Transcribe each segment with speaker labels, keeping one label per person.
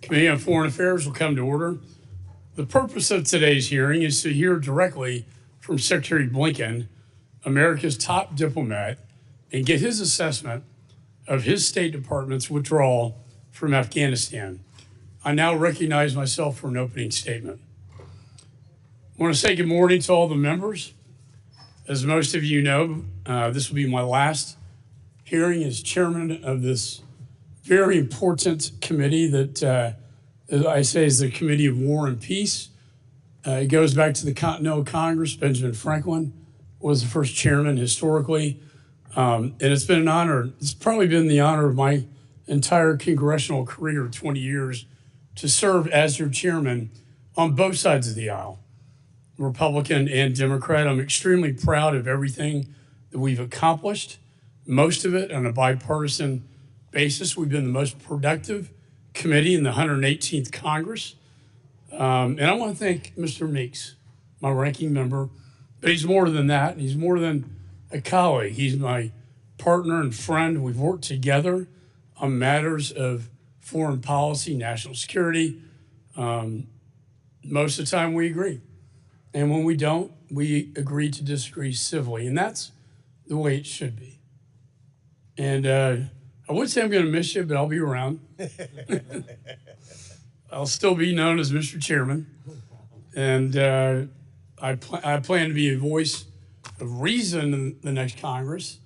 Speaker 1: Committee on Foreign Affairs will come to order. The purpose of today's hearing is to hear directly from Secretary Blinken, America's top diplomat, and get his assessment of his State Department's withdrawal from Afghanistan. I now recognize myself for an opening statement. I want to say good morning to all the members. As most of you know, this will be my last hearing as chairman of this very important committee that I say is the Committee of War and Peace. It goes back to the Continental Congress. Benjamin Franklin was the first chairman historically. And it's been an honor. It's probably been the honor of my entire congressional career, 20 years, to serve as your chairman on both sides of the aisle, Republican and Democrat. I'm extremely proud of everything that we've accomplished, most of it on a bipartisan basis. We've been the most productive committee in the 118th Congress. And I want to thank Mr. Meeks, my ranking member, but he's more than that. He's more than a colleague. He's my partner and friend. We've worked together on matters of foreign policy, national security. Most of the time we agree. And when we don't, we agree to disagree civilly. And that's the way it should be. And I would say I'm going to miss you, but I'll be around. I'll still be known as Mr. Chairman. And I plan to be a voice of reason in the next Congress,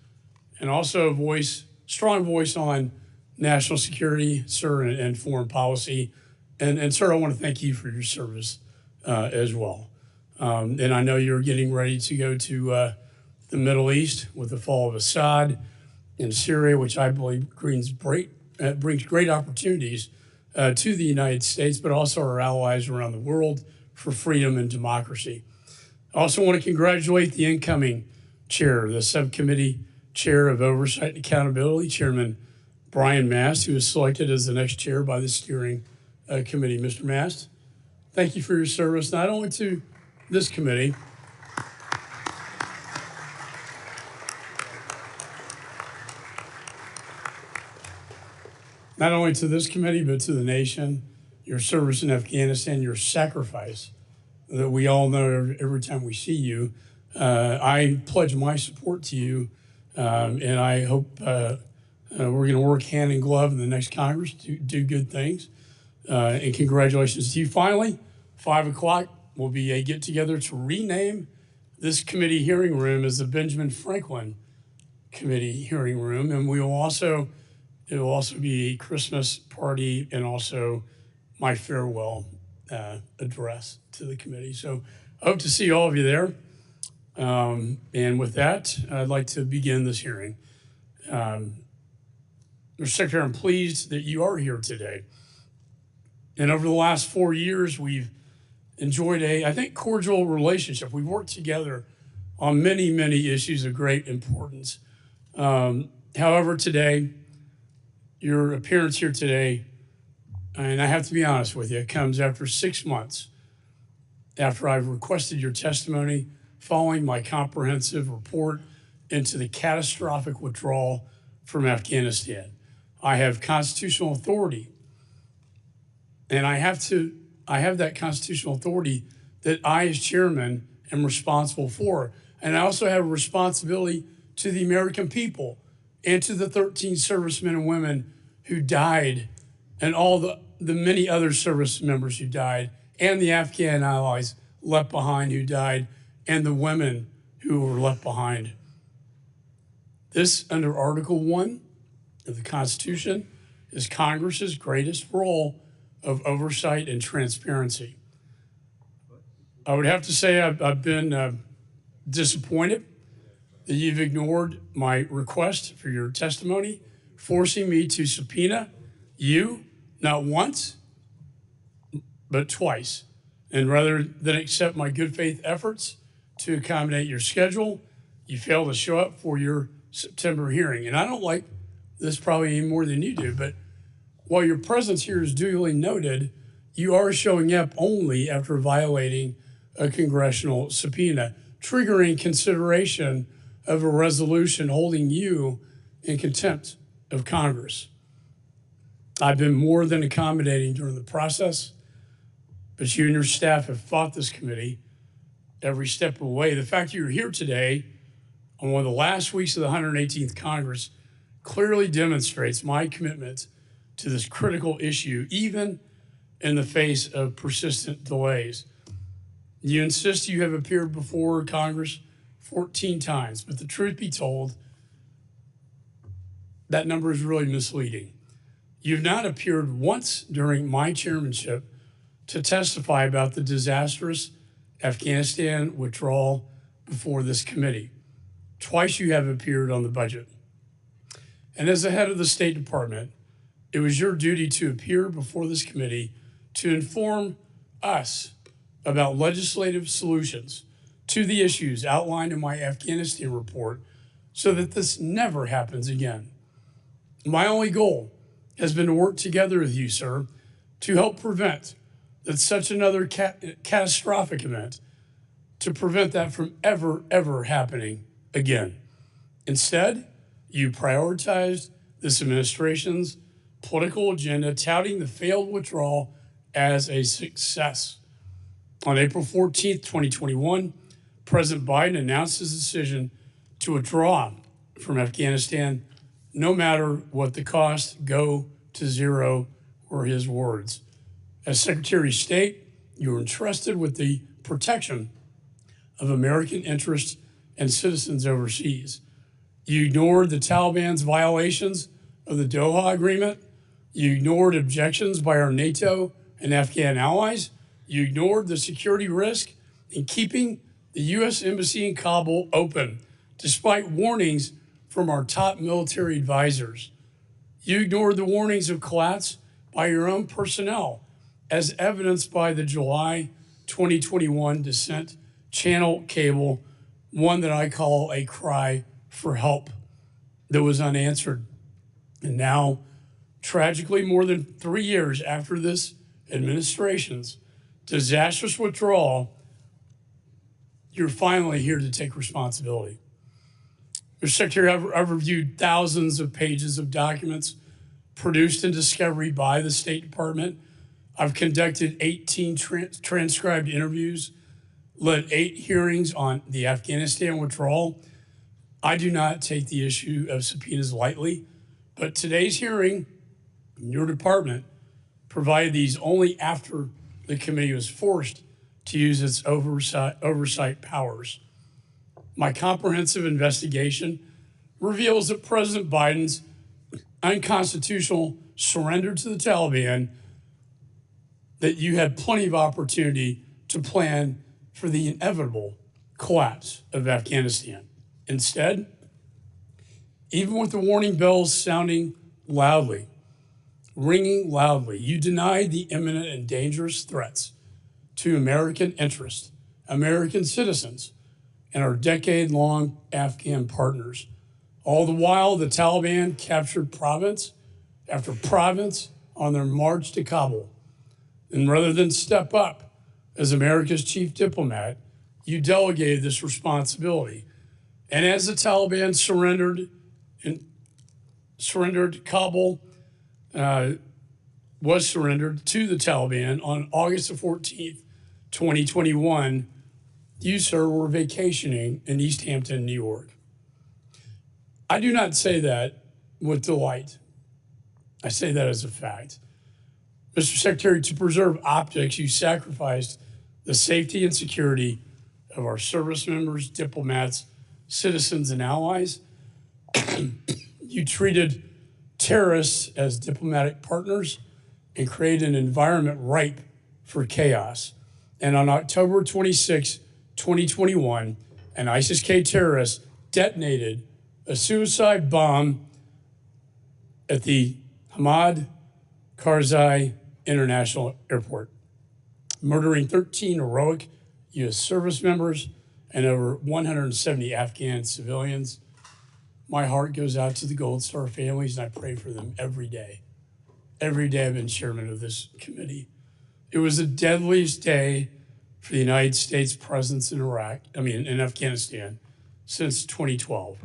Speaker 1: and also a strong voice on national security, sir, and foreign policy. And sir, I want to thank you for your service as well. And I know you're getting ready to go to the Middle East with the fall of Assad in Syria, which I believe brings great opportunities to the United States, but also our allies around the world for freedom and democracy. I also want to congratulate the incoming chair, the subcommittee chair of Oversight and Accountability, Chairman Brian Mast, who was selected as the next chair by the steering committee. Mr. Mast, thank you for your service, not only to this committee, but to the nation, your service in Afghanistan, your sacrifice that we all know every time we see you. I pledge my support to you, and I hope we're going to work hand in glove in the next Congress to do good things. And congratulations to you. Finally, 5 o'clock will be a get-together to rename this committee hearing room as the Benjamin Franklin Committee hearing room, and it will also be a Christmas party and also my farewell address to the committee. So I hope to see all of you there. And with that, I'd like to begin this hearing. Mr. Secretary, I'm pleased that you are here today. And over the last 4 years, we've enjoyed I think, cordial relationship. We've worked together on many, many issues of great importance. However, today, your appearance here today, and I have to be honest with you, it comes after 6 months after I've requested your testimony following my comprehensive report into the catastrophic withdrawal from Afghanistan. I have constitutional authority, and I have that constitutional authority that I, as chairman, am responsible for. And I also have a responsibility to the American people and to the 13 servicemen and women who died, and all the many other service members who died, and the Afghan allies left behind who died, and the women who were left behind. This, under Article 1 of the Constitution, is Congress's greatest role of oversight and transparency. I would have to say I've been disappointed that you've ignored my request for your testimony, forcing me to subpoena you not once, but twice. And rather than accept my good faith efforts to accommodate your schedule, you failed to show up for your September hearing. And I don't like this probably any more than you do, but while your presence here is duly noted, you are showing up only after violating a congressional subpoena, triggering consideration of a resolution holding you in contempt of Congress. I've been more than accommodating during the process, but you and your staff have fought this committee every step of the way. The fact that you're here today on one of the last weeks of the 118th Congress clearly demonstrates my commitment to this critical issue, even in the face of persistent delays. You insist you have appeared before Congress 14 times, but the truth be told, that number is really misleading. You've not appeared once during my chairmanship to testify about the disastrous Afghanistan withdrawal before this committee. Twice you have appeared on the budget. And as the head of the State Department, it was your duty to appear before this committee to inform us about legislative solutions to the issues outlined in my Afghanistan report so that this never happens again. My only goal has been to work together with you, sir, to help prevent that such another catastrophic event, to prevent that from ever happening again. Instead, you prioritized this administration's political agenda, touting the failed withdrawal as a success. On April 14th, 2021, President Biden announced his decision to withdraw from Afghanistan, no matter what the cost. Go to zero were his words. As Secretary of State, you were entrusted with the protection of American interests and citizens overseas. You ignored the Taliban's violations of the Doha Agreement. You ignored objections by our NATO and Afghan allies. You ignored the security risk in keeping the U.S. Embassy in Kabul open, despite warnings from our top military advisors. You ignored the warnings of collapse by your own personnel, as evidenced by the July 2021 descent channel cable, one that I call a cry for help that was unanswered. And now, tragically, more than 3 years after this administration's disastrous withdrawal, you're finally here to take responsibility. Mr. Secretary, I've reviewed thousands of pages of documents produced in discovery by the State Department. I've conducted 18 transcribed interviews, led 8 hearings on the Afghanistan withdrawal. I do not take the issue of subpoenas lightly, but today's hearing in your department provided these only after the committee was forced to use its oversight powers. My comprehensive investigation reveals that President Biden's unconstitutional surrender to the Taliban, that you had plenty of opportunity to plan for the inevitable collapse of Afghanistan. Instead, even with the warning bells sounding loudly, ringing loudly, you denied the imminent and dangerous threats to American interests, American citizens, and our decade-long Afghan partners. All the while, the Taliban captured province after province on their march to Kabul. And rather than step up as America's chief diplomat, you delegated this responsibility. And as the Taliban Kabul was surrendered to the Taliban on August the 14th, 2021, you, sir, were vacationing in East Hampton, New York. I do not say that with delight. I say that as a fact. Mr. Secretary, to preserve optics, you sacrificed the safety and security of our service members, diplomats, citizens, and allies. You treated terrorists as diplomatic partners and created an environment ripe for chaos. And on October 26, 2021, an ISIS-K terrorist detonated a suicide bomb at the Hamid Karzai International Airport, murdering 13 heroic U.S. service members and over 170 Afghan civilians. My heart goes out to the Gold Star families, and I pray for them every day. Every day I've been chairman of this committee. It was the deadliest day for the United States presence in in Afghanistan since 2012.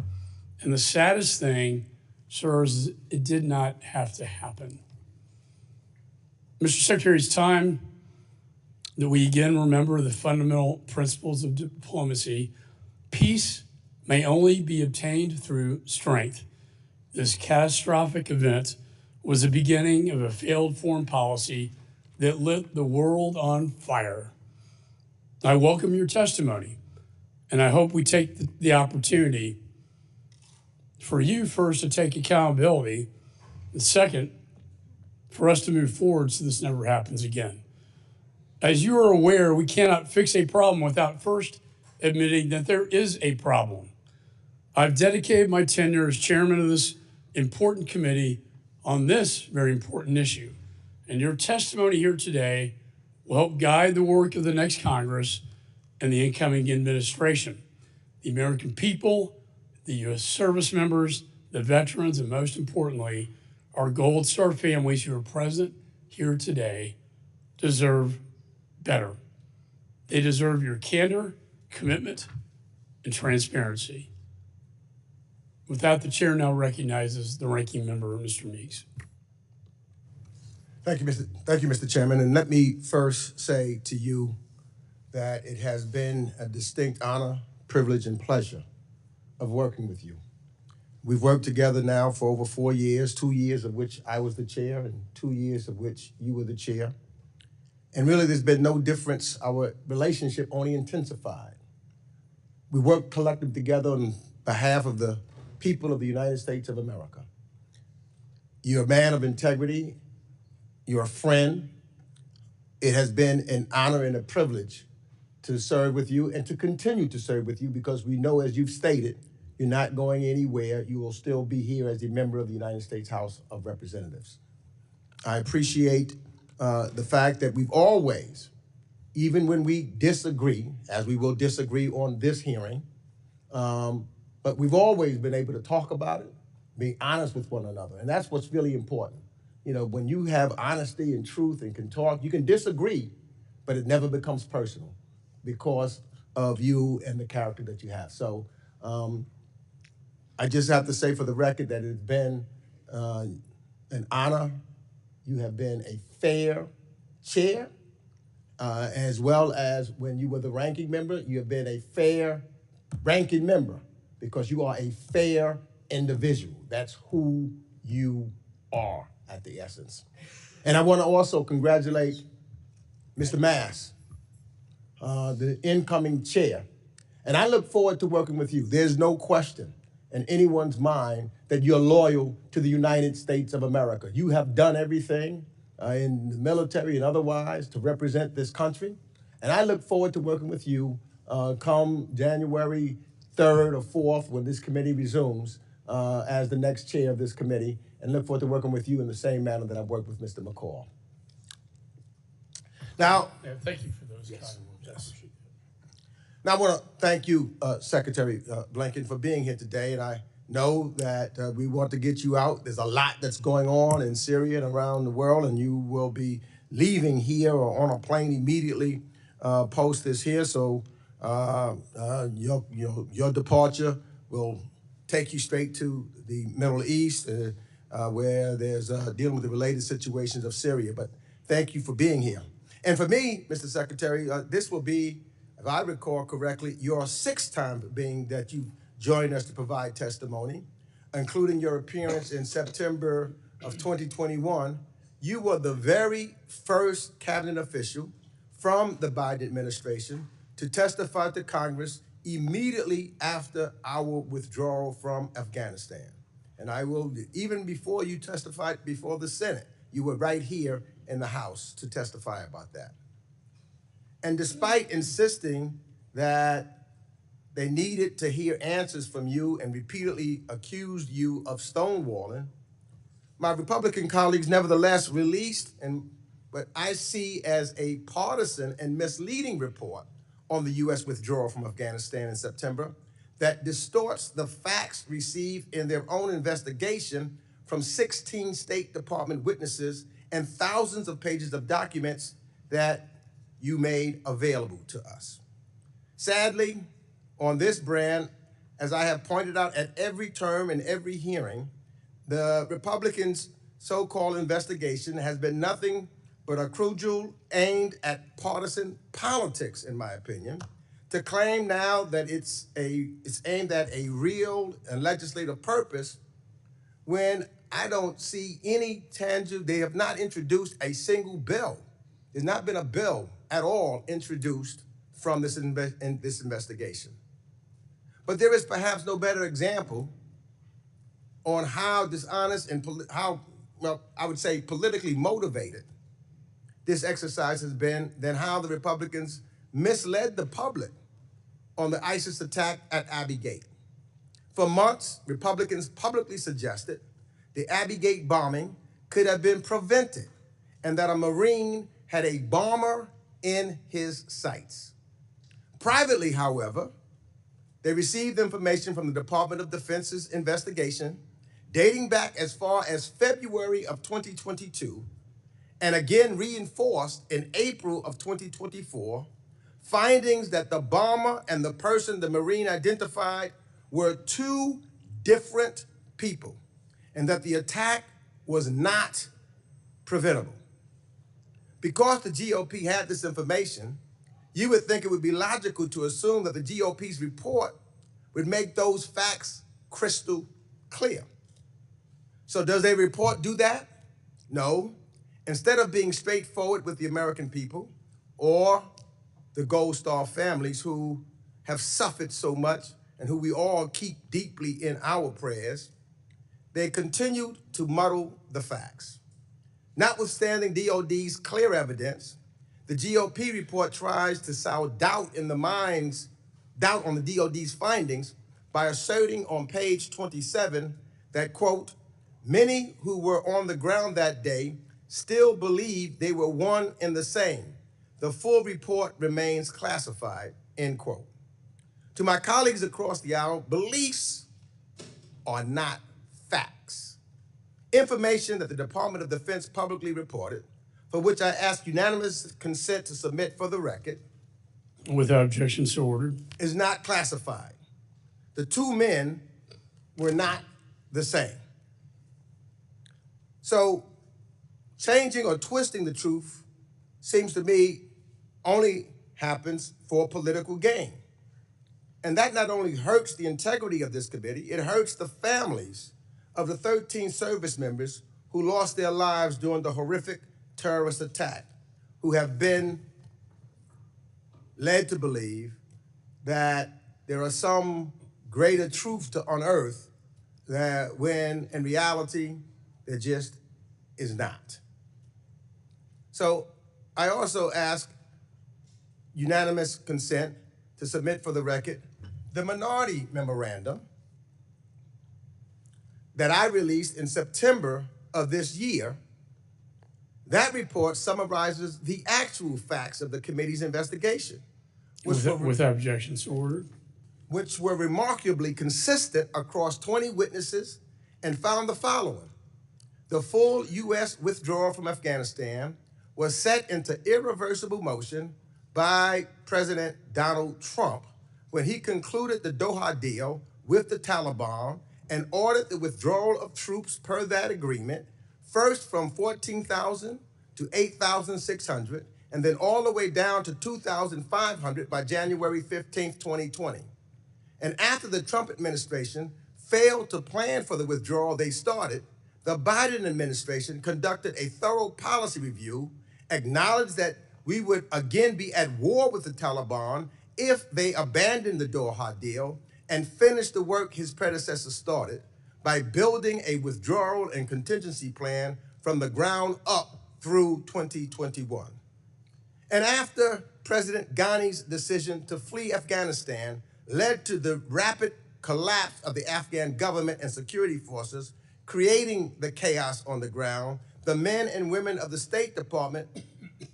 Speaker 1: And the saddest thing, sir, is it did not have to happen. Mr. Secretary, it's time that we again remember the fundamental principles of diplomacy. Peace may only be obtained through strength. This catastrophic event was the beginning of a failed foreign policy that lit the world on fire. I welcome your testimony, and I hope we take the opportunity for you first to take accountability, and second, for us to move forward so this never happens again. As you are aware, we cannot fix a problem without first admitting that there is a problem. I've dedicated my tenure as chairman of this important committee on this very important issue, and your testimony here today will help guide the work of the next Congress and the incoming administration. The American people, the U.S. service members, the veterans, and most importantly, our Gold Star families who are present here today deserve better. They deserve your candor, commitment, and transparency. With that, the chair now recognizes the ranking member, Mr. Meeks.
Speaker 2: Thank you, Mr. Chairman. And let me first say to you that it has been a distinct honor, privilege, and pleasure of working with you. We've worked together now for over 4 years, 2 years of which I was the chair and 2 years of which you were the chair. And really, there's been no difference. Our relationship only intensified. We worked collectively together on behalf of the people of the United States of America. You're a man of integrity. You're a friend. It has been an honor and a privilege to serve with you and to continue to serve with you because we know, as you've stated, you're not going anywhere. You will still be here as a member of the United States House of Representatives. I appreciate the fact that we've always, even when we disagree, as we will disagree on this hearing, but we've always been able to talk about it, be honest with one another, and that's what's really important. You know, when you have honesty and truth and can talk, you can disagree, but it never becomes personal because of you and the character that you have. So I just have to say for the record that it's been an honor. You have been a fair chair, as well as when you were the ranking member, you have been a fair ranking member because you are a fair individual. That's who you are at the essence. And I want to also congratulate Mr. Mass, the incoming chair. And I look forward to working with you. There's no question in anyone's mind that you're loyal to the United States of America. You have done everything in the military and otherwise to represent this country. And I look forward to working with you come January 3rd or 4th when this committee resumes as the next chair of this committee, and look forward to working with you in the same manner that I've worked with Mr. McCall. Now,
Speaker 1: Thank you for those
Speaker 2: yes,
Speaker 1: kind words.
Speaker 2: yes. Now, I want to thank you, Secretary Blinken, for being here today. And I know that we want to get you out. There's a lot that's going on in Syria and around the world, and you will be leaving here or on a plane immediately post this here. So your departure will take you straight to the Middle East, where there's dealing with the related situations of Syria. But thank you for being here. And for me, Mr. Secretary, this will be, if I recall correctly, your 6th time being that you've joined us to provide testimony, including your appearance in September of 2021. You were the very first cabinet official from the Biden administration to testify to Congress immediately after our withdrawal from Afghanistan. And I will, even before you testified before the Senate, you were right here in the House to testify about that. And despite insisting that they needed to hear answers from you and repeatedly accused you of stonewalling, my Republican colleagues nevertheless released what I see as a partisan and misleading report on the U.S. withdrawal from Afghanistan in September that distorts the facts received in their own investigation from 16 State Department witnesses and thousands of pages of documents that you made available to us. Sadly, on this brand, as I have pointed out at every term and every hearing, the Republicans' so-called investigation has been nothing but a cudgel aimed at partisan politics, in my opinion, to claim now that it's aimed at a real and legislative purpose when I don't see any tangible. They have not introduced a single bill. There's not been a bill at all introduced from this investigation. But there is perhaps no better example on how dishonest and how, well, I would say politically motivated this exercise has been than how the Republicans misled the public on the ISIS attack at Abbey Gate. For months, Republicans publicly suggested the Abbey Gate bombing could have been prevented and that a Marine had a bomber in his sights. Privately, however, they received information from the Department of Defense's investigation dating back as far as February of 2022 and again reinforced in April of 2024, findings that the bomber and the person the Marine identified were two different people and that the attack was not preventable. Because the GOP had this information, you would think it would be logical to assume that the GOP's report would make those facts crystal clear. So does their report do that? No. Instead of being straightforward with the American people or the Gold Star families who have suffered so much and who we all keep deeply in our prayers, they continued to muddle the facts. Notwithstanding DOD's clear evidence, the GOP report tries to sow doubt on the DOD's findings by asserting on page 27 that, quote, many who were on the ground that day still believe they were one and the same. The full report remains classified, end quote. To my colleagues across the aisle, beliefs are not facts. Information that the Department of Defense publicly reported, for which I ask unanimous consent to submit for the record,
Speaker 1: Without objection, so ordered.
Speaker 2: is not classified. The two men were not the same. So changing or twisting the truth seems to me only happens for political gain. And that not only hurts the integrity of this committee, it hurts the families of the 13 service members who lost their lives during the horrific terrorist attack, who have been led to believe that there are some greater truths to unearth that when in reality there just is not. So I also ask unanimous consent to submit for the record the minority memorandum that I released in September of this year. That report summarizes the actual facts of the committee's investigation,
Speaker 1: Without objection, so ordered.
Speaker 2: which were remarkably consistent across 20 witnesses and found the following. The full U.S. withdrawal from Afghanistan was set into irreversible motion by President Donald Trump when he concluded the Doha deal with the Taliban and ordered the withdrawal of troops per that agreement, first from 14,000 to 8,600, and then all the way down to 2,500 by January 15th, 2020. And after the Trump administration failed to plan for the withdrawal they started, the Biden administration conducted a thorough policy review, acknowledged that we would again be at war with the Taliban if they abandoned the Doha deal, and finished the work his predecessor started by building a withdrawal and contingency plan from the ground up through 2021. And after President Ghani's decision to flee Afghanistan led to the rapid collapse of the Afghan government and security forces, creating the chaos on the ground, the men and women of the State Department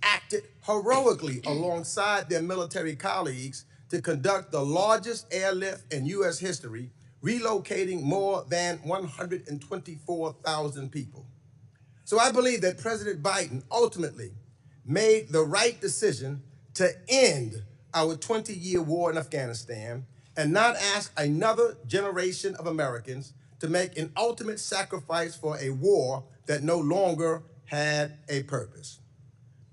Speaker 2: acted heroically alongside their military colleagues to conduct the largest airlift in U.S. history, relocating more than 124,000 people. So I believe that President Biden ultimately made the right decision to end our 20-year war in Afghanistan and not ask another generation of Americans to make an ultimate sacrifice for a war that no longer had a purpose.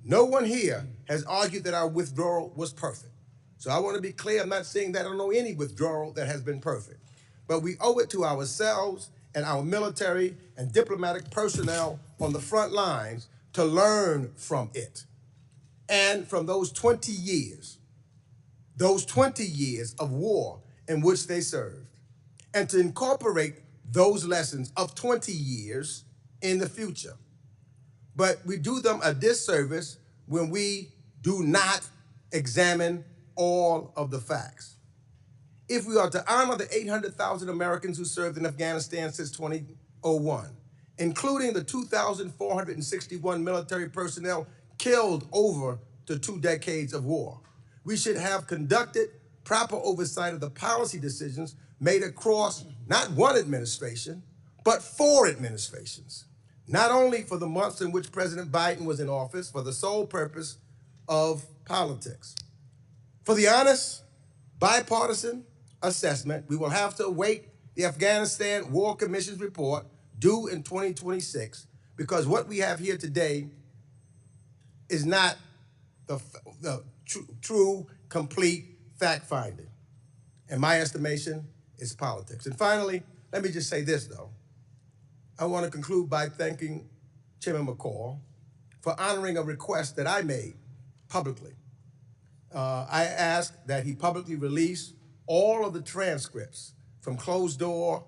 Speaker 2: No one here has argued that our withdrawal was perfect. So I want to be clear, I'm not saying that I don't know any withdrawal that has been perfect. But we owe it to ourselves and our military and diplomatic personnel on the front lines to learn from it. And from those 20 years of war in which they served, and to incorporate those lessons of 20 years in the future. But we do them a disservice when we do not examine all of the facts. If we are to honor the 800,000 Americans who served in Afghanistan since 2001, including the 2,461 military personnel killed over the 2 decades of war, we should have conducted proper oversight of the policy decisions made across not one administration, but 4 administrations, not only for the months in which President Biden was in office for the sole purpose of politics. For the honest, bipartisan assessment, we will have to await the Afghanistan War Commission's report due in 2026, because what we have here today is not the true, complete fact-finding. In my estimation, it's politics. And finally, let me just say this, though. I want to conclude by thanking Chairman McCall for honoring a request that I made publicly. I asked that he publicly release all of the transcripts from closed-door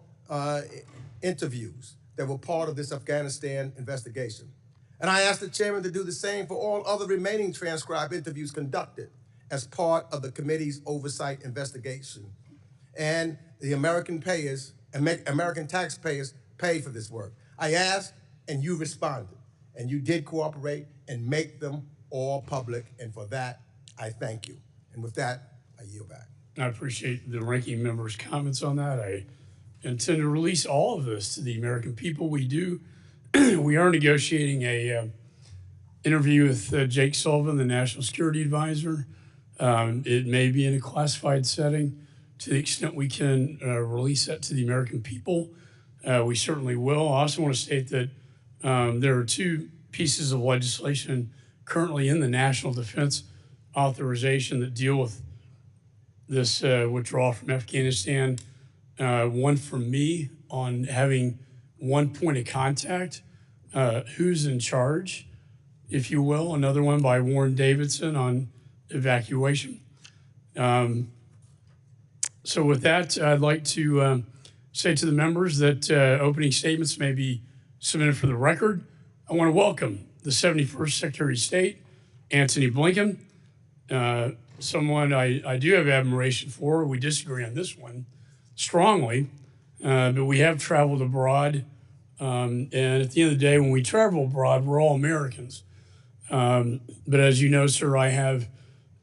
Speaker 2: interviews that were part of this Afghanistan investigation. And I asked the chairman to do the same for all other remaining transcribed interviews conducted as part of the committee's oversight investigation. And the American taxpayers pay for this work. I asked, and you responded, and you did cooperate and make them all public, and for that, I thank you. And with that, I yield back.
Speaker 1: I appreciate the ranking member's comments on that. I intend to release all of this to the American people. We are negotiating a interview with Jake Sullivan, the National Security Advisor. It may be in a classified setting. To the extent we can release that to the American people, we certainly will. I also want to state that there are 2 pieces of legislation currently in the National Defense Authorization that deal with this withdrawal from Afghanistan. One from me on having one point of contact, who's in charge, if you will. Another one by Warren Davidson on evacuation. So with that, I'd like to say to the members that opening statements may be submitted for the record. I want to welcome the 71st Secretary of State, Antony Blinken, someone I do have admiration for. We disagree on this one strongly, but we have traveled abroad. And at the end of the day, when we travel abroad, we're all Americans. But as you know, sir, I have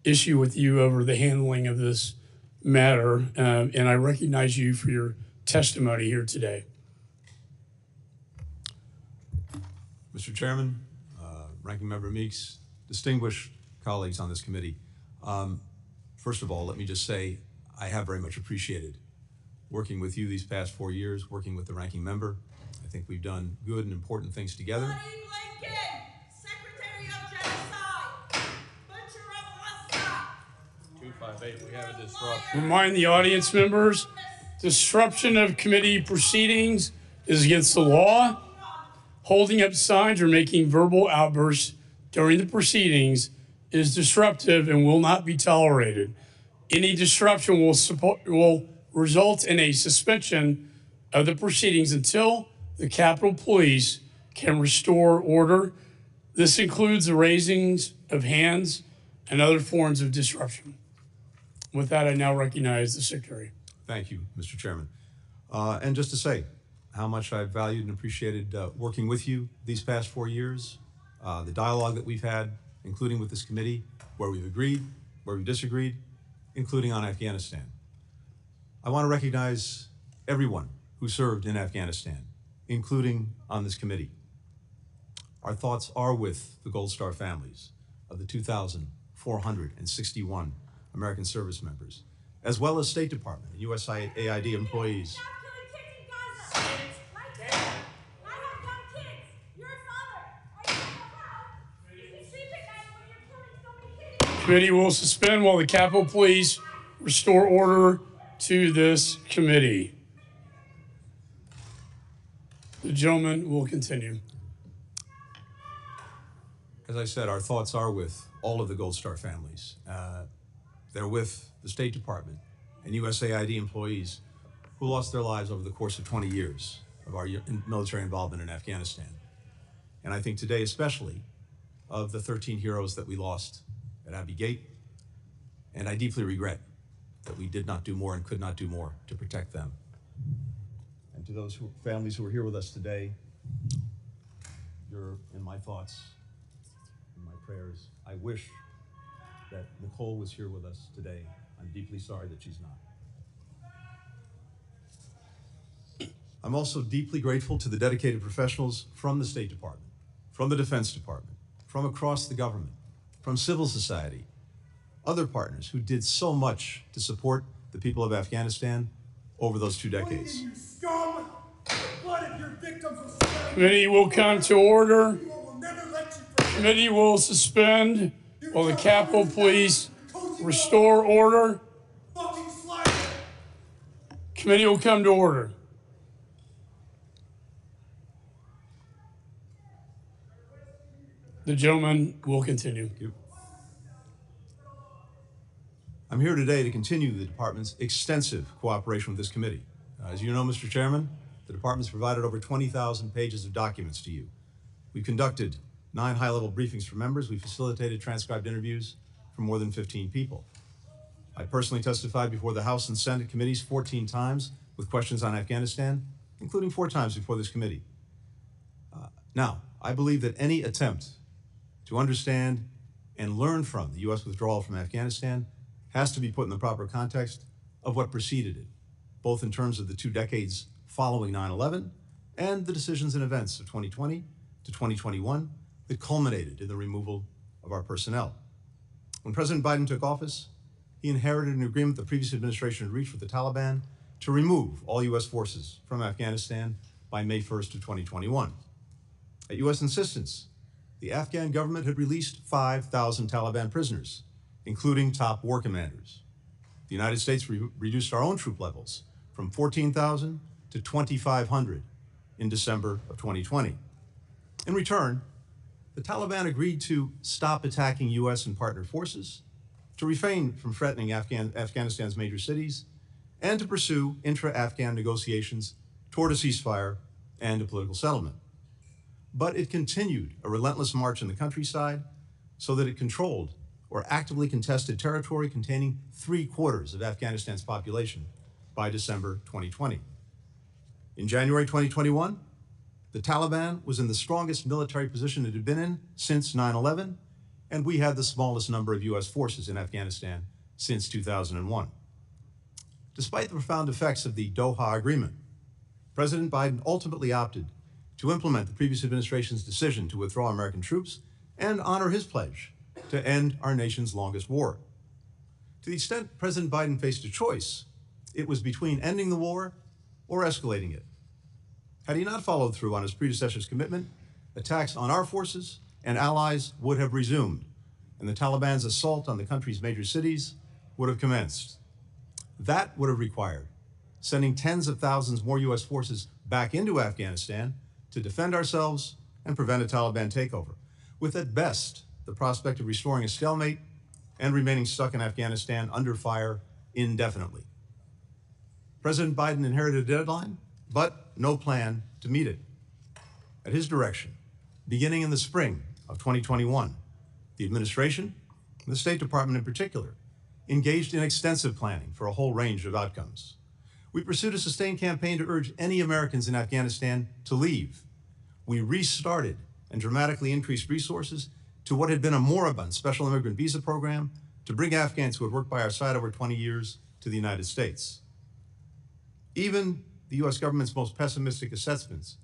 Speaker 1: issue with you over the handling of this matter, and I recognize you for your testimony here today.
Speaker 3: Mr. Chairman, Ranking Member Meeks, distinguished colleagues on this committee. First of all, let me just say I have very much appreciated working with you these past 4 years, working with the ranking member. I think we've done good and important things together.
Speaker 4: Antony Blinken, Secretary of Genocide, Butcher of Russia.
Speaker 3: 258, we have a disruption.
Speaker 1: Remind the audience members, disruption of committee proceedings is against the law. Holding up signs or making verbal outbursts during the proceedings is disruptive and will not be tolerated. Any disruption will result in a suspension of the proceedings until the Capitol Police can restore order. This includes the raisings of hands and other forms of disruption. With that, I now recognize the Secretary.
Speaker 3: Thank you, Mr. Chairman. And just to say how much I've valued and appreciated working with you these past 4 years, the dialogue that we've had, including with this committee, where we've agreed, where we've disagreed, including on Afghanistan. I want to recognize everyone who served in Afghanistan, including on this committee. Our thoughts are with the Gold Star families of the 2,461 American service members, as well as State Department and USAID employees.
Speaker 1: Committee will suspend while the Capitol Police restore order to this committee. The gentleman will continue.
Speaker 3: As I said, our thoughts are with all of the Gold Star families. They're with the State Department and USAID employees who lost their lives over the course of 20 years of our military involvement in Afghanistan. And I think today especially of the 13 heroes that we lost at Abbey Gate. And I deeply regret that we did not do more and could not do more to protect them. And to those families who are here with us today, you're in my thoughts, in my prayers. I wish that Nicole was here with us today. I'm deeply sorry that she's not. I'm also deeply grateful to the dedicated professionals from the State Department, from the Defense Department, from across the government, from civil society, other partners who did so much to support the people of Afghanistan over those 2 decades.
Speaker 5: You scum! The blood of your victims will stain.
Speaker 1: Committee will come to order.
Speaker 5: Will never let you forget.
Speaker 1: Committee will suspend while the Capitol Police restore order.
Speaker 5: Fucking slacker!
Speaker 1: Committee will come to order. The gentleman will continue.
Speaker 3: Thank you. I'm here today to continue the department's extensive cooperation with this committee. As you know, Mr. Chairman, the department's provided over 20,000 pages of documents to you. We've conducted 9 high-level briefings for members. We facilitated transcribed interviews for more than 15 people. I personally testified before the House and Senate committees 14 times with questions on Afghanistan, including 4 times before this committee. Now, I believe that any attempt to understand and learn from the U.S. withdrawal from Afghanistan has to be put in the proper context of what preceded it, both in terms of the 2 decades following 9/11 and the decisions and events of 2020 to 2021 that culminated in the removal of our personnel. When President Biden took office, he inherited an agreement the previous administration had reached with the Taliban to remove all U.S. forces from Afghanistan by May 1st of 2021. At U.S. insistence, the Afghan government had released 5,000 Taliban prisoners, including top war commanders. The United States reduced our own troop levels from 14,000 to 2,500 in December of 2020. In return, the Taliban agreed to stop attacking U.S. and partner forces, to refrain from threatening Afghanistan's major cities, and to pursue intra-Afghan negotiations toward a ceasefire and a political settlement. But it continued a relentless march in the countryside so that it controlled or actively contested territory containing 3/4 of Afghanistan's population by December 2020. In January 2021, the Taliban was in the strongest military position it had been in since 9/11, and we had the smallest number of U.S. forces in Afghanistan since 2001. Despite the profound effects of the Doha Agreement, President Biden ultimately opted to implement the previous administration's decision to withdraw American troops and honor his pledge to end our nation's longest war. To the extent President Biden faced a choice, it was between ending the war or escalating it. Had he not followed through on his predecessor's commitment, attacks on our forces and allies would have resumed, and the Taliban's assault on the country's major cities would have commenced. That would have required sending tens of thousands more U.S. forces back into Afghanistan to defend ourselves and prevent a Taliban takeover, with at best the prospect of restoring a stalemate and remaining stuck in Afghanistan under fire indefinitely. President Biden inherited a deadline, but no plan to meet it. At his direction, beginning in the spring of 2021, the administration, and the State Department in particular, engaged in extensive planning for a whole range of outcomes. We pursued a sustained campaign to urge any Americans in Afghanistan to leave. We restarted and dramatically increased resources to what had been a moribund special immigrant visa program to bring Afghans who had worked by our side over 20 years to the United States. Even the U.S. government's most pessimistic assessments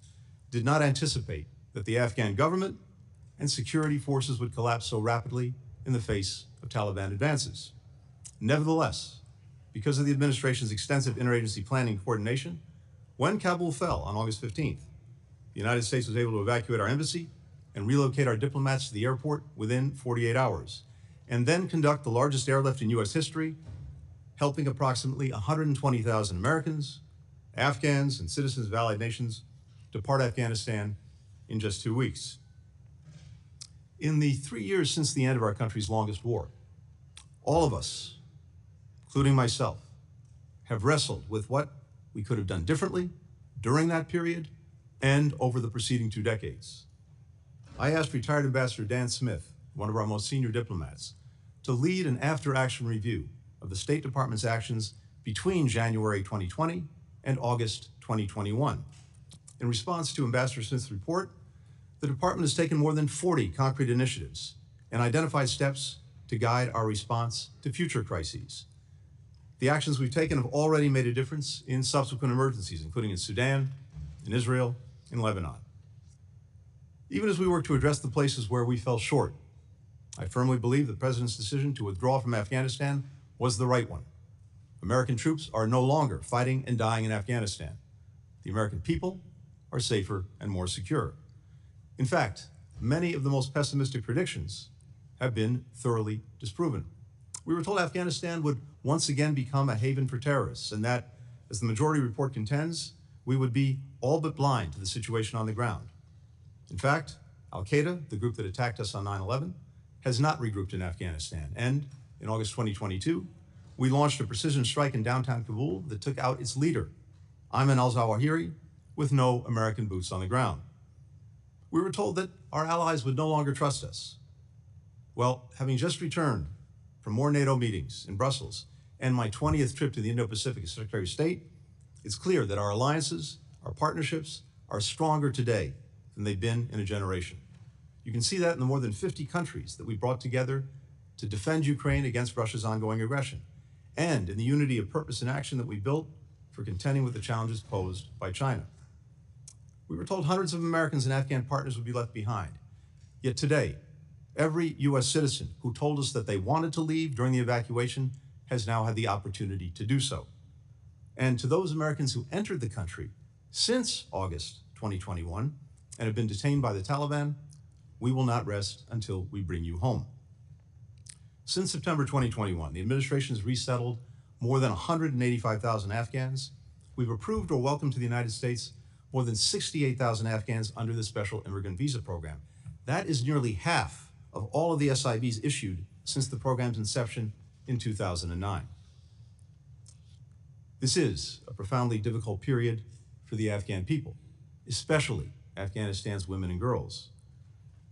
Speaker 3: did not anticipate that the Afghan government and security forces would collapse so rapidly in the face of Taliban advances. Nevertheless, because of the administration's extensive interagency planning and coordination, when Kabul fell on August 15th, the United States was able to evacuate our embassy and relocate our diplomats to the airport within 48 hours. and then conduct the largest airlift in U.S. history, helping approximately 120,000 Americans, Afghans, and citizens of allied nations depart Afghanistan in just 2 weeks. In the 3 years since the end of our country's longest war, all of us, including myself, have wrestled with what we could have done differently during that period and over the preceding 2 decades. I asked retired Ambassador Dan Smith, one of our most senior diplomats, to lead an after-action review of the State Department's actions between January 2020 and August 2021. In response to Ambassador Smith's report, the Department has taken more than 40 concrete initiatives and identified steps to guide our response to future crises. The actions we've taken have already made a difference in subsequent emergencies, including in Sudan, in Israel, in Lebanon. Even as we work to address the places where we fell short, I firmly believe the President's decision to withdraw from Afghanistan was the right one. American troops are no longer fighting and dying in Afghanistan. The American people are safer and more secure. In fact, many of the most pessimistic predictions have been thoroughly disproven. We were told Afghanistan would once again become a haven for terrorists, and that, as the majority report contends, we would be all but blind to the situation on the ground. In fact, Al-Qaeda, the group that attacked us on 9/11, has not regrouped in Afghanistan. And in August 2022, we launched a precision strike in downtown Kabul that took out its leader, Ayman al-Zawahiri, with no American boots on the ground. We were told that our allies would no longer trust us. Well, having just returned from more NATO meetings in Brussels and my 20th trip to the Indo-Pacific as Secretary of State, it's clear that our alliances, our partnerships, are stronger today than they've been in a generation. You can see that in the more than 50 countries that we brought together to defend Ukraine against Russia's ongoing aggression, and in the unity of purpose and action that we built for contending with the challenges posed by China. We were told hundreds of Americans and Afghan partners would be left behind. Yet today, every U.S. citizen who told us that they wanted to leave during the evacuation has now had the opportunity to do so. And to those Americans who entered the country since August 2021 and have been detained by the Taliban, we will not rest until we bring you home. Since September 2021, the administration has resettled more than 185,000 Afghans. We've approved or welcomed to the United States more than 68,000 Afghans under the Special Immigrant Visa Program. That is nearly half of all of the SIVs issued since the program's inception in 2009. This is a profoundly difficult period for the Afghan people, especially Afghanistan's women and girls.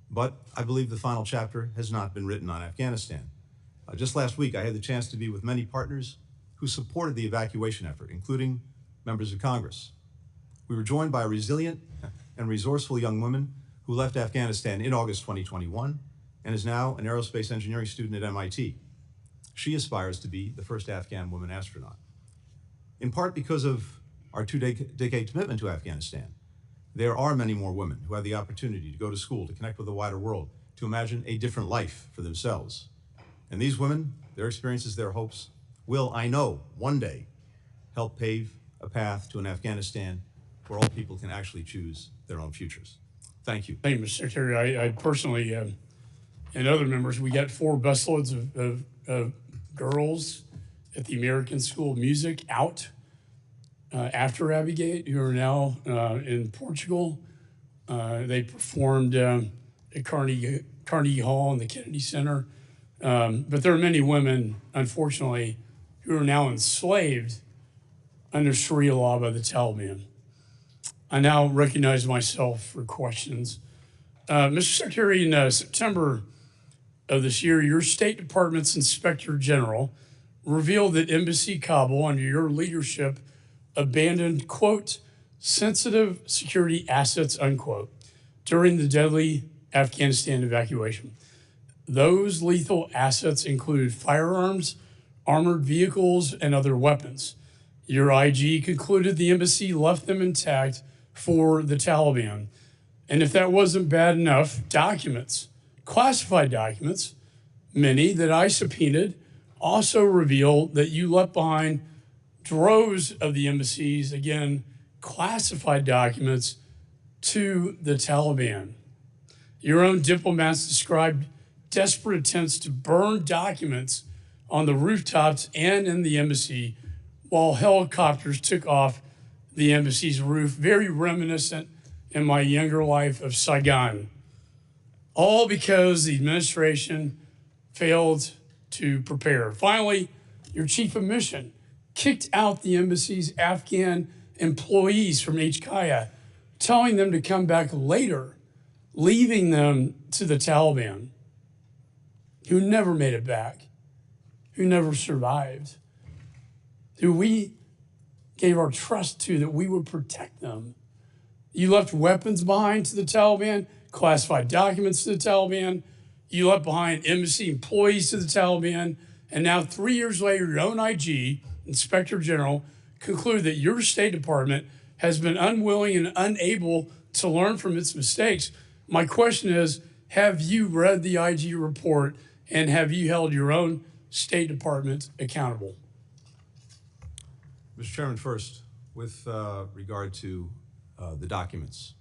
Speaker 3: But I believe the final chapter has not been written on Afghanistan. Just last week, I had the chance to be with many partners who supported the evacuation effort, including members of Congress. We were joined by a resilient and resourceful young woman who left Afghanistan in August 2021 and is now an aerospace engineering student at MIT. She aspires to be the first Afghan woman astronaut. In part because of our two-decade commitment to Afghanistan, there are many more women who have the opportunity to go to school, to connect with the wider world, to imagine a different life for themselves. And these women, their experiences, their hopes, will, I know, one day help pave a path to an Afghanistan where all people can actually choose their own futures. Thank you.
Speaker 1: Thank you, Mr. Secretary. I personally, and other members, we got 4 busloads of girls at the American School of Music out after Abigate, who are now in Portugal. They performed at Carnegie Hall and the Kennedy Center. But there are many women, unfortunately, who are now enslaved under Sharia law by the Taliban. I now recognize myself for questions. Mr. Secretary, in September of this year, your State Department's Inspector General revealed that Embassy Kabul, under your leadership, abandoned, quote, sensitive security assets, unquote, during the deadly Afghanistan evacuation. Those lethal assets included firearms, armored vehicles, and other weapons. Your IG concluded the embassy left them intact for the Taliban. And if that wasn't bad enough, documents, classified documents, many that I subpoenaed, also reveal that you left behind droves of the embassy's, again, classified documents to the Taliban. Your own diplomats described desperate attempts to burn documents on the rooftops and in the embassy while helicopters took off the embassy's roof, very reminiscent in my younger life of Saigon. All because the administration failed to prepare. Finally, your chief of mission kicked out the embassy's Afghan employees from HKIA, telling them to come back later, leaving them to the Taliban, who never made it back, who never survived, who we gave our trust to that we would protect them. You left weapons behind to the Taliban, classified documents to the Taliban. You left behind embassy employees to the Taliban. And now 3 years later, your own IG, Inspector General, concluded that your State Department has been unwilling and unable to learn from its mistakes. My question is, have you read the IG report and have you held your own State Department accountable?
Speaker 3: Mr. Chairman, first, with regard to the documents,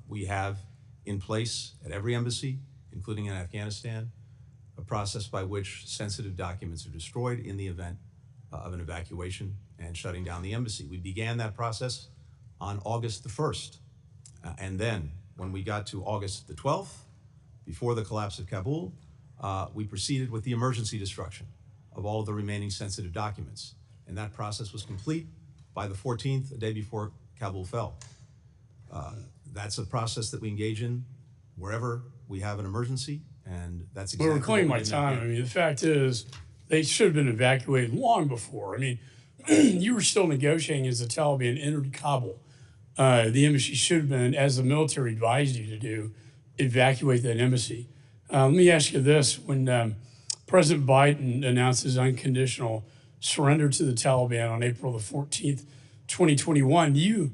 Speaker 3: we have in place at every embassy, including in Afghanistan, a process by which sensitive documents are destroyed in the event of an evacuation and shutting down the embassy. We began that process on August the 1st. And then when we got to August the 12th, before the collapse of Kabul, we proceeded with the emergency destruction of all of the remaining sensitive documents. And that process was complete by the 14th, the day before Kabul fell. That's a process that we engage in wherever we have an emergency, and that's exactly
Speaker 1: Well, reclaim my time. I mean, the fact is, they should have been evacuated long before. I mean, you were still negotiating as the Taliban entered Kabul. The embassy should have been, as the military advised you to do, evacuate that embassy. Let me ask you this. When President Biden announced his unconditional surrender to the Taliban on April the 14th, 2021, you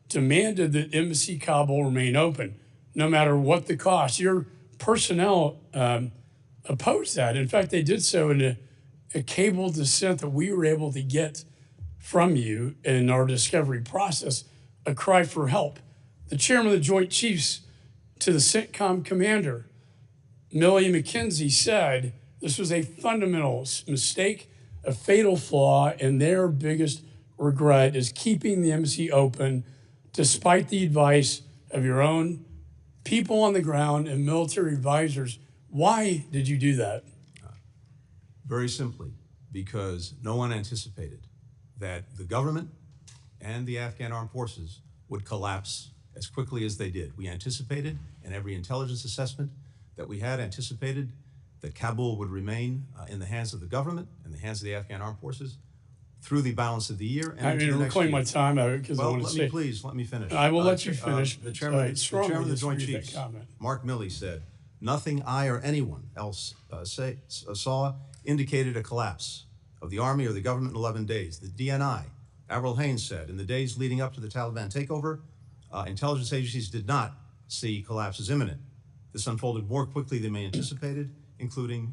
Speaker 1: demanded that Embassy Kabul remain open, no matter what the cost. Your personnel opposed that. In fact, they did so in a cable dissent that we were able to get from you in our discovery process, a cry for help. The chairman of the Joint Chiefs to the CENTCOM commander, Millie McKenzie, said this was a fundamental mistake, a fatal flaw, and their biggest regret is keeping the embassy open despite the advice of your own people on the ground and military advisors. Why did you do that?
Speaker 3: Very simply, because no one anticipated that the government and the Afghan armed forces would collapse as quickly as they did. We anticipated, in every intelligence assessment that we had anticipated, that Kabul would remain in the hands of the government, in the hands of the Afghan armed forces, through the balance of the year and into the next
Speaker 1: reclaim
Speaker 3: year.
Speaker 1: my time because I want to say.
Speaker 3: Please let me finish.
Speaker 1: I will let you finish.
Speaker 3: The chairman of the Joint
Speaker 1: disagree with
Speaker 3: Chiefs,
Speaker 1: that comment.
Speaker 3: Mark Milley, said, "Nothing I or anyone else saw indicated a collapse of the army or the government in 11 days. The DNI, Avril Haines, said, in the days leading up to the Taliban takeover, intelligence agencies did not see collapse as imminent. This unfolded more quickly than they anticipated, including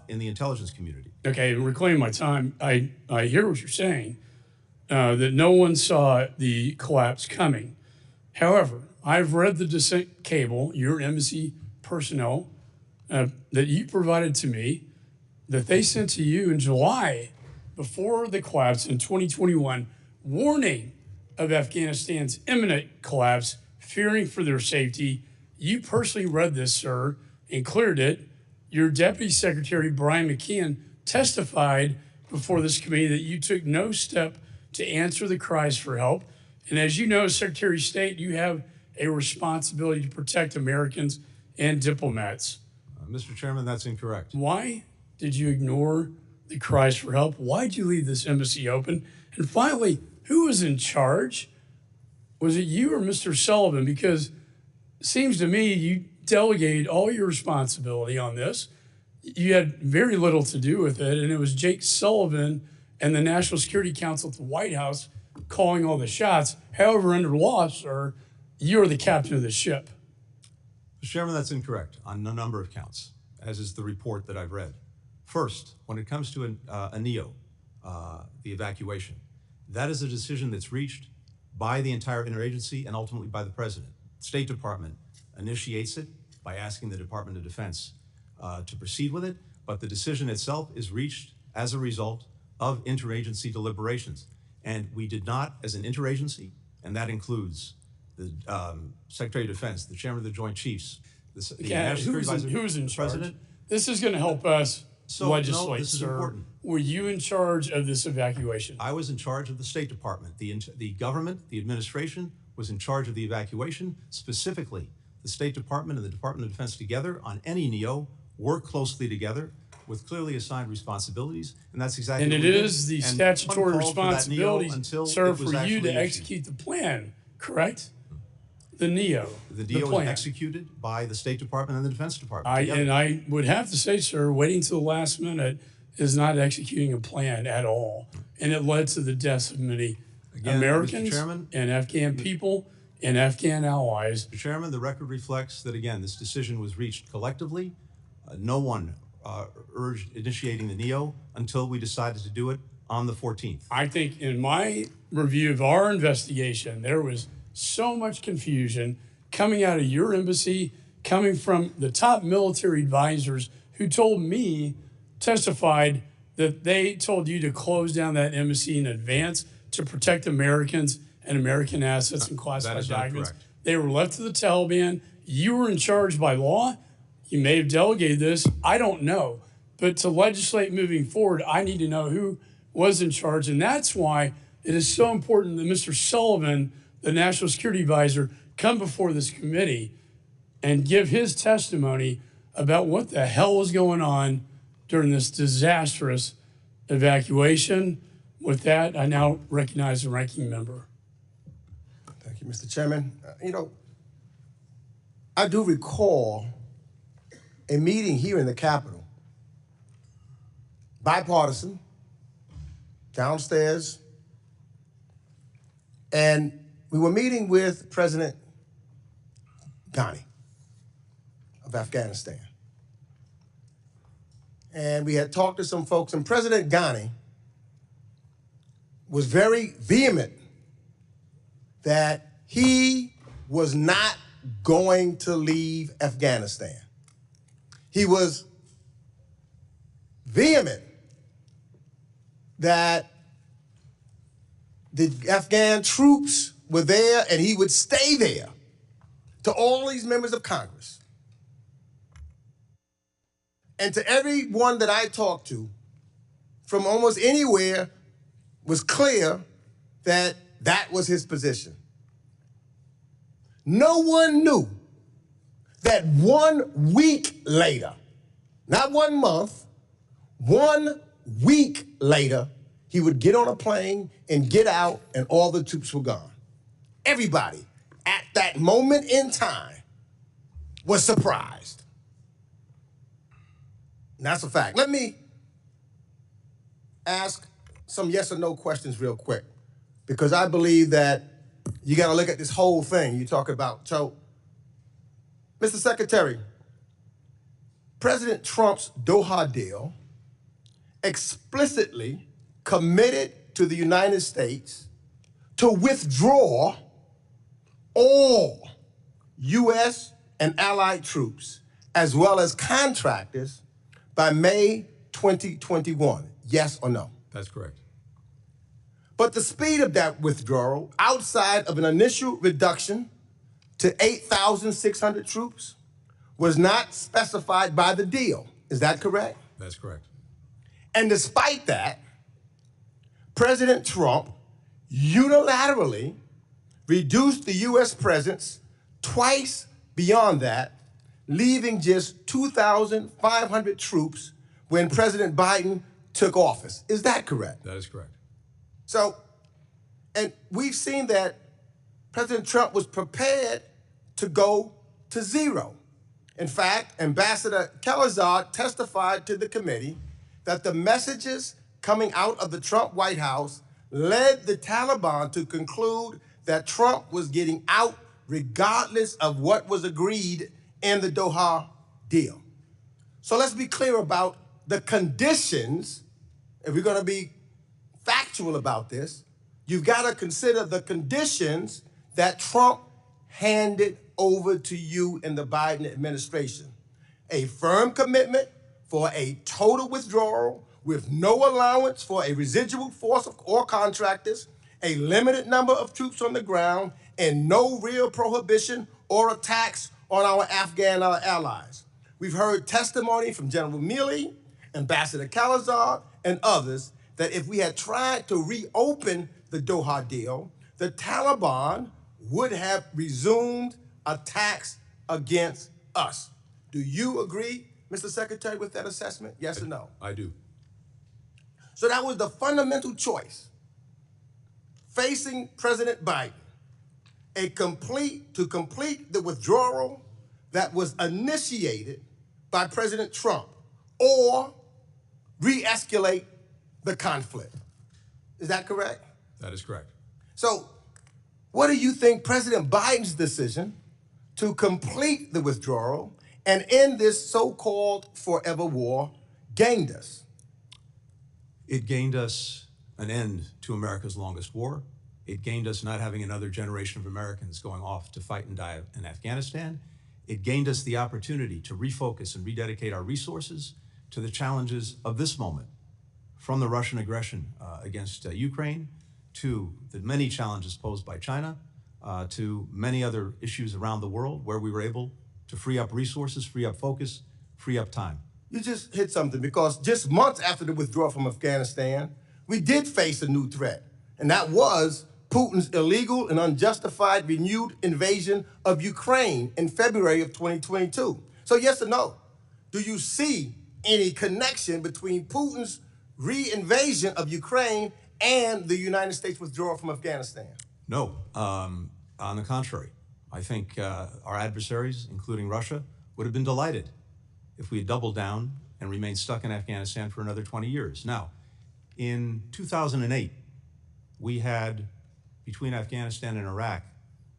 Speaker 3: in the intelligence community."
Speaker 1: Okay, reclaim my time. I hear what you're saying, that no one saw the collapse coming. However, I've read the dissent cable, your embassy personnel, that you provided to me, that they sent to you in July before the collapse in 2021, warning of Afghanistan's imminent collapse, fearing for their safety. You personally read this, sir, and cleared it. Your Deputy Secretary, Brian McKeon, testified before this committee that you took no step to answer the cries for help. And as you know, Secretary of State, you have a responsibility to protect Americans and diplomats.
Speaker 3: Mr. Chairman, that's incorrect.
Speaker 1: Why did you ignore the cries for help? Why did you leave this embassy open? And finally, who was in charge? Was it you or Mr. Sullivan? Because it seems to me you delegated all your responsibility on this. You had very little to do with it, and it was Jake Sullivan and the National Security Council at the White House calling all the shots. However, under law, sir, you're the captain of the ship.
Speaker 3: Mr. Chairman, that's incorrect on a number of counts, as is the report that I've read. First, when it comes to a NEO, the evacuation, that is a decision that's reached by the entire interagency and ultimately by the President. The State Department initiates it by asking the Department of Defense to proceed with it, but the decision itself is reached as a result of interagency deliberations. And we did not, as an interagency, and that includes the Secretary of Defense, the Chairman of the Joint Chiefs, the National Security Advisor,
Speaker 1: who's in
Speaker 3: the
Speaker 1: charge?
Speaker 3: President.
Speaker 1: This is going to help us legislate,
Speaker 3: no, this is
Speaker 1: sir.
Speaker 3: important.
Speaker 1: Were you in charge of this evacuation?
Speaker 3: I was in charge of the State Department. The government, the administration, was in charge of the evacuation. Specifically, the State Department and the Department of Defense together on any NEO work closely together with clearly assigned responsibilities, and that's exactly
Speaker 1: And
Speaker 3: what
Speaker 1: it
Speaker 3: we did.
Speaker 1: is the
Speaker 3: And
Speaker 1: statutory
Speaker 3: one called for that NEO
Speaker 1: responsibility,
Speaker 3: until
Speaker 1: sir,
Speaker 3: it was
Speaker 1: for you
Speaker 3: actually
Speaker 1: to
Speaker 3: issued.
Speaker 1: execute the plan, correct? The NEO.
Speaker 3: The NEO was
Speaker 1: plan.
Speaker 3: executed by the State Department and the Defense Department together.
Speaker 1: And I would have to say, sir, waiting till the last minute is not executing a plan at all. And it led to the deaths of many
Speaker 3: Again,
Speaker 1: Americans
Speaker 3: Mr. Chairman,
Speaker 1: and Afghan people and Afghan allies.
Speaker 3: Mr. Chairman, the record reflects that, again, this decision was reached collectively. No one urged initiating the NEO until we decided to do it on the 14th.
Speaker 1: I think in my review of our investigation, there was so much confusion coming out of your embassy, coming from the top military advisors who told me, testified that they told you to close down that embassy in advance to protect Americans and American assets and classified
Speaker 3: is not
Speaker 1: documents.
Speaker 3: correct.
Speaker 1: They were left to the Taliban. You were in charge by law. You may have delegated this. I don't know. But to legislate moving forward, I need to know who was in charge. And that's why it is so important that Mr. Sullivan, the National Security Advisor, come before this committee and give his testimony about what the hell was going on during this disastrous evacuation. With that, I now recognize the ranking member.
Speaker 2: Thank you, Mr. Chairman. I do recall a meeting here in the Capitol, bipartisan, downstairs, and we were meeting with President Ghani of Afghanistan. And we had talked to some folks, and President Ghani was very vehement that he was not going to leave Afghanistan. He was vehement that the Afghan troops were there and he would stay there, to all these members of Congress. And to everyone that I talked to from almost anywhere was clear that that was his position. No one knew that 1 week later, not 1 month, 1 week later, he would get on a plane and get out and all the troops were gone. Everybody at that moment in time was surprised. And that's a fact. Let me ask some yes or no questions real quick, because I believe that you got to look at this whole thing you talk about. So, Mr. Secretary, President Trump's Doha deal explicitly committed to the United States to withdraw all U.S. and allied troops, as well as contractors, by May 2021. Yes or no?
Speaker 3: That's correct.
Speaker 2: But the speed of that withdrawal, outside of an initial reduction to 8,600 troops, was not specified by the deal. Is that correct?
Speaker 3: That's correct.
Speaker 2: And despite that, President Trump unilaterally reduced the U.S. presence twice beyond that, leaving just 2,500 troops when President Biden took office. Is that correct?
Speaker 3: That is correct.
Speaker 2: So, and we've seen that President Trump was prepared to go to zero. In fact, Ambassador Kelazar testified to the committee that the messages coming out of the Trump White House led the Taliban to conclude that Trump was getting out regardless of what was agreed in the Doha deal. So let's be clear about the conditions. If we're going to be factual about this, you've got to consider the conditions that Trump handed over to you in the Biden administration. a firm commitment for a total withdrawal with no allowance for a residual force or contractors, a limited number of troops on the ground, and no real prohibition or attacks on our Afghan allies. We've heard testimony from General Milley, Ambassador Khalilzad, and others that if we had tried to reopen the Doha deal, the Taliban would have resumed attacks against us. Do you agree, Mr. Secretary, with that assessment? Yes or no?
Speaker 3: I do.
Speaker 2: So that was the fundamental choice facing President Biden, to complete the withdrawal that was initiated by President Trump, or re-escalate the conflict. Is that correct?
Speaker 3: That is correct.
Speaker 2: So what do you think President Biden's decision to complete the withdrawal and end this so-called forever war gained us?
Speaker 3: It gained us an end to America's longest war. It gained us not having another generation of Americans going off to fight and die in Afghanistan. It gained us the opportunity to refocus and rededicate our resources to the challenges of this moment, from the Russian aggression against Ukraine, to the many challenges posed by China, to many other issues around the world where we were able to free up resources, free up focus, free up time.
Speaker 2: You just hit something, because just months after the withdrawal from Afghanistan, we did face a new threat, and that was Putin's illegal and unjustified renewed invasion of Ukraine in February of 2022. So yes or no, do you see any connection between Putin's re-invasion of Ukraine and the United States withdrawal from Afghanistan?
Speaker 3: No, on the contrary. I think our adversaries, including Russia, would have been delighted if we had doubled down and remained stuck in Afghanistan for another 20 years. Now, in 2008, we had, between Afghanistan and Iraq,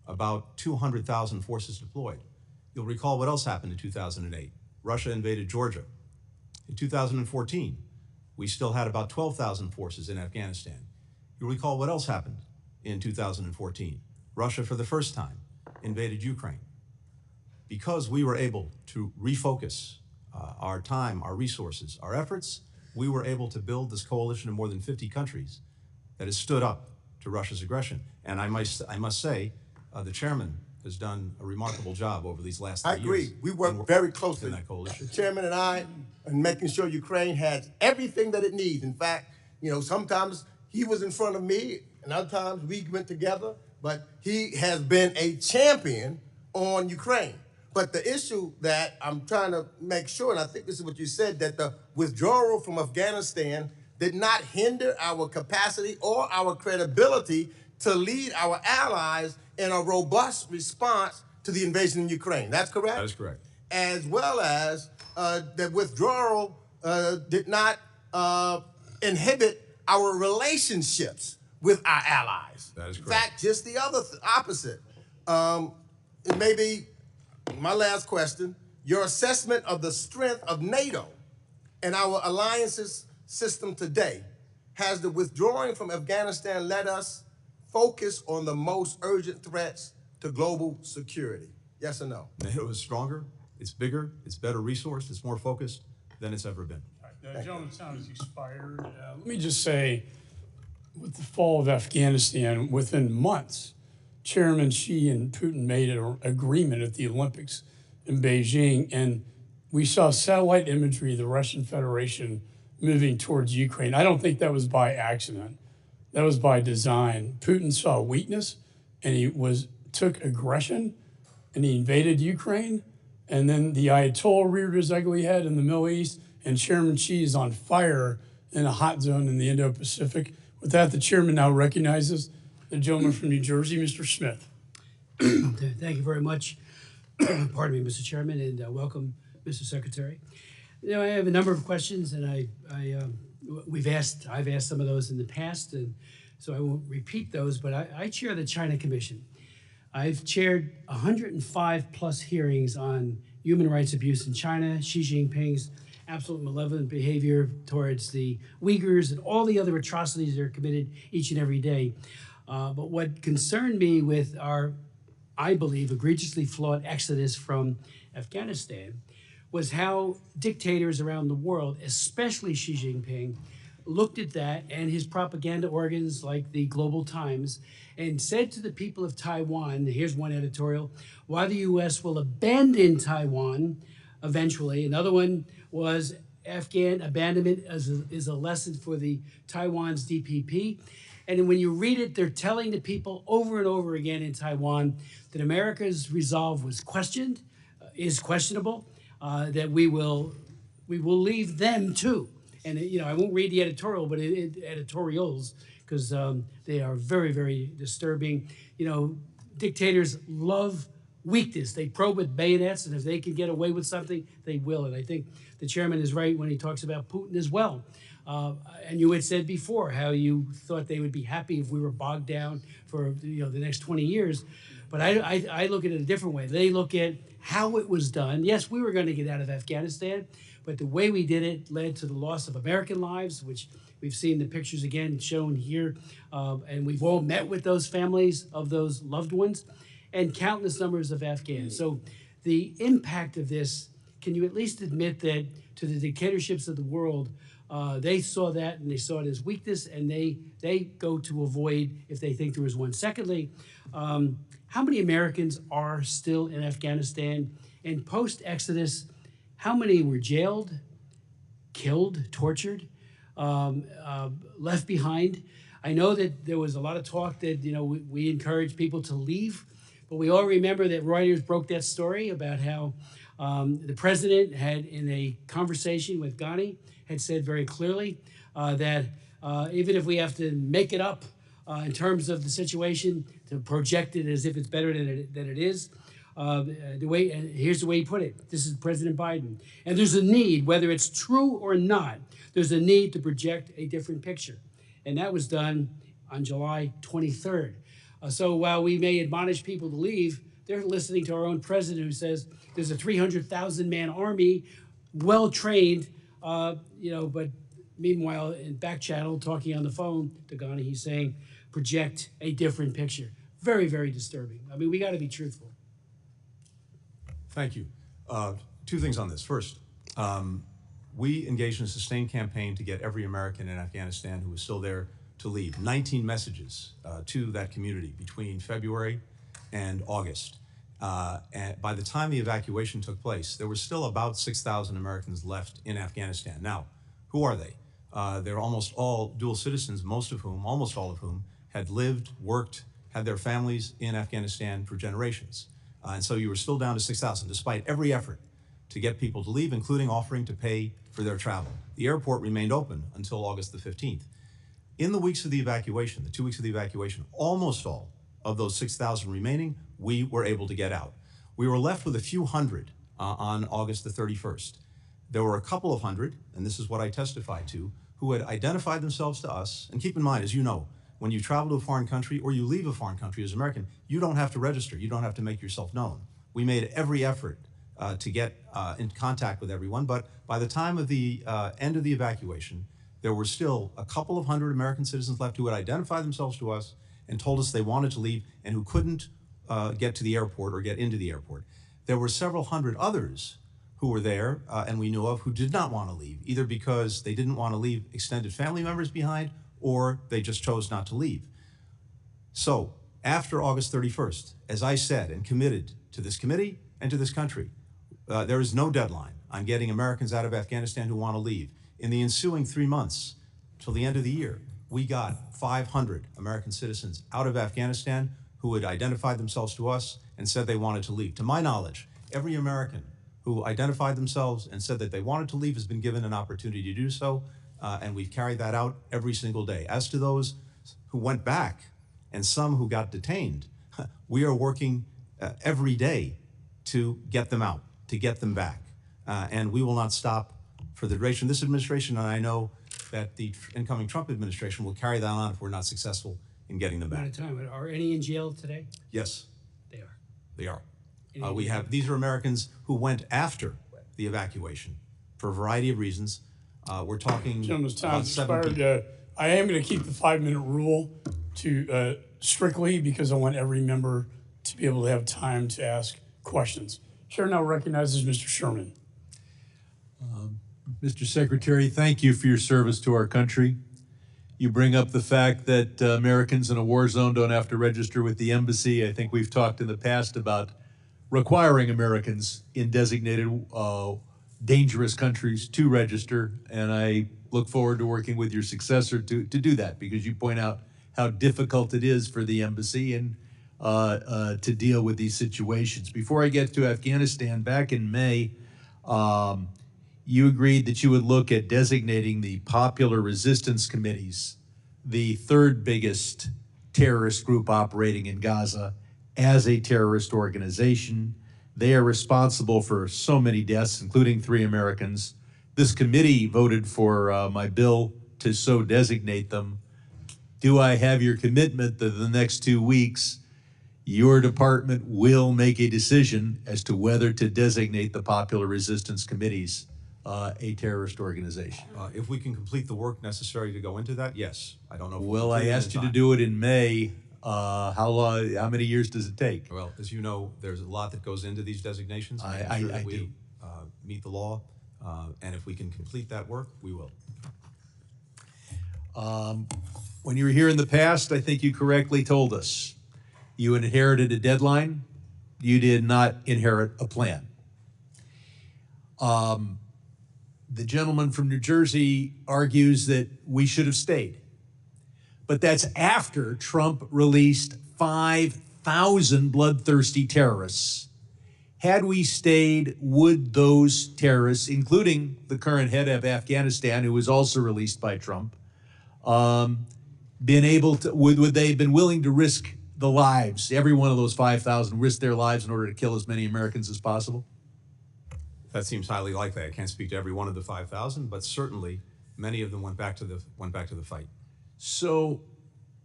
Speaker 3: about 200,000 forces deployed. You'll recall what else happened in 2008. Russia invaded Georgia. In 2014, we still had about 12,000 forces in Afghanistan. You'll recall what else happened in 2014. Russia, for the first time, invaded Ukraine. Because we were able to refocus our time, our resources, our efforts, we were able to build this coalition of more than 50 countries that has stood up to Russia's aggression. And I must say, the chairman has done a remarkable job over these last 3 years.
Speaker 2: I agree. We worked very closely,
Speaker 3: in that coalition.
Speaker 2: the chairman and I, in making sure Ukraine had everything that it needs. In fact, sometimes he was in front of me, and other times we went together, but he has been a champion on Ukraine. But the issue that I'm trying to make sure, and I think this is what you said, that the withdrawal from Afghanistan did not hinder our capacity or our credibility to lead our allies in a robust response to the invasion in Ukraine. That's correct?
Speaker 3: That is correct.
Speaker 2: As well as the withdrawal did not inhibit our relationships with our allies.
Speaker 3: That is correct.
Speaker 2: In fact, just the opposite. It may be my last question, your assessment of the strength of NATO and our alliances system today. Has the withdrawing from Afghanistan let us focus on the most urgent threats to global security? Yes or no?
Speaker 3: NATO is stronger, it's bigger, it's better resourced, it's more focused than it's ever been.
Speaker 1: The gentleman's time has expired. Let me just say, with the fall of Afghanistan, within months, Chairman Xi and Putin made an agreement at the Olympics in Beijing, and we saw satellite imagery of the Russian Federation moving towards Ukraine. I don't think that was by accident. That was by design. Putin saw weakness, and he took aggression, and he invaded Ukraine, and then the Ayatollah reared his ugly head in the Middle East, and Chairman Xi is on fire in a hot zone in the Indo-Pacific. With that, the chairman now recognizes the gentleman from New Jersey, Mr. Smith.
Speaker 6: Thank you very much. Pardon me, Mr. Chairman, and welcome, Mr. Secretary. I have a number of questions, and I've asked some of those in the past, and so I won't repeat those. But I chair the China Commission. I've chaired 105 plus hearings on human rights abuse in China, Xi Jinping's absolute malevolent behavior towards the Uyghurs, and all the other atrocities that are committed each and every day. But what concerned me with our, I believe, egregiously flawed exodus from Afghanistan was how dictators around the world, especially Xi Jinping, looked at that and his propaganda organs like the Global Times and said to the people of Taiwan, here's one editorial, why the US will abandon Taiwan eventually. Another one was Afghan abandonment is a lesson for the Taiwan's DPP. And when you read it, they're telling the people over and over again in Taiwan that America's resolve was questioned, is questionable, that we will leave them too. And I won't read the editorial, but editorials, because they are very, very disturbing. Dictators love weakness. They probe with bayonets, and if they can get away with something, they will. And I think the chairman is right when he talks about Putin as well. And you had said before how you thought they would be happy if we were bogged down for the next 20 years. But I look at it a different way. They look at how it was done. Yes, we were going to get out of Afghanistan, but the way we did it led to the loss of American lives, which we've seen the pictures again shown here. And we've all met with those families of those loved ones and countless numbers of Afghans. So the impact of this, can you at least admit that to the dictatorships of the world, they saw that and they saw it as weakness, and they go to avoid if they think there was one. Secondly, how many Americans are still in Afghanistan? And post-Exodus, how many were jailed, killed, tortured, left behind? I know that there was a lot of talk that we encourage people to leave, but we all remember that Reuters broke that story about how the president had, in a conversation with Ghani, had said very clearly that even if we have to make it up in terms of the situation, to project it as if it's better than it is, here's the way he put it. This is President Biden. And there's a need, whether it's true or not, there's a need to project a different picture. And that was done on July 23rd. So while we may admonish people to leave, they're listening to our own president who says there's a 300,000-man army, well-trained, but meanwhile, in back channel, talking on the phone to Ghani, he's saying, project a different picture. Very, very disturbing. I mean, we got to be truthful.
Speaker 3: Thank you. Two things on this. First, we engaged in a sustained campaign to get every American in Afghanistan who was still there to leave. 19 messages to that community between February and August. And by the time the evacuation took place, there were still about 6,000 Americans left in Afghanistan. Now, who are they? They're almost all dual citizens, almost all of whom, had lived, worked, had their families in Afghanistan for generations. And so you were still down to 6,000, despite every effort to get people to leave, including offering to pay for their travel. The airport remained open until August the 15th. In the weeks of the evacuation, the 2 weeks of the evacuation, almost all of those 6,000 remaining, we were able to get out. We were left with a few hundred on August the 31st. There were a couple of hundred, and this is what I testified to, who had identified themselves to us. And keep in mind, as you know, when you travel to a foreign country or you leave a foreign country as an American, you don't have to register. You don't have to make yourself known. We made every effort to get in contact with everyone, but by the time of the end of the evacuation, there were still a couple of hundred American citizens left who had identified themselves to us and told us they wanted to leave and who couldn't get to the airport or get into the airport. There were several hundred others who were there and we knew of who did not want to leave, either because they didn't want to leave extended family members behind or they just chose not to leave. So after August 31st, as I said and committed to this committee and to this country, there is no deadline on getting Americans out of Afghanistan who want to leave. In the ensuing 3 months till the end of the year, we got 500 American citizens out of Afghanistan who had identified themselves to us and said they wanted to leave. To my knowledge, every American who identified themselves and said that they wanted to leave has been given an opportunity to do so, and we've carried that out every single day. As to those who went back and some who got detained, we are working every day to get them out, to get them back, and we will not stop for the duration of this administration, and I know that the incoming Trump administration will carry that on if we're not successful in getting them back.
Speaker 6: Out of time. Are any in jail today?
Speaker 3: Yes,
Speaker 6: They are.
Speaker 3: they are. These are Americans who went after the evacuation for a variety of reasons. We're talking
Speaker 1: Gentleman's
Speaker 3: about
Speaker 1: time's
Speaker 3: 7
Speaker 1: expired.
Speaker 3: people.
Speaker 1: I am going to keep the 5-minute rule to strictly because I want every member to be able to have time to ask questions. Chair now recognizes Mr. Sherman.
Speaker 7: Mr. Secretary, thank you for your service to our country. You bring up the fact that Americans in a war zone don't have to register with the embassy. I think we've talked in the past about requiring Americans in designated dangerous countries to register, and I look forward to working with your successor to do that, because you point out how difficult it is for the embassy and to deal with these situations. Before I get to Afghanistan, back in May, you agreed that you would look at designating the Popular Resistance Committees, the third biggest terrorist group operating in Gaza, as a terrorist organization. They are responsible for so many deaths, including 3 Americans. This committee voted for my bill to so designate them. Do I have your commitment that in the next 2 weeks, your department will make a decision as to whether to designate the Popular Resistance Committees a terrorist organization?
Speaker 3: If we can complete the work necessary to go into that, yes. I don't know if
Speaker 7: Well, I asked you to do it in May. How many years does it take?
Speaker 3: Well, as you know, there's a lot that goes into these designations. Making sure that we meet the law, and if we can complete that work, we will.
Speaker 7: When you were here in the past, I think you correctly told us you inherited a deadline. You did not inherit a plan. The gentleman from New Jersey argues that we should have stayed. But that's after Trump released 5,000 bloodthirsty terrorists. Had we stayed, would those terrorists, including the current head of Afghanistan, who was also released by Trump, been able to, would they have been willing to risk the lives, every one of those 5,000 risk their lives in order to kill as many Americans as possible?
Speaker 3: That seems highly likely. I can't speak to every one of the 5,000, but certainly many of them went back to the fight.
Speaker 7: So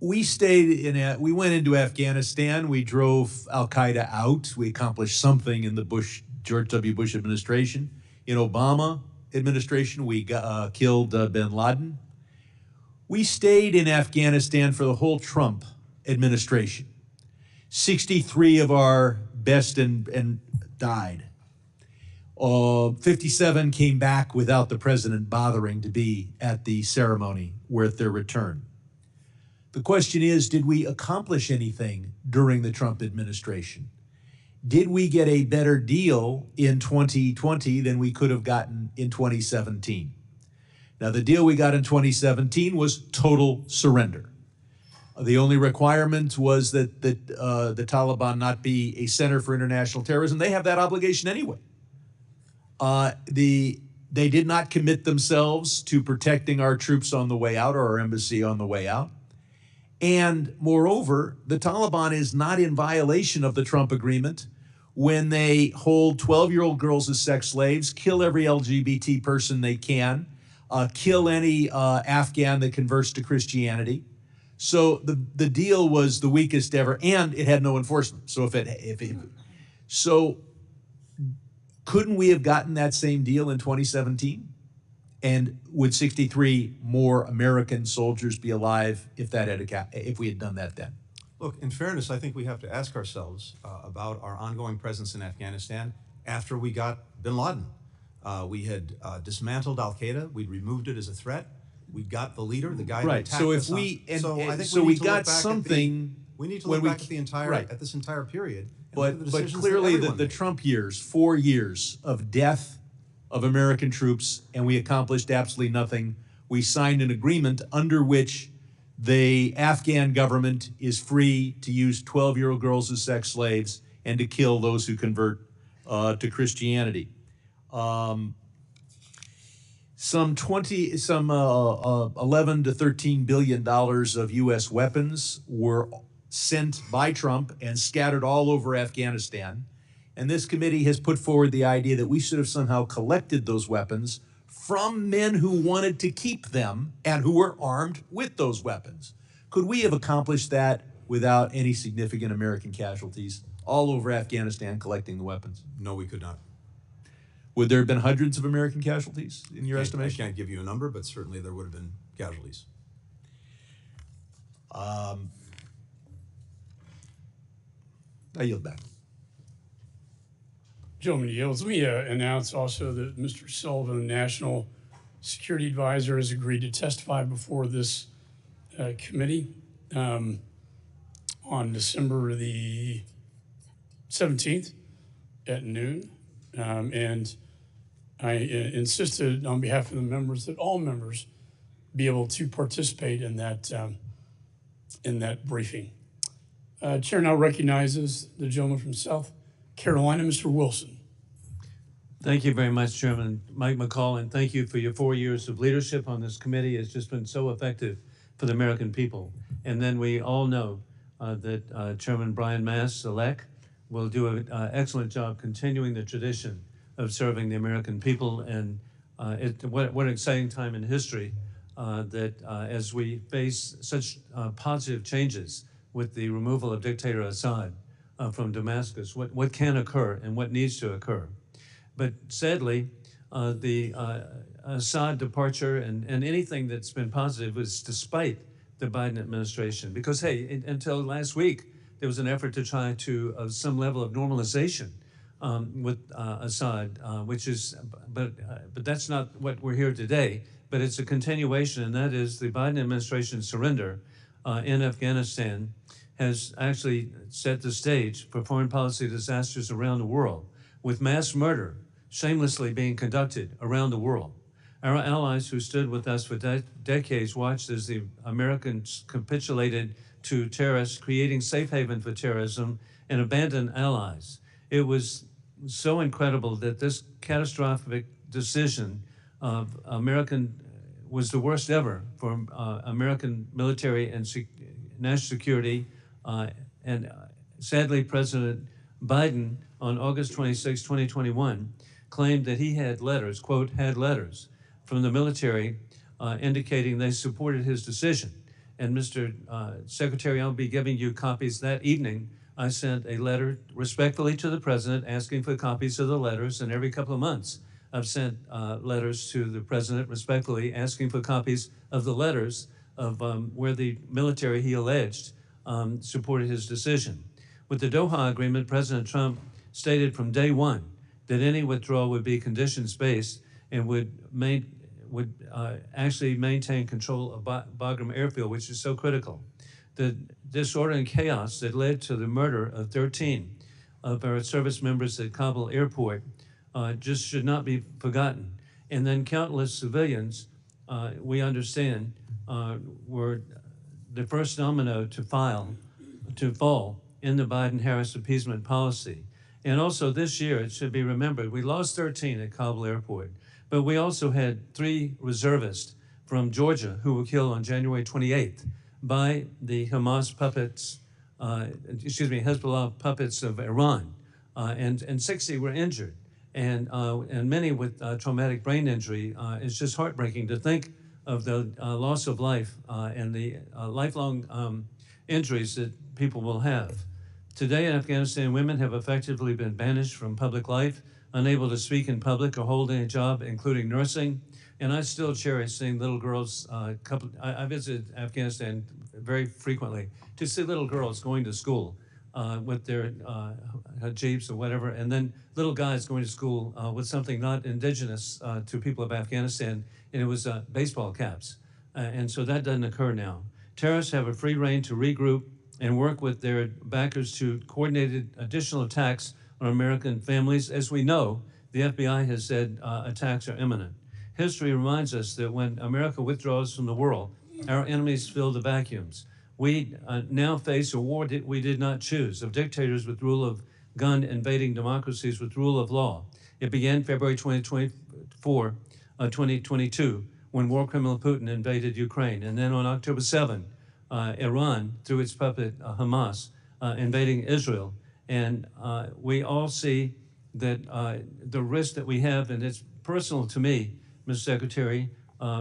Speaker 7: we we went into Afghanistan. We drove Al Qaeda out. We accomplished something in the George W. Bush administration. In Obama administration, we killed bin Laden. We stayed in Afghanistan for the whole Trump administration. 63 of our best and died. 57 came back without the president bothering to be at the ceremony with their return. The question is, did we accomplish anything during the Trump administration? Did we get a better deal in 2020 than we could have gotten in 2017? Now, the deal we got in 2017 was total surrender. The only requirement was that the Taliban not be a center for international terrorism. They have that obligation anyway. They did not commit themselves to protecting our troops on the way out or our embassy on the way out. And moreover, the Taliban is not in violation of the Trump agreement when they hold 12-year-old girls as sex slaves, kill every LGBT person they can, kill any Afghan that converts to Christianity. So the deal was the weakest ever, and it had no enforcement. So couldn't we have gotten that same deal in 2017? And would 63 more American soldiers be alive if we had done that then?
Speaker 3: Look, in fairness, I think we have to ask ourselves about our ongoing presence in Afghanistan after we got bin Laden. We had dismantled Al Qaeda. We'd removed it as a threat. We got the leader, the guy who attacked us.
Speaker 7: So if we got something,
Speaker 3: we need to look back at this entire period.
Speaker 7: But clearly the Trump years, 4 years of death of American troops, and we accomplished absolutely nothing. We signed an agreement under which the Afghan government is free to use 12-year-old girls as sex slaves and to kill those who convert to Christianity. Some 11 to $13 billion of U.S. weapons were sent by Trump and scattered all over Afghanistan. And this committee has put forward the idea that we should have somehow collected those weapons from men who wanted to keep them and who were armed with those weapons. Could we have accomplished that without any significant American casualties all over Afghanistan collecting the weapons?
Speaker 3: No, we could not.
Speaker 7: Would there have been hundreds of American casualties in your estimation?
Speaker 3: I can't give you a number, but certainly there would have been casualties.
Speaker 7: I yield back.
Speaker 1: gentleman yields, let me announce also that Mr. Sullivan, National Security Advisor, has agreed to testify before this committee on December the 17th at noon. And I insisted on behalf of the members that all members be able to participate in that briefing. Chair now recognizes the gentleman from South Carolina, Mr. Wilson.
Speaker 8: Thank you very much, Chairman Mike McCall, and thank you for your 4 years of leadership on this committee. It's just been so effective for the American people. And then we all know that Chairman Brian Mast-Elect will do an excellent job continuing the tradition of serving the American people. And what an exciting time in history that as we face such positive changes with the removal of dictator Assad from Damascus, what can occur and what needs to occur. But sadly, the Assad departure and anything that's been positive was despite the Biden administration. Because, hey, until last week, there was an effort to try to some level of normalization with Assad, which is, but that's not what we're here today. But it's a continuation, and that is the Biden administration's surrender in Afghanistan has actually set the stage for foreign policy disasters around the world, with mass murder shamelessly being conducted around the world. Our allies who stood with us for decades watched as the Americans capitulated to terrorists, creating safe haven for terrorism, and abandoned allies. It was so incredible that this catastrophic decision of was the worst ever for American military and national security. And sadly, President Biden on August 26, 2021, claimed that he had letters, quote, had letters from the military indicating they supported his decision. And Mr. Secretary, I'll be giving you copies that evening. I sent a letter respectfully to the president asking for copies of the letters, and every couple of months I've sent letters to the president respectfully asking for copies of the letters of where the military, he alleged, supported his decision. With the Doha Agreement, President Trump stated from day one that any withdrawal would be conditions-based and would actually maintain control of Bagram Airfield, which is so critical. The disorder and chaos that led to the murder of 13 of our service members at Kabul airport just should not be forgotten. And then countless civilians, we understand, were the first domino to fall in the Biden-Harris appeasement policy. And also this year, it should be remembered, we lost 13 at Kabul airport, but we also had 3 reservists from Georgia who were killed on January 28th by the Hezbollah puppets of Iran, and 60 were injured, and many with traumatic brain injury. It's just heartbreaking to think of the loss of life and the lifelong injuries that people will have. Today in Afghanistan, women have effectively been banished from public life, unable to speak in public or hold any job, including nursing. And I still cherish seeing little girls. I visit Afghanistan very frequently to see little girls going to school with their jeeps or whatever, and then little guys going to school with something not indigenous to people of Afghanistan, and it was baseball caps. And so that doesn't occur now. Terrorists have a free rein to regroup and work with their backers to coordinated additional attacks on American families. As we know, the FBI has said attacks are imminent. History reminds us that when America withdraws from the world, our enemies fill the vacuums. We now face a war that we did not choose, of dictators with rule of gun invading democracies with rule of law. It began February 2022, when war criminal Putin invaded Ukraine. And then on October 7, Iran, through its puppet Hamas, invading Israel. And we all see that the risk that we have, and it's personal to me, Mr. Secretary,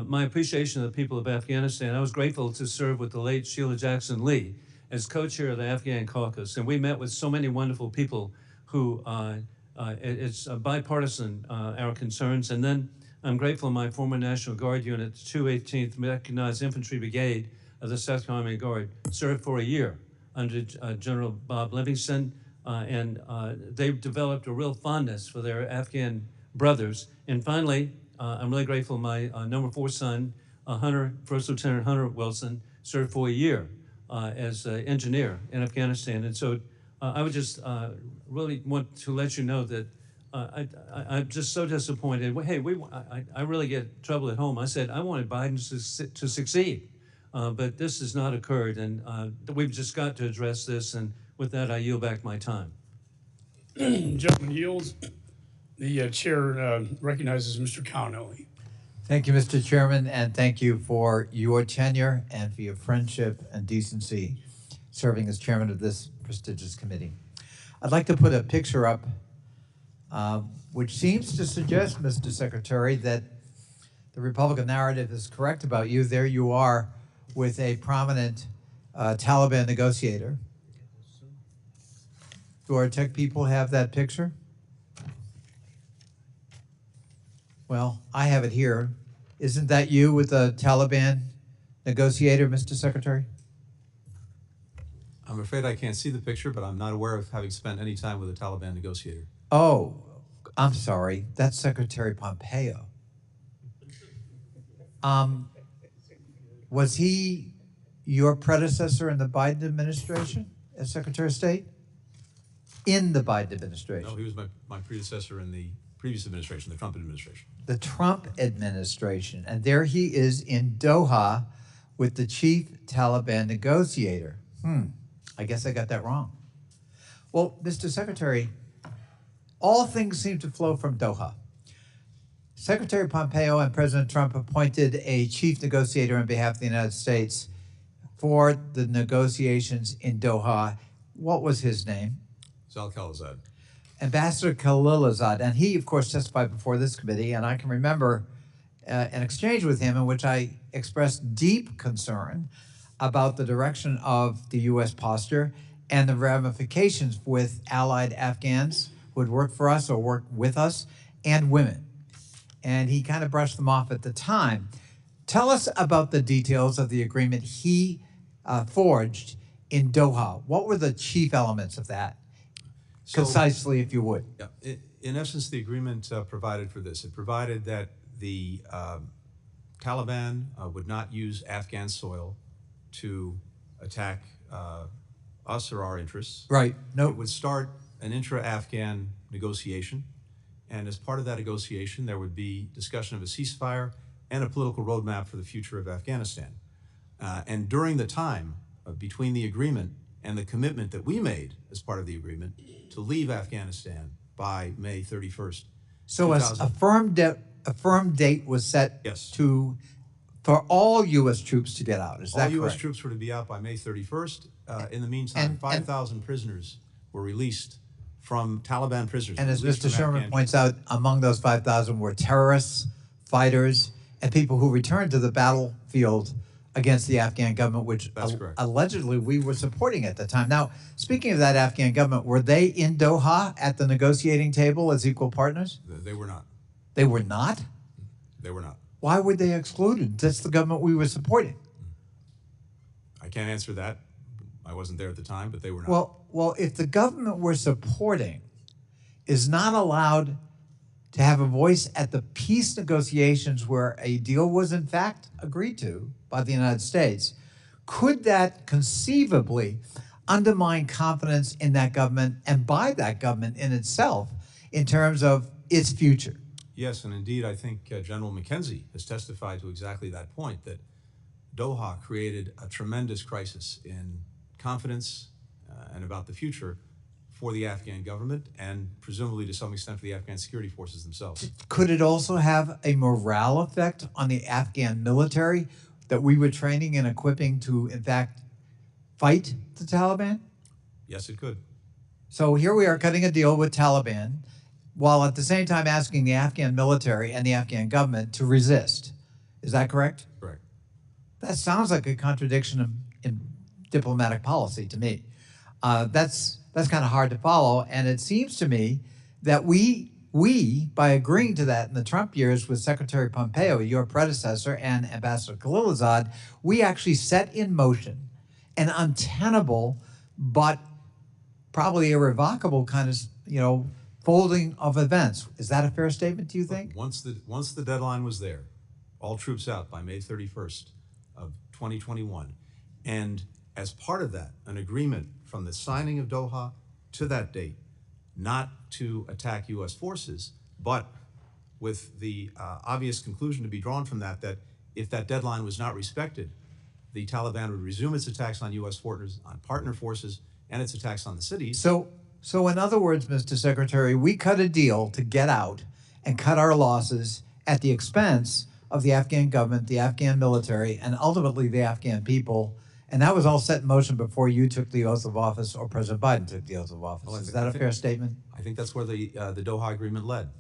Speaker 8: my appreciation of the people of Afghanistan. I was grateful to serve with the late Sheila Jackson Lee as co-chair of the Afghan caucus. And we met with so many wonderful people who, it's bipartisan, our concerns. And then I'm grateful my former National Guard unit, 218th Mechanized Infantry Brigade of the South Carolina Guard, served for a year under General Bob Livingston. and they've developed a real fondness for their Afghan brothers. And finally, I'm really grateful my number 4 son, First Lieutenant Hunter Wilson, served for a year as an engineer in Afghanistan. And so I would just really want to let you know that I'm just so disappointed. Hey, I really get trouble at home. I said I wanted Biden to succeed, but this has not occurred, and we've just got to address this. And with that, I yield back my time.
Speaker 1: Gentleman yields. The chair recognizes Mr. Connolly.
Speaker 9: Thank you, Mr. Chairman, and thank you for your tenure and for your friendship and decency serving as chairman of this prestigious committee. I'd like to put a picture up which seems to suggest, Mr. Secretary, that the Republican narrative is correct about you. There you are with a prominent Taliban negotiator. Do our tech people have that picture? Well, I have it here. Isn't that you with the Taliban negotiator, Mr. Secretary?
Speaker 3: I'm afraid I can't see the picture, but I'm not aware of having spent any time with a Taliban negotiator.
Speaker 9: Oh, I'm sorry. That's Secretary Pompeo. Was he your predecessor in the Biden administration as Secretary of State? In the Biden administration?
Speaker 3: No, he was my predecessor in the previous administration, the Trump administration.
Speaker 9: The Trump administration. And there he is in Doha with the chief Taliban negotiator. I guess I got that wrong. Well, Mr. Secretary, all things seem to flow from Doha. Secretary Pompeo and President Trump appointed a chief negotiator on behalf of the United States for the negotiations in Doha. What was his name?
Speaker 3: Zal Khalilzad.
Speaker 9: Ambassador Khalilzad, and he, of course, testified before this committee, and I can remember an exchange with him in which I expressed deep concern about the direction of the U.S. posture and the ramifications with allied Afghans who would work for us or work with us, and women. And he kind of brushed them off at the time. Tell us about the details of the agreement he forged in Doha. What were the chief elements of that? Concisely, if you would.
Speaker 3: Yeah, in essence, the agreement provided for this. It provided that the Taliban would not use Afghan soil to attack us or our interests.
Speaker 9: Right. No.
Speaker 3: It would start an intra-Afghan negotiation, and as part of that negotiation, there would be discussion of a ceasefire and a political roadmap for the future of Afghanistan. And during the time between the agreement and the commitment that we made as part of the agreement to leave Afghanistan by May 31st.
Speaker 9: So a firm date was set
Speaker 3: Yes.
Speaker 9: for all U.S. troops to get out. Is that
Speaker 3: All
Speaker 9: correct?
Speaker 3: U.S. troops were to be out by May 31st. In the meantime, 5,000 prisoners were released from Taliban prisoners.
Speaker 9: And as
Speaker 3: released
Speaker 9: Mr.
Speaker 3: from
Speaker 9: Sherman
Speaker 3: Afghan
Speaker 9: points
Speaker 3: troops.
Speaker 9: out, among those 5,000 were terrorists, fighters, and people who returned to the battlefield against the Afghan government, which
Speaker 3: That's correct.
Speaker 9: allegedly we were supporting at the time. Now, speaking of that Afghan government, were they in Doha at the negotiating table as equal partners?
Speaker 3: They were not.
Speaker 9: They were not?
Speaker 3: They were not.
Speaker 9: Why were they excluded? That's the government we were supporting.
Speaker 3: I can't answer that. I wasn't there at the time, but they were not.
Speaker 9: Well, if the government we're supporting is not allowed to have a voice at the peace negotiations where a deal was in fact agreed to by the United States, could that conceivably undermine confidence in that government and by that government in itself in terms of its future?
Speaker 3: Yes, and indeed, I think General McKenzie has testified to exactly that point, that Doha created a tremendous crisis in confidence and about the future for the Afghan government and presumably to some extent for the Afghan security forces themselves.
Speaker 9: Could it also have a morale effect on the Afghan military that we were training and equipping to, in fact, fight the Taliban?
Speaker 3: Yes, it could.
Speaker 9: So here we are cutting a deal with Taliban while at the same time asking the Afghan military and the Afghan government to resist. Is that correct?
Speaker 3: Correct.
Speaker 9: That sounds like a contradiction in diplomatic policy to me. That's kind of hard to follow, and it seems to me that we, by agreeing to that in the Trump years with Secretary Pompeo, your predecessor, and Ambassador Khalilzad, we actually set in motion an untenable but probably irrevocable kind of, folding of events. Is that a fair statement, do you think?
Speaker 3: Once the deadline was there, all troops out by May 31st of 2021, and as part of that, an agreement from the signing of Doha to that date, not to attack U.S. forces, but with the obvious conclusion to be drawn from that, that if that deadline was not respected, the Taliban would resume its attacks on U.S. forces, on partner forces, and its attacks on the cities.
Speaker 9: So in other words, Mr. Secretary, we cut a deal to get out and cut our losses at the expense of the Afghan government, the Afghan military, and ultimately the Afghan people. And that was all set in motion before you took the oath of office or President Biden took the oath of office.
Speaker 3: Well,
Speaker 9: Is that a fair statement?
Speaker 3: I think that's where the Doha agreement led.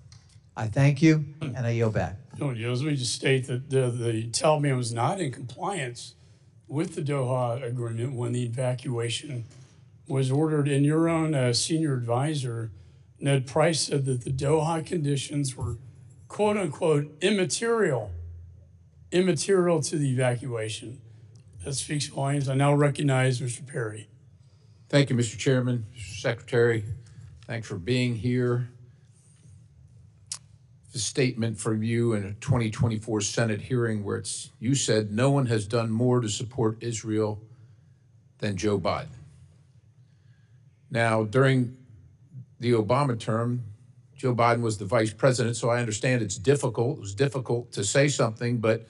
Speaker 9: I thank you, and I yield back.
Speaker 1: Let me just state that the Taliban was not in compliance with the Doha agreement when the evacuation was ordered. And your own senior advisor, Ned Price, said that the Doha conditions were, quote unquote, immaterial to the evacuation. That speaks volumes. I now recognize Mr. Perry.
Speaker 10: Thank you, Mr. Chairman, Mr. Secretary. Thanks for being here. A statement from you in a 2024 Senate hearing where you said no one has done more to support Israel than Joe Biden. Now, during the Obama term, Joe Biden was the vice president, so I understand it's difficult. It was difficult to say something, but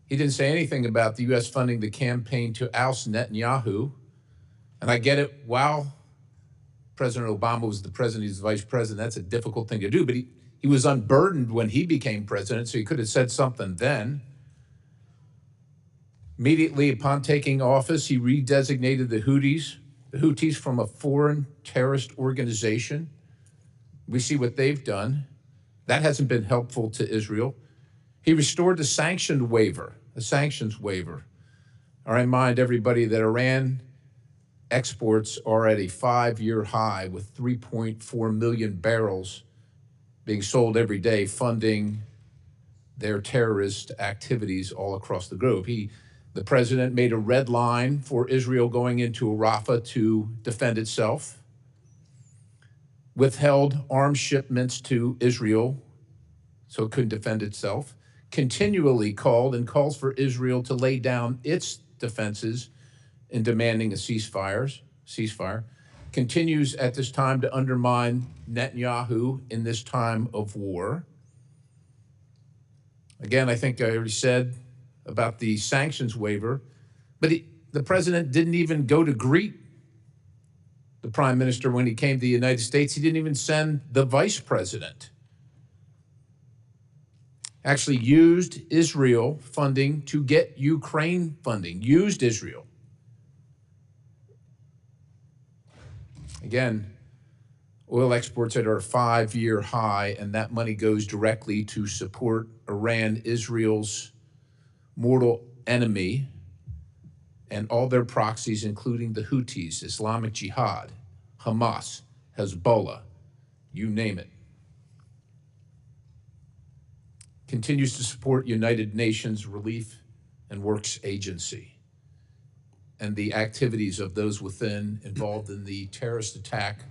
Speaker 10: he didn't say anything about the U.S. funding the campaign to oust Netanyahu. And I get it, while President Obama was the president, he's the vice president, that's a difficult thing to do, but he was unburdened when he became president, so he could have said something then. Immediately upon taking office, he redesignated the Houthis from a foreign terrorist organization. We see what they've done. That hasn't been helpful to Israel. He restored the sanctions waiver. I remind everybody that Iran exports are at a 5-year high with 3.4 million barrels being sold every day, funding their terrorist activities all across the globe. The president made a red line for Israel going into Rafah to defend itself, withheld arms shipments to Israel so it couldn't defend itself, continually calls for Israel to lay down its defenses in demanding a ceasefire, continues at this time to undermine Netanyahu in this time of war. Again, I think I already said about the sanctions waiver, but the president didn't even go to greet the prime minister when he came to the United States. He didn't even send the vice president. Actually used Israel funding to get Ukraine funding, used Israel. Again, oil exports at our 5-year high, and that money goes directly to support Iran, Israel's mortal enemy, and all their proxies, including the Houthis, Islamic Jihad, Hamas, Hezbollah, you name it. Continues to support United Nations Relief and Works Agency and the activities of those within involved in the terrorist attack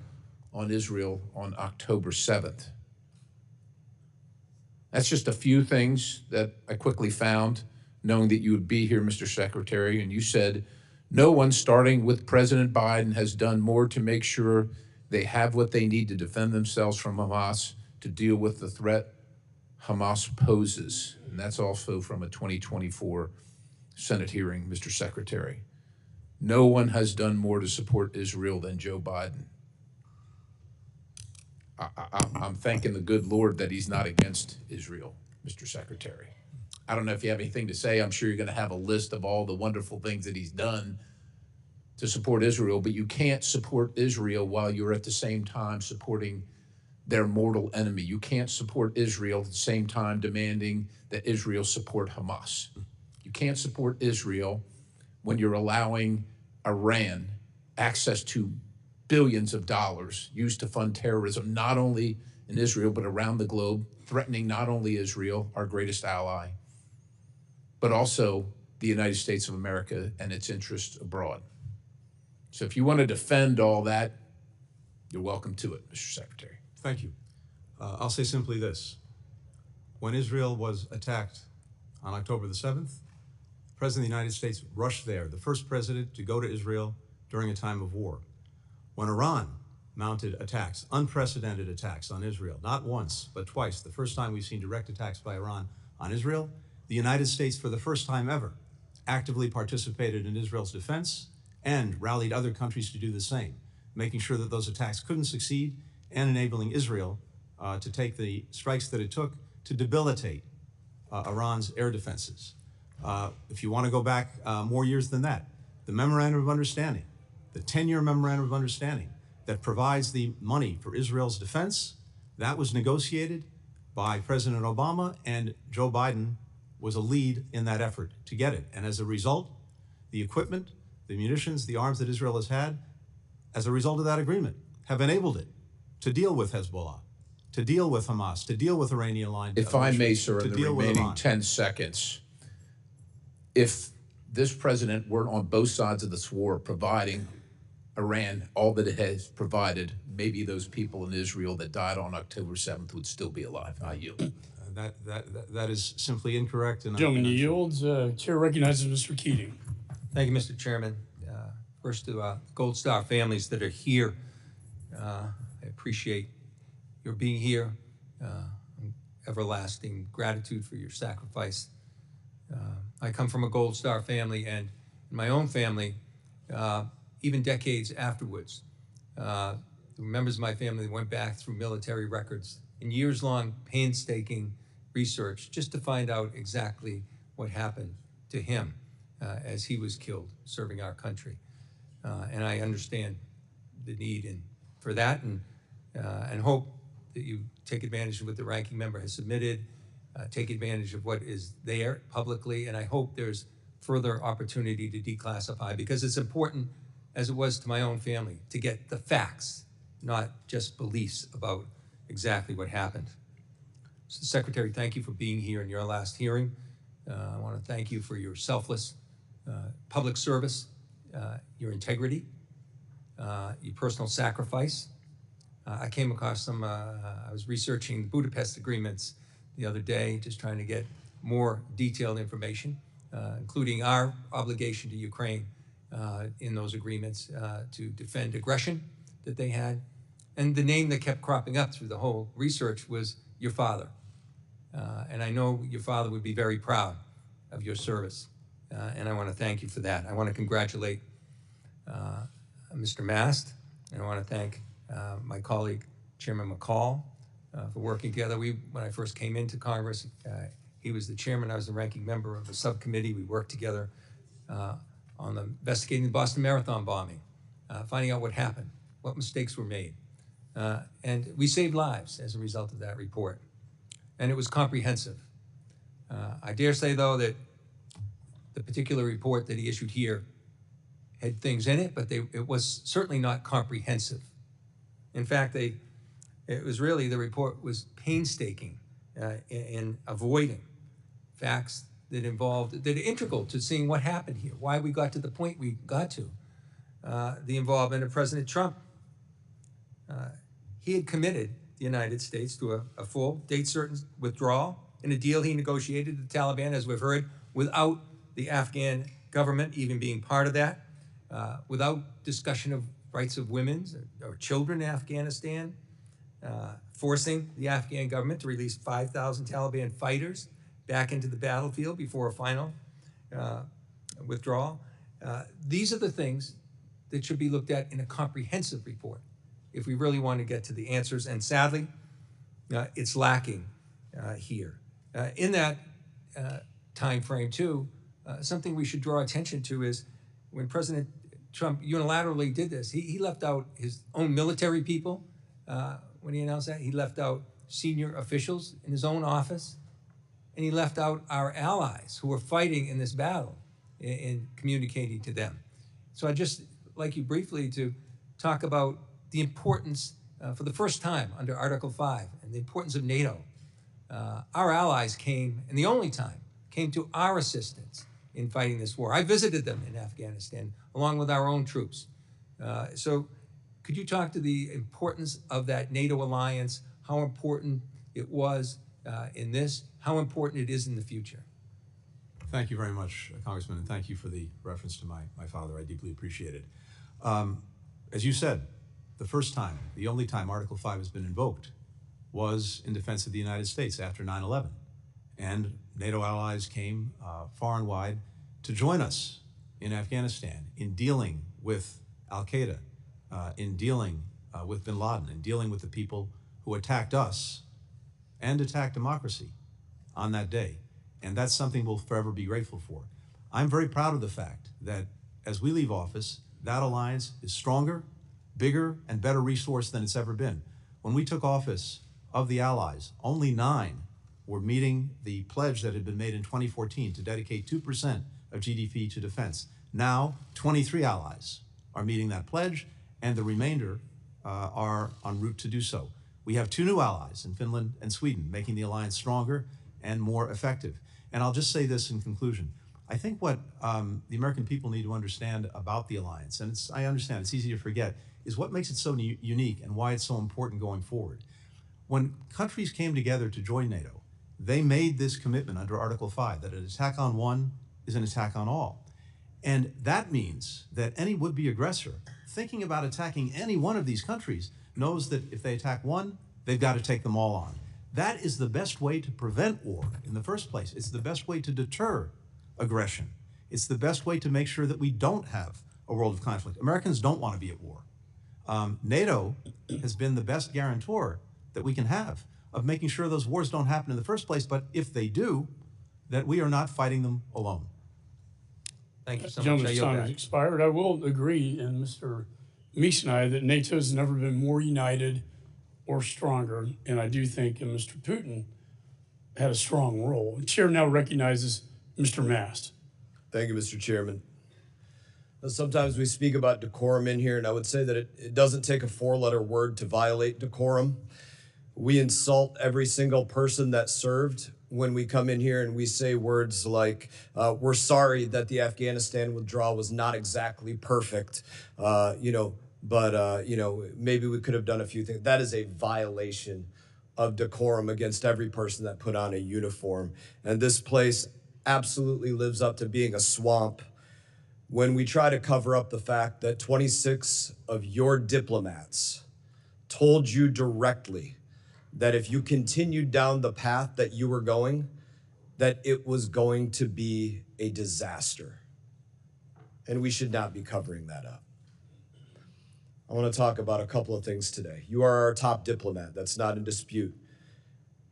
Speaker 10: on Israel on October 7th. That's just a few things that I quickly found, knowing that you would be here, Mr. Secretary, and you said no one, starting with President Biden, has done more to make sure they have what they need to defend themselves from Hamas, to deal with the threat Hamas poses. And that's also from a 2024 Senate hearing, Mr. Secretary. No one has done more to support Israel than Joe Biden. I'm thanking the good Lord that he's not against Israel, Mr. Secretary. I don't know if you have anything to say. I'm sure you're going to have a list of all the wonderful things that he's done to support Israel, but you can't support Israel while you're at the same time supporting their mortal enemy. You can't support Israel at the same time demanding that Israel support Hamas. You can't support Israel when you're allowing Iran access to billions of dollars used to fund terrorism, not only in Israel, but around the globe, threatening not only Israel, our greatest ally, but also the United States of America and its interests abroad. So if you want to defend all that, You're welcome to it, Mr. Secretary.
Speaker 3: Thank you. I'll say simply this. When Israel was attacked on October the 7th, the President of the United States rushed there, the first president to go to Israel during a time of war. When Iran mounted attacks, unprecedented attacks on Israel, not once, but twice, the first time we've seen direct attacks by Iran on Israel, the United States, for the first time ever, actively participated in Israel's defense and rallied other countries to do the same, making sure that those attacks couldn't succeed and enabling Israel to take the strikes that it took to debilitate Iran's air defenses. If you want to go back more years than that, the Memorandum of Understanding, the 10-year Memorandum of Understanding that provides the money for Israel's defense, that was negotiated by President Obama, and Joe Biden was a lead in that effort to get it. And as a result, the equipment, the munitions, the arms that Israel has had, as a result of that agreement, have enabled it to deal with Hezbollah, to deal with Hamas, to deal with Iranian-aligned
Speaker 10: If I may,
Speaker 3: militias,
Speaker 10: sir,
Speaker 3: to
Speaker 10: in the
Speaker 3: deal with
Speaker 10: remaining
Speaker 3: Iran.
Speaker 10: 10 seconds, if this president were on both sides of this war providing Iran all that it has provided, maybe those people in Israel that died on October 7th would still be alive. I yield.
Speaker 3: That is simply incorrect. And
Speaker 1: Gentleman
Speaker 3: I'm sure-
Speaker 1: yields. Chair recognizes Mr. Keating.
Speaker 11: Thank you, Mr. Chairman. First to Gold Star families that are here, I appreciate your being here. Everlasting gratitude for your sacrifice. I come from a Gold Star family, and in my own family, even decades afterwards, the members of my family went back through military records and years-long painstaking research just to find out exactly what happened to him as he was killed serving our country. And I understand the need for that, and hope that you take advantage of what the ranking member has submitted, take advantage of what is there publicly, and I hope there's further opportunity to declassify, because it's important, as it was to my own family, to get the facts, not just beliefs about exactly what happened. So, Secretary, thank you for being here in your last hearing. I want to thank you for your selfless public service, your integrity, your personal sacrifice. I came across some, I was researching Budapest agreements the other day, just trying to get more detailed information, including our obligation to Ukraine in those agreements to defend aggression that they had. And the name that kept cropping up through the whole research was your father. And I know your father would be very proud of your service. And I want to thank you for that. I want to congratulate Mr. Mast, and I want to thank my colleague, Chairman McCall, for working together. When I first came into Congress, he was the chairman, I was the ranking member of a subcommittee. We worked together on investigating the Boston Marathon bombing, finding out what happened, what mistakes were made. And we saved lives as a result of that report. And it was comprehensive. I dare say, though, that the particular report that he issued here had things in it, but it was certainly not comprehensive. In fact, it was really, the report was painstaking in avoiding facts that are integral to seeing what happened here, why we got to the point we got to. The involvement of President Trump. He had committed the United States to a full, date-certain withdrawal in a deal he negotiated with the Taliban, as we've heard, without the Afghan government even being part of that, without discussion of rights of women or children in Afghanistan, forcing the Afghan government to release 5,000 Taliban fighters back into the battlefield before a final withdrawal. These are the things that should be looked at in a comprehensive report if we really want to get to the answers. And sadly, it's lacking here. In that time frame, too, something we should draw attention to is when President Trump unilaterally did this, he left out his own military people when he announced that. He left out senior officials in his own office, and he left out our allies who were fighting in this battle in communicating to them. So I'd just like you briefly to talk about the importance, for the first time under Article 5, and the importance of NATO. Our allies came, and the only time, came to our assistance in fighting this war. I visited them in Afghanistan, along with our own troops. So could Could you talk to the importance of that NATO alliance, how important it was in this, how important it is in the future?
Speaker 3: Thank you very much, Congressman, and thank you for the reference to my father. I deeply appreciate it. As you said, the first time, the only time Article 5 has been invoked was in defense of the United States after 9/11. And NATO allies came far and wide to join us in Afghanistan in dealing with al-Qaeda, in dealing with bin Laden, in dealing with the people who attacked us and attacked democracy on that day. And that's something we'll forever be grateful for. I'm very proud of the fact that as we leave office, that alliance is stronger, bigger, and better resourced than it's ever been. When we took office of the allies, only 9 were meeting the pledge that had been made in 2014 to dedicate 2% of GDP to defense. Now, 23 allies are meeting that pledge, and the remainder are en route to do so. We have 2 new allies in Finland and Sweden, making the alliance stronger and more effective. And I'll just say this in conclusion. I think what the American people need to understand about the alliance, and I understand it's easy to forget, is what makes it so unique and why it's so important going forward. When countries came together to join NATO, they made this commitment under Article 5 that an attack on one is an attack on all. And that means that any would-be aggressor thinking about attacking any one of these countries knows that if they attack one, they've got to take them all on. That is the best way to prevent war in the first place. It's the best way to deter aggression. It's the best way to make sure that we don't have a world of conflict. Americans don't want to be at war. NATO has been the best guarantor that we can have of making sure those wars don't happen in the first place, but if they do, that we are not fighting them alone.
Speaker 11: Thank you so much.
Speaker 1: Gentleman's time has expired. I will agree, and Mr. Meese and I, that NATO has never been more united or stronger, and I do think Mr. Putin had a strong role. The chair now recognizes Mr. Mast.
Speaker 12: Thank you, Mr. Chairman. Now, sometimes we speak about decorum in here, and I would say that it doesn't take a 4-letter word to violate decorum. We insult every single person that served when we come in here and we say words like, we're sorry that the Afghanistan withdrawal was not exactly perfect, but maybe we could have done a few things. That is a violation of decorum against every person that put on a uniform. And this place absolutely lives up to being a swamp when we try to cover up the fact that 26 of your diplomats told you directly that if you continued down the path that you were going, that it was going to be a disaster. And we should not be covering that up. I want to talk about a couple of things today. You are our top diplomat. That's not in dispute.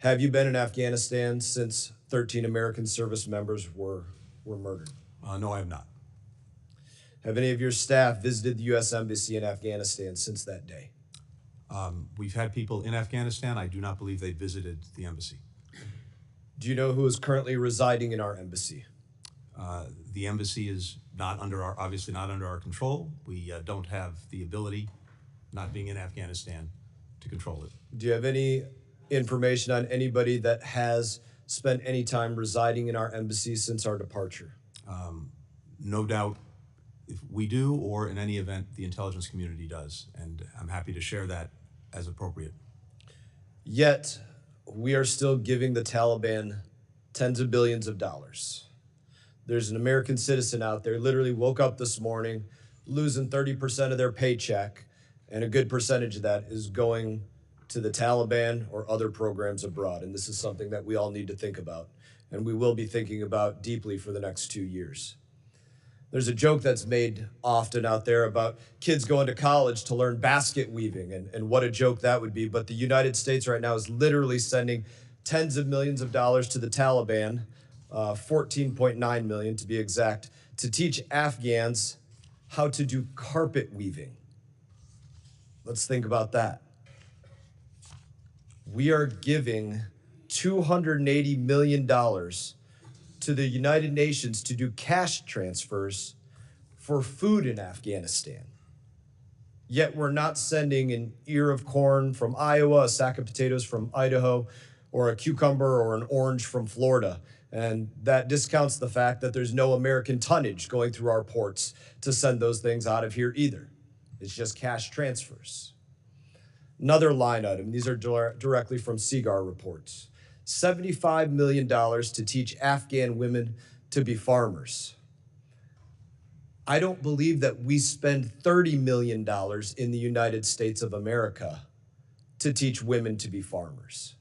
Speaker 12: Have you been in Afghanistan since 13 American service members were murdered?
Speaker 3: No, I have not.
Speaker 12: Have any of your staff visited the U.S. Embassy in Afghanistan since that day?
Speaker 3: We've had people in Afghanistan. I do not believe they visited the embassy.
Speaker 12: Do you know who is currently residing in our embassy?
Speaker 3: The embassy is obviously not under our control. We don't have the ability, not being in Afghanistan, to control it.
Speaker 12: Do you have any information on anybody that has spent any time residing in our embassy since our departure?
Speaker 3: No doubt if we do, or in any event, the intelligence community does, and I'm happy to share that as appropriate.
Speaker 12: Yet, we are still giving the Taliban tens of billions of dollars. There's an American citizen out there literally woke up this morning losing 30% of their paycheck, and a good percentage of that is going to the Taliban or other programs abroad. And this is something that we all need to think about, and we will be thinking about deeply for the next 2 years. There's a joke that's made often out there about kids going to college to learn basket weaving, and what a joke that would be. But the United States right now is literally sending tens of millions of dollars to the Taliban, 14.9 million to be exact, to teach Afghans how to do carpet weaving. Let's think about that. We are giving $280 million to the United Nations to do cash transfers for food in Afghanistan. Yet we're not sending an ear of corn from Iowa, a sack of potatoes from Idaho, or a cucumber or an orange from Florida. And that discounts the fact that there's no American tonnage going through our ports to send those things out of here either. It's just cash transfers. Another line item, these are directly from CIGAR reports. $75 million to teach Afghan women to be farmers. I don't believe that we spend $30 million in the United States of America to teach women to be farmers.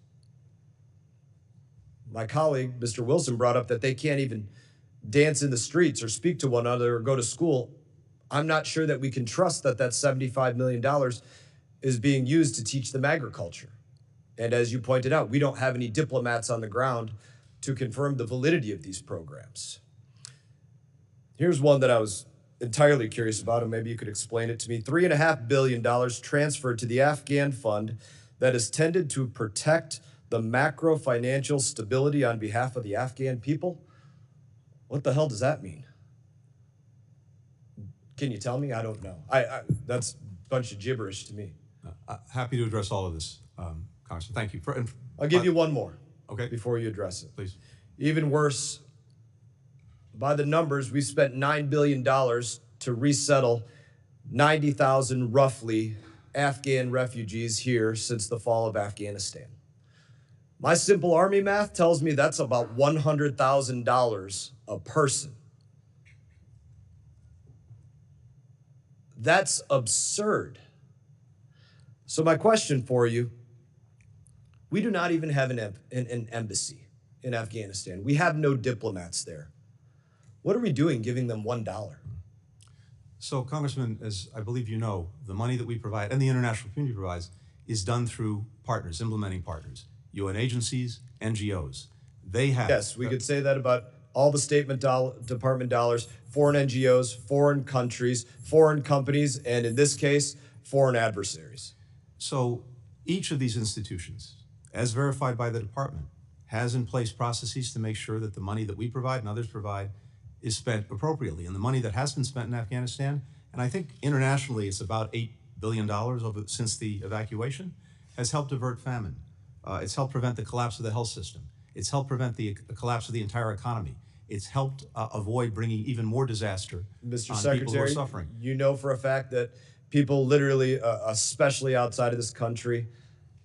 Speaker 12: My colleague, Mr. Wilson, brought up that they can't even dance in the streets or speak to one another or go to school. I'm not sure that we can trust that that $75 million is being used to teach them agriculture. And as you pointed out, we don't have any diplomats on the ground to confirm the validity of these programs. Here's one that I was entirely curious about, and maybe you could explain it to me. $3.5 billion transferred to the Afghan fund that is tended to protect the macro financial stability on behalf of the Afghan people. What the hell does that mean? Can you tell me? I don't know. That's a bunch of gibberish to me.
Speaker 3: Happy to address all of this, Congressman. Thank you.
Speaker 12: I'll give you one more.
Speaker 3: Okay.
Speaker 12: Before you address it.
Speaker 3: Please.
Speaker 12: Even worse, by the numbers, we spent $9 billion to resettle 90,000 roughly Afghan refugees here since the fall of Afghanistan. My simple army math tells me that's about $100,000 a person. That's absurd. So my question for you, we do not even have an embassy in Afghanistan. We have no diplomats there. What are we doing giving them $1?
Speaker 3: So, Congressman, as I believe you know, the money that we provide and the international community provides is done through partners, implementing partners, UN agencies, NGOs. They have.
Speaker 12: Yes, we could say that about all the State Department dollars, foreign NGOs, foreign countries, foreign companies, and in this case, foreign adversaries.
Speaker 3: So each of these institutions, as verified by the department, has in place processes to make sure that the money that we provide and others provide is spent appropriately. And the money that has been spent in Afghanistan, and I think internationally it's about $8 billion since the evacuation, has helped avert famine. It's helped prevent the collapse of the health system. It's helped prevent the collapse of the entire economy. It's helped avoid bringing even more disaster
Speaker 12: Mr.
Speaker 3: on
Speaker 12: Secretary,
Speaker 3: people who are suffering.
Speaker 12: You know for a fact that people literally, especially outside of this country,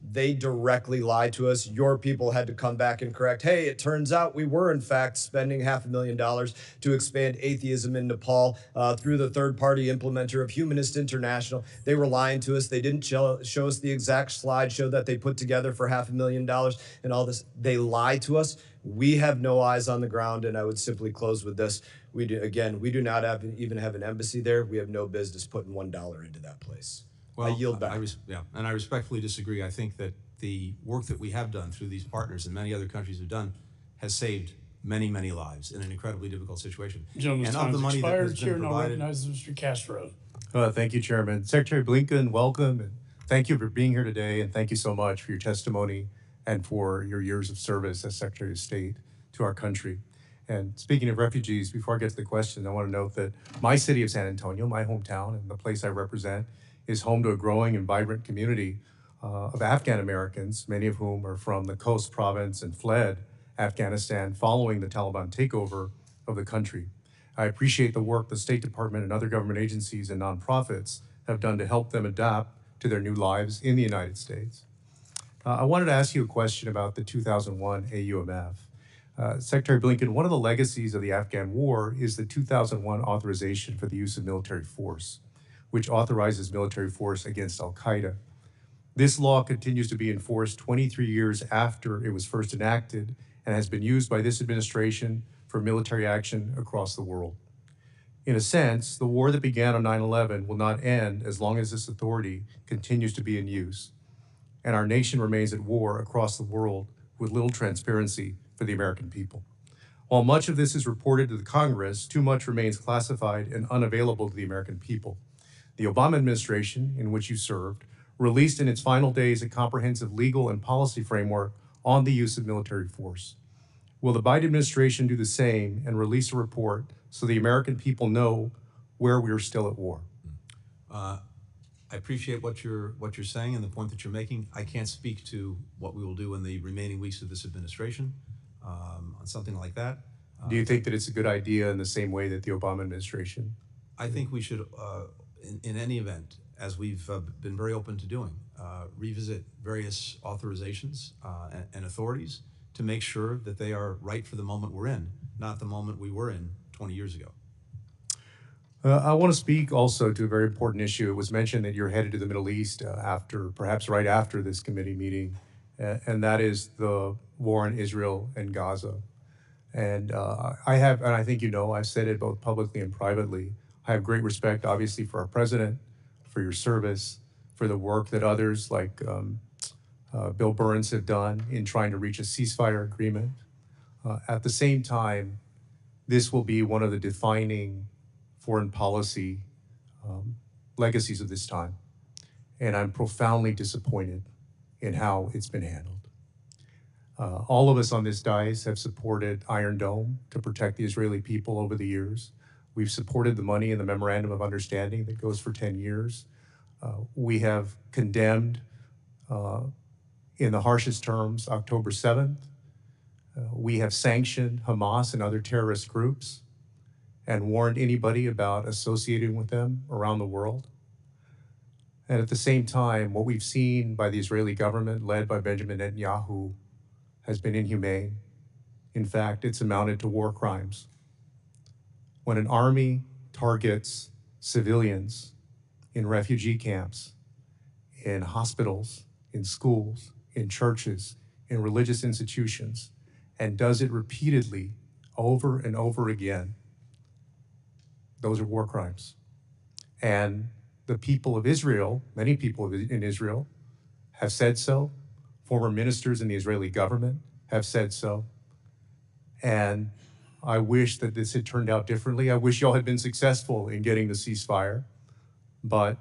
Speaker 12: they directly lied to us. Your people had to come back and correct, hey, it turns out we were in fact spending $500,000 to expand atheism in Nepal through the third-party implementer of Humanist International. They were lying to us. They didn't show us the exact slideshow that they put together for $500,000 and all this. They lied to us. We have no eyes on the ground, and I would simply close with this. We do not even have an embassy there. We have no business putting $1 into that place.
Speaker 3: Well,
Speaker 12: I yield back.
Speaker 3: And I respectfully disagree. I think that the work that we have done through these partners and many other countries have done has saved many, many lives in an incredibly difficult situation.
Speaker 1: Gentleman's
Speaker 3: and
Speaker 1: time
Speaker 3: of the
Speaker 1: has
Speaker 3: money
Speaker 1: expired.
Speaker 3: that has
Speaker 1: Chair
Speaker 3: been
Speaker 1: now
Speaker 3: provided.
Speaker 1: recognizes Mr. Castro.
Speaker 13: Thank you, Chairman. Secretary Blinken, welcome, and thank you for being here today, and thank you so much for your testimony and for your years of service as Secretary of State to our country. And speaking of refugees, before I get to the question, I want to note that my city of San Antonio, my hometown, and the place I represent, is home to a growing and vibrant community of Afghan Americans, many of whom are from the Khost province and fled Afghanistan following the Taliban takeover of the country. I appreciate the work the State Department and other government agencies and nonprofits have done to help them adapt to their new lives in the United States. I wanted to ask you a question about the 2001 AUMF. Secretary Blinken, one of the legacies of the Afghan war is the 2001 authorization for the use of military force, which authorizes military force against al-Qaeda. This law continues to be enforced 23 years after it was first enacted and has been used by this administration for military action across the world. In a sense, the war that began on 9/11 will not end as long as this authority continues to be in use, and our nation remains at war across the world with little transparency for the American people. While much of this is reported to the Congress, too much remains classified and unavailable to the American people. The Obama administration, in which you served, released in its final days a comprehensive legal and policy framework on the use of military force. Will the Biden administration do the same and release a report so the American people know where we are still at war?
Speaker 3: I appreciate what you're saying and the point that you're making. I can't speak to what we will do in the remaining weeks of this administration on something like that.
Speaker 13: Do you think that it's a good idea in the same way that the Obama administration?
Speaker 3: I think we should, in any event, as we've been very open to doing, revisit various authorizations and authorities to make sure that they are right for the moment we're in, not the moment we were in 20 years ago.
Speaker 13: I want to speak also to a very important issue. It was mentioned that you're headed to the Middle East perhaps right after this committee meeting, and that is the war in Israel and Gaza. And and I think you know, I've said it both publicly and privately, I have great respect, obviously, for our president, for your service, for the work that others like Bill Burns have done in trying to reach a ceasefire agreement. At the same time, this will be one of the defining foreign policy legacies of this time. And I'm profoundly disappointed in how it's been handled. All of us on this dais have supported Iron Dome to protect the Israeli people over the years. We've supported the money in the Memorandum of Understanding that goes for 10 years. We have condemned, in the harshest terms, October 7th. We have sanctioned Hamas and other terrorist groups and warned anybody about associating with them around the world. And at the same time, what we've seen by the Israeli government, led by Benjamin Netanyahu, has been inhumane. In fact, it's amounted to war crimes. When an army targets civilians in refugee camps, in hospitals, in schools, in churches, in religious institutions, and does it repeatedly over and over again, those are war crimes. And the people of Israel, many people in Israel, have said so. Former ministers in the Israeli government have said so. And I wish that this had turned out differently. I wish y'all had been successful in getting the ceasefire. But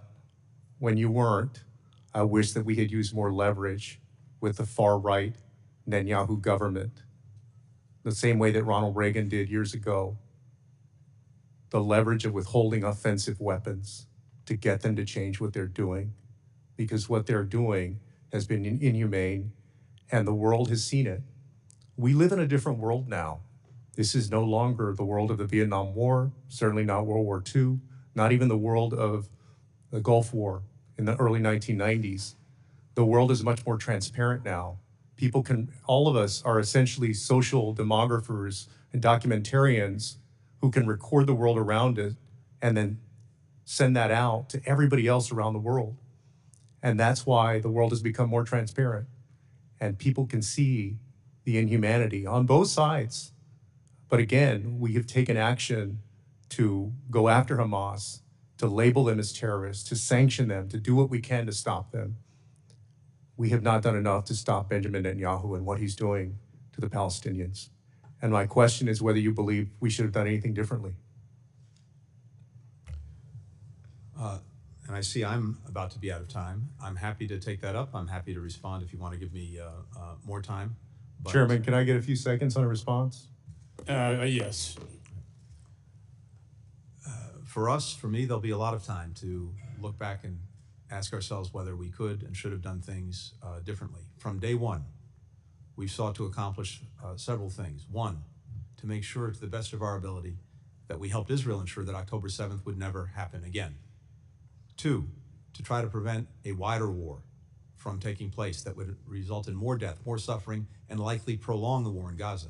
Speaker 13: when you weren't, I wish that we had used more leverage with the far-right Netanyahu government, the same way that Ronald Reagan did years ago. The leverage of withholding offensive weapons to get them to change what they're doing, because what they're doing has been inhumane, and the world has seen it. We live in a different world now. This is no longer the world of the Vietnam War, certainly not World War II, not even the world of the Gulf War in the early 1990s. The world is much more transparent now. All of us are essentially social demographers and documentarians who can record the world around it and then send that out to everybody else around the world. And that's why the world has become more transparent. And people can see the inhumanity on both sides. But again, we have taken action to go after Hamas, to label them as terrorists, to sanction them, to do what we can to stop them. We have not done enough to stop Benjamin Netanyahu and what he's doing to the Palestinians. And my question is whether you believe we should have done anything differently.
Speaker 3: And I see I'm about to be out of time. I'm happy to take that up. I'm happy to respond if you want to give me more time. But
Speaker 13: Chairman, can I get a few seconds on a response?
Speaker 1: Yes.
Speaker 3: For us, for me, there'll be a lot of time to look back and ask ourselves whether we could and should have done things differently. From day one, we've sought to accomplish several things. One, to make sure to the best of our ability that we helped Israel ensure that October 7th would never happen again. Two, to try to prevent a wider war from taking place that would result in more death, more suffering, and likely prolong the war in Gaza,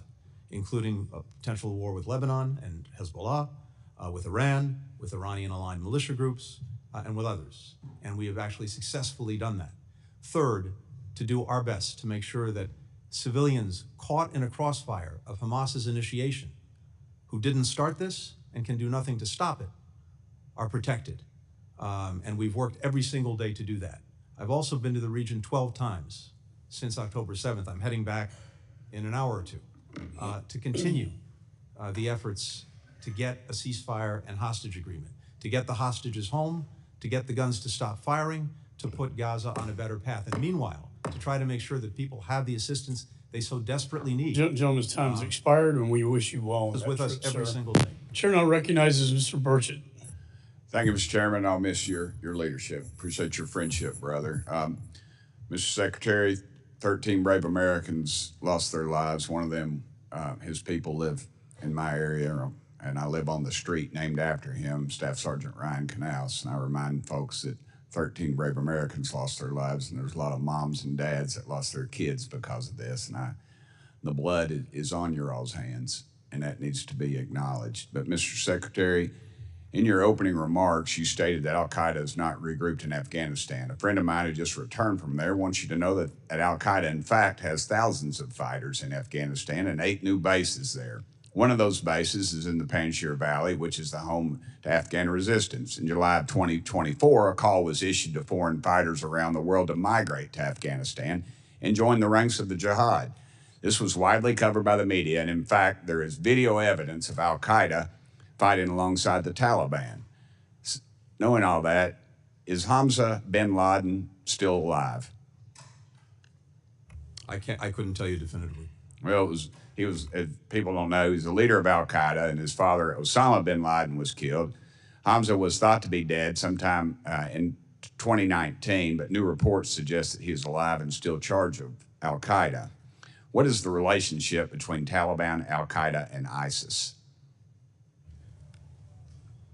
Speaker 3: including a potential war with Lebanon and Hezbollah, with Iran, with Iranian-aligned militia groups, and with others. And we have actually successfully done that. Third, to do our best to make sure that civilians caught in a crossfire of Hamas's initiation, who didn't start this and can do nothing to stop it, are protected. And we've worked every single day to do that. I've also been to the region 12 times since October 7th. I'm heading back in an hour or two to continue the efforts to get a ceasefire and hostage agreement, to get the hostages home, to get the guns to stop firing, to put Gaza on a better path. And meanwhile, to try to make sure that people have the assistance they so desperately need.
Speaker 1: Gentleman's time has expired, and we wish you well.
Speaker 3: Is with us every single day.
Speaker 1: Chair now recognizes Mr. Burchett.
Speaker 14: Thank you, Mr. Chairman. I'll miss your leadership. Appreciate your friendship, brother. Mr. Secretary, 13 brave Americans lost their lives. One of them, his people live in my area, and I live on the street named after him, Staff Sergeant Ryan Canals. And I remind folks that 13 brave Americans lost their lives, and there's a lot of moms and dads that lost their kids because of this. And the blood is on your all's hands, and that needs to be acknowledged. But Mr. Secretary, in your opening remarks, you stated that al-Qaeda is not regrouped in Afghanistan. A friend of mine who just returned from there wants you to know that al-Qaeda, in fact, has thousands of fighters in Afghanistan and 8 new bases there. One of those bases is in the Panjshir Valley, which is the home to Afghan resistance. In July of 2024, a call was issued to foreign fighters around the world to migrate to Afghanistan and join the ranks of the jihad. This was widely covered by the media, and in fact, there is video evidence of al-Qaeda fighting alongside the Taliban. Knowing all that, is Hamza bin Laden still alive?
Speaker 3: I couldn't tell you definitively.
Speaker 14: Well, he was, if people don't know, he's the leader of al-Qaeda, and his father, Osama bin Laden, was killed. Hamza was thought to be dead sometime in 2019, but new reports suggest that he is alive and still in charge of al-Qaeda. What is the relationship between Taliban, al-Qaeda, and ISIS?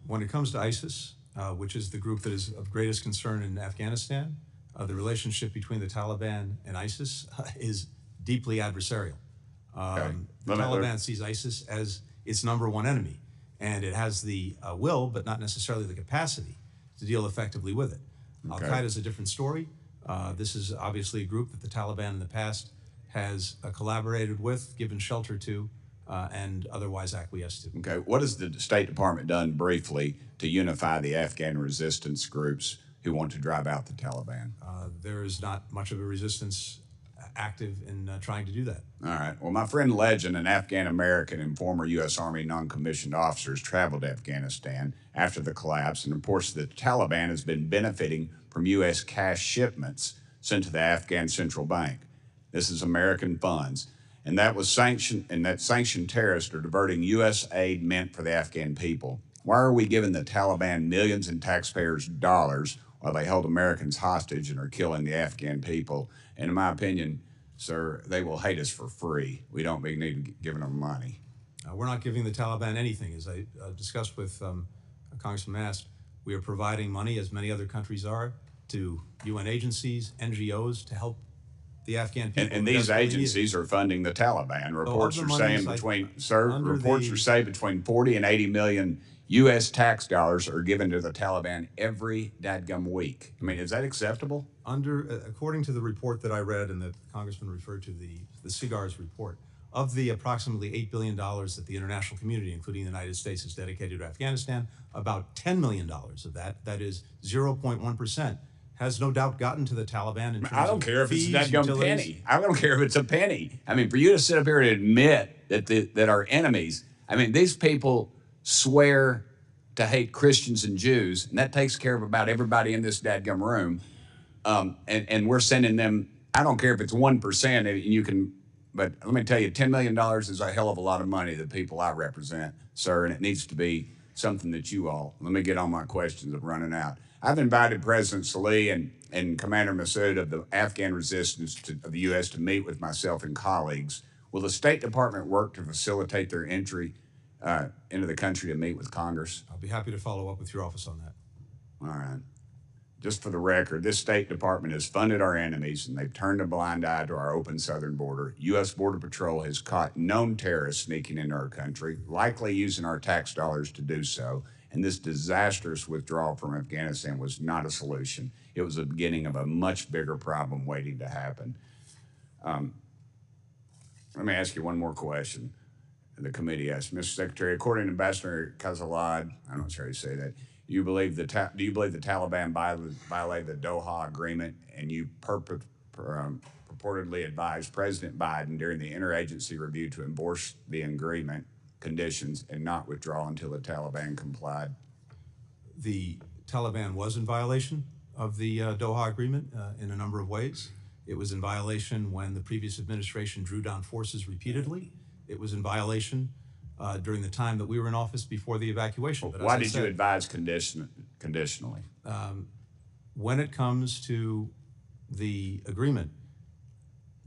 Speaker 3: When it comes to ISIS, which is the group that is of greatest concern in Afghanistan, the relationship between the Taliban and ISIS is deeply adversarial. The Taliban sees ISIS as its #1 enemy, and it has the will, but not necessarily the capacity, to deal effectively with it. Al-Qaeda is a different story. This is obviously a group that the Taliban in the past has collaborated with, given shelter to, and otherwise acquiesced to.
Speaker 14: Okay, what has the State Department done briefly to unify the Afghan resistance groups who want to drive out the Taliban?
Speaker 3: There is not much of a resistance active in trying to do that.
Speaker 14: All right. Well, my friend Legend, an Afghan American and former U.S. Army non-commissioned officers, traveled to Afghanistan after the collapse and reports that the Taliban has been benefiting from U.S. cash shipments sent to the Afghan Central Bank. This is American funds. And that was sanctioned, and that sanctioned terrorists are diverting U.S. aid meant for the Afghan people. Why are we giving the Taliban millions in taxpayers' dollars while they hold Americans hostage and are killing the Afghan people? And in my opinion, sir, they will hate us for free. We don't need to be giving them money.
Speaker 3: We're not giving the Taliban anything. As I discussed with Congressman Mast, we are providing money, as many other countries are, to UN agencies, NGOs, to help the Afghan people.
Speaker 14: And these agencies are funding the Taliban. Reports are saying reports are saying between 40 and 80 million U.S. tax dollars are given to the Taliban every dadgum week. I mean, is that acceptable?
Speaker 3: According to the report that I read and that the Congressman referred to, the CIGAR's report, of the approximately $8 billion that the international community, including the United States, has dedicated to Afghanistan, about $10 million of that is 0.1%, has no doubt gotten to the Taliban in terms of
Speaker 14: I don't care if it's a
Speaker 3: fees,
Speaker 14: dadgum
Speaker 3: utilities.
Speaker 14: penny. I don't care if it's a penny. I mean, for you to sit up here and admit that our enemies, I mean, these people swear to hate Christians and Jews, and that takes care of about everybody in this dadgum room. And we're sending them, I don't care if it's 1%, and you can, but let me tell you, $10 million is a hell of a lot of money to the people I represent, sir, and it needs to be something that you all, let me get on my questions of running out. I've invited President Salih and Commander Massoud of the Afghan resistance of the U.S. to meet with myself and colleagues. Will the State Department work to facilitate their entry into the country to meet with Congress?
Speaker 3: I'll be happy to follow up with your office on that.
Speaker 14: All right. Just for the record, this State Department has funded our enemies, and they've turned a blind eye to our open southern border. U.S. Border Patrol has caught known terrorists sneaking into our country, likely using our tax dollars to do so. And this disastrous withdrawal from Afghanistan was not a solution. It was the beginning of a much bigger problem waiting to happen. Let me ask you one more question. The committee asked, Mr. Secretary, according to Ambassador Kazalad, I'm not sure how you say that, do you believe the Taliban violated the Doha Agreement, and you purportedly advised President Biden during the interagency review to endorse the agreement conditions and not withdraw until the Taliban complied?
Speaker 3: The Taliban was in violation of the Doha Agreement in a number of ways. It was in violation when the previous administration drew down forces repeatedly. It was in violation during the time that we were in office before the evacuation. But
Speaker 14: why did you advise conditionally?
Speaker 3: When it comes to the agreement,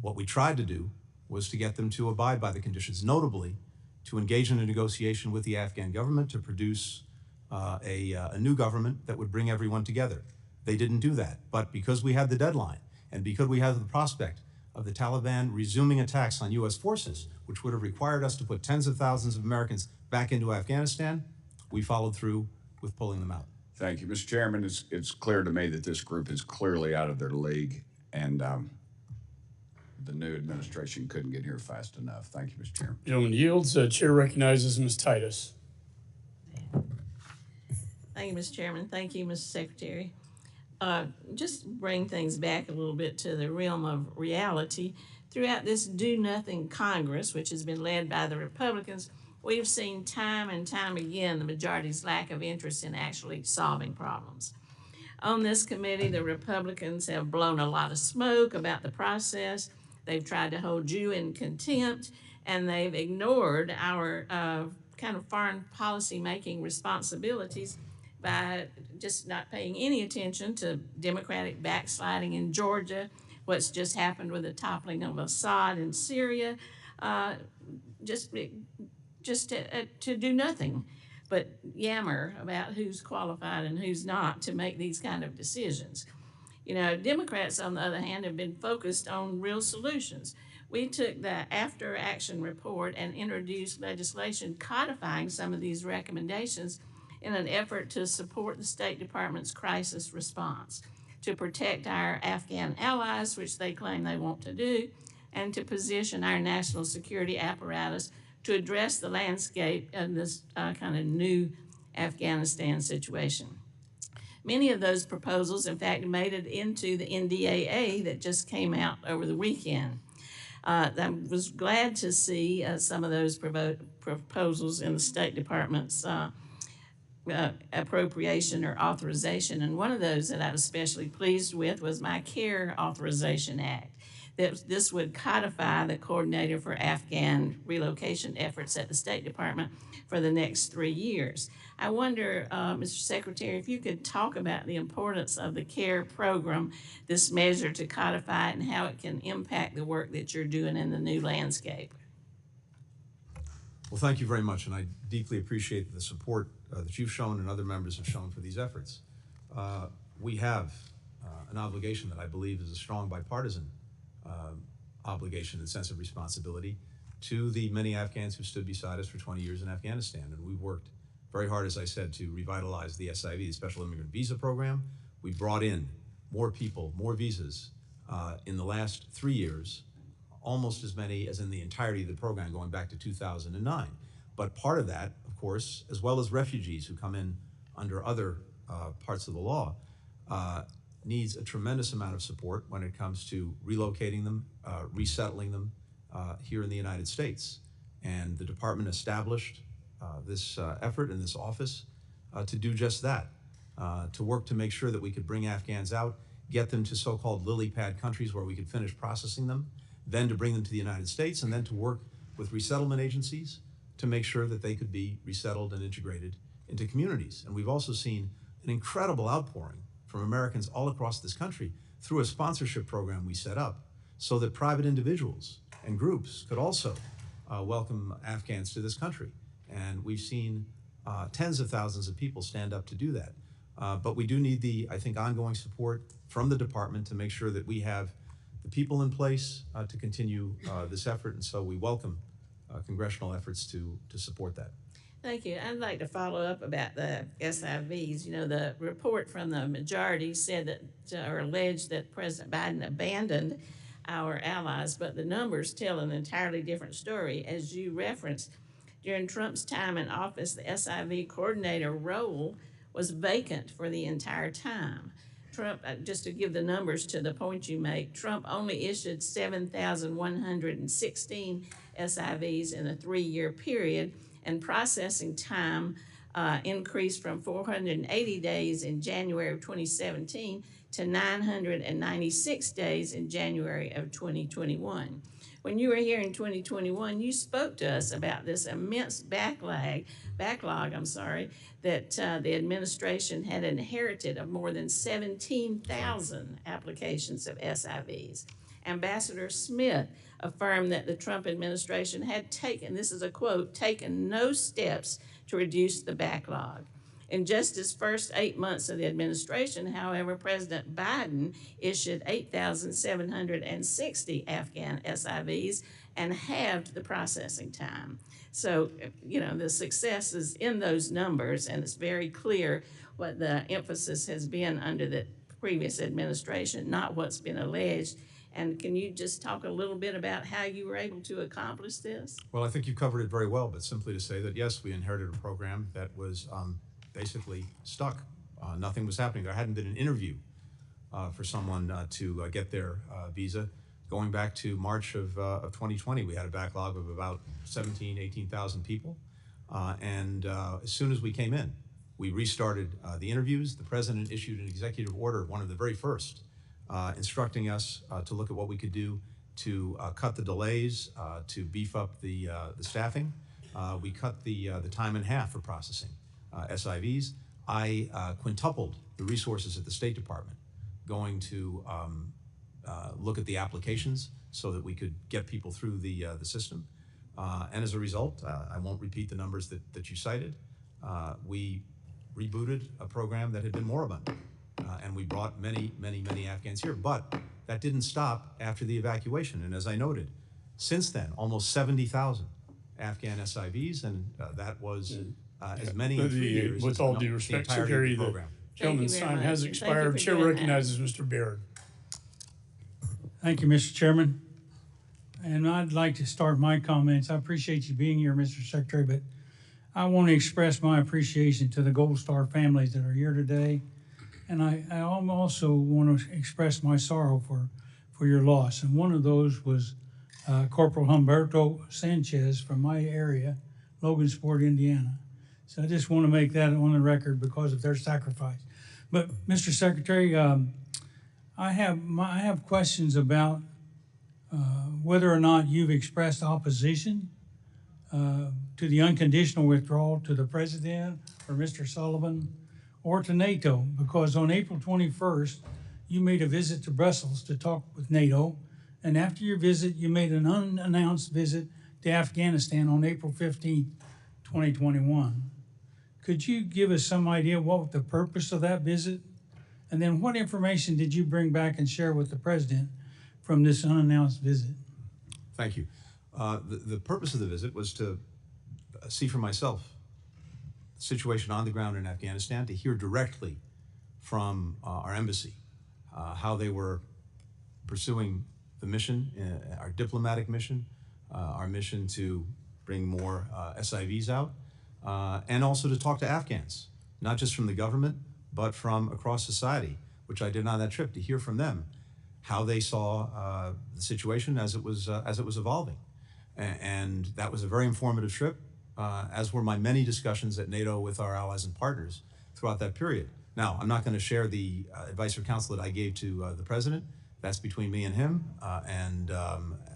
Speaker 3: what we tried to do was to get them to abide by the conditions, notably to engage in a negotiation with the Afghan government to produce a new government that would bring everyone together. They didn't do that. But because we had the deadline and because we had the prospect of the Taliban resuming attacks on U.S. forces, which would have required us to put tens of thousands of Americans back into Afghanistan, we followed through with pulling them out.
Speaker 14: Thank you. Mr. Chairman, it's clear to me that this group is clearly out of their league, and the new administration couldn't get here fast enough. Thank you, Mr. Chairman.
Speaker 1: Gentleman yields. Chair recognizes Ms. Titus.
Speaker 4: Thank you, Mr. Chairman. Thank you, Mr. Secretary. Just bring things back a little bit to the realm of reality. Throughout this do-nothing Congress, which has been led by the Republicans, we've seen time and time again the majority's lack of interest in actually solving problems. On this committee, the Republicans have blown a lot of smoke about the process. They've tried to hold you in contempt, and they've ignored our kind of foreign policy making responsibilities by just not paying any attention to Democratic backsliding in Georgia, what's just happened with the toppling of Assad in Syria, just to do nothing but yammer about who's qualified and who's not to make these kind of decisions. You know, Democrats, on the other hand, have been focused on real solutions. We took the after action report and introduced legislation codifying some of these recommendations in an effort to support the State Department's crisis response, to protect our Afghan allies, which they claim they want to do, and to position our national security apparatus to address the landscape of this kind of new Afghanistan situation. Many of those proposals, in fact, made it into the NDAA that just came out over the weekend. I was glad to see some of those proposals in the State Department's appropriation or authorization, and one of those that I was especially pleased with was my CARE Authorization Act. This would codify the coordinator for Afghan relocation efforts at the State Department for the next 3 years. I wonder, Mr. Secretary, if you could talk about the importance of the CARE program, this measure to codify it, and how it can impact the work that you're doing in the new landscape.
Speaker 3: Well, thank you very much, and I deeply appreciate the support that you've shown and other members have shown for these efforts. We have an obligation that I believe is a strong bipartisan obligation and sense of responsibility to the many Afghans who stood beside us for 20 years in Afghanistan. And we've worked very hard, as I said, to revitalize the SIV, the Special Immigrant Visa Program. We brought in more people, more visas in the last 3 years, almost as many as in the entirety of the program going back to 2009. But part of that, of course, as well as refugees who come in under other parts of the law, needs a tremendous amount of support when it comes to relocating them, resettling them here in the United States. And the department established this effort in this office to do just that, to work to make sure that we could bring Afghans out, get them to so-called lily pad countries where we could finish processing them, then to bring them to the United States, and then to work with resettlement agencies to make sure that they could be resettled and integrated into communities. And we've also seen an incredible outpouring from Americans all across this country through a sponsorship program we set up so that private individuals and groups could also welcome Afghans to this country. And we've seen tens of thousands of people stand up to do that. But we do need the, I think, ongoing support from the department to make sure that we have the people in place to continue this effort. And so we welcome congressional efforts to support that.
Speaker 4: Thank you. I'd like to follow up about the SIVs. You know, the report from the majority said that, or alleged that President Biden abandoned our allies, but the numbers tell an entirely different story. As you referenced, during Trump's time in office, the SIV coordinator role was vacant for the entire time. Trump, just to give the numbers to the point you make, Trump only issued 7,116 SIVs in a 3-year period, and processing time increased from 480 days in January of 2017 to 996 days in January of 2021. When you were here in 2021, you spoke to us about this immense backlog that the administration had inherited of more than 17,000 applications of SIVs. Ambassador Smith affirmed that the Trump administration had taken, this is a quote, taken no steps to reduce the backlog. In just his first 8 months of the administration, however, President Biden issued 8,760 Afghan SIVs and halved the processing time. So, the success is in those numbers, and it's very clear what the emphasis has been under the previous administration, not what's been alleged. And can you just talk a little bit about how you were able to accomplish this?
Speaker 3: Well, I think you covered it very well, but simply to say that, yes, we inherited a program that was basically stuck. Nothing was happening. There hadn't been an interview for someone to get their visa. Going back to March of 2020, we had a backlog of about 18,000 people. And as soon as we came in, we restarted the interviews. The president issued an executive order, one of the very first, instructing us to look at what we could do to cut the delays, to beef up the staffing. We cut the time in half for processing SIVs. I quintupled the resources at the State Department, going to look at the applications so that we could get people through the system. And as a result, I won't repeat the numbers that you cited. We rebooted a program that had been moribund. And we brought many Afghans here. But that didn't stop after the evacuation. And as I noted, since then, almost 70,000 Afghan SIVs, and that was as many in 3 years.
Speaker 1: With all due respect, Secretary, the gentleman's time has expired. Chair recognizes Mr. Baird.
Speaker 15: Thank you, Mr. Chairman. And I'd like to start my comments. I appreciate you being here, Mr. Secretary, but I want to express my appreciation to the Gold Star families that are here today. And I also want to express my sorrow for your loss. And one of those was Corporal Humberto Sanchez from my area, Logansport, Indiana. So I just want to make that on the record because of their sacrifice. But Mr. Secretary, I have questions about whether or not you've expressed opposition to the unconditional withdrawal to the President or Mr. Sullivan or to NATO, because on April 21st, you made a visit to Brussels to talk with NATO, and after your visit, you made an unannounced visit to Afghanistan on April 15th, 2021. Could you give us some idea what the purpose of that visit? And then what information did you bring back and share with the President from this unannounced visit?
Speaker 3: Thank you. The purpose of the visit was to see for myself the situation on the ground in Afghanistan, to hear directly from our embassy how they were pursuing the mission, our diplomatic mission, our mission to bring more SIVs out, and also to talk to Afghans, not just from the government, but from across society, which I did on that trip, to hear from them how they saw the situation as it was evolving. And that was a very informative trip, as were my many discussions at NATO with our allies and partners throughout that period. Now, I'm not going to share the advice or counsel that I gave to the President. That's between me and him.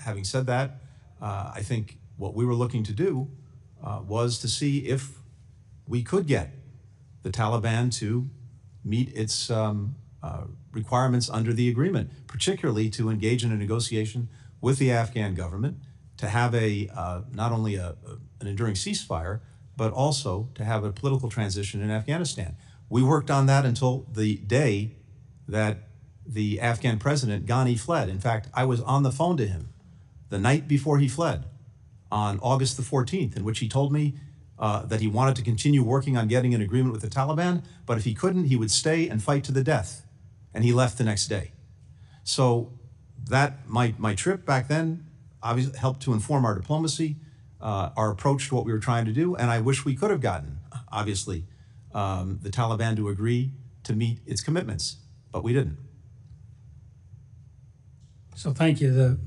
Speaker 3: Having said that, I think what we were looking to do was to see if we could get the Taliban to meet its requirements under the agreement, particularly to engage in a negotiation with the Afghan government, to have not only an enduring ceasefire, but also to have a political transition in Afghanistan. We worked on that until the day that the Afghan president, Ghani, fled. In fact, I was on the phone to him the night before he fled, on August the 14th, in which he told me that he wanted to continue working on getting an agreement with the Taliban, but if he couldn't, he would stay and fight to the death. And he left the next day. So that my trip back then obviously helped to inform our diplomacy, our approach to what we were trying to do, and I wish we could have gotten, obviously, the Taliban to agree to meet its commitments, but we didn't.
Speaker 15: So thank you.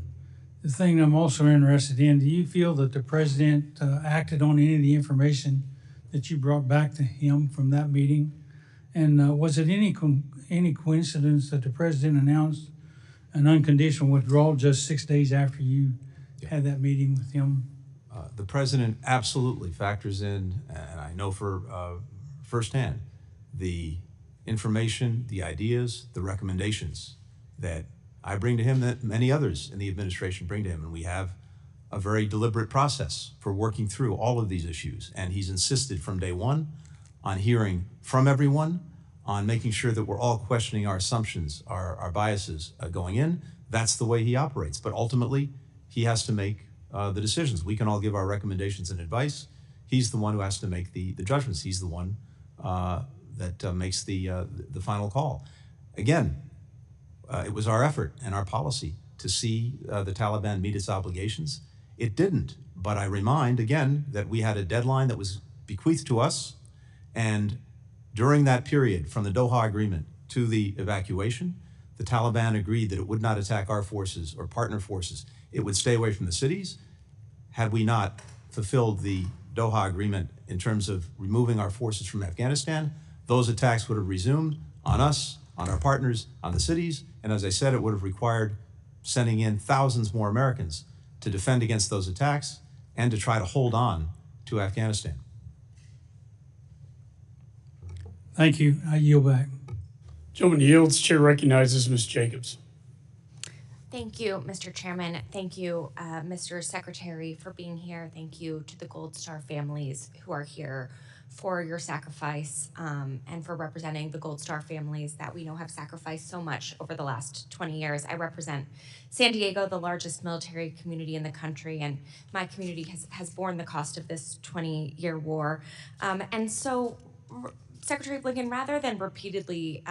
Speaker 15: The thing I'm also interested in, do you feel that the President acted on any of the information that you brought back to him from that meeting? And was it any coincidence that the President announced an unconditional withdrawal just 6 days after you had that meeting with him?
Speaker 3: The President absolutely factors in, and I know for firsthand, the information, the ideas, the recommendations that I bring to him, that many others in the administration bring to him, and we have a very deliberate process for working through all of these issues. And he's insisted from day one on hearing from everyone, on making sure that we're all questioning our assumptions, our biases going in. That's the way he operates. But ultimately, he has to make the decisions. We can all give our recommendations and advice. He's the one who has to make the judgments. He's the one that makes the final call. Again, it was our effort and our policy to see the Taliban meet its obligations. It didn't. But I remind, again, that we had a deadline that was bequeathed to us. And during that period, from the Doha Agreement to the evacuation, the Taliban agreed that it would not attack our forces or partner forces. It would stay away from the cities. Had we not fulfilled the Doha Agreement in terms of removing our forces from Afghanistan, those attacks would have resumed on us, on our partners, on the cities. And as I said, it would have required sending in thousands more Americans to defend against those attacks and to try to hold on to Afghanistan.
Speaker 15: Thank you. I yield back.
Speaker 1: Gentleman yields. Chair recognizes Ms. Jacobs.
Speaker 16: Thank you, Mr. Chairman. Thank you, Mr. Secretary, for being here. Thank you to the Gold Star families who are here for your sacrifice and for representing the Gold Star families that we know have sacrificed so much over the last 20 years. I represent San Diego, the largest military community in the country, and my community has borne the cost of this 20-year war. And so, Secretary Blinken, rather than repeatedly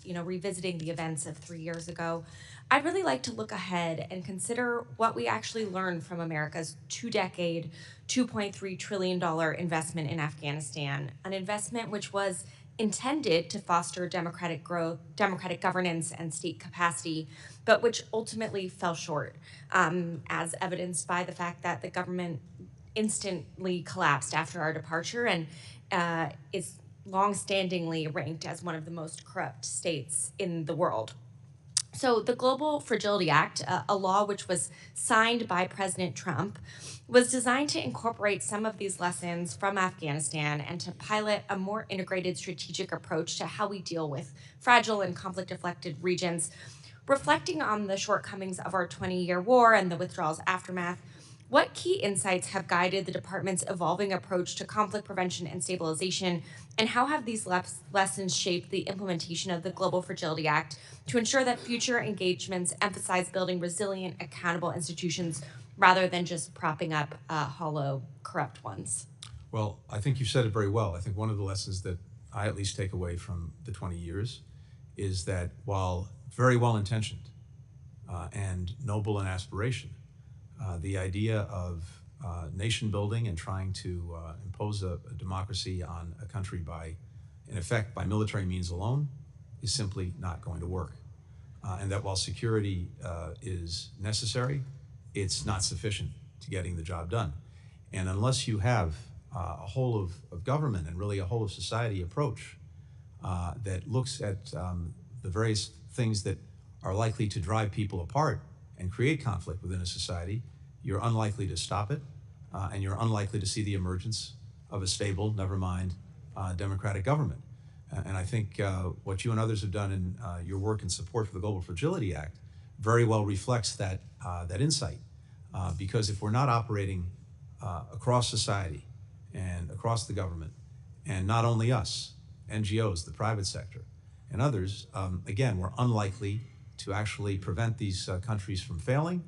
Speaker 16: revisiting the events of 3 years ago, I'd really like to look ahead and consider what we actually learned from America's two-decade, $2.3 trillion investment in Afghanistan, an investment which was intended to foster democratic growth, democratic governance, and state capacity, but which ultimately fell short, as evidenced by the fact that the government instantly collapsed after our departure and is long-standingly ranked as one of the most corrupt states in the world. So the Global Fragility Act, a law which was signed by President Trump, was designed to incorporate some of these lessons from Afghanistan and to pilot a more integrated strategic approach to how we deal with fragile and conflict-afflicted regions. Reflecting on the shortcomings of our 20-year war and the withdrawal's aftermath, what key insights have guided the department's evolving approach to conflict prevention and stabilization, and how have these lessons shaped the implementation of the Global Fragility Act to ensure that future engagements emphasize building resilient, accountable institutions rather than just propping up hollow, corrupt ones?
Speaker 3: Well, I think you said it very well. I think one of the lessons that I at least take away from the 20 years is that while very well-intentioned and noble in aspiration, the idea of nation building and trying to impose a democracy on a country by, in effect, by military means alone is simply not going to work. And that while security is necessary, it's not sufficient to getting the job done. And unless you have a whole of government and really a whole of society approach that looks at the various things that are likely to drive people apart and create conflict within a society, you're unlikely to stop it, and you're unlikely to see the emergence of a stable, never mind, democratic government. And I think what you and others have done in your work in support for the Global Fragility Act very well reflects that insight. Because if we're not operating across society and across the government, and not only us, NGOs, the private sector, and others, again, we're unlikely to actually prevent these countries from failing,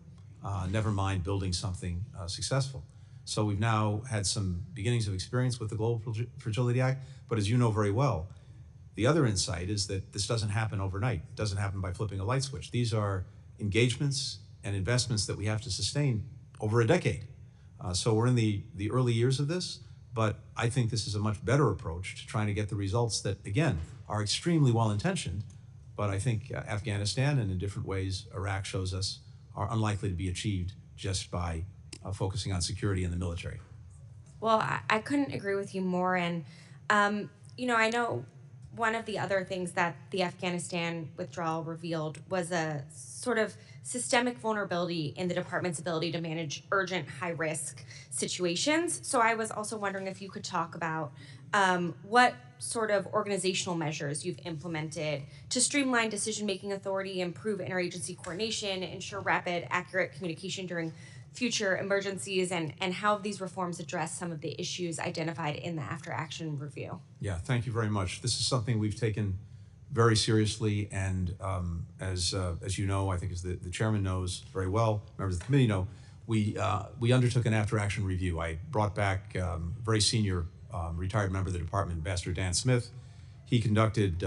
Speaker 3: never mind building something successful. So we've now had some beginnings of experience with the Global Fragility Act, but as you know very well, the other insight is that this doesn't happen overnight. It doesn't happen by flipping a light switch. These are engagements and investments that we have to sustain over a decade. So we're in the early years of this, but I think this is a much better approach to trying to get the results that, again, are extremely well-intentioned, but I think Afghanistan and in different ways Iraq shows us are unlikely to be achieved just by focusing on security in the military.
Speaker 16: Well, I couldn't agree with you more. And, I know one of the other things that the Afghanistan withdrawal revealed was a sort of systemic vulnerability in the department's ability to manage urgent, high-risk situations. So I was also wondering if you could talk about what sort of organizational measures you've implemented to streamline decision-making authority, improve interagency coordination, ensure rapid, accurate communication during future emergencies and how these reforms address some of the issues identified in the after action review.
Speaker 3: Yeah, thank you very much. This is something we've taken very seriously, and as you know, I think as the chairman knows very well, members of the committee know, we undertook an after-action review. I brought back a very senior retired member of the department, Ambassador Dan Smith. He conducted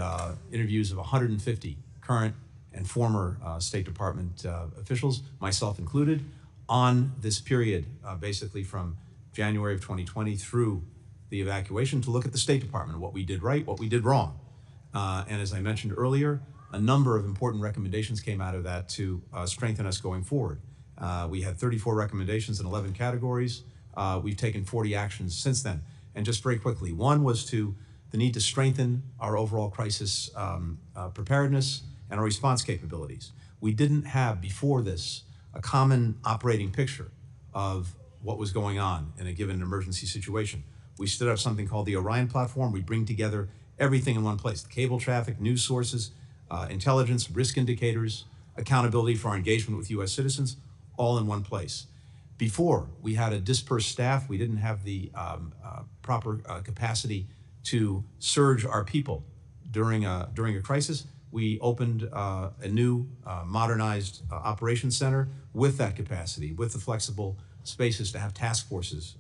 Speaker 3: interviews of 150 current and former State Department officials, myself included, on this period, basically from January of 2020 through the evacuation, to look at the State Department, what we did right, what we did wrong. And as I mentioned earlier, a number of important recommendations came out of that to strengthen us going forward. We had 34 recommendations in 11 categories. We've taken 40 actions since then. And just very quickly, one was the need to strengthen our overall crisis preparedness and our response capabilities. We didn't have before this a common operating picture of what was going on in a given emergency situation. We stood up something called the Orion platform. We bring together everything in one place: the cable traffic, news sources, intelligence, risk indicators, accountability for our engagement with U.S. citizens, all in one place. Before, we had a dispersed staff. We didn't have the proper capacity to surge our people during a crisis. We opened a new modernized operations center with that capacity, with the flexible spaces to have task forces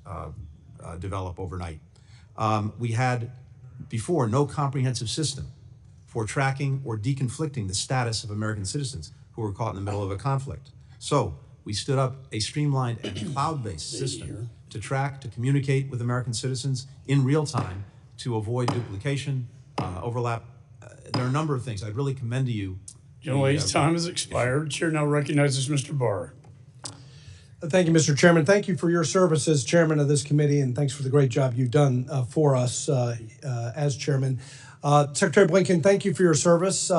Speaker 3: develop overnight. We had before no comprehensive system for tracking or deconflicting the status of American citizens who were caught in the middle of a conflict. So we stood up a streamlined and cloud-based system to track, to communicate with American citizens in real time, to avoid duplication, overlap. There are a number of things. I'd really commend to you.
Speaker 1: General's time has expired. Chair now recognizes Mr. Barr.
Speaker 17: Thank you, Mr. Chairman. Thank you for your service as chairman of this committee, and thanks for the great job you've done for us as chairman. Secretary Blinken, thank you for your service.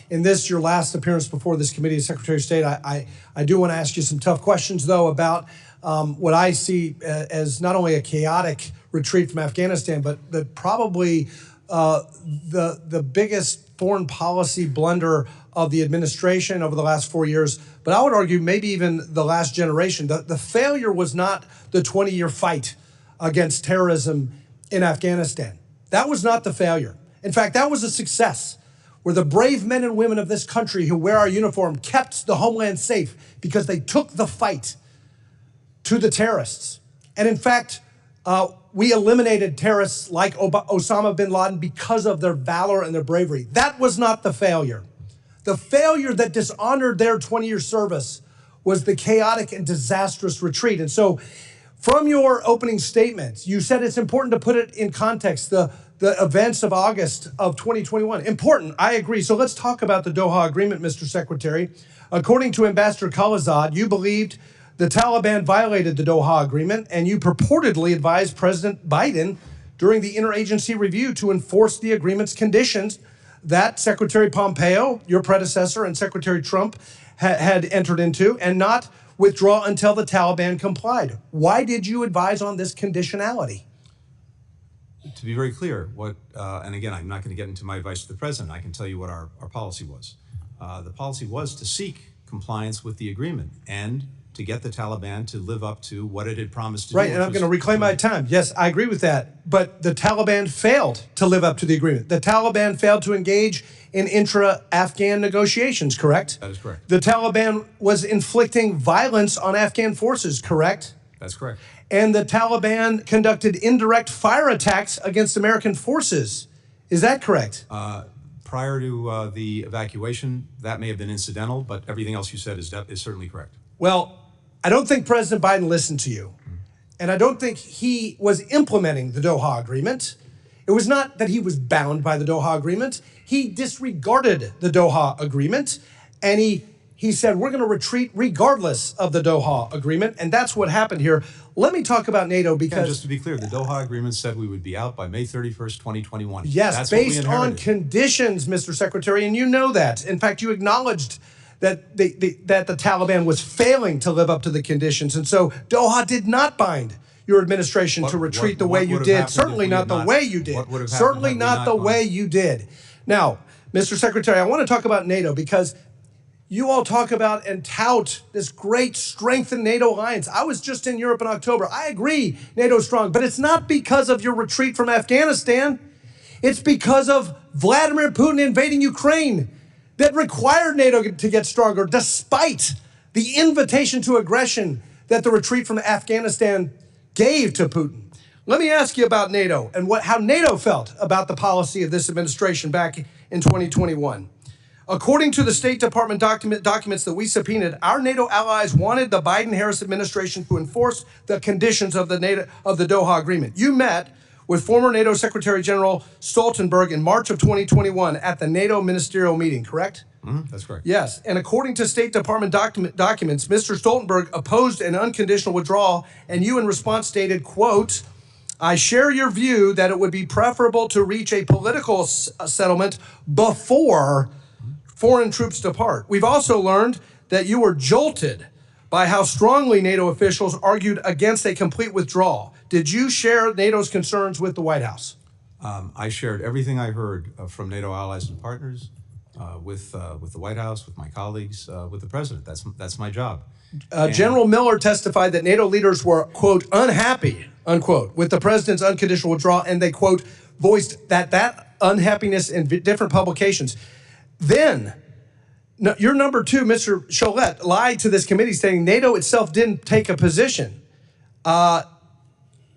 Speaker 17: In this, your last appearance before this committee as Secretary of State, I do want to ask you some tough questions, though, about what I see as not only a chaotic retreat from Afghanistan, but probably the biggest foreign policy blunder of the administration over the last 4 years, but I would argue maybe even the last generation. The failure was not the 20-year fight against terrorism in Afghanistan. That was not the failure. In fact, that was a success, where the brave men and women of this country who wear our uniform kept the homeland safe because they took the fight to the terrorists. And in fact, we eliminated terrorists like Osama bin Laden because of their valor and their bravery. That was not the failure. The failure that dishonored their 20-year service was the chaotic and disastrous retreat. And so from your opening statements, you said it's important to put it in context, the events of August of 2021. Important, I agree. So let's talk about the Doha Agreement, Mr. Secretary. According to Ambassador Khalilzad, you believed the Taliban violated the Doha Agreement, and you purportedly advised President Biden during the interagency review to enforce the agreement's conditions that Secretary Pompeo, your predecessor, and Secretary Trump had entered into, and not withdraw until the Taliban complied. Why did you advise on this conditionality?
Speaker 3: To be very clear, and again, I'm not going to get into my advice to the president. I can tell you what our policy was. The policy was to seek compliance with the agreement and to get the Taliban to live up to what it had promised to do.
Speaker 17: Right, and I'm going to reclaim my time. Yes, I agree with that. But the Taliban failed to live up to the agreement. The Taliban failed to engage in intra-Afghan negotiations, correct?
Speaker 3: That is correct.
Speaker 17: The Taliban was inflicting violence on Afghan forces, correct?
Speaker 3: That's correct.
Speaker 17: And the Taliban conducted indirect fire attacks against American forces. Is that correct?
Speaker 3: Prior to the evacuation, that may have been incidental, but everything else you said is certainly correct.
Speaker 17: Well, I don't think President Biden listened to you. And I don't think he was implementing the Doha Agreement. It was not that he was bound by the Doha Agreement. He disregarded the Doha Agreement, and he said, we're going to retreat regardless of the Doha Agreement, and that's what happened here. Let me talk about NATO because...
Speaker 3: Yeah, just to be clear, the Doha Agreement said we would be out by May 31st, 2021.
Speaker 17: Yes,
Speaker 3: that's
Speaker 17: based on conditions, Mr. Secretary, and you know that. In fact, you acknowledged that that the Taliban was failing to live up to the conditions. And so Doha did not bind your administration to retreat the way you did. Certainly not the way you did. Certainly not the way you did. Now, Mr. Secretary, I want to talk about NATO because You all talk about and tout this great strengthened NATO alliance. I was just in Europe in October. I agree NATO's strong, but it's not because of your retreat from Afghanistan. It's because of Vladimir Putin invading Ukraine that required NATO to get stronger, despite the invitation to aggression that the retreat from Afghanistan gave to Putin. Let me ask you about NATO and how NATO felt about the policy of this administration back in 2021. According to the State Department documents that we subpoenaed, our NATO allies wanted the Biden-Harris administration to enforce the conditions of the Doha Agreement. You met with former NATO Secretary General Stoltenberg in March of 2021 at the NATO ministerial meeting, correct?
Speaker 3: That's correct.
Speaker 17: Yes, and according to State Department documents, Mr. Stoltenberg opposed an unconditional withdrawal, and you in response stated, quote, "I share your view that it would be preferable to reach a political settlement before foreign troops depart." We've also learned that you were jolted by how strongly NATO officials argued against a complete withdrawal. Did you share NATO's concerns with the White House?
Speaker 3: I shared everything I heard from NATO allies and partners, with the White House, with my colleagues, with the president. That's my job.
Speaker 17: General Miller testified that NATO leaders were, quote, unhappy, unquote, with the president's unconditional withdrawal, and they, quote, voiced that unhappiness in different publications. Then, your number two, Mr. Cholette, lied to this committee saying NATO itself didn't take a position.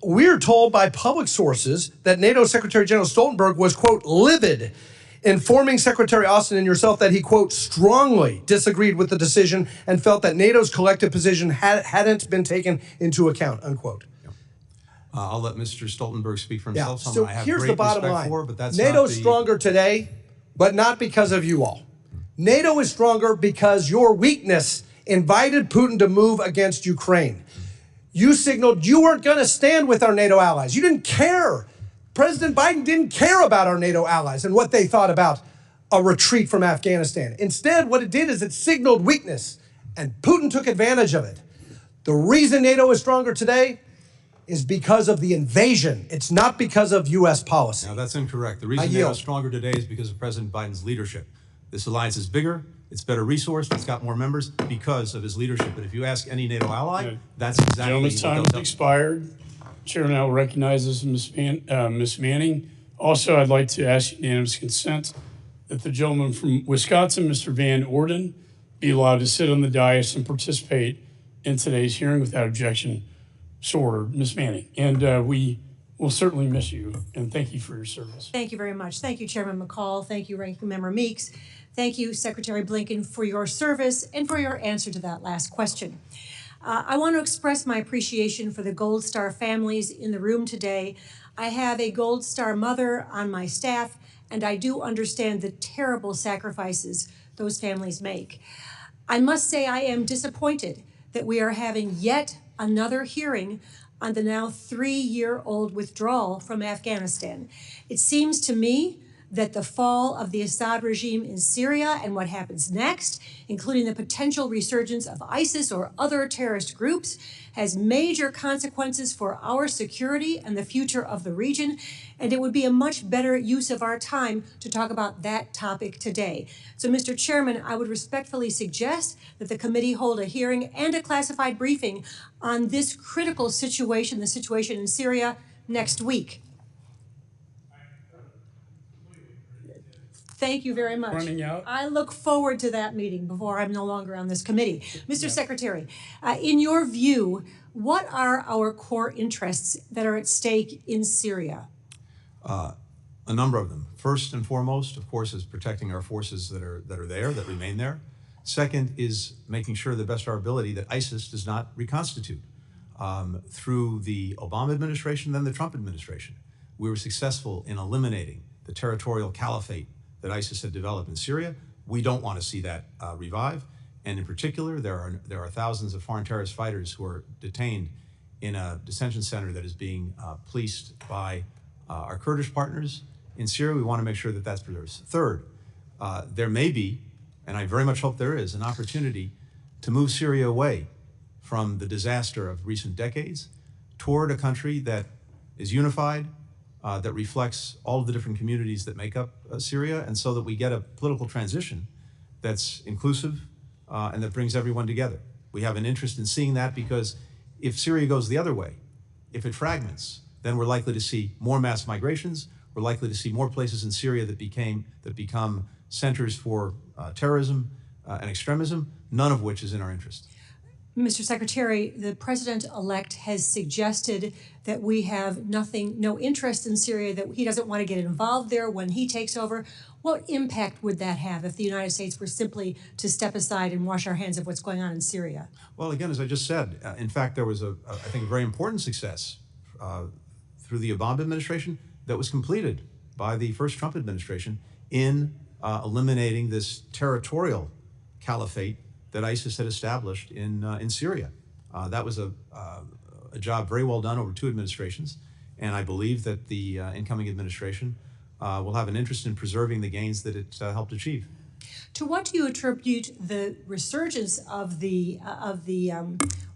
Speaker 17: We're told by public sources that NATO Secretary General Stoltenberg was, quote, livid, informing Secretary Austin and yourself that he, quote, strongly disagreed with the decision and felt that NATO's collective position hadn't been taken into account, unquote.
Speaker 3: I'll let Mr. Stoltenberg speak for himself.
Speaker 17: So
Speaker 3: Someone I have
Speaker 17: here's
Speaker 3: great
Speaker 17: the bottom
Speaker 3: respect
Speaker 17: line.
Speaker 3: for, but that's
Speaker 17: NATO's
Speaker 3: not the...
Speaker 17: stronger today, but not because of you all. NATO is stronger because your weakness invited Putin to move against Ukraine. You signaled you weren't going to stand with our NATO allies. You didn't care. President Biden didn't care about our NATO allies and what they thought about a retreat from Afghanistan. Instead, what it did is it signaled weakness, and Putin took advantage of it. The reason NATO is stronger today is because of the invasion. It's not because of U.S. policy.
Speaker 3: No, that's incorrect. The reason NATO is stronger today is because of President Biden's leadership. This alliance is bigger, it's better resourced, it's got more members because of his leadership. But if you ask any NATO ally, that's exactly
Speaker 1: Gentleman's
Speaker 3: what
Speaker 1: time
Speaker 3: they'll
Speaker 1: has
Speaker 3: tell you.
Speaker 1: expired. Chairman now recognizes Ms. Manning. Also, I'd like to ask unanimous consent that the gentleman from Wisconsin, Mr. Van Orden, be allowed to sit on the dais and participate in today's hearing without objection. So ordered, Ms. Manning. And we will certainly miss you, and thank you for your service.
Speaker 18: Thank you very much. Thank you, Chairman McCall. Thank you, Ranking Member Meeks. Thank you, Secretary Blinken, for your service and for your answer to that last question. I want to express my appreciation for the Gold Star families in the room today. I have a Gold Star mother on my staff, and I do understand the terrible sacrifices those families make. I must say I am disappointed that we are having yet another hearing on the now 3-year-old withdrawal from Afghanistan. It seems to me that the fall of the Assad regime in Syria and what happens next, including the potential resurgence of ISIS or other terrorist groups, has major consequences for our security and the future of the region, and it would be a much better use of our time to talk about that topic today. So, Mr. Chairman, I would respectfully suggest that the committee hold a hearing and a classified briefing on this critical situation, the situation in Syria, next week. Thank you very much.
Speaker 1: Running out.
Speaker 18: I look forward to that meeting before I'm no longer on this committee. Mr. Secretary, in your view, what are our core interests that are at stake in Syria?
Speaker 3: A number of them. First and foremost, of course, is protecting our forces that are there, that remain there. Second is making sure to the best of our ability that ISIS does not reconstitute. Through the Obama administration, then the Trump administration, we were successful in eliminating the territorial caliphate that ISIS had developed in Syria. We don't want to see that revive. And in particular, there are thousands of foreign terrorist fighters who are detained in a detention center that is being policed by our Kurdish partners in Syria. We want to make sure that that's preserved. Third, there may be, and I very much hope there is, an opportunity to move Syria away from the disaster of recent decades toward a country that is unified, that reflects all of the different communities that make up Syria, and so that we get a political transition that's inclusive, and that brings everyone together. We have an interest in seeing that because if Syria goes the other way, if it fragments, then we're likely to see more mass migrations. We're likely to see more places in Syria that become centers for terrorism and extremism, none of which is in our interest.
Speaker 18: Mr. Secretary, the president-elect has suggested that we have no interest in Syria, that he doesn't want to get involved there when he takes over. What impact would that have if the United States were simply to step aside and wash our hands of what's going on in Syria?
Speaker 3: Well, again, as I just said, in fact, there was I think, a very important success through the Obama administration that was completed by the first Trump administration in eliminating this territorial caliphate that ISIS had established in Syria. That was a job very well done over 2 administrations, and I believe that the incoming administration will have an interest in preserving the gains that it helped achieve.
Speaker 18: To what do you attribute the resurgence of the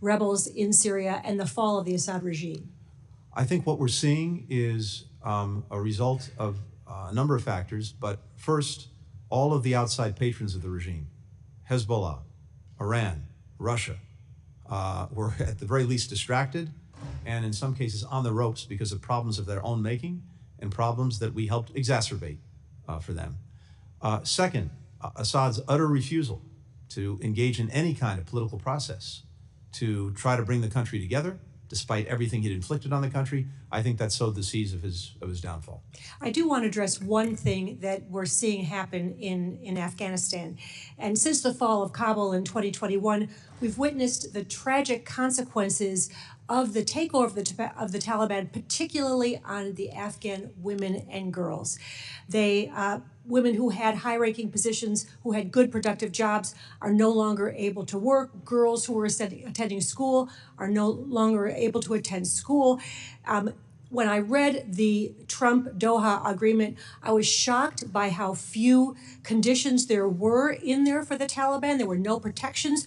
Speaker 18: rebels in Syria and the fall of the Assad regime?
Speaker 3: I think what we're seeing is a result of a number of factors, but first, all of the outside patrons of the regime, Hezbollah, Iran, Russia, were at the very least distracted and in some cases on the ropes because of problems of their own making and problems that we helped exacerbate for them. Second, Assad's utter refusal to engage in any kind of political process to try to bring the country together, despite everything he'd inflicted on the country, I think that sowed the seeds of his downfall.
Speaker 18: I do want to address one thing that we're seeing happen in Afghanistan. And since the fall of Kabul in 2021, we've witnessed the tragic consequences of the takeover of the Taliban, particularly on the Afghan women and girls. Women who had high-ranking positions, who had good productive jobs, are no longer able to work. Girls who were attending school are no longer able to attend school. When I read the Trump-Doha agreement, I was shocked by how few conditions there were in there for the Taliban. There were no protections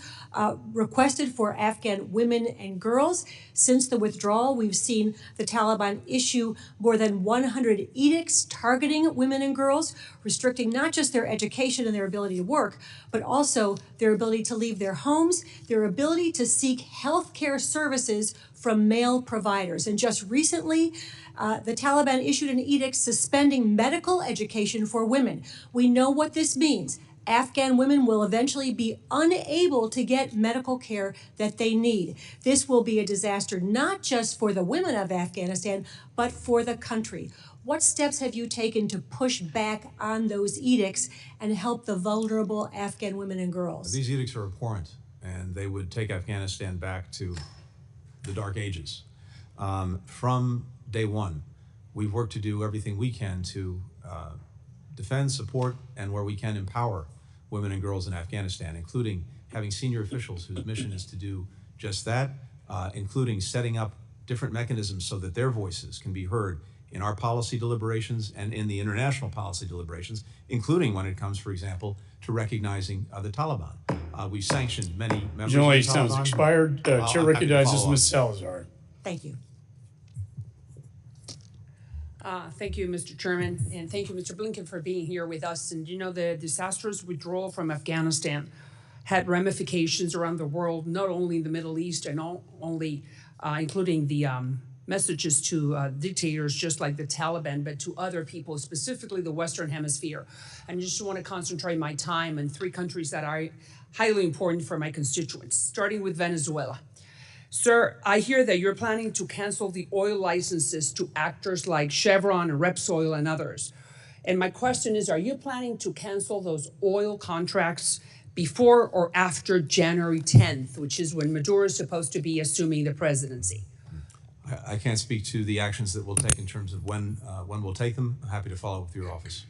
Speaker 18: requested for Afghan women and girls. Since the withdrawal, we've seen the Taliban issue more than 100 edicts targeting women and girls, restricting not just their education and their ability to work, but also their ability to leave their homes, their ability to seek health care services from male providers. And just recently, the Taliban issued an edict suspending medical education for women. We know what this means. Afghan women will eventually be unable to get medical care that they need. This will be a disaster not just for the women of Afghanistan, but for the country. What steps have you taken to push back on those edicts and help the vulnerable Afghan women and girls?
Speaker 3: These edicts are abhorrent, and they would take Afghanistan back to the dark ages. From day one, we've worked to do everything we can to defend, support, and where we can empower women and girls in Afghanistan, including having senior officials whose mission is to do just that, including setting up different mechanisms so that their voices can be heard in our policy deliberations and in the international policy deliberations, including when it comes, for example, to recognizing the Taliban. We've sanctioned many members
Speaker 1: General
Speaker 3: of the
Speaker 1: H. Time's
Speaker 3: Taliban.
Speaker 1: expired. Chair
Speaker 3: I'm happy to
Speaker 1: recognizes
Speaker 3: follow
Speaker 1: Ms.
Speaker 3: up.
Speaker 1: Salazar.
Speaker 18: Thank you.
Speaker 19: Thank you, Mr. Chairman, and thank you, Mr. Blinken, for being here with us. And you know, the disastrous withdrawal from Afghanistan had ramifications around the world, not only in the Middle East and only including the messages to dictators just like the Taliban, but to other people, specifically the Western Hemisphere. And I just want to concentrate my time on 3 countries that are highly important for my constituents, starting with Venezuela. Sir, I hear that you're planning to cancel the oil licenses to actors like Chevron and Repsol and others. And my question is, are you planning to cancel those oil contracts before or after January 10th, which is when Maduro is supposed to be assuming the presidency?
Speaker 3: I can't speak to the actions that we'll take in terms of when we'll take them. I'm happy to follow up with your office.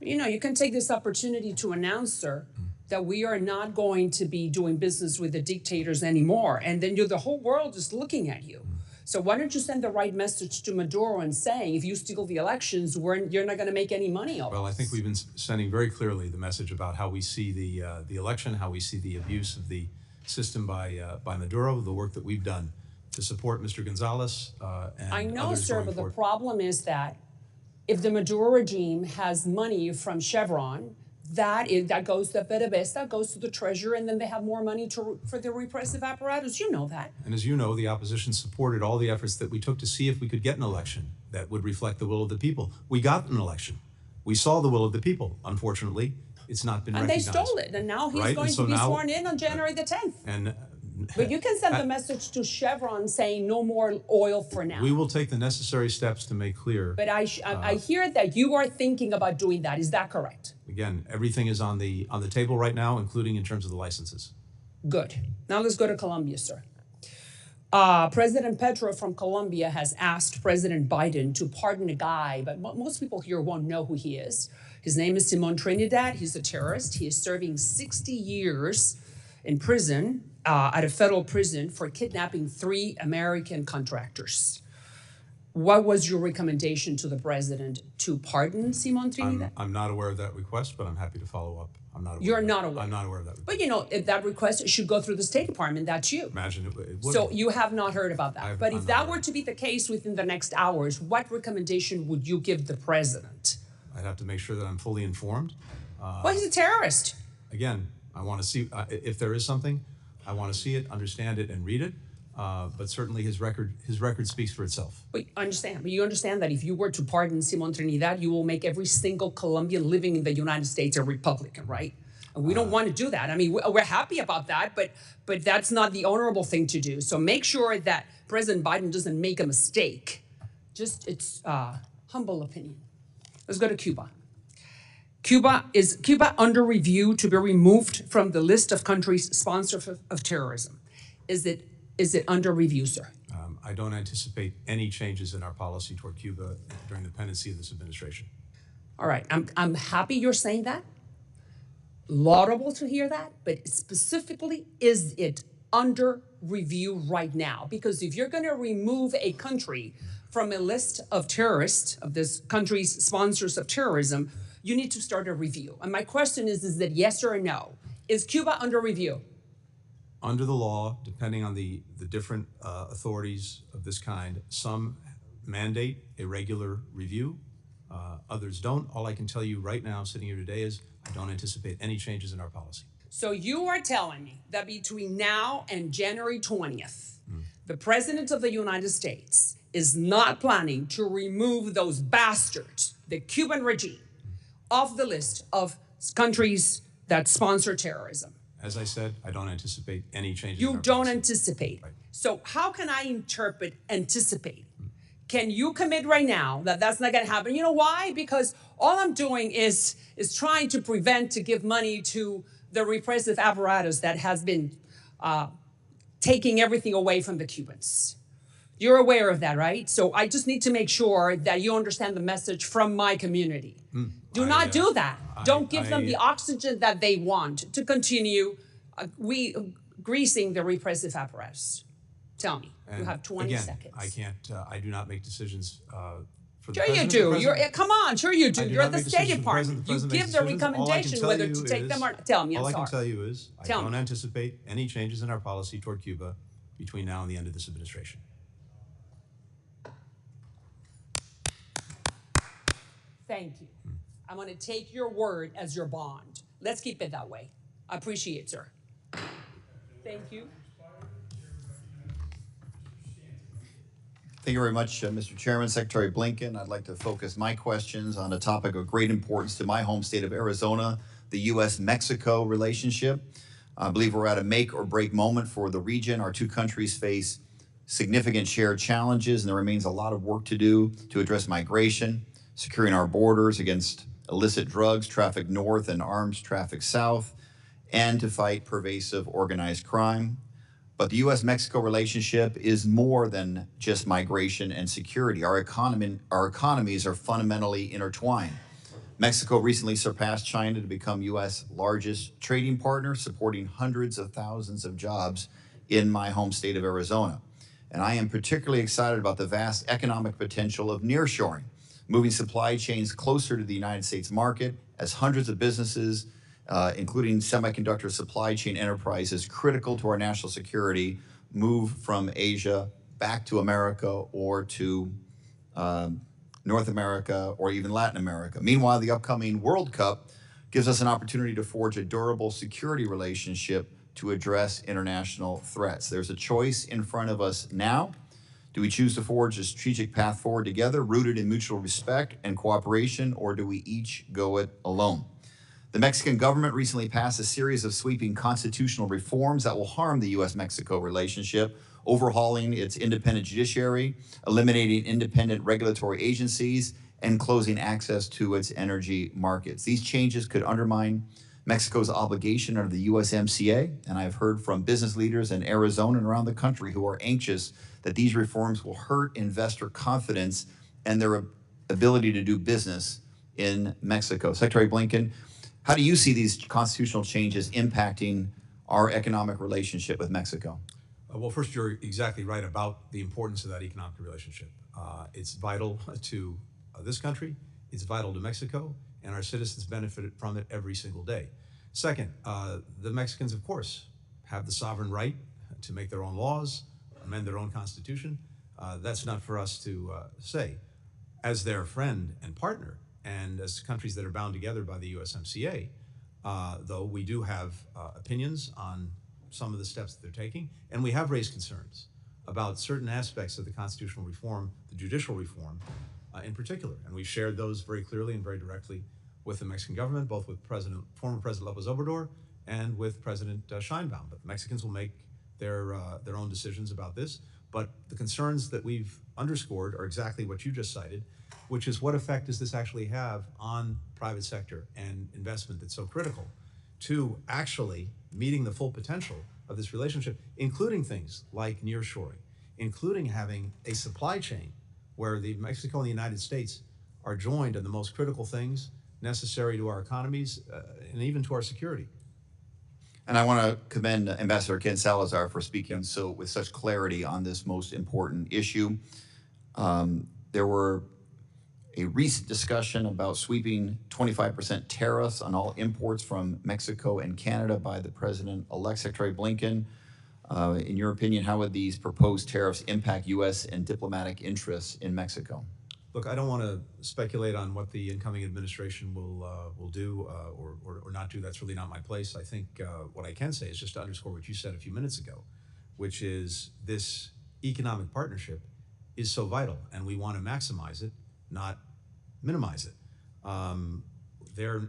Speaker 19: You know, you can take this opportunity to announce, sir, that we are not going to be doing business with the dictators anymore. And then the whole world is looking at you. So why don't you send the right message to Maduro and saying, if you steal the elections, you're not going to make any money off it?
Speaker 3: Well, I think we've been sending very clearly the message about how we see the election, how we see the abuse of the system by Maduro, the work that we've done to support Mr. Gonzalez and
Speaker 19: I know,
Speaker 3: others
Speaker 19: sir,
Speaker 3: going
Speaker 19: but
Speaker 3: forward.
Speaker 19: the problem is that if the Maduro regime has money from Chevron, that goes to PDVSA, goes to the treasurer, and then they have more money for the repressive apparatus. You know that.
Speaker 3: And as you know, the opposition supported all the efforts that we took to see if we could get an election that would reflect the will of the people. We got an election. We saw the will of the people. Unfortunately, it's not been recognized.
Speaker 19: And they stole it, and now he's
Speaker 3: Right?
Speaker 19: going
Speaker 3: And so
Speaker 19: to be
Speaker 3: now-
Speaker 19: sworn in on January the 10th.
Speaker 3: And
Speaker 19: But you can send the message to Chevron saying no more oil for now.
Speaker 3: we will take the necessary steps to make clear.
Speaker 19: But I hear that you are thinking about doing that. Is that correct?
Speaker 3: Again, everything is on the table right now, including in terms of the licenses.
Speaker 19: Good. Now let's go to Colombia, sir. President Petro from Colombia has asked President Biden to pardon a guy, but most people here won't know who he is. His name is Simon Trinidad. He's a terrorist. He is serving 60 years in prison, at a federal prison for kidnapping 3 American contractors. What was your recommendation to the president to pardon Simon Trinidad?
Speaker 3: I'm not aware of that request, but I'm happy to follow up. I'm not aware.
Speaker 19: You're
Speaker 3: of that.
Speaker 19: not aware.
Speaker 3: I'm not aware of that.
Speaker 19: But you know, if that request should go through the State Department, that's you.
Speaker 3: Imagine it would.
Speaker 19: So you have not heard about that. But if
Speaker 3: I'm
Speaker 19: that
Speaker 3: not
Speaker 19: were to be the case within the next hours, what recommendation would you give the president?
Speaker 3: I'd have to make sure that I'm fully informed.
Speaker 19: Well, he's a terrorist.
Speaker 3: Again, I want to see if there is something. I want to see it, understand it, and read it. But certainly his record speaks for itself.
Speaker 19: But you understand that if you were to pardon Simon Trinidad, you will make every single Colombian living in the United States a Republican, right? And we don't want to do that. I mean, we're happy about that, but that's not the honorable thing to do. So make sure that President Biden doesn't make a mistake. Just it's humble opinion. Let's go to Cuba. Is Cuba under review to be removed from the list of countries sponsors of terrorism? Is it under review, sir?
Speaker 3: I don't anticipate any changes in our policy toward Cuba during the pendency of this administration.
Speaker 19: All right, I'm happy you're saying that. Laudable to hear that, but specifically, is it under review right now? Because if you're going to remove a country from a list of terrorists, of this country's sponsors of terrorism, you need to start a review. And my question is that yes or no? Is Cuba under review?
Speaker 3: Under the law, depending on the different authorities of this kind, some mandate a regular review, others don't. All I can tell you right now, sitting here today, is I don't anticipate any changes in our policy.
Speaker 19: So you are telling me that between now and January 20th, the President of the United States is not planning to remove those bastards, the Cuban regime, off the list of countries that sponsor terrorism?
Speaker 3: As I said, I don't anticipate any changes.
Speaker 19: You don't anticipate. Right. So how can I interpret anticipate? Can you commit right now that that's not going to happen? You know why? Because all I'm doing is trying to prevent to give money to the repressive apparatus that has been taking everything away from the Cubans. You're aware of that, right? So I just need to make sure that you understand the message from my community. Do not do that. Don't give them the oxygen that they want to continue greasing the repressive apparatus. Tell me. You have 20 seconds.
Speaker 3: I can't. I do not make decisions for the
Speaker 19: Sure you
Speaker 3: president.
Speaker 19: do. Come on. Sure you do. You're at the State
Speaker 3: decisions for the
Speaker 19: Department.
Speaker 3: president.
Speaker 19: You
Speaker 3: The
Speaker 19: give the
Speaker 3: president makes decisions. All I can
Speaker 19: recommendation
Speaker 3: tell
Speaker 19: whether
Speaker 3: you
Speaker 19: to take them or
Speaker 3: is-
Speaker 19: not. Tell me. I'm
Speaker 3: All I
Speaker 19: sorry.
Speaker 3: can tell you is I
Speaker 19: Tell
Speaker 3: don't
Speaker 19: me.
Speaker 3: anticipate any changes in our policy toward Cuba between now and the end of this administration.
Speaker 19: Thank you. I'm going to take your word as your bond. Let's keep it that way. I appreciate it, sir. Thank you.
Speaker 20: Thank you very much, Mr. Chairman. Secretary Blinken, I'd like to focus my questions on a topic of great importance to my home state of Arizona, the U.S.-Mexico relationship. I believe we're at a make or break moment for the region. Our two countries face significant shared challenges, and there remains a lot of work to do to address migration, securing our borders against illicit drugs trafficked north and arms trafficked south, and to fight pervasive organized crime. But the U.S.-Mexico relationship is more than just migration and security. Our economies are fundamentally intertwined. Mexico recently surpassed China to become U.S. largest trading partner, supporting hundreds of thousands of jobs in my home state of Arizona. And I am particularly excited about the vast economic potential of nearshoring, moving supply chains closer to the United States market as hundreds of businesses, including semiconductor supply chain enterprises critical to our national security, move from Asia back to America or to North America or even Latin America. Meanwhile, the upcoming World Cup gives us an opportunity to forge a durable security relationship to address international threats. There's a choice in front of us now. Do we choose to forge a strategic path forward together, rooted in mutual respect and cooperation, or do we each go it alone? The Mexican government recently passed a series of sweeping constitutional reforms that will harm the U.S.-Mexico relationship, overhauling its independent judiciary, eliminating independent regulatory agencies, and closing access to its energy markets. These changes could undermine Mexico's obligation under the USMCA, and I've heard from business leaders in Arizona and around the country who are anxious that these reforms will hurt investor confidence and their ability to do business in Mexico. Secretary Blinken, how do you see these constitutional changes impacting our economic relationship with Mexico?
Speaker 3: Well, first, you're exactly right about the importance of that economic relationship. It's vital to this country, it's vital to Mexico, and our citizens benefit from it every single day. Second, the Mexicans, of course, have the sovereign right to make their own laws, amend their own constitution. That's not for us to say. As their friend and partner, and as countries that are bound together by the USMCA, though we do have opinions on some of the steps that they're taking, and we have raised concerns about certain aspects of the constitutional reform, the judicial reform in particular, and we've shared those very clearly and very directly with the Mexican government, both with former President López Obrador and with President Sheinbaum. But the Mexicans will make their own decisions about this. But the concerns that we've underscored are exactly what you just cited, which is what effect does this actually have on private sector and investment that's so critical to actually meeting the full potential of this relationship, including things like nearshoring, including having a supply chain where Mexico and the United States are joined in the most critical things necessary to our economies and even to our security.
Speaker 20: And I want to commend Ambassador Ken Salazar for speaking with such clarity on this most important issue. There were a recent discussion about sweeping 25% tariffs on all imports from Mexico and Canada by the President-elect. Secretary Blinken, in your opinion, how would these proposed tariffs impact U.S. and diplomatic interests in Mexico?
Speaker 3: Look, I don't want to speculate on what the incoming administration will do or not do. That's really not my place. I think what I can say is just to underscore what you said a few minutes ago, which is this economic partnership is so vital, and we want to maximize it, not minimize it.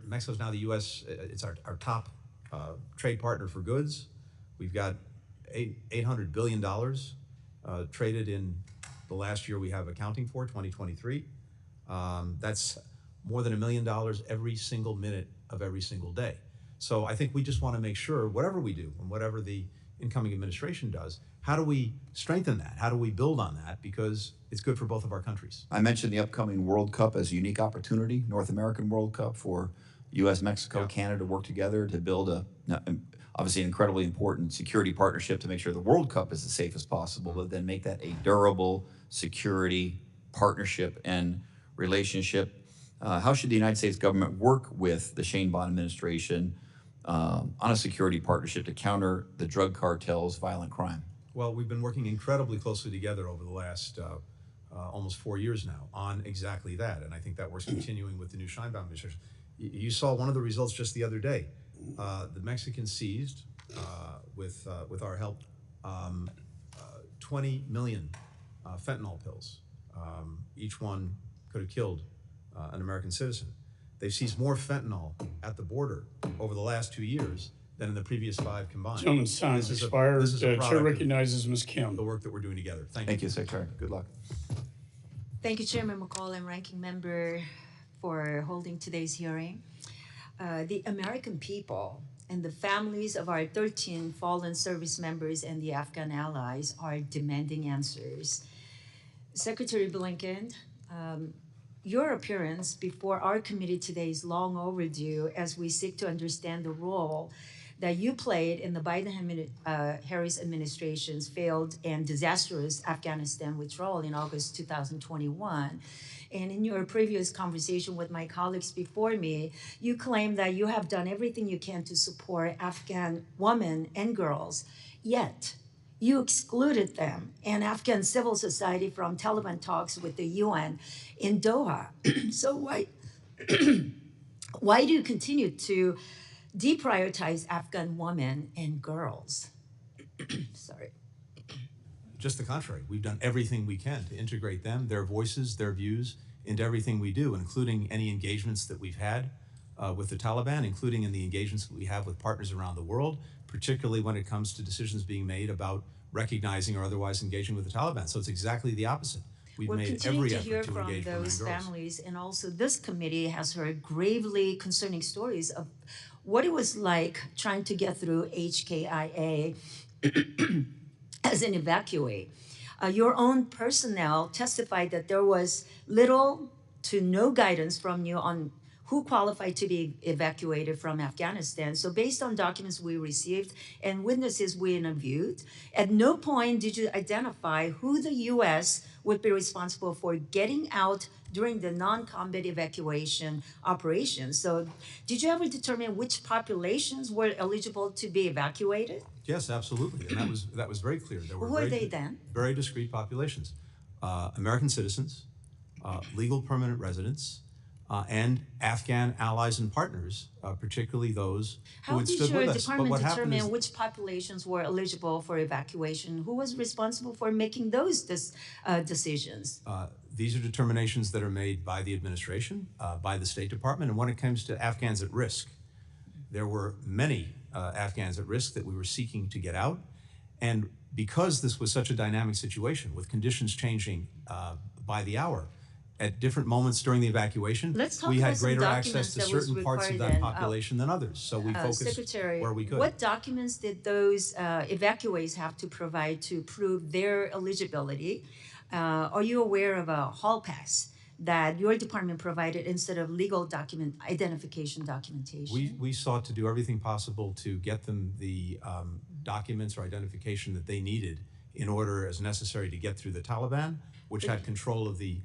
Speaker 3: Mexico's now the U.S., it's our top trade partner for goods. We've got $800 billion traded in the last year we have accounting for, 2023. That's more than $1 million every single minute of every single day. So I think we just want to make sure, whatever we do and whatever the incoming administration does, how do we strengthen that? How do we build on that? Because it's good for both of our countries.
Speaker 20: I mentioned the upcoming World Cup as a unique opportunity, North American World Cup, for U.S., Mexico, Canada to work together to build obviously an incredibly important security partnership to make sure the World Cup is as safe as possible, but then make that a durable security partnership and relationship. How should the United States government work with the Sheinbaum administration on a security partnership to counter the drug cartels' violent crime?
Speaker 3: Well, we've been working incredibly closely together over the last almost 4 years now on exactly that, and I think that work's continuing with the new Sheinbaum administration. You saw one of the results just the other day. The Mexicans seized, with our help, 20 million fentanyl pills. Each one could have killed an American citizen. They've seized more fentanyl at the border over the last 2 years than in the previous 5 combined.
Speaker 1: Gentleman's time has expired. Chair recognizes Ms. Kim.
Speaker 3: The work that we're doing together.
Speaker 20: Thank you, Secretary. Good luck.
Speaker 21: Thank you, Chairman McCall and Ranking Member, for holding today's hearing. The American people and the families of our 13 fallen service members and the Afghan allies are demanding answers. Secretary Blinken, your appearance before our committee today is long overdue as we seek to understand the role that you played in the Biden-Harris administration's failed and disastrous Afghanistan withdrawal in August 2021. And in your previous conversation with my colleagues before me, you claimed that you have done everything you can to support Afghan women and girls, yet you excluded them and Afghan civil society from Taliban talks with the UN in Doha. So Why do you continue to deprioritize Afghan women and girls? Sorry.
Speaker 3: Just the contrary. We've done everything we can to integrate them, their voices, their views, into everything we do, including any engagements that we've had with the Taliban, including in the engagements that we have with partners around the world, particularly when it comes to decisions being made about recognizing or otherwise engaging with the Taliban. So it's exactly the opposite. We've
Speaker 21: We're
Speaker 3: made
Speaker 21: continuing
Speaker 3: every
Speaker 21: to
Speaker 3: effort
Speaker 21: hear
Speaker 3: to
Speaker 21: from
Speaker 3: engage women and
Speaker 21: those
Speaker 3: girls.
Speaker 21: families, and also this committee has heard gravely concerning stories of what it was like trying to get through HKIA as an evacuee. Your own personnel testified that there was little to no guidance from you on who qualified to be evacuated from Afghanistan. So based on documents we received and witnesses we interviewed, at no point did you identify who the U.S. would be responsible for getting out during the non-combat evacuation operations. So did you ever determine which populations were eligible to be evacuated?
Speaker 3: Yes, absolutely, and that was very clear. There were
Speaker 21: Who are they then?
Speaker 3: Very discrete populations: American citizens, legal permanent residents, and Afghan allies and partners, particularly those who
Speaker 21: How
Speaker 3: had
Speaker 21: did
Speaker 3: stood
Speaker 21: your
Speaker 3: with us. But
Speaker 21: department
Speaker 3: what happened
Speaker 21: determine
Speaker 3: is
Speaker 21: which populations were eligible for evacuation? Who was responsible for making those decisions?
Speaker 3: these are determinations that are made by the administration, by the State Department, and when it comes to Afghans at risk, there were many Afghans at risk that we were seeking to get out, and because this was such a dynamic situation with conditions changing by the hour, at different moments during the evacuation, we had greater access to certain parts of that population than others. So we focused
Speaker 21: Secretary,
Speaker 3: where we could.
Speaker 21: what documents did those evacuees have to provide to prove their eligibility? Are you aware of a hall pass that your department provided instead of legal identification documentation?
Speaker 3: We sought to do everything possible to get them the documents or identification that they needed in order as necessary to get through the Taliban, which had control of the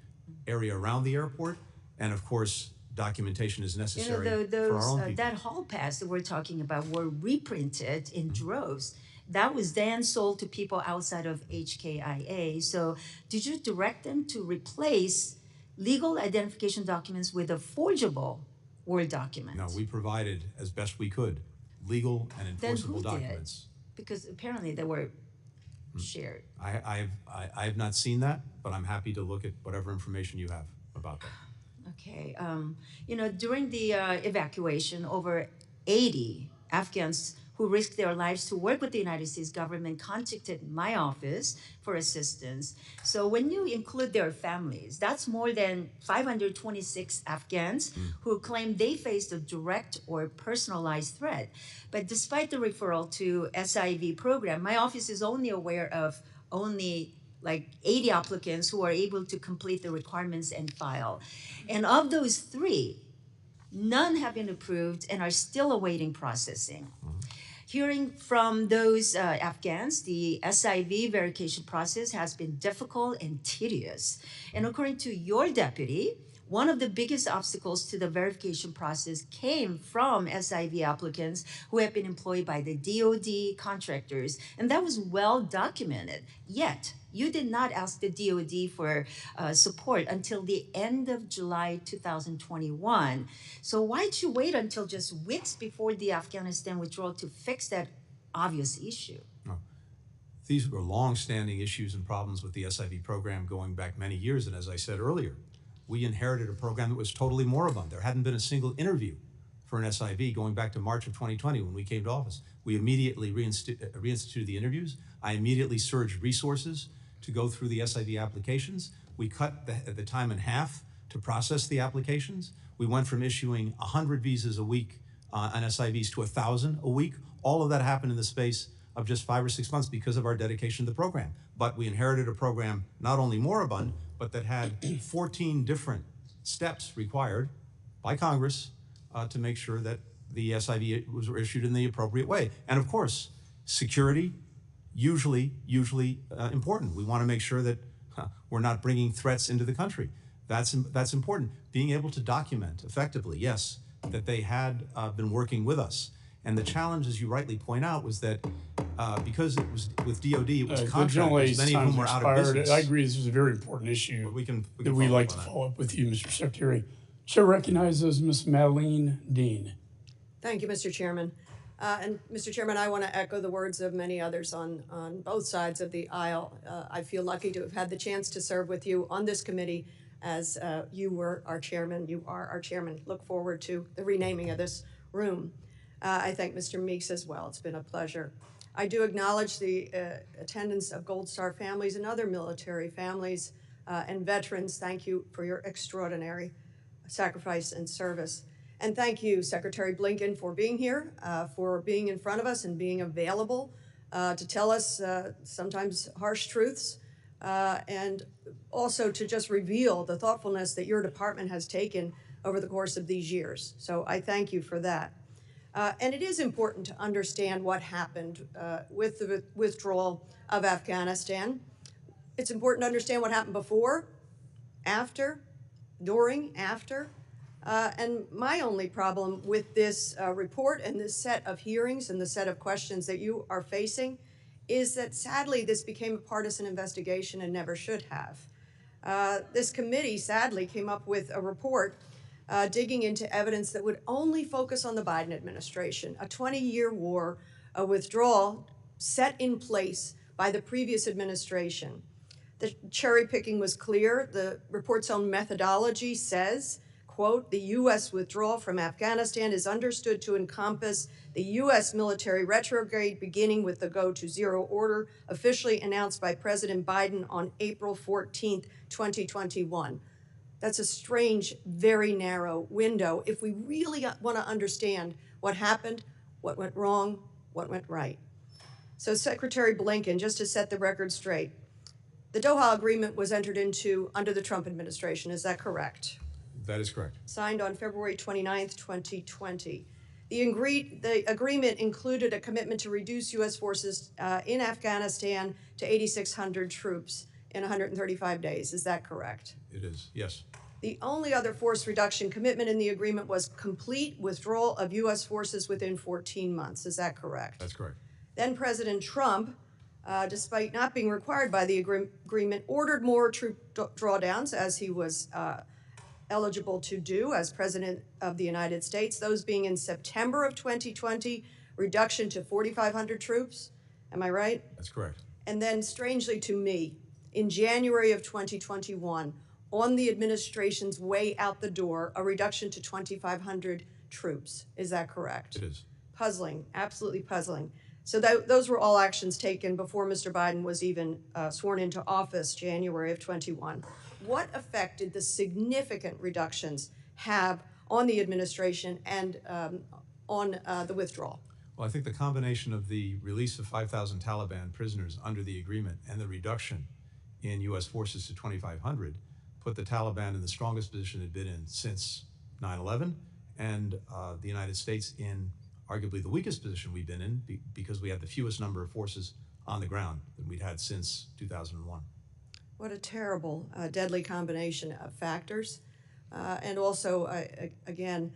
Speaker 3: area around the airport, and of course documentation is necessary for our own people.
Speaker 21: That hall pass that we're talking about were reprinted in droves. That was then sold to people outside of HKIA. So did you direct them to replace legal identification documents with a forgeable Word document?
Speaker 3: No, we provided as best we could legal and enforceable documents.
Speaker 21: Because apparently they were shared.
Speaker 3: I have not seen that, but I'm happy to look at whatever information you have about that.
Speaker 21: Okay. During the evacuation, over 80 Afghans who risked their lives to work with the United States government contacted my office for assistance. So when you include their families, that's more than 526 Afghans who claim they faced a direct or personalized threat. But despite the referral to SIV program, my office is only aware of only like 80 applicants who are able to complete the requirements and file. And of those 3, none have been approved and are still awaiting processing. Hearing from those Afghans, the SIV verification process has been difficult and tedious. And according to your deputy, one of the biggest obstacles to the verification process came from SIV applicants who have been employed by the DoD contractors, and that was well documented. Yet, you did not ask the DoD for support until the end of July 2021. So why'd you wait until just weeks before the Afghanistan withdrawal to fix that obvious issue?
Speaker 3: These were long-standing issues and problems with the SIV program going back many years, and as I said earlier, we inherited a program that was totally moribund. There hadn't been a single interview for an SIV going back to March of 2020 when we came to office. We immediately reinstituted the interviews. I immediately surged resources to go through the SIV applications. We cut the time in half to process the applications. We went from issuing 100 visas a week on SIVs to 1,000 a week. All of that happened in the space of just 5 or 6 months because of our dedication to the program. But we inherited a program not only moribund, but that had 14 different steps required by Congress to make sure that the SIV was issued in the appropriate way. And of course, security, usually important. We want to make sure that we're not bringing threats into the country. That's important. Being able to document effectively, yes, that they had been working with us. And the challenge, as you rightly point out, was that because it was with DoD, it was contractors, many of whom were out of business.
Speaker 1: I agree this is a very important issue
Speaker 3: we can
Speaker 1: that we'd like to
Speaker 3: follow up on
Speaker 1: follow up with you, Mr. Secretary. Chair recognizes Ms. Madeline Dean.
Speaker 5: Thank you, Mr. Chairman. And Mr. Chairman, I want to echo the words of many others on both sides of the aisle. I feel lucky to have had the chance to serve with you on this committee as you were our chairman. You are our chairman. Look forward to the renaming of this room. I thank Mr. Meeks as well. It's been a pleasure. I do acknowledge the attendance of Gold Star families and other military families and veterans. Thank you for your extraordinary sacrifice and service. And thank you, Secretary Blinken, for being here, for being in front of us and being available to tell us sometimes harsh truths, and also to just reveal the thoughtfulness that your department has taken over the course of these years. So I thank you for that. And it is important to understand what happened with the withdrawal of Afghanistan. It's important to understand what happened before, after, during, after. And my only problem with this report and this set of hearings and the set of questions that you are facing is that sadly this became a partisan investigation and never should have. This committee sadly came up with a report digging into evidence that would only focus on the Biden administration, a 20-year war, a withdrawal set in place by the previous administration. The cherry picking was clear. The report's own methodology says, quote, the U.S. withdrawal from Afghanistan is understood to encompass the U.S. military retrograde beginning with the Go to Zero order officially announced by President Biden on April 14th, 2021. That's a strange, very narrow window if we really want to understand what happened, what went wrong, what went right. So Secretary Blinken, just to set the record straight, the Doha Agreement was entered into under the Trump administration, is that correct?
Speaker 3: That is correct.
Speaker 5: Signed on February 29th, 2020. The agreement included a commitment to reduce U.S. forces in Afghanistan to 8,600 troops in 135 days. Is that correct?
Speaker 3: It is, yes.
Speaker 5: The only other force reduction commitment in the agreement was complete withdrawal of U.S. forces within 14 months. Is that correct?
Speaker 3: That's correct.
Speaker 5: Then President Trump, despite not being required by the agreement, ordered more troop drawdowns as he was eligible to do as President of the United States, those being in September of 2020, reduction to 4,500 troops. Am I right?
Speaker 3: That's correct.
Speaker 5: And then, strangely to me, in January of 2021, on the administration's way out the door, a reduction to 2,500 troops. Is that correct?
Speaker 3: It is.
Speaker 5: Puzzling, absolutely puzzling. So those were all actions taken before Mr. Biden was even sworn into office, January of 21. What effect did the significant reductions have on the administration and on the withdrawal?
Speaker 3: Well, I think the combination of the release of 5,000 Taliban prisoners under the agreement and the reduction in U.S. forces to 2,500 put the Taliban in the strongest position it had been in since 9/11, and the United States in arguably the weakest position we've been in because we had the fewest number of forces on the ground than we'd had since 2001.
Speaker 5: What a terrible, deadly combination of factors. And also, again,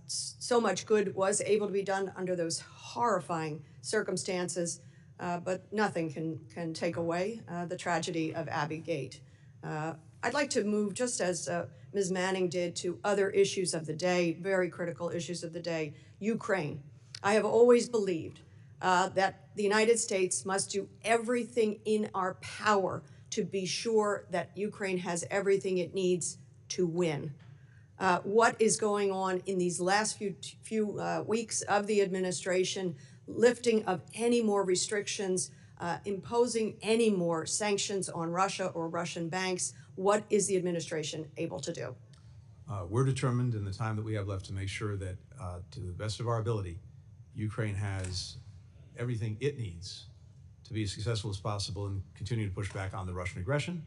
Speaker 5: so much good was able to be done under those horrifying circumstances, but nothing can take away the tragedy of Abbey Gate. I'd like to move, just as Ms. Manning did, to other issues of the day, very critical issues of the day. Ukraine. I have always believed that the United States must do everything in our power to be sure that Ukraine has everything it needs to win. What is going on in these last few weeks of the administration, lifting of any more restrictions, imposing any more sanctions on Russia or Russian banks, what is the administration able to do?
Speaker 3: We're determined in the time that we have left to make sure that, to the best of our ability, Ukraine has everything it needs to be as successful as possible and continue to push back on the Russian aggression,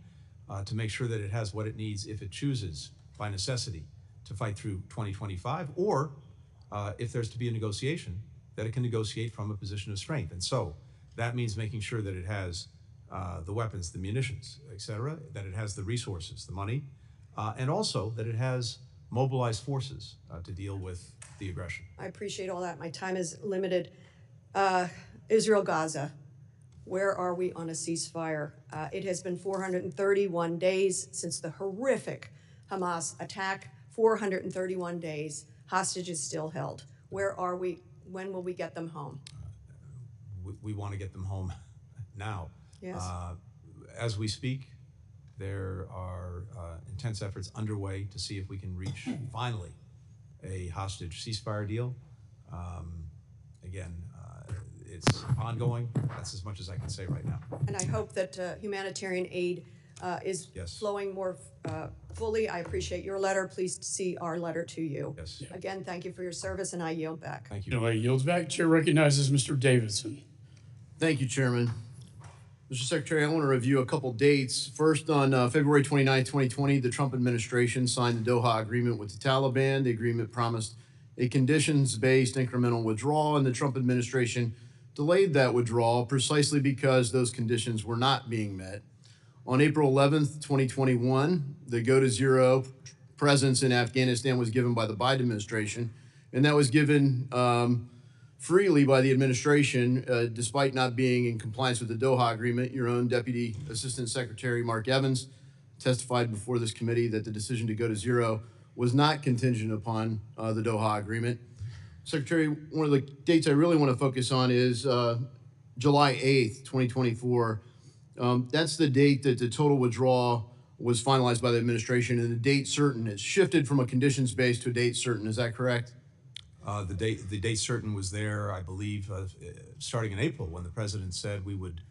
Speaker 3: to make sure that it has what it needs if it chooses, by necessity, to fight through 2025, or if there's to be a negotiation, that it can negotiate from a position of strength. And so that means making sure that it has the weapons, the munitions, et cetera, that it has the resources, the money, and also that it has mobilized forces to deal with the aggression.
Speaker 5: I appreciate all that. My time is limited. Israel, Gaza. Where are we on a ceasefire? It has been 431 days since the horrific Hamas attack 431 days, hostages still held. Where are we? When will we get them home?
Speaker 3: We want to get them home now.
Speaker 5: Yes.
Speaker 3: As we speak, there are intense efforts underway to see if we can reach, finally, a hostage ceasefire deal. Again, it's ongoing. That's as much as I can say right now.
Speaker 5: And I hope that humanitarian aid is flowing more fully. I appreciate your letter. Please see our letter to you.
Speaker 3: Yes.
Speaker 5: Again, thank you for your service, and I yield back.
Speaker 3: Thank you.
Speaker 1: Delay yields back. Chair recognizes Mr. Davidson.
Speaker 2: Thank you, Chairman. Mr. Secretary, I want to review a couple dates. First, on February 29, 2020, the Trump administration signed the Doha Agreement with the Taliban. The agreement promised a conditions-based incremental withdrawal, and the Trump administration delayed that withdrawal precisely because those conditions were not being met. On April 11th, 2021, the Go to Zero presence in Afghanistan was given by the Biden administration, and that was given freely by the administration, despite not being in compliance with the Doha Agreement. Your own Deputy Assistant Secretary Mark Evans testified before this committee that the decision to go to zero was not contingent upon the Doha Agreement. Secretary, one of the dates I really want to focus on is July 8th, 2024. That's the date that the total withdrawal was finalized by the administration, and the date certain. It's shifted from a conditions-based to a date certain. Is that correct?
Speaker 3: The date certain was there, I believe, starting in April, when the president said we would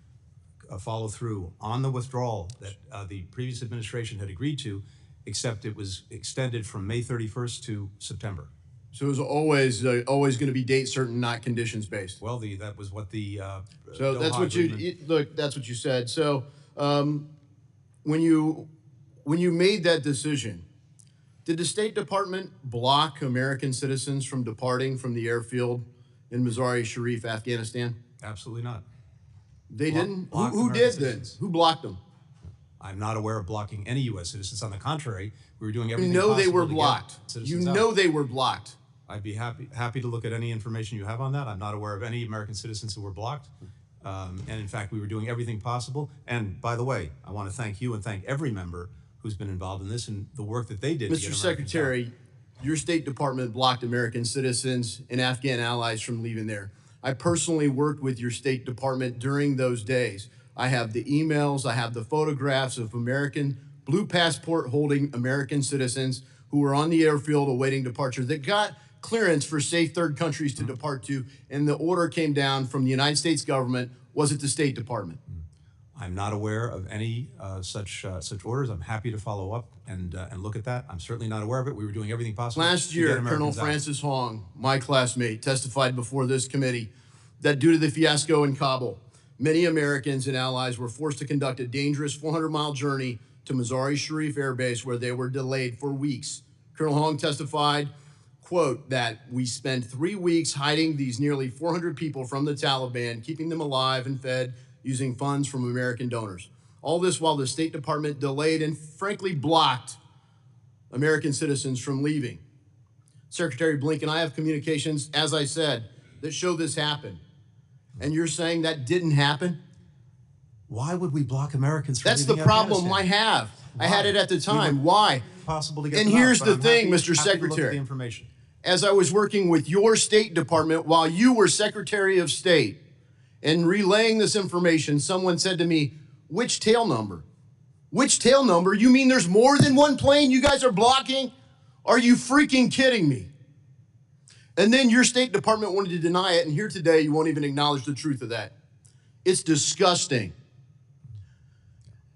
Speaker 3: follow through on the withdrawal that the previous administration had agreed to, except it was extended from May 31st to September.
Speaker 2: So it was always going to be date certain, not conditions based.
Speaker 3: Well, that was what the
Speaker 2: so
Speaker 3: Doha
Speaker 2: that's what
Speaker 3: agreement.
Speaker 2: look. That's what you said. So when you made that decision, did the State Department block American citizens from departing from the airfield in Mazar-e-Sharif, Afghanistan?
Speaker 3: Absolutely not.
Speaker 2: They didn't?
Speaker 3: Block
Speaker 2: Who
Speaker 3: American
Speaker 2: did
Speaker 3: citizens.
Speaker 2: then? Who blocked them?
Speaker 3: I'm not aware of blocking any U.S. citizens. On the contrary, we were doing
Speaker 2: You
Speaker 3: everything
Speaker 2: know
Speaker 3: possible
Speaker 2: they were
Speaker 3: to get
Speaker 2: blocked. You
Speaker 3: citizens out.
Speaker 2: know they were blocked.
Speaker 3: I'd be happy to look at any information you have on that. I'm not aware of any American citizens who were blocked. And in fact, we were doing everything possible. And by the way, I want to thank you and thank every member who's been involved in this and the work that they did.
Speaker 2: Mr.
Speaker 3: To get Americans
Speaker 2: Secretary, your State Department blocked American citizens and Afghan allies from leaving there. I personally worked with your State Department during those days. I have the emails, I have the photographs of American blue passport holding American citizens who were on the airfield awaiting departure that got clearance for safe third countries to depart to, and the order came down from the United States government. Was it the State Department?
Speaker 3: I'm not aware of any such orders. I'm happy to follow up and look at that. I'm certainly not aware of it. We were doing everything possible.
Speaker 2: Last
Speaker 3: to get
Speaker 2: year, Colonel
Speaker 3: Americans out.
Speaker 2: Francis Hong, my classmate, testified before this committee that due to the fiasco in Kabul, many Americans and allies were forced to conduct a dangerous 400-mile journey to Mazar-e-Sharif Air Base, where they were delayed for weeks. Colonel Hong testified, quote, that we spent 3 weeks hiding these nearly 400 people from the Taliban, keeping them alive and fed using funds from American donors. All this while the State Department delayed and frankly blocked American citizens from leaving. Secretary Blinken, I have communications, as I said, that show this happened. And you're saying that didn't happen?
Speaker 3: Why would we block Americans from
Speaker 2: That's the
Speaker 3: leaving
Speaker 2: problem
Speaker 3: Afghanistan?
Speaker 2: I have.
Speaker 3: Why?
Speaker 2: I had it at the time.
Speaker 3: We were
Speaker 2: Why?
Speaker 3: Possible to get
Speaker 2: And
Speaker 3: them out,
Speaker 2: here's
Speaker 3: but
Speaker 2: the
Speaker 3: I'm
Speaker 2: thing,
Speaker 3: happy-
Speaker 2: Mr.
Speaker 3: happy to look at
Speaker 2: Secretary.
Speaker 3: the information.
Speaker 2: As I was working with your State Department while you were Secretary of State and relaying this information, someone said to me, which tail number? Which tail number? You mean there's more than one plane you guys are blocking? Are you freaking kidding me? And then your State Department wanted to deny it, and here today you won't even acknowledge the truth of that. It's disgusting.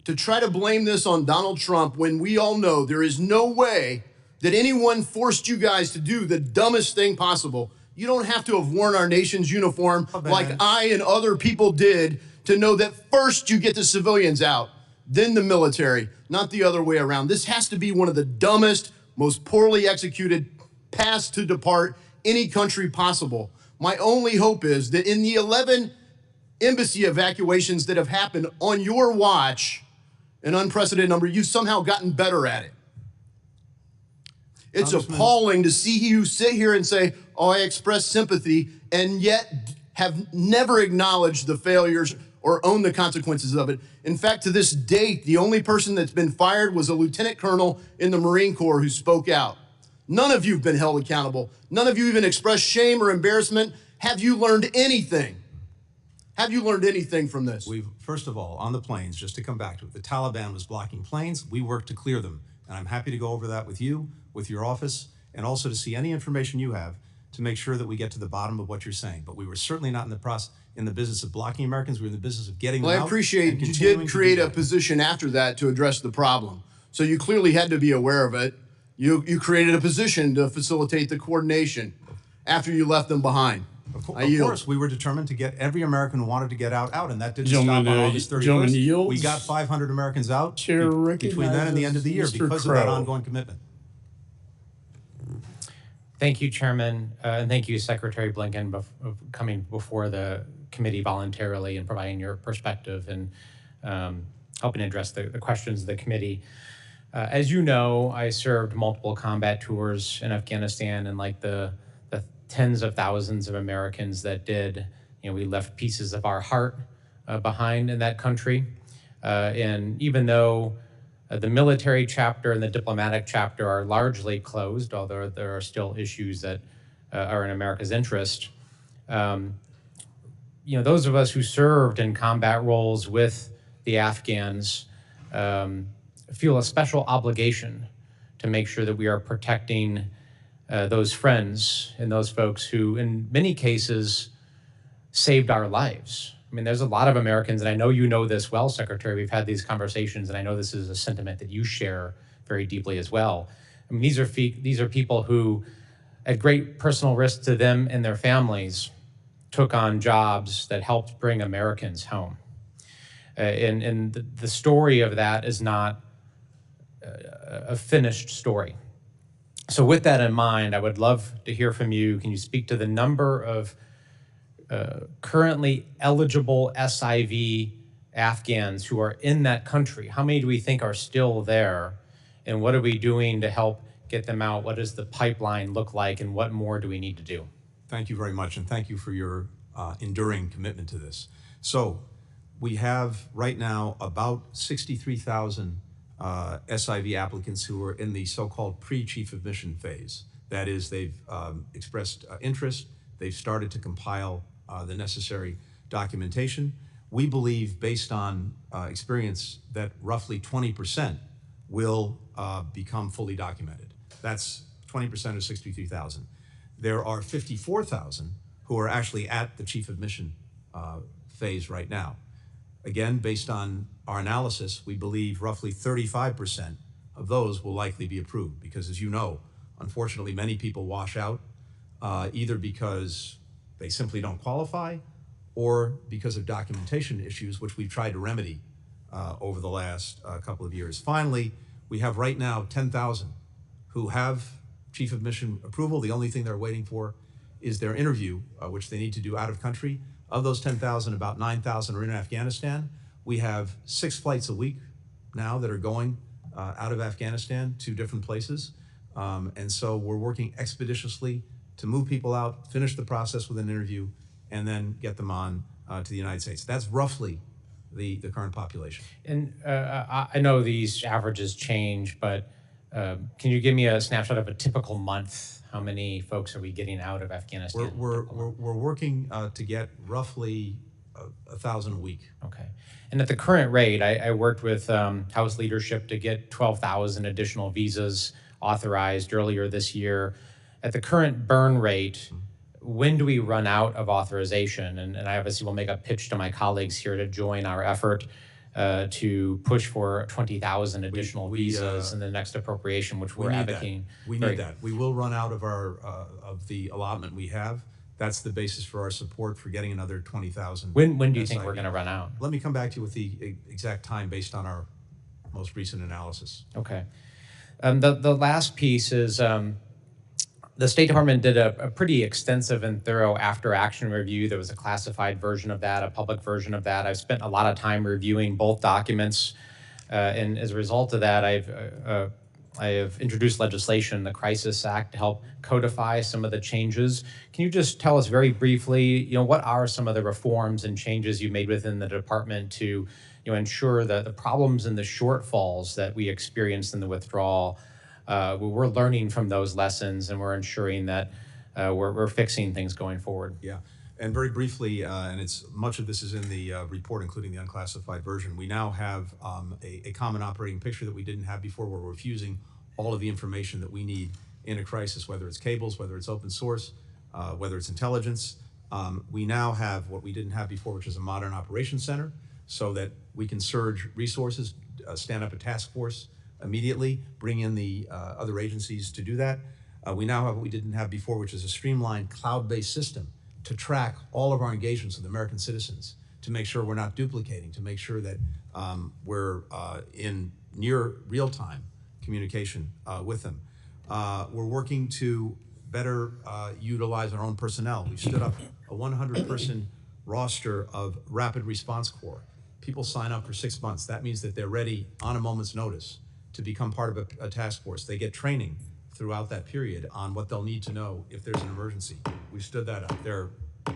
Speaker 2: To try to blame this on Donald Trump when we all know there is no way that anyone forced you guys to do the dumbest thing possible. You don't have to have worn our nation's uniform like I and other people did to know that first you get the civilians out, then the military, not the other way around. This has to be one of the dumbest, most poorly executed paths to depart any country possible. My only hope is that in the 11 embassy evacuations that have happened on your watch, an unprecedented number, you've somehow gotten better at it. It's appalling to see you sit here and say, oh, I express sympathy, and yet have never acknowledged the failures or own the consequences of it. In fact, to this date, the only person that's been fired was a lieutenant colonel in the Marine Corps who spoke out. None of you have been held accountable. None of you even expressed shame or embarrassment. Have you learned anything? Have you learned anything from this?
Speaker 3: First of all, on the planes, just to come back to it, the Taliban was blocking planes. We worked to clear them. And I'm happy to go over that with you, with your office, and also to see any information you have to make sure that we get to the bottom of what you're saying. But we were certainly not in the business of blocking Americans. We were in the business of getting them out.
Speaker 2: Well, I appreciate you did create a position after that to address the problem. So you clearly had to be aware of it. You created a position to facilitate the coordination after you left them behind.
Speaker 3: Of course, we were determined to get every American who wanted to get out, and that didn't stop on August 31st. We got 500 Americans out between then and the end of the year because of that ongoing commitment.
Speaker 6: Thank you, Chairman, and thank you, Secretary Blinken, for coming before the committee voluntarily and providing your perspective and helping address the questions of the committee. As you know, I served multiple combat tours in Afghanistan, and like the tens of thousands of Americans that did, we left pieces of our heart behind in that country. And even though the military chapter and the diplomatic chapter are largely closed, although there are still issues that are in America's interest, those of us who served in combat roles with the Afghans feel a special obligation to make sure that we are protecting those friends and those folks who, in many cases, saved our lives. I mean, there's a lot of Americans, and I know you know this well, Secretary. We've had these conversations, and I know this is a sentiment that you share very deeply as well. I mean, these are people who, at great personal risk to them and their families, took on jobs that helped bring Americans home. And the story of that is not a finished story. So with that in mind, I would love to hear from you. Can you speak to the number of currently eligible SIV Afghans who are in that country? How many do we think are still there? And what are we doing to help get them out? What does the pipeline look like? And what more do we need to do?
Speaker 3: Thank you very much, and thank you for your enduring commitment to this. So we have right now about 63,000 SIV applicants who are in the so-called pre-chief of mission phase. That is, they've expressed interest, they've started to compile the necessary documentation. We believe, based on experience, that roughly 20% will become fully documented. That's 20% of 63,000. There are 54,000 who are actually at the chief of mission phase right now. Again, based on our analysis, we believe roughly 35% of those will likely be approved because, as you know, unfortunately, many people wash out either because they simply don't qualify or because of documentation issues, which we've tried to remedy over the last couple of years. Finally, we have right now 10,000 who have chief of mission approval. The only thing they're waiting for is their interview, which they need to do out of country. Of those 10,000, about 9,000 are in Afghanistan. We have 6 flights a week now that are going out of Afghanistan to different places. And so we're working expeditiously to move people out, finish the process with an interview, and then get them on to the United States. That's roughly the current population.
Speaker 6: And I know these averages change, but can you give me a snapshot of a typical month? How many folks are we getting out of Afghanistan?
Speaker 3: We're working to get roughly 1,000 a week.
Speaker 6: Okay. And at the current rate, I worked with House leadership to get 12,000 additional visas authorized earlier this year. At the current burn rate, when do we run out of authorization? And I obviously will make a pitch to my colleagues here to join our effort to push for 20,000 additional visas in the next appropriation, which we're advocating.
Speaker 3: We need that. We will run out of our of the allotment we have. That's the basis for our support for getting another 20,000.
Speaker 6: When do you think we're going to run out?
Speaker 3: Let me come back to you with the exact time based on our most recent analysis.
Speaker 6: Okay. The last piece is the State Department did a pretty extensive and thorough after-action review. There was a classified version of that, a public version of that. I've spent a lot of time reviewing both documents, and as a result of that, I have introduced legislation, the Crisis Act, to help codify some of the changes. Can you just tell us very briefly, what are some of the reforms and changes you made within the department to ensure that the problems and the shortfalls that we experienced in the withdrawal we're learning from those lessons, and we're ensuring that we're fixing things going forward.
Speaker 3: Yeah, and very briefly, and it's much of this is in the report, including the unclassified version. We now have a common operating picture that we didn't have before, where we're fusing all of the information that we need in a crisis, whether it's cables, whether it's open source, whether it's intelligence. We now have what we didn't have before, which is a modern operations center, so that we can surge resources, stand up a task force immediately, bring in the other agencies to do that. We now have what we didn't have before, which is a streamlined cloud-based system to track all of our engagements with American citizens, to make sure we're not duplicating, to make sure that we're in near real-time communication with them. We're working to better utilize our own personnel. We've stood up a 100-person roster of Rapid Response Corps. People sign up for 6 months. That means that they're ready on a moment's notice to become part of a task force. They get training throughout that period on what they'll need to know if there's an emergency. We've stood that up.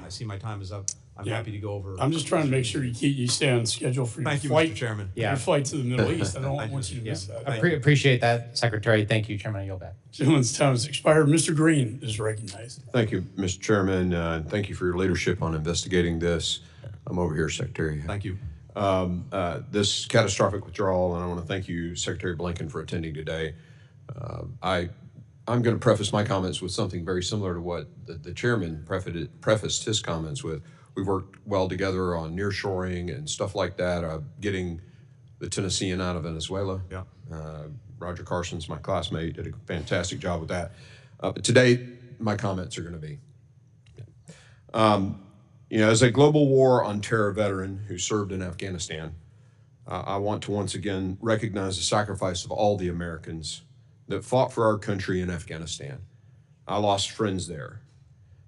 Speaker 3: I see my time is up. I'm happy to go over.
Speaker 1: I'm just trying to make sure you stay on schedule for your flight.
Speaker 3: Mr. Chairman.
Speaker 1: Your flight to the Middle East. I don't want you to miss that.
Speaker 6: Appreciate that, Secretary. Thank you, Chairman. I yield back.
Speaker 1: Gentleman's time has expired. Mr. Green is recognized.
Speaker 7: Thank you, Mr. Chairman. Thank you for your leadership on investigating this. I'm over here, Secretary.
Speaker 3: Thank you.
Speaker 7: This catastrophic withdrawal, and I want to thank you, Secretary Blinken, for attending today. I'm going to preface my comments with something very similar to what the chairman prefaced his comments with. We've worked well together on nearshoring and stuff like that, getting the Tennessean out of Venezuela.
Speaker 3: Yeah.
Speaker 7: Roger Carson's my classmate, did a fantastic job with that. But today, my comments are going to be, as a global war on terror veteran who served in Afghanistan, I want to once again recognize the sacrifice of all the Americans that fought for our country in Afghanistan. I lost friends there.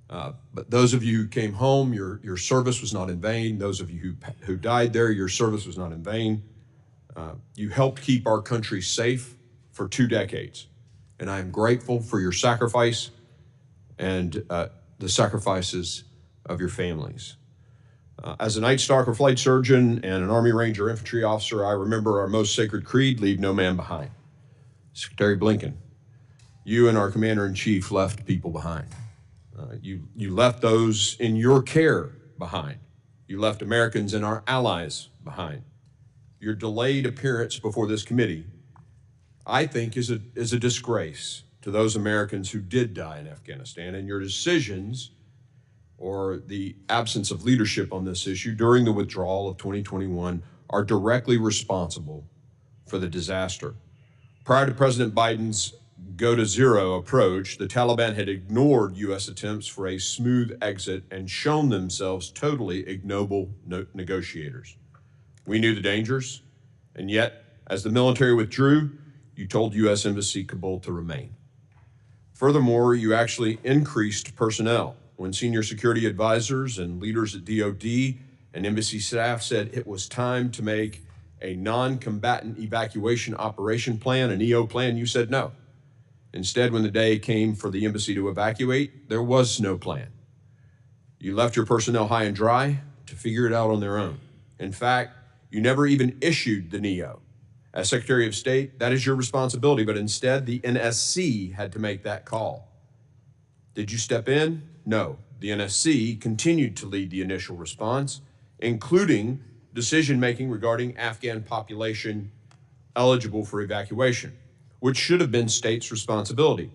Speaker 7: But those of you who came home, your service was not in vain. Those of you who died there, your service was not in vain. You helped keep our country safe for 2 decades. And I am grateful for your sacrifice and the sacrifices of your families. As a Night Stalker flight surgeon and an Army Ranger infantry officer, I remember our most sacred creed, leave no man behind. Secretary Blinken, you and our Commander-in-Chief left people behind. You left those in your care behind. You left Americans and our allies behind. Your delayed appearance before this committee, I think, is a disgrace to those Americans who did die in Afghanistan, and your decisions or the absence of leadership on this issue during the withdrawal of 2021 are directly responsible for the disaster. Prior to President Biden's go-to-zero approach, the Taliban had ignored U.S. attempts for a smooth exit and shown themselves totally ignoble negotiators. We knew the dangers, and yet, as the military withdrew, you told U.S. Embassy Kabul to remain. Furthermore, you actually increased personnel when senior security advisors and leaders at DOD and embassy staff said it was time to make a non-combatant evacuation operation plan, an EO plan. You said no. Instead, when the day came for the embassy to evacuate, there was no plan. You left your personnel high and dry to figure it out on their own. In fact, you never even issued the NEO. As Secretary of State, that is your responsibility, but instead the NSC had to make that call. Did you step in? No. The NSC continued to lead the initial response, including decision-making regarding Afghan population eligible for evacuation, which should have been states' responsibility.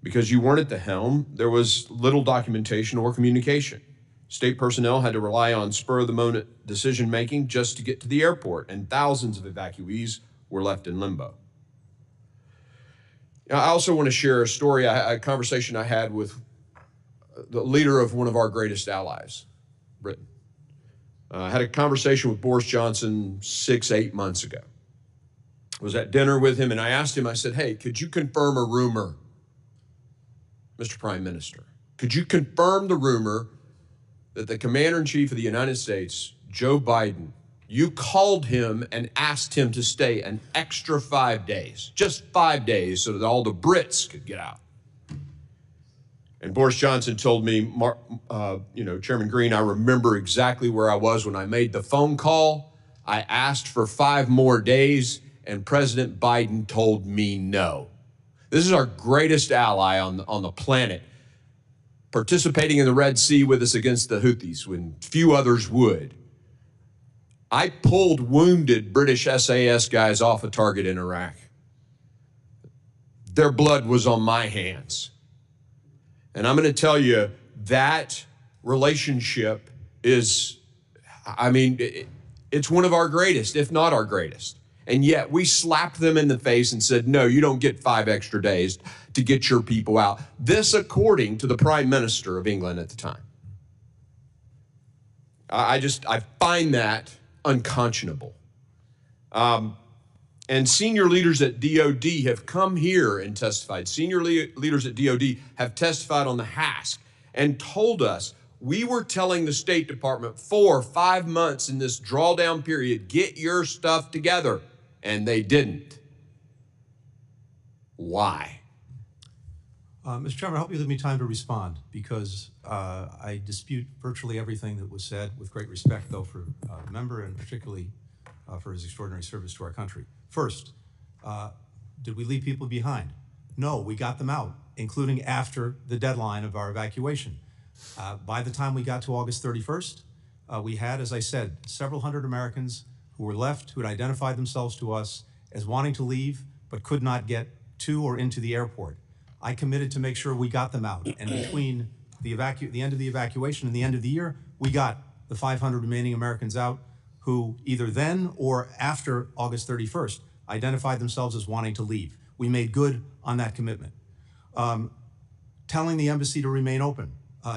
Speaker 7: Because you weren't at the helm, there was little documentation or communication. State personnel had to rely on spur-of-the-moment decision-making just to get to the airport, and thousands of evacuees were left in limbo. Now, I also want to share a story, a conversation I had with the leader of one of our greatest allies, Britain. I had a conversation with Boris Johnson 6-8 months ago. I was at dinner with him, and I asked him, I said, hey, could you confirm a rumor, Mr. Prime Minister? Could you confirm the rumor that the Commander-in-Chief of the United States, Joe Biden, you called him and asked him to stay an extra 5 days, just 5 days, so that all the Brits could get out? And Boris Johnson told me, Chairman Green, I remember exactly where I was when I made the phone call. I asked for 5 more days, and President Biden told me no. This is our greatest ally on the planet, participating in the Red Sea with us against the Houthis when few others would. I pulled wounded British SAS guys off a target in Iraq. Their blood was on my hands. And I'm going to tell you, that relationship is, I mean, it's one of our greatest, if not our greatest. And yet we slapped them in the face and said, no, you don't get 5 extra days to get your people out. This according to the Prime Minister of England at the time. I find that unconscionable. And senior leaders at DOD have come here and testified. Senior leaders at DOD have testified on the HASC and told us, we were telling the State Department 4 or 5 months in this drawdown period, get your stuff together, and they didn't. Why?
Speaker 3: Mr. Chairman, I hope you give me time to respond, because I dispute virtually everything that was said, with great respect, though, for the member and particularly for his extraordinary service to our country. First, did we leave people behind? No, we got them out, including after the deadline of our evacuation. By the time we got to August 31st, we had, as I said, several hundred Americans who were left, who had identified themselves to us as wanting to leave, but could not get to or into the airport. I committed to make sure we got them out. And between the end of the evacuation and the end of the year, we got the 500 remaining Americans out who either then or after August 31st identified themselves as wanting to leave. We made good on that commitment. Telling the embassy to remain open.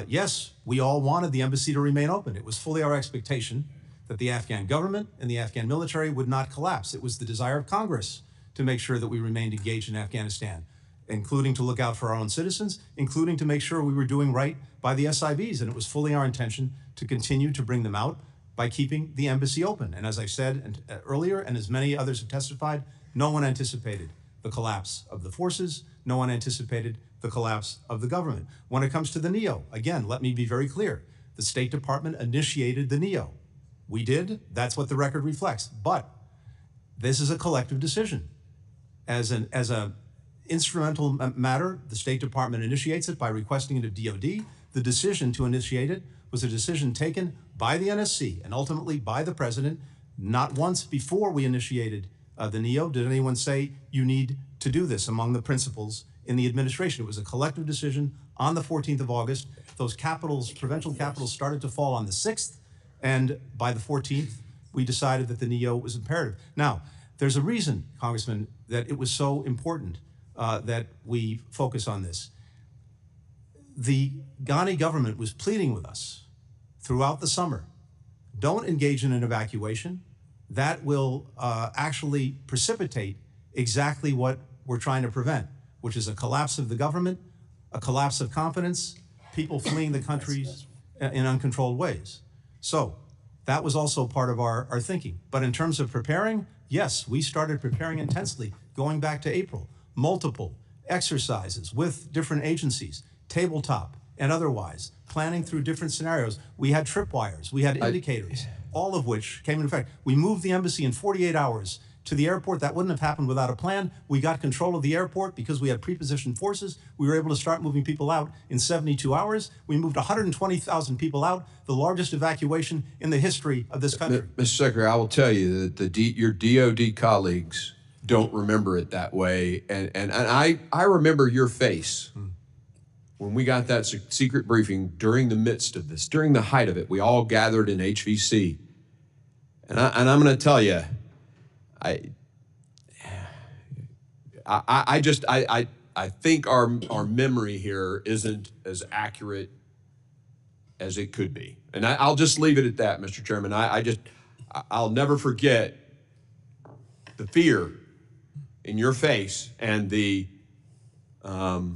Speaker 3: Yes, we all wanted the embassy to remain open. It was fully our expectation that the Afghan government and the Afghan military would not collapse. It was the desire of Congress to make sure that we remained engaged in Afghanistan, including to look out for our own citizens, including to make sure we were doing right by the SIVs. And it was fully our intention to continue to bring them out by keeping the embassy open. And as I said earlier, and as many others have testified, no one anticipated the collapse of the forces. No one anticipated the collapse of the government. When it comes to the NEO, again, let me be very clear. The State Department initiated the NEO. We did. That's what the record reflects. But this is a collective decision. As a instrumental matter, the State Department initiates it by requesting it of DOD. The decision to initiate it was a decision taken by the NSC and ultimately by the President. Not once before we initiated the NEO did anyone say you need to do this among the principals in the administration. It was a collective decision on the 14th of August. Those capitals, provincial capitals, started to fall on the 6th, and by the 14th, we decided that the NEO was imperative. Now, there's a reason, Congressman, that it was so important that we focus on this. The Ghani government was pleading with us throughout the summer, don't engage in an evacuation. That will actually precipitate exactly what we're trying to prevent, which is a collapse of the government, a collapse of confidence, people fleeing the countries in uncontrolled ways. So that was also part of our thinking. But in terms of preparing, yes, we started preparing intensely going back to April. Multiple exercises with different agencies, tabletop and otherwise, planning through different scenarios. We had tripwires, we had indicators, all of which came into effect. We moved the embassy in 48 hours to the airport. That wouldn't have happened without a plan. We got control of the airport because we had pre-positioned forces. We were able to start moving people out in 72 hours. We moved 120,000 people out, the largest evacuation in the history of this country.
Speaker 7: Mr. Secretary, I will tell you that your DOD colleagues don't remember it that way. And I remember your face when we got that secret briefing during the midst of this, during the height of it. We all gathered in HVC. And I'm going to tell you, I think our memory here isn't as accurate as it could be. And I'll just leave it at that, Mr. Chairman. I'll never forget the fear in your face and the, I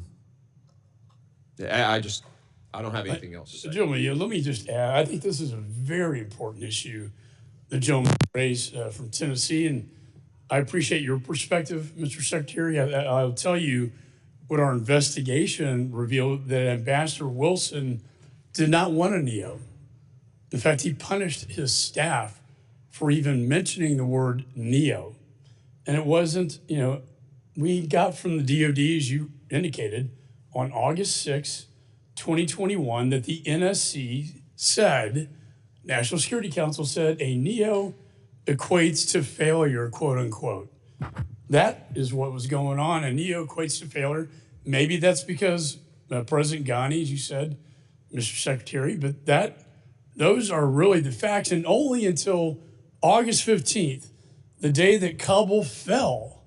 Speaker 7: don't have anything else to say.
Speaker 1: Gentlemen, let me just add, I think this is a very important issue the gentleman raised from Tennessee, and I appreciate your perspective, Mr. Secretary. I'll tell you what our investigation revealed, that Ambassador Wilson did not want a NEO. In fact, he punished his staff for even mentioning the word NEO. And it wasn't, we got from the DOD, as you indicated, on August 6, 2021, that the NSC said, National Security Council said, a NEO equates to failure, quote unquote. That is what was going on. A NEO equates to failure. Maybe that's because President Ghani, as you said, Mr. Secretary, but those are really the facts. And only until August 15th, the day that Kabul fell,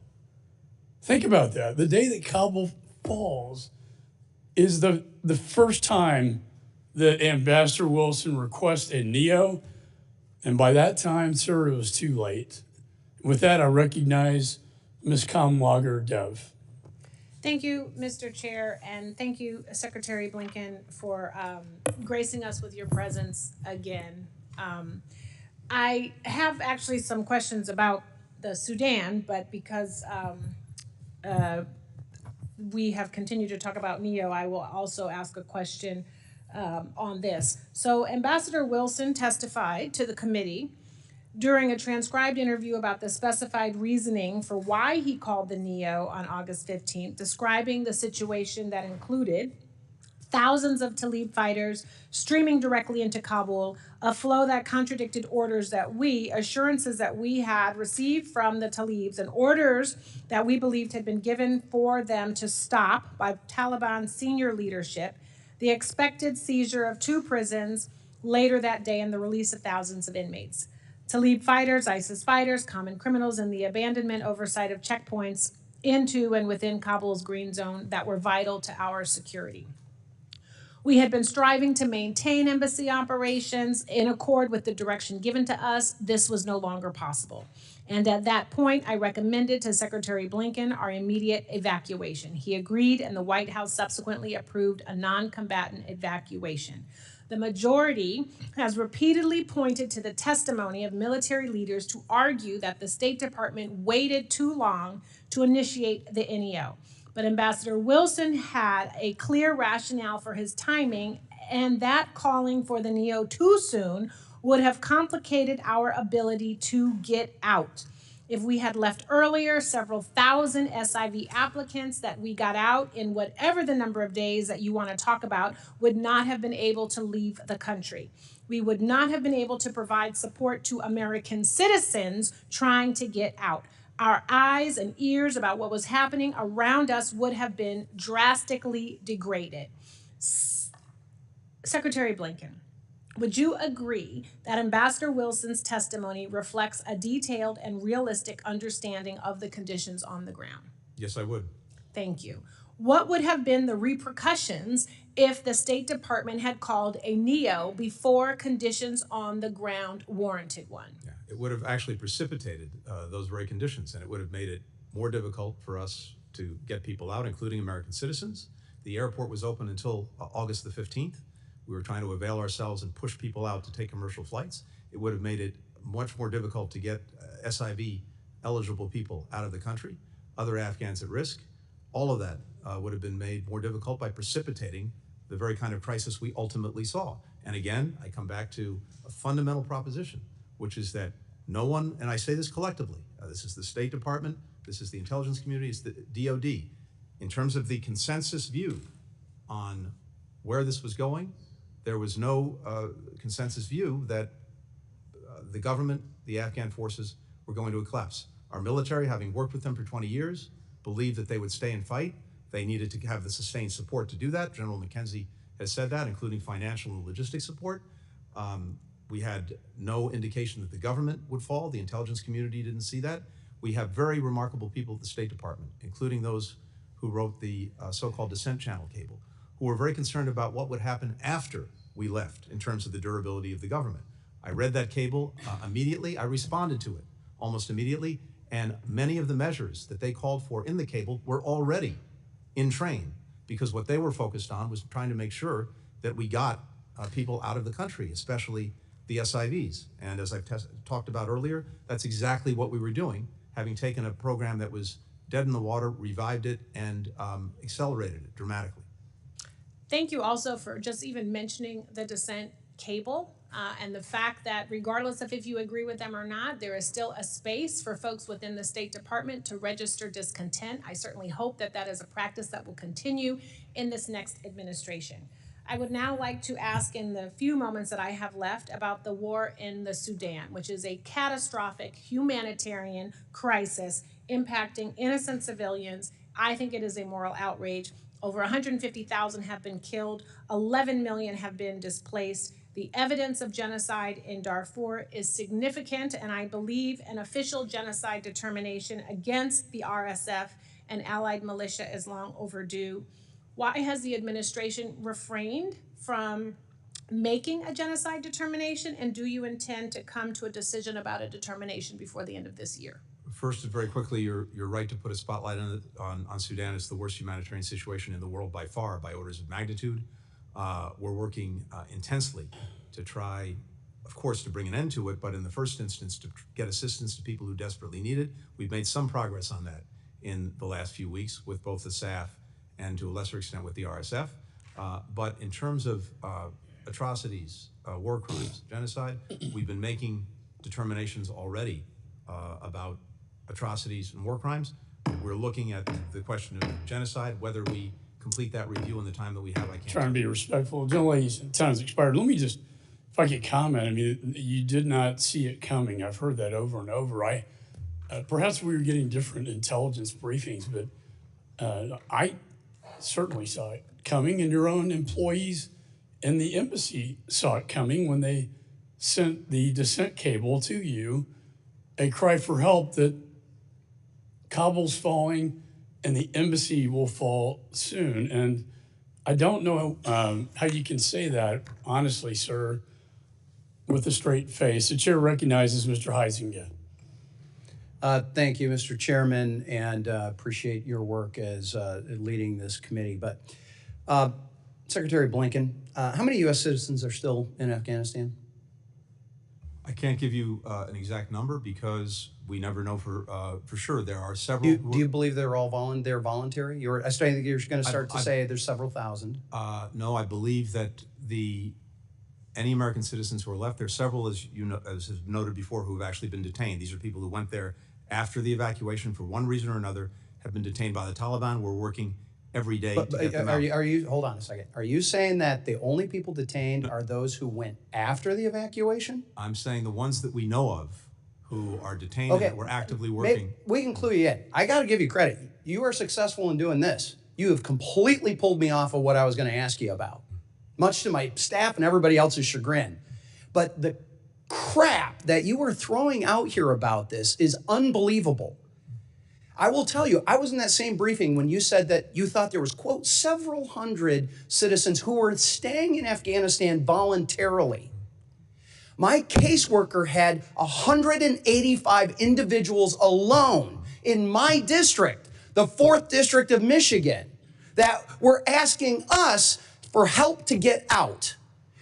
Speaker 1: think about that. The day that Kabul falls is the first time that Ambassador Wilson requests a NEO. And by that time, sir, it was too late. With that, I recognize Ms. Kamlager Dev.
Speaker 8: Thank you, Mr. Chair, and thank you, Secretary Blinken, for gracing us with your presence again. I have actually some questions about the Sudan, but because we have continued to talk about NEO, I will also ask a question on this. So Ambassador Wilson testified to the committee during a transcribed interview about the specified reasoning for why he called the NEO on August 15th, describing the situation that included thousands of Taliban fighters streaming directly into Kabul, a flow that contradicted assurances that we had received from the Talibs, and orders that we believed had been given for them to stop by Taliban senior leadership, the expected seizure of 2 prisons later that day, and the release of thousands of inmates. Talib fighters, ISIS fighters, common criminals, and the abandonment oversight of checkpoints into and within Kabul's green zone that were vital to our security. We had been striving to maintain embassy operations in accord with the direction given to us. This was no longer possible. And at that point, I recommended to Secretary Blinken our immediate evacuation. He agreed, and the White House subsequently approved a non-combatant evacuation. The majority has repeatedly pointed to the testimony of military leaders to argue that the State Department waited too long to initiate the NEO. But Ambassador Wilson had a clear rationale for his timing, and that calling for the NEO too soon would have complicated our ability to get out. If we had left earlier, several thousand SIV applicants that we got out in whatever the number of days that you want to talk about would not have been able to leave the country. We would not have been able to provide support to American citizens trying to get out. Our eyes and ears about what was happening around us would have been drastically degraded. Secretary Blinken, would you agree that Ambassador Wilson's testimony reflects a detailed and realistic understanding of the conditions on the ground?
Speaker 3: Yes, I would.
Speaker 8: Thank you. What would have been the repercussions if the State Department had called a NEO before conditions on the ground warranted one?
Speaker 3: Yeah, it would have actually precipitated those very conditions, and it would have made it more difficult for us to get people out, including American citizens. The airport was open until August the 15th. We were trying to avail ourselves and push people out to take commercial flights. It would have made it much more difficult to get SIV eligible people out of the country, other Afghans at risk. All of that would have been made more difficult by precipitating the very kind of crisis we ultimately saw. And again, I come back to a fundamental proposition, which is that no one, and I say this collectively, this is the State Department, this is the intelligence community, it's the DOD, in terms of the consensus view on where this was going, there was no consensus view that the government, the Afghan forces, were going to collapse. Our military, having worked with them for 20 years, believed that they would stay and fight. They needed to have the sustained support to do that. General McKenzie has said that, including financial and logistic support. We had no indication that the government would fall. The intelligence community didn't see that. We have very remarkable people at the State Department, including those who wrote the so-called descent channel cable, who were very concerned about what would happen after we left in terms of the durability of the government. I read that cable immediately. I responded to it almost immediately. And many of the measures that they called for in the cable were already in train, because what they were focused on was trying to make sure that we got people out of the country, especially the SIVs. And as I've talked about earlier, that's exactly what we were doing, having taken a program that was dead in the water, revived it, and accelerated it dramatically.
Speaker 8: Thank you also for just even mentioning the descent cable. and the fact that regardless of if you agree with them or not, there is still a space for folks within the State Department to register discontent. I certainly hope that that is a practice that will continue in this next administration. I would now like to ask in the few moments that I have left about the war in the Sudan, which is a catastrophic humanitarian crisis impacting innocent civilians. I think it is a moral outrage. Over 150,000 have been killed, 11 million have been displaced. The evidence of genocide in Darfur is significant, and I believe an official genocide determination against the RSF and allied militia is long overdue. Why has the administration refrained from making a genocide determination, and do you intend to come to a decision about a determination before the end of this year?
Speaker 3: First, very quickly, you're right to put a spotlight on Sudan. It's the worst humanitarian situation in the world by far, by orders of magnitude. We're working intensely to try, of course, to bring an end to it, but in the first instance, to get assistance to people who desperately need it. We've made some progress on that in the last few weeks with both the SAF and to a lesser extent with the RSF. But in terms of atrocities, war crimes, genocide, we've been making determinations already about atrocities and war crimes. We're looking at the question of genocide, whether we complete that review in the time that we have. I can't.
Speaker 1: Trying to be respectful. Gentlelady's time's expired. Let me just, if I could comment, I mean, you did not see it coming. I've heard that over and over. Perhaps we were getting different intelligence briefings, but I certainly saw it coming, and your own employees in the embassy saw it coming when they sent the descent cable to you, a cry for help that Kabul's falling and the embassy will fall soon. And I don't know how you can say that, honestly, sir, with a straight face. The chair recognizes Mr. Heisinger.
Speaker 9: Thank you, Mr. Chairman, and appreciate your work as leading this committee. But Secretary Blinken, how many U.S. citizens are still in Afghanistan?
Speaker 3: I can't give you an exact number because we never know for sure. There are several.
Speaker 9: Do you believe they're all voluntary? I think you're going to start to say there's several thousand.
Speaker 3: No, I believe that any American citizens who are left, there's several, as you know, as has noted before, who have actually been detained. These are people who went there after the evacuation for one reason or another, have been detained by the Taliban. We're working every day to get them out.
Speaker 9: Are you, hold on a second. Are you saying that the only people detained are those who went after the evacuation?
Speaker 3: I'm saying the ones that we know of who are detained
Speaker 9: Okay.
Speaker 3: and that we're actively working.
Speaker 9: We can clue you in. I got to give you credit. You are successful in doing this. You have completely pulled me off of what I was going to ask you about, much to my staff and everybody else's chagrin. But the crap that you were throwing out here about this is unbelievable. I will tell you, I was in that same briefing when you said that you thought there was, quote, several hundred citizens who were staying in Afghanistan voluntarily. My caseworker had 185 individuals alone in my district, the 4th District of Michigan, that were asking us for help to get out,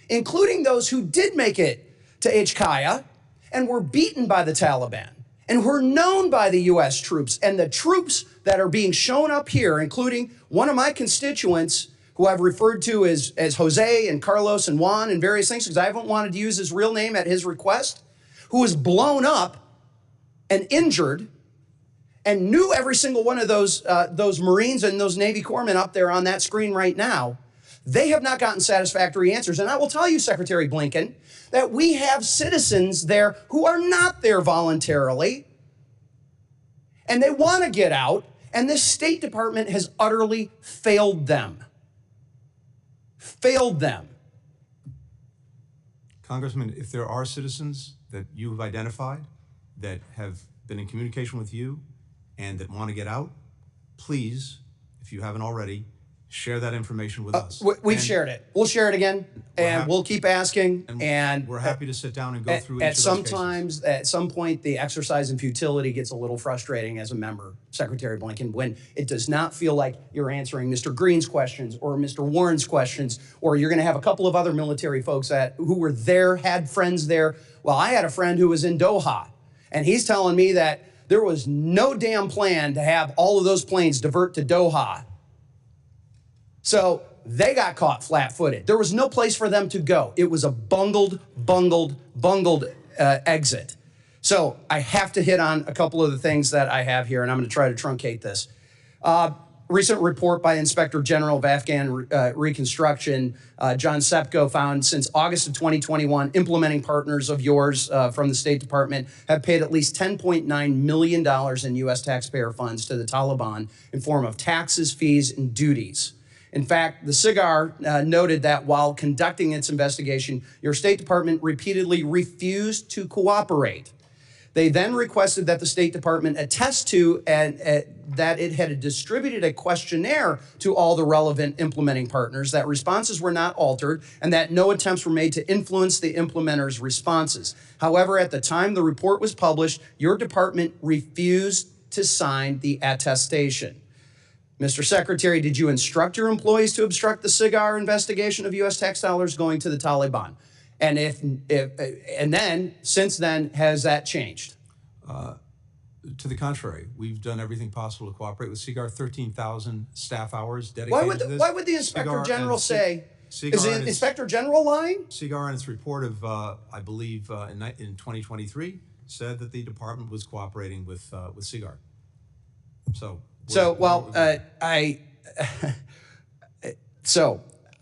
Speaker 9: including those who did make it to Ichkaya and were beaten by the Taliban and were known by the U.S. troops. And the troops that are being shown up here, including one of my constituents who I've referred to as Jose and Carlos and Juan and various things, because I haven't wanted to use his real name at his request, who was blown up and injured and knew every single one of those Marines and those Navy corpsmen up there on that screen right now. They have not gotten satisfactory answers. And I will tell you, Secretary Blinken, that we have citizens there who are not there voluntarily, and they want to get out, and this State Department has utterly failed them. Failed them.
Speaker 3: Congressman, if there are citizens that you have identified that have been in communication with you and that want to get out, please, if you haven't already, share that information with us.
Speaker 9: We've shared it. We'll share it again, and we'll keep asking. And
Speaker 3: we're happy to sit down and go through each of those cases.
Speaker 9: At some point, the exercise in futility gets a little frustrating as a member, Secretary Blinken, when it does not feel like you're answering Mr. Green's questions or Mr. Warren's questions, or you're going to have a couple of other military folks who were there, had friends there. Well, I had a friend who was in Doha, and he's telling me that there was no damn plan to have all of those planes divert to Doha. So they got caught flat-footed. There was no place for them to go. It was a bungled exit. So I have to hit on a couple of the things that I have here, and I'm going to try to truncate this. Recent report by Inspector General of Afghan Reconstruction, John Sepko, found since August of 2021, implementing partners of yours from the State Department have paid at least $10.9 million in U.S. taxpayer funds to the Taliban in form of taxes, fees, and duties. In fact, the SIGAR noted that while conducting its investigation, your State Department repeatedly refused to cooperate. They then requested that the State Department attest to that it had distributed a questionnaire to all the relevant implementing partners, that responses were not altered, and that no attempts were made to influence the implementers' responses. However, at the time the report was published, your department refused to sign the attestation. Mr. Secretary, did you instruct your employees to obstruct the SIGAR investigation of U.S. tax dollars going to the Taliban? And then, since then, has that changed?
Speaker 3: To the contrary, we've done everything possible to cooperate with SIGAR. 13,000 staff hours dedicated to this.
Speaker 9: Why would the Inspector General say? Is the Inspector General lying?
Speaker 3: SIGAR, in its report of, I believe, in 2023, said that the department was cooperating with SIGAR.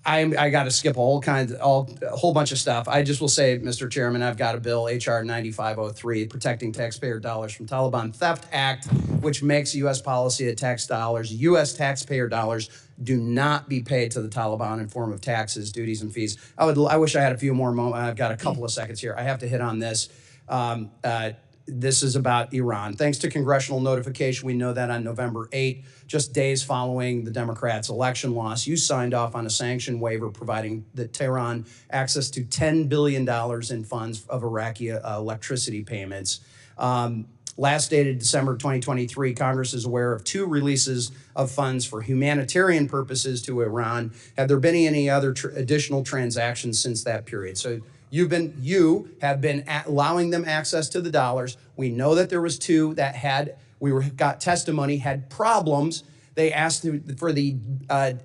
Speaker 9: I got to skip a whole bunch of stuff. I just will say, Mr. Chairman, I've got a bill, H.R. 9503, Protecting Taxpayer Dollars from Taliban Theft Act, which makes U.S. policy that tax dollars, U.S. taxpayer dollars, do not be paid to the Taliban in form of taxes, duties, and fees. I wish I had a few more moments. I've got a couple of seconds here. I have to hit on this. This is about Iran. Thanks to congressional notification, we know that on November 8, just days following the Democrats' election loss, you signed off on a sanction waiver providing Tehran access to $10 billion in funds of Iraqi electricity payments. Last dated December 2023, Congress is aware of 2 releases of funds for humanitarian purposes to Iran. Have there been any other additional transactions since that period? So you have been allowing them access to the dollars. We know that there was 2 that got testimony, had problems. They asked for the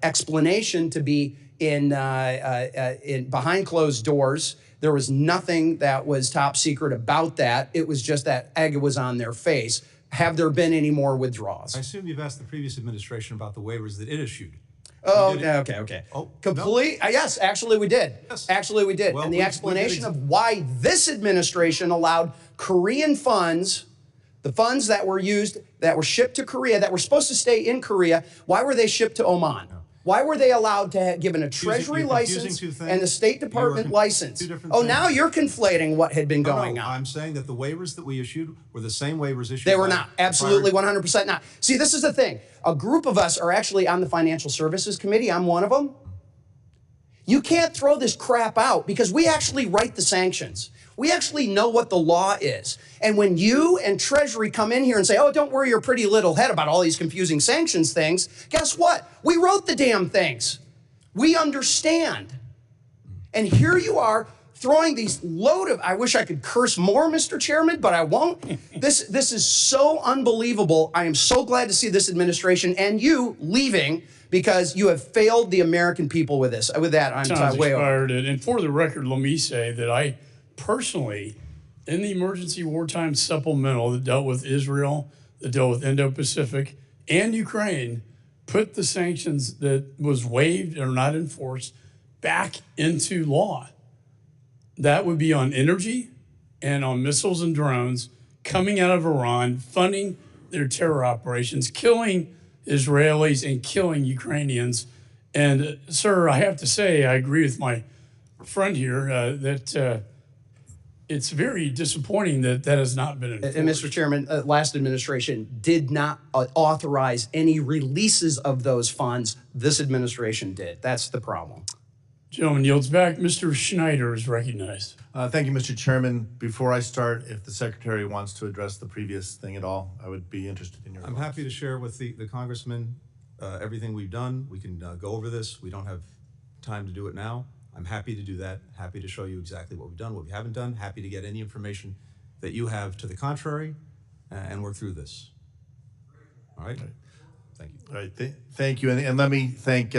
Speaker 9: explanation to be in behind closed doors. There was nothing that was top secret about that. It was just that egg was on their face. Have there been any more withdrawals?
Speaker 3: I assume you've asked the previous administration about the waivers that it issued.
Speaker 9: Oh, okay.
Speaker 3: Oh,
Speaker 9: complete. No. Yes, actually we did.
Speaker 3: Yes.
Speaker 9: Actually we did.
Speaker 3: Well,
Speaker 9: and the explanation of why this administration allowed Korean funds, the funds that were used, that were shipped to Korea, that were supposed to stay in Korea, why were they shipped to Oman? No. Why were they allowed to have given a Treasury license and a State Department license? Oh, now you're conflating what had been going on.
Speaker 3: I'm saying that the waivers that we issued were the same waivers issued.
Speaker 9: They were not. Absolutely 100% not. See, this is the thing. A group of us are actually on the Financial Services Committee. I'm one of them. You can't throw this crap out because we actually write the sanctions. We actually know what the law is. And when you and Treasury come in here and say, oh, don't worry your pretty little head about all these confusing sanctions things, guess what? We wrote the damn things. We understand. And here you are throwing these I wish I could curse more, Mr. Chairman, but I won't. This is so unbelievable. I am so glad to see this administration and you leaving because you have failed the American people with this. With that, I'm way over.
Speaker 1: And for the record, let me say that I personally, in the emergency wartime supplemental that dealt with Israel, that dealt with Indo-Pacific and Ukraine, put the sanctions that was waived or not enforced back into law. That would be on energy and on missiles and drones coming out of Iran, funding their terror operations, killing Israelis and killing Ukrainians. And, sir, I have to say, I agree with my friend here that it's very disappointing that that has not been enforced.
Speaker 9: And Mr. Chairman, last administration did not authorize any releases of those funds. This administration did. That's the problem.
Speaker 1: Gentleman yields back. Mr. Schneider is recognized.
Speaker 10: Thank you, Mr. Chairman. Before I start, if the Secretary wants to address the previous thing at all, I would be interested in your
Speaker 3: I'm happy to share with the Congressman everything we've done. We can go over this. We don't have time to do it now. I'm happy to do that. Happy to show you exactly what we've done, what we haven't done. Happy to get any information that you have to the contrary and work through this. All right? Thank you.
Speaker 10: All right. Thank you. And let me thank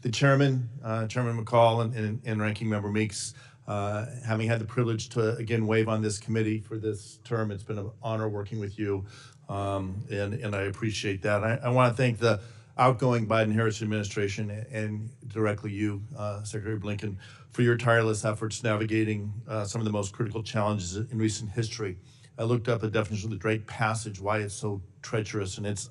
Speaker 10: the chairman, Chairman McCall, and Ranking Member Meeks, having had the privilege to again wave on this committee for this term. It's been an honor working with you, and I appreciate that. I want to thank the outgoing Biden-Harris administration and directly you, Secretary Blinken, for your tireless efforts navigating some of the most critical challenges in recent history. I looked up the definition of the Drake Passage, why it's so treacherous, and it's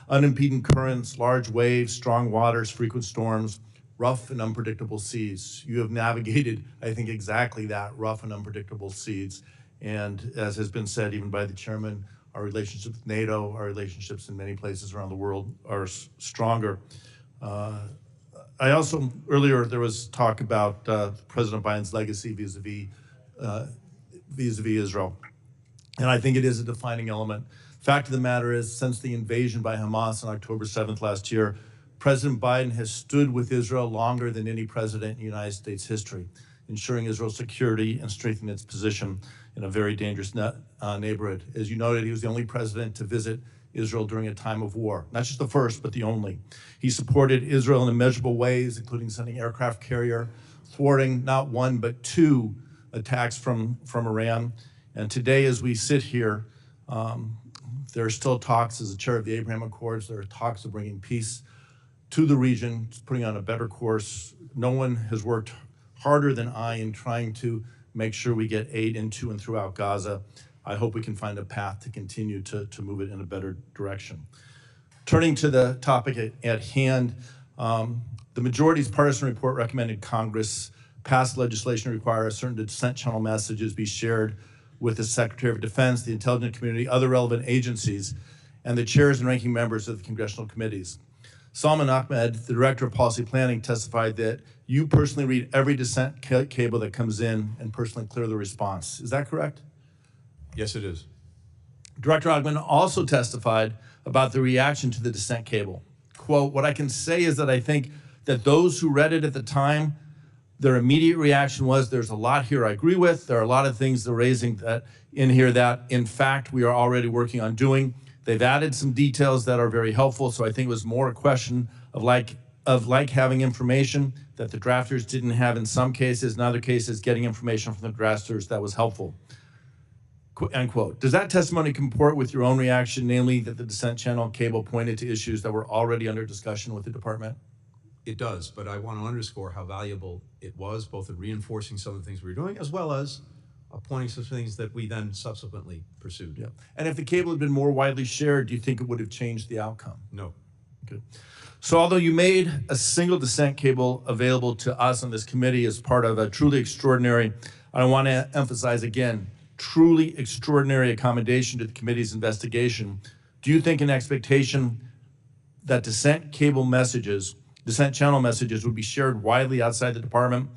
Speaker 10: unimpeded currents, large waves, strong waters, frequent storms, rough and unpredictable seas. You have navigated, I think, exactly that, rough and unpredictable seas. And as has been said even by the chairman, our relationships with NATO, our relationships in many places around the world are stronger. I also, earlier there was talk about President Biden's legacy vis-a-vis Israel. And I think it is a defining element. Fact of the matter is, since the invasion by Hamas on October 7th last year, President Biden has stood with Israel longer than any president in United States history, ensuring Israel's security and strengthening its position in a very dangerous neighborhood. As you noted, he was the only president to visit Israel during a time of war. Not just the first, but the only. He supported Israel in immeasurable ways, including sending aircraft carrier, thwarting not one, but two attacks from Iran. And today, as we sit here, there are still talks, as the chair of the Abraham Accords, there are talks of bringing peace to the region, putting on a better course. No one has worked harder than I in trying to make sure we get aid into and throughout Gaza. I hope we can find a path to continue to move it in a better direction. Turning to the topic at hand, the majority's partisan report recommended Congress pass legislation to require certain dissent channel messages be shared with the Secretary of Defense, the intelligence community, other relevant agencies, and the chairs and ranking members of the congressional committees. Salman Ahmed, the Director of Policy Planning, testified that you personally read every dissent cable that comes in and personally clear the response. Is that correct?
Speaker 3: Yes, it is.
Speaker 10: Director Ogman also testified about the reaction to the dissent cable. Quote, what I can say is that I think that those who read it at the time, their immediate reaction was, there's a lot here I agree with. There are a lot of things they're raising that in here that, in fact, we are already working on doing. They've added some details that are very helpful, so I think it was more a question of like having information that the drafters didn't have in some cases, in other cases, getting information from the drafters that was helpful. End quote. Does that testimony comport with your own reaction, namely that the dissent channel cable pointed to issues that were already under discussion with the department?
Speaker 3: It does, but I want to underscore how valuable it was, both in reinforcing some of the things we were doing, as well as pointing some things that we then subsequently pursued.
Speaker 10: Yeah. And if the cable had been more widely shared, do you think it would have changed the outcome?
Speaker 3: No.
Speaker 10: Good. So although you made a single dissent cable available to us on this committee as part of a truly extraordinary, I want to emphasize again, truly extraordinary accommodation to the committee's investigation, do you think an expectation that dissent channel messages would be shared widely outside the department?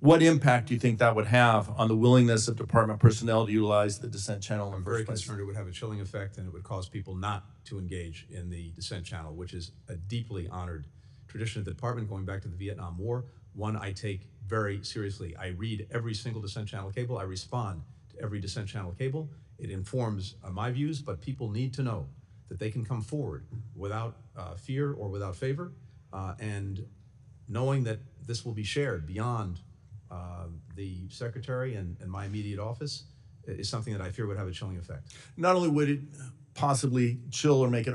Speaker 10: What impact do you think that would have on the willingness of department personnel to utilize the dissent channel?
Speaker 3: I'm very concerned it would have a chilling effect, and it would cause people not to engage in the dissent channel, which is a deeply honored tradition of the department going back to the Vietnam War, one I take very seriously. I read every single dissent channel cable. I respond to every dissent channel cable. It informs my views, but people need to know that they can come forward without fear or without favor, and knowing that this will be shared beyond the secretary and my immediate office is something that I fear would have a chilling effect.
Speaker 10: Not only would it possibly chill or make it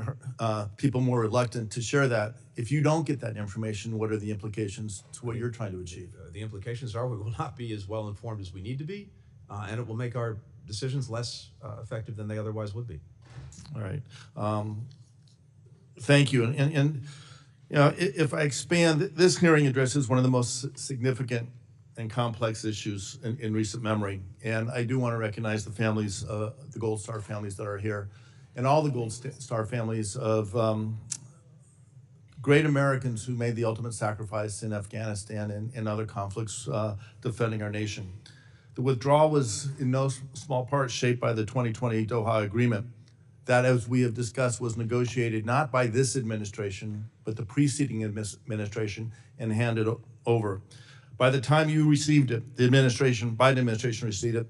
Speaker 10: people more reluctant to share that, if you don't get that information, what are the implications to what you're trying to achieve?
Speaker 3: The implications are we will not be as well informed as we need to be, and it will make our decisions less effective than they otherwise would be.
Speaker 10: All right. Thank you. And you know, if I expand, this hearing addresses one of the most significant and complex issues in recent memory. And I do want to recognize the families, the Gold Star families that are here, and all the Gold Star families of great Americans who made the ultimate sacrifice in Afghanistan and other conflicts defending our nation. The withdrawal was in no small part shaped by the 2020 Doha Agreement that, as we have discussed, was negotiated not by this administration, but the preceding administration and handed over. By the time you received it, the Biden administration received it,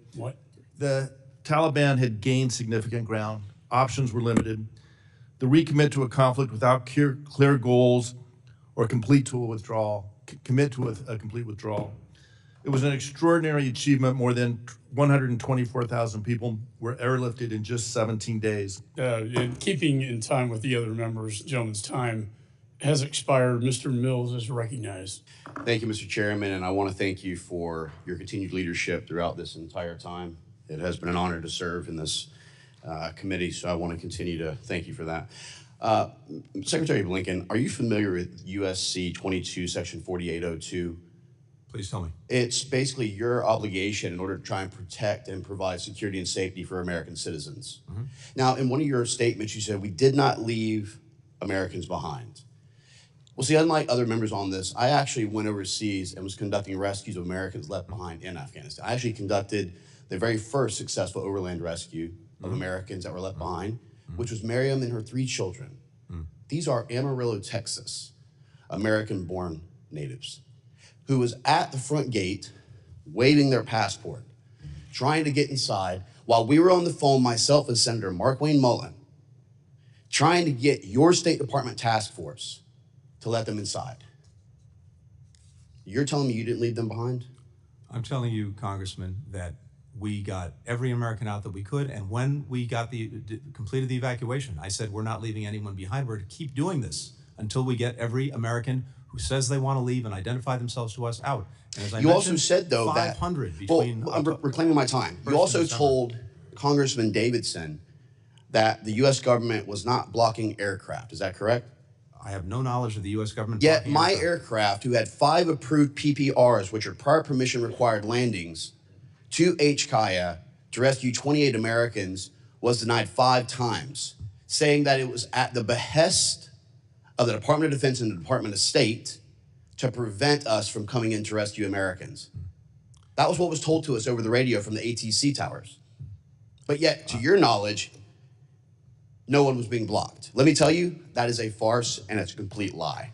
Speaker 10: the Taliban had gained significant ground. Options were limited. The recommit to a conflict without clear goals or commit to a complete withdrawal. It was an extraordinary achievement. More than 124,000 people were airlifted in just 17 days.
Speaker 1: In keeping in time with the other members, gentleman's time has expired. Mr. Mills is recognized.
Speaker 11: Thank you, Mr. Chairman, and I want to thank you for your continued leadership throughout this entire time. It has been an honor to serve in this committee, so I want to continue to thank you for that. Secretary Blinken, are you familiar with USC 22, Section 4802?
Speaker 3: Please tell me.
Speaker 11: It's basically your obligation in order to try and protect and provide security and safety for American citizens.
Speaker 3: Mm-hmm.
Speaker 11: Now, in one of your statements, you said, we did not leave Americans behind. Well, see, unlike other members on this, I actually went overseas and was conducting rescues of Americans left behind in Afghanistan. I actually conducted the very first successful overland rescue of Americans that were left behind, which was Miriam and her 3 children. These are Amarillo, Texas, American-born natives, who was at the front gate waving their passport, trying to get inside, while we were on the phone, myself and Senator Mark Wayne Mullen, trying to get your State Department task force to let them inside. You're telling me you didn't leave them behind?
Speaker 3: I'm telling you, Congressman, that we got every American out that we could, and when we got completed the evacuation, I said we're not leaving anyone behind. We're to keep doing this until we get every American who says they want to leave and identify themselves to us out. And as I
Speaker 11: you also said, though,
Speaker 3: 500
Speaker 11: that,
Speaker 3: between
Speaker 11: I'm reclaiming my time. You also told Congressman Davidson that the U.S. government was not blocking aircraft. Is that correct?
Speaker 3: I have no knowledge of the U.S. government.
Speaker 11: Yet my aircraft, who had 5 approved PPRs, which are prior permission required landings, to HKIA to rescue 28 Americans, was denied 5 times, saying that it was at the behest of the Department of Defense and the Department of State to prevent us from coming in to rescue Americans. That was what was told to us over the radio from the ATC towers. But yet, to your knowledge, no one was being blocked. Let me tell you, that is a farce and it's a complete lie.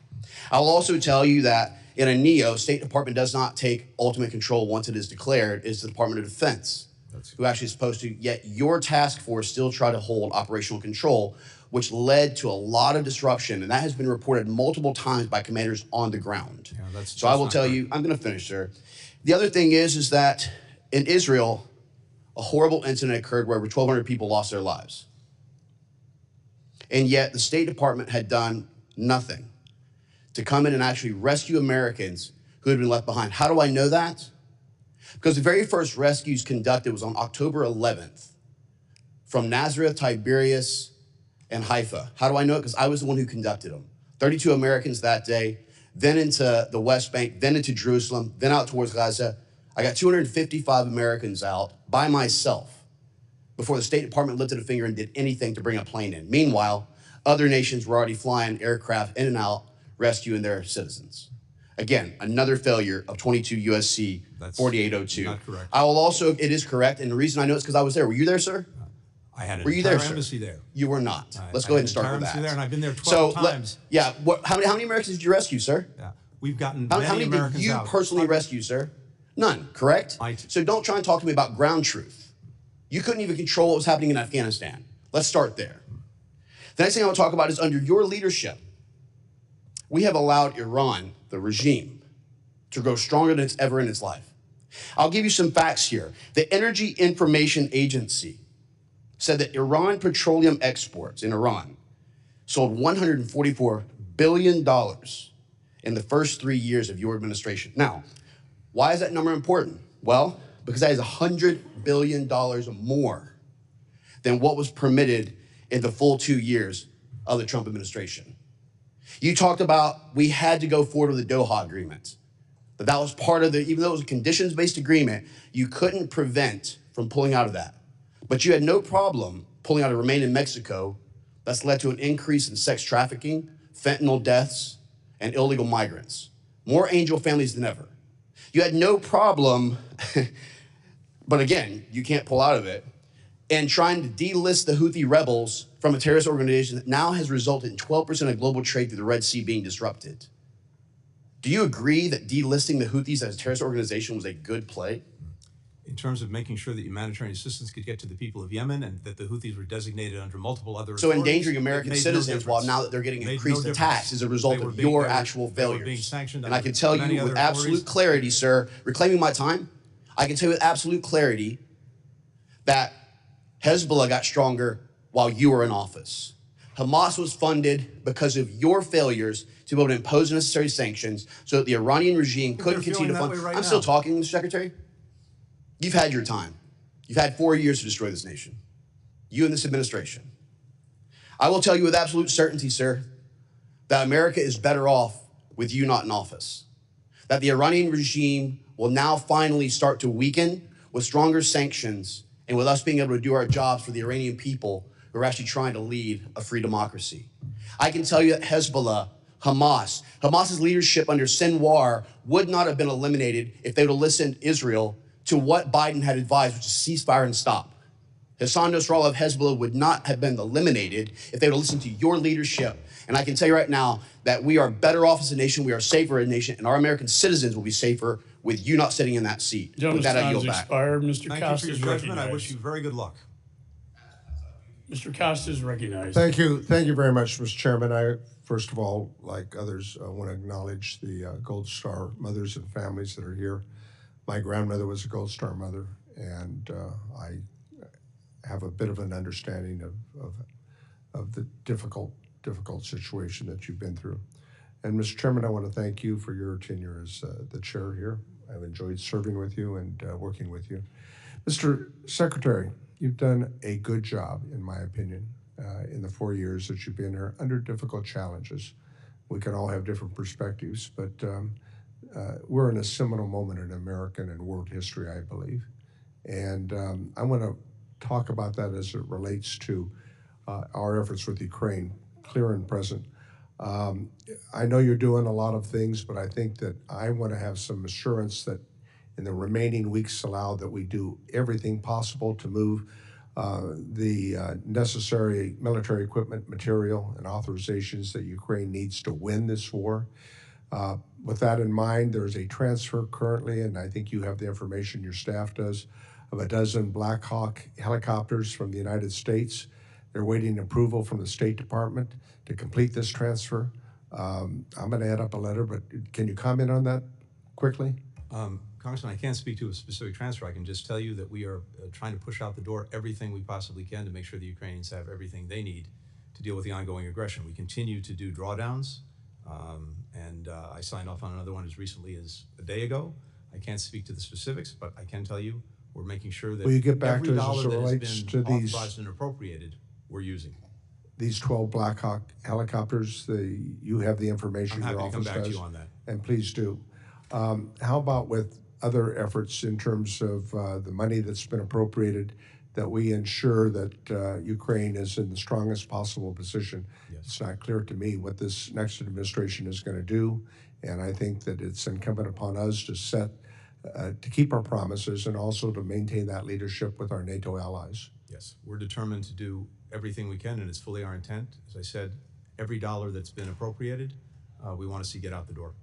Speaker 11: I'll also tell you that in a NEO, State Department does not take ultimate control once it is declared. It's the Department of Defense who actually is supposed to, yet your task force still try to hold operational control, which led to a lot of disruption, and that has been reported multiple times by commanders on the ground.
Speaker 3: Yeah,
Speaker 11: so I will tell you, I'm gonna finish, sir. The other thing is that in Israel, a horrible incident occurred where over 1,200 people lost their lives. And yet the State Department had done nothing to come in and actually rescue Americans who had been left behind. How do I know that? Because the very first rescues conducted was on October 11th from Nazareth, Tiberias, and Haifa. How do I know it? Because I was the one who conducted them. 32 Americans that day, then into the West Bank, then into Jerusalem, then out towards Gaza. I got 255 Americans out by myself before the State Department lifted a finger and did anything to bring a plane in. Meanwhile, other nations were already flying aircraft in and out, rescuing their citizens. Again, another failure of 22 USC 4802.
Speaker 3: Not correct.
Speaker 11: I will also, it is correct, and the reason I know it's because I was there. Were you there, sir?
Speaker 3: I had an
Speaker 11: Were you
Speaker 3: entire
Speaker 11: there, sir?
Speaker 3: embassy there.
Speaker 11: You were not. Let's
Speaker 3: I
Speaker 11: go ahead
Speaker 3: had
Speaker 11: and start
Speaker 3: an
Speaker 11: with
Speaker 3: entire embassy
Speaker 11: that.
Speaker 3: there, and I've been there 12 times.
Speaker 11: Yeah, how many Americans did you rescue, sir?
Speaker 3: Yeah, we've gotten
Speaker 11: How
Speaker 3: many
Speaker 11: many
Speaker 3: Americans
Speaker 11: did you
Speaker 3: out.
Speaker 11: personally rescue, sir? None, correct? So don't try and talk to me about ground truth. You couldn't even control what was happening in Afghanistan. Let's start there. The next thing I want to talk about is under your leadership, we have allowed Iran, the regime, to grow stronger than it's ever in its life. I'll give you some facts here. The Energy Information Agency said that Iran petroleum exports in Iran sold $144 billion in the first 3 years of your administration. Now, why is that number important? Well, because that is $100 billion more than what was permitted in the full 2 years of the Trump administration. You talked about we had to go forward with the Doha Agreement. That was part of the, even though it was a conditions-based agreement, you couldn't prevent from pulling out of that. But you had no problem pulling out of Remain in Mexico. That's led to an increase in sex trafficking, fentanyl deaths, and illegal migrants. More angel families than ever. You had no problem, but again, you can't pull out of it, and trying to delist the Houthi rebels from a terrorist organization that now has resulted in 12% of global trade through the Red Sea being disrupted. Do you agree that delisting the Houthis as a terrorist organization was a good play?
Speaker 3: in terms of making sure that humanitarian assistance could get to the people of Yemen and that the Houthis were designated under multiple other
Speaker 11: So
Speaker 3: authorities,
Speaker 11: endangering
Speaker 3: it
Speaker 11: American
Speaker 3: made no
Speaker 11: citizens while
Speaker 3: difference.
Speaker 11: now that they're getting
Speaker 3: It made
Speaker 11: increased
Speaker 3: no
Speaker 11: attacks
Speaker 3: difference.
Speaker 11: as a result
Speaker 3: They were
Speaker 11: of
Speaker 3: being-
Speaker 11: your
Speaker 3: they were-
Speaker 11: actual
Speaker 3: they were
Speaker 11: failures.
Speaker 3: being sanctioned
Speaker 11: And I
Speaker 3: under
Speaker 11: can tell
Speaker 3: many
Speaker 11: you with
Speaker 3: other
Speaker 11: absolute
Speaker 3: authorities.
Speaker 11: clarity, sir, reclaiming my time, I can tell you with absolute clarity that Hezbollah got stronger while you were in office. Hamas was funded because of your failures to be able to impose necessary sanctions so that the Iranian regime couldn't
Speaker 3: they're
Speaker 11: continue to
Speaker 3: feeling
Speaker 11: fund.
Speaker 3: that way right
Speaker 11: I'm still
Speaker 3: now.
Speaker 11: talking, Mr. Secretary. You've had your time. You've had 4 years to destroy this nation. You and this administration. I will tell you with absolute certainty, sir, that America is better off with you not in office. That the Iranian regime will now finally start to weaken with stronger sanctions and with us being able to do our jobs for the Iranian people who are actually trying to lead a free democracy. I can tell you that Hezbollah, Hamas's leadership under Sinwar would not have been eliminated if they would have listened to Israel to what Biden had advised, which is ceasefire and stop. Hassan Nasrallah of Hezbollah would not have been eliminated if they would have listened to your leadership. And I can tell you right now that we are better off as a nation, we are safer as a nation, and our American citizens will be safer with you not sitting in that seat. With that, I yield back.
Speaker 1: Expired. Mr.
Speaker 3: Thank you
Speaker 1: Costa
Speaker 3: for
Speaker 1: is
Speaker 3: your judgment. I
Speaker 1: recognized.
Speaker 3: wish you very good luck.
Speaker 1: Mr. Costa is recognized.
Speaker 12: Thank you very much, Mr. Chairman. I, first of all, like others, want to acknowledge the Gold Star mothers and families that are here. My grandmother was a Gold Star mother, and I have a bit of an understanding of the difficult situation that you've been through. And Mr. Chairman, I want to thank you for your tenure as the chair here. I've enjoyed serving with you and working with you. Mr. Secretary, you've done a good job, in my opinion, in the 4 years that you've been here under difficult challenges. We can all have different perspectives, but we're in a seminal moment in American and world history, I believe. And I want to talk about that as it relates to our efforts with Ukraine, clear and present. I know you're doing a lot of things, but I think that I want to have some assurance that in the remaining weeks allowed that we do everything possible to move the necessary military equipment, material, and authorizations that Ukraine needs to win this war. With that in mind, there's a transfer currently, and I think you have the information, your staff does, of a dozen Black Hawk helicopters from the United States. They're waiting approval from the State Department to complete this transfer. I'm going to add up a letter, but can you comment on that quickly?
Speaker 3: Congressman, I can't speak to a specific transfer. I can just tell you that we are trying to push out the door everything we possibly can to make sure the Ukrainians have everything they need to deal with the ongoing aggression. We continue to do drawdowns, and I signed off on another one as recently as a day ago. I can't speak to the specifics, but I can tell you we're making sure that
Speaker 12: Will you get back
Speaker 3: every
Speaker 12: to us
Speaker 3: dollar
Speaker 12: as it
Speaker 3: that has
Speaker 12: relates
Speaker 3: been
Speaker 12: to these-
Speaker 3: authorized and appropriated, we're using.
Speaker 12: These 12 Black Hawk helicopters, you have the information,
Speaker 3: I'm
Speaker 12: your
Speaker 3: happy to come
Speaker 12: office
Speaker 3: back to
Speaker 12: does,
Speaker 3: you on that.
Speaker 12: and please do. How about with other efforts in terms of the money that's been appropriated, that we ensure that Ukraine is in the strongest possible position?
Speaker 3: Yes.
Speaker 12: It's not clear to me what this next administration is going to do, and I think that it's incumbent upon us to keep our promises and also to maintain that leadership with our NATO allies.
Speaker 3: Yes, we're determined to do everything we can, and it's fully our intent. As I said, every dollar that's been appropriated, we want to see get out the door.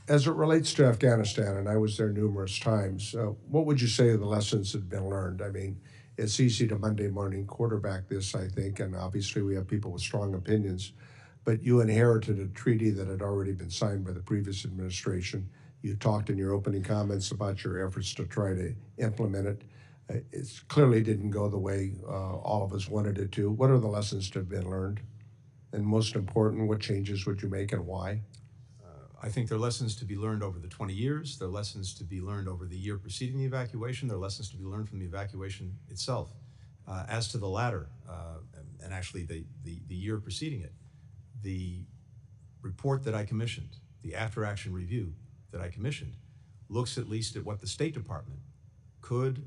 Speaker 12: As it relates to Afghanistan, and I was there numerous times, what would you say are the lessons that have been learned? I mean, it's easy to Monday morning quarterback this, I think, and obviously we have people with strong opinions, but you inherited a treaty that had already been signed by the previous administration. You talked in your opening comments about your efforts to try to implement it. It clearly didn't go the way all of us wanted it to. What are the lessons that have been learned? And most important, what changes would you make and why?
Speaker 3: I think there are lessons to be learned over the 20 years. There are lessons to be learned over the year preceding the evacuation. There are lessons to be learned from the evacuation itself. As to the latter, and actually the year preceding it, the report that I commissioned, the after-action review that I commissioned, looks at least at what the State Department could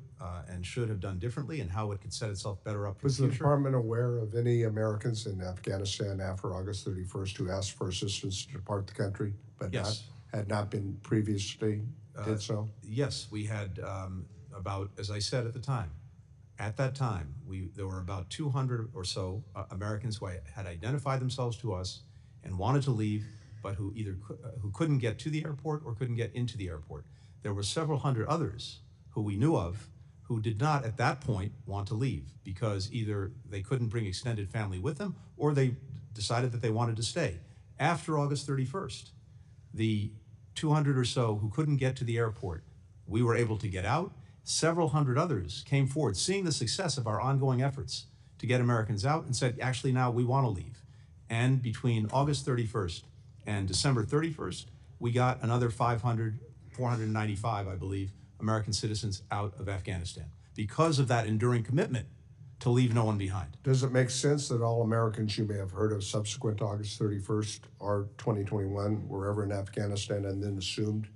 Speaker 3: and should have done differently and how it could set itself better up for
Speaker 12: Was
Speaker 3: the
Speaker 12: the
Speaker 3: future.
Speaker 12: department aware of any Americans in Afghanistan after August 31st who asked for assistance to depart the country, but
Speaker 3: Yes.
Speaker 12: had not been previously did so?
Speaker 3: Yes, we had about, as I said at that time, there were about 200 or so Americans who had identified themselves to us and wanted to leave, but who couldn't get to the airport or couldn't get into the airport. there were several hundred others who we knew of who did not at that point want to leave because either they couldn't bring extended family with them or they decided that they wanted to stay. After August 31st, the 200 or so who couldn't get to the airport, we were able to get out. Several hundred others came forward, seeing the success of our ongoing efforts to get Americans out, and said, actually, now we want to leave. And between August 31st and December 31st, we got another 495, I believe, American citizens out of Afghanistan because of that enduring commitment to leave no one behind.
Speaker 12: Does it make sense that all Americans you may have heard of subsequent to August 31st or 2021 were ever in Afghanistan and then assumed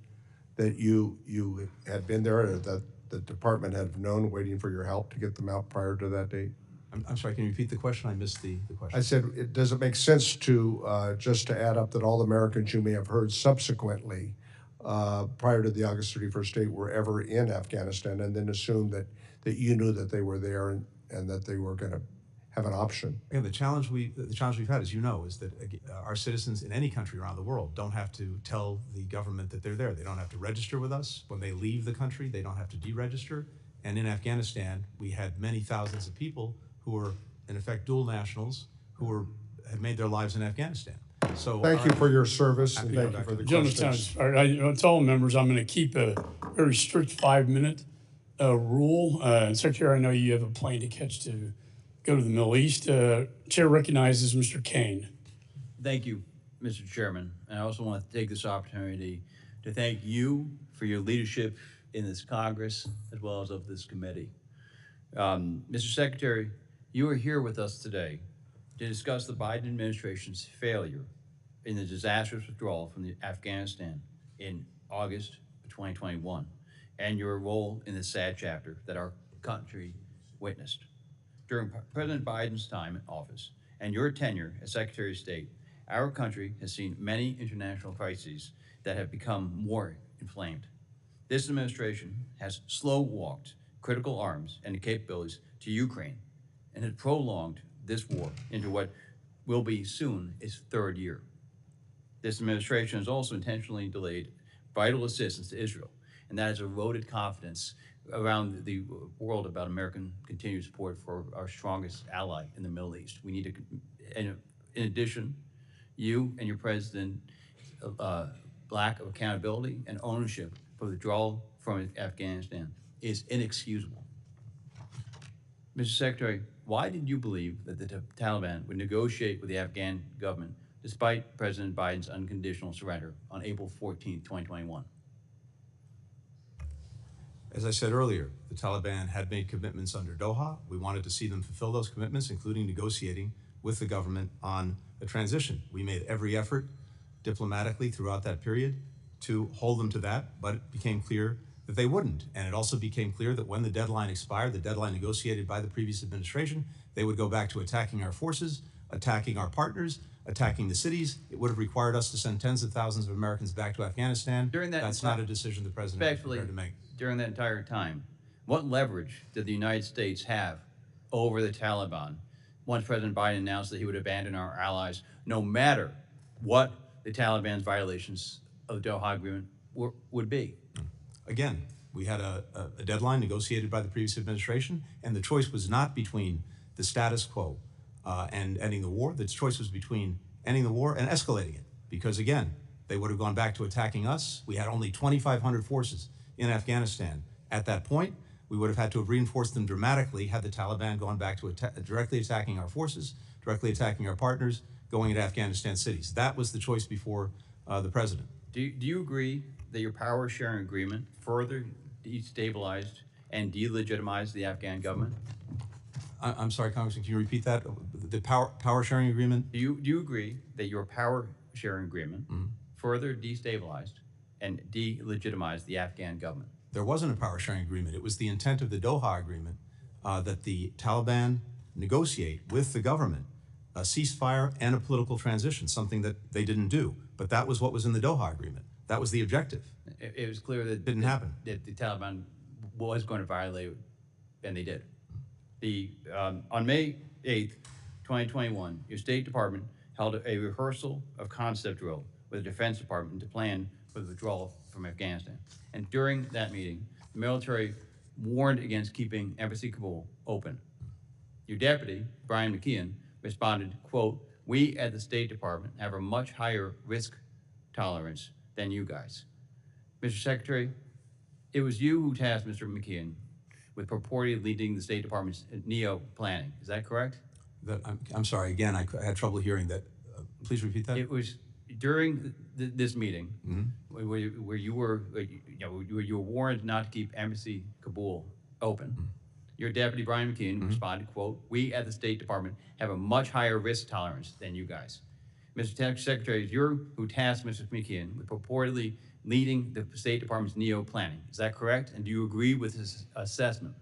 Speaker 12: that you had been there, or that the department had known waiting for your help to get them out prior to that date?
Speaker 3: I'm sorry, can you repeat the question? I missed the question.
Speaker 12: I said, does it make sense to just to add up that all the Americans you may have heard subsequently prior to the August 31st date were ever in Afghanistan and then assume that you knew that they were there and that they were going to have an option?
Speaker 3: Yeah, the challenge we've had, as you know, is that our citizens in any country around the world don't have to tell the government that they're there. They don't have to register with us. When they leave the country, they don't have to deregister. And in Afghanistan, we had many thousands of people who were, in effect, dual nationals who had made their lives in Afghanistan. So
Speaker 12: thank you for your service and thank you for the questions.
Speaker 1: I tell members I'm going to keep a very strict 5-minute rule. Secretary, I know you have a plane to catch to go to the Middle East. Chair recognizes Mr. Kane.
Speaker 13: Thank you, Mr. Chairman. And I also want to take this opportunity to thank you for your leadership in this Congress as well as of this committee. Mr. Secretary, you are here with us today to discuss the Biden administration's failure in the disastrous withdrawal from Afghanistan in August of 2021 and your role in the sad chapter that our country witnessed. During President Biden's time in office and your tenure as Secretary of State, our country has seen many international crises that have become more inflamed. This administration has slow-walked critical arms and capabilities to Ukraine and has prolonged this war into what will be soon its third year. This administration has also intentionally delayed vital assistance to Israel, and that has eroded confidence around the world about American continued support for our strongest ally in the Middle East. We need to, and in addition, you and your president lack of accountability and ownership for the withdrawal from Afghanistan is inexcusable. Mr. Secretary, why did you believe that the Taliban would negotiate with the Afghan government despite President Biden's unconditional surrender on April 14, 2021?
Speaker 3: As I said earlier, the Taliban had made commitments under Doha. We wanted to see them fulfill those commitments, including negotiating with the government on a transition. We made every effort diplomatically throughout that period to hold them to that, but it became clear that they wouldn't. And it also became clear that when the deadline expired, the deadline negotiated by the previous administration, they would go back to attacking our forces, attacking our partners, attacking the cities. It would have required us to send tens of thousands of Americans back to Afghanistan. That's not a decision the president is prepared to make.
Speaker 13: During that entire time, what leverage did the United States have over the Taliban once President Biden announced that he would abandon our allies, no matter what the Taliban's violations of the Doha Agreement would be?
Speaker 3: Again, we had a deadline negotiated by the previous administration, and the choice was not between the status quo and ending the war. The choice was between ending the war and escalating it, because again, they would have gone back to attacking us. We had only 2,500 forces in Afghanistan at that point. We would have had to have reinforced them dramatically had the Taliban gone back to directly attacking our forces, directly attacking our partners, going into Afghanistan cities. That was the choice before the president.
Speaker 13: Do you agree that your power sharing agreement further destabilized and delegitimized the Afghan government?
Speaker 3: I'm sorry, Congressman, can you repeat that? The power sharing agreement?
Speaker 13: Do you agree that your power sharing agreement further destabilized and delegitimized the Afghan government?
Speaker 3: There wasn't a power sharing agreement. It was the intent of the Doha Agreement that the Taliban negotiate with the government a ceasefire and a political transition, something that they didn't do. But that was what was in the Doha Agreement. That was the objective.
Speaker 13: It was clear that
Speaker 3: it didn't happen.
Speaker 13: That the Taliban was going to violate, and they did. On May 8th, 2021, your State Department held a rehearsal of concept drill with the Defense Department to plan for the withdrawal from Afghanistan. And during that meeting, the military warned against keeping Embassy Kabul open. Your deputy, Brian McKeon, responded, quote, "We at the State Department have a much higher risk tolerance than you guys." Mr. Secretary, it was you who tasked Mr. McKeon with purportedly leading the State Department's NEO planning. Is that correct?
Speaker 3: I'm sorry, again, I had trouble hearing that. Please repeat that.
Speaker 13: It was during this meeting where you were warned not to keep Embassy Kabul open. Your deputy, Brian McKeon, responded, quote, "We at the State Department have a much higher risk tolerance than you guys." Mr. Secretary, it's you who tasked Mr. McKeon with purportedly leading the State Department's NEO planning. Is that correct? And do you agree with his assessment?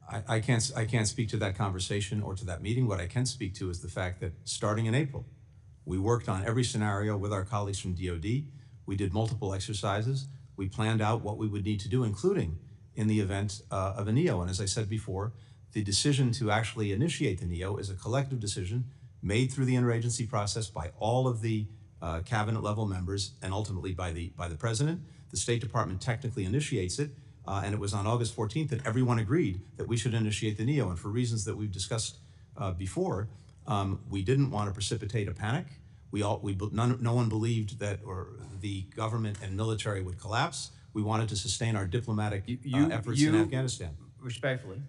Speaker 3: I can't speak to that conversation or to that meeting. What I can speak to is the fact that starting in April, we worked on every scenario with our colleagues from DOD. We did multiple exercises. We planned out what we would need to do, including in the event of a NEO. And as I said before, the decision to actually initiate the NEO is a collective decision made through the interagency process by all of the cabinet level members and ultimately by the president. The State Department technically initiates it, and it was on August 14th that everyone agreed that we should initiate the NEO. And for reasons that we've discussed before, we didn't want to precipitate a panic. No one believed that the government and military would collapse. We wanted to sustain our diplomatic efforts in Afghanistan.
Speaker 13: Respectfully,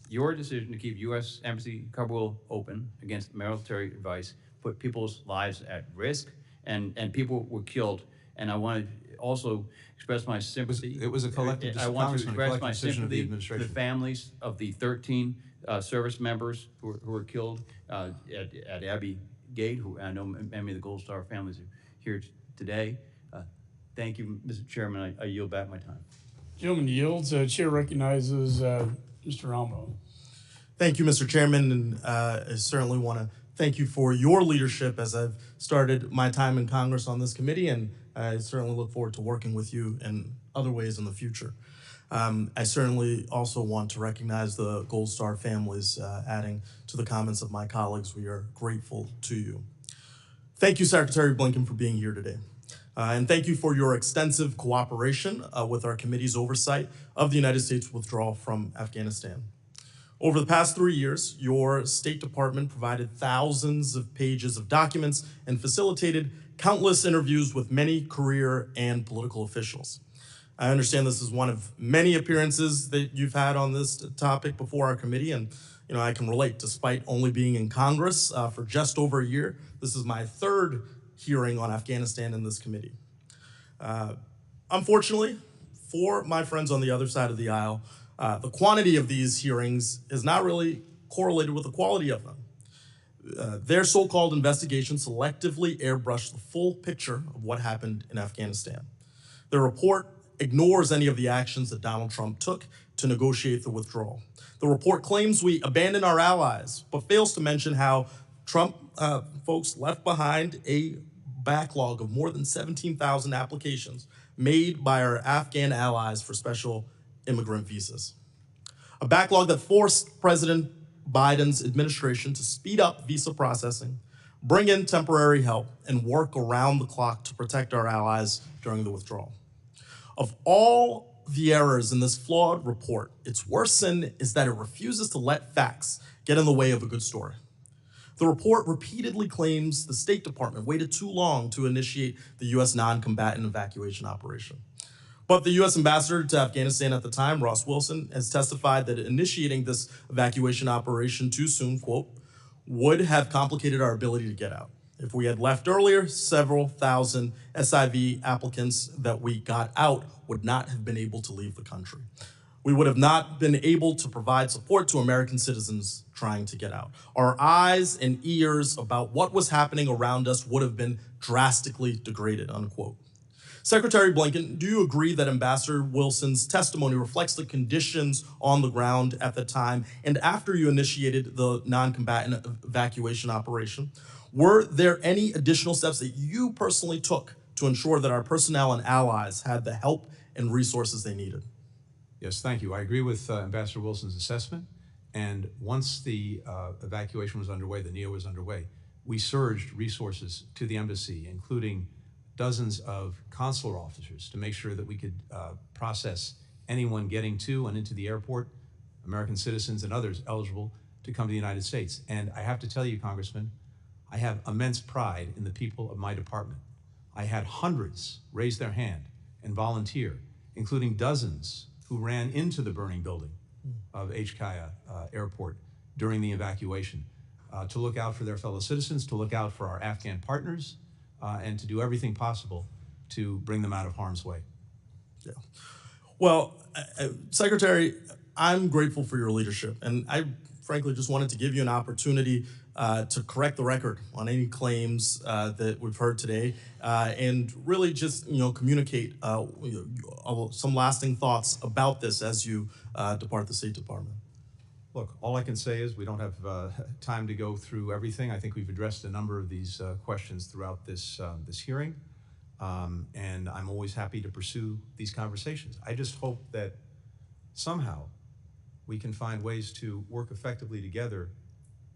Speaker 13: your decision to keep U.S. Embassy Kabul open against military advice put people's lives at risk, and people were killed. And I want to also express my sympathy.
Speaker 3: It was a collective decision.
Speaker 13: I want to express my
Speaker 3: Decision of the
Speaker 13: sympathy to
Speaker 3: administration.
Speaker 13: the families of the 13 service members who were killed at Abbey Gate, who I know many of the Gold Star families are here today. Thank you, Mr. Chairman. I yield back my time.
Speaker 1: Gentleman yields. Chair recognizes Mr. Almo.
Speaker 14: Thank you, Mr. Chairman, and I certainly want to thank you for your leadership as I've started my time in Congress on this committee, and I certainly look forward to working with you in other ways in the future. I certainly also want to recognize the Gold Star families, adding to the comments of my colleagues. We are grateful to you. Thank you, Secretary Blinken, for being here today. And thank you for your extensive cooperation with our committee's oversight of the United States withdrawal from Afghanistan. Over the past 3 years, your State Department provided thousands of pages of documents and facilitated countless interviews with many career and political officials. I understand this is one of many appearances that you've had on this topic before our committee, and I can relate. Despite only being in Congress for just over a year, this is my third hearing on Afghanistan in this committee. Unfortunately, for my friends on the other side of the aisle, the quantity of these hearings is not really correlated with the quality of them. Their so-called investigation selectively airbrushed the full picture of what happened in Afghanistan. Their report ignores any of the actions that Donald Trump took to negotiate the withdrawal. The report claims we abandoned our allies, but fails to mention how Trump folks left behind a backlog of more than 17,000 applications made by our Afghan allies for special immigrant visas. A backlog that forced President Biden's administration to speed up visa processing, bring in temporary help, and work around the clock to protect our allies during the withdrawal. Of all the errors in this flawed report, its worst sin is that it refuses to let facts get in the way of a good story. The report repeatedly claims the State Department waited too long to initiate the U.S. non-combatant evacuation operation. But the U.S. ambassador to Afghanistan at the time, Ross Wilson, has testified that initiating this evacuation operation too soon, quote, would have complicated our ability to get out. If we had left earlier, several thousand SIV applicants that we got out would not have been able to leave the country. We would have not been able to provide support to American citizens trying to get out. Our eyes and ears about what was happening around us would have been drastically degraded, unquote. Secretary Blinken, do you agree that Ambassador Wilson's testimony reflects the conditions on the ground at the time and after you initiated the non-combatant evacuation operation? Were there any additional steps that you personally took to ensure that our personnel and allies had the help and resources they needed?
Speaker 3: Yes, thank you. I agree with Ambassador Wilson's assessment. And once the evacuation was underway, the NEO was underway, we surged resources to the embassy, including dozens of consular officers to make sure that we could process anyone getting to and into the airport, American citizens and others eligible to come to the United States. And I have to tell you, Congressman, I have immense pride in the people of my department. I had hundreds raise their hand and volunteer, including dozens who ran into the burning building of HKIA Airport during the evacuation, to look out for their fellow citizens, to look out for our Afghan partners, and to do everything possible to bring them out of harm's way.
Speaker 14: Yeah. Well, Secretary, I'm grateful for your leadership, and I frankly just wanted to give you an opportunity to correct the record on any claims that we've heard today, and really just communicate some lasting thoughts about this as you depart the State Department.
Speaker 3: Look, all I can say is we don't have time to go through everything. I think we've addressed a number of these questions throughout this hearing, and I'm always happy to pursue these conversations. I just hope that somehow we can find ways to work effectively together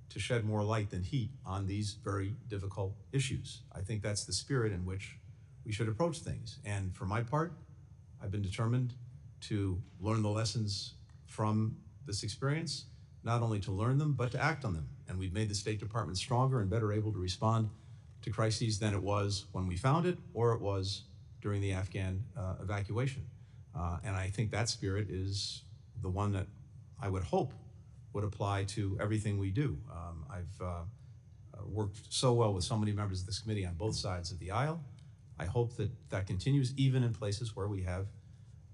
Speaker 3: to shed more light than heat on these very difficult issues. I think that's the spirit in which we should approach things. And for my part, I've been determined to learn the lessons from this experience, not only to learn them, but to act on them. And we've made the State Department stronger and better able to respond to crises than it was when we found it, or it was during the Afghan evacuation. And I think that spirit is the one that I would hope would apply to everything we do. I've worked so well with so many members of this committee on both sides of the aisle. I hope that that continues even in places where we have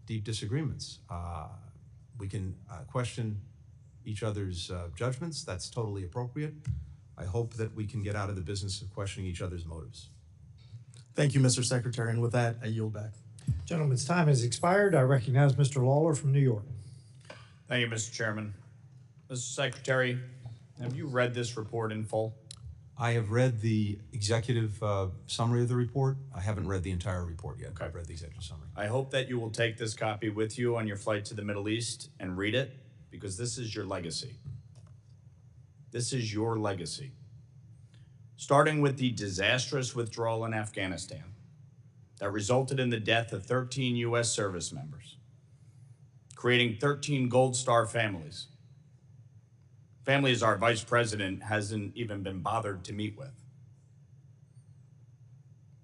Speaker 3: deep disagreements. We can question each other's judgments. That's totally appropriate. I hope that we can get out of the business of questioning each other's motives.
Speaker 14: Thank you, Mr. Secretary, and with that, I yield back.
Speaker 4: Gentleman's time has expired. I recognize Mr. Lawler from New York.
Speaker 22: Thank you, Mr. Chairman. Mr. Secretary, have you read this report in full?
Speaker 3: I have read the executive summary of the report. I haven't read the entire report yet.
Speaker 22: Okay.
Speaker 3: I've read the executive summary.
Speaker 22: I hope that you will take this copy with you on your flight to the Middle East and read it, because this is your legacy. This is your legacy. Starting with the disastrous withdrawal in Afghanistan that resulted in the death of 13 U.S. service members, creating 13 Gold Star families. Families our vice president hasn't even been bothered to meet with.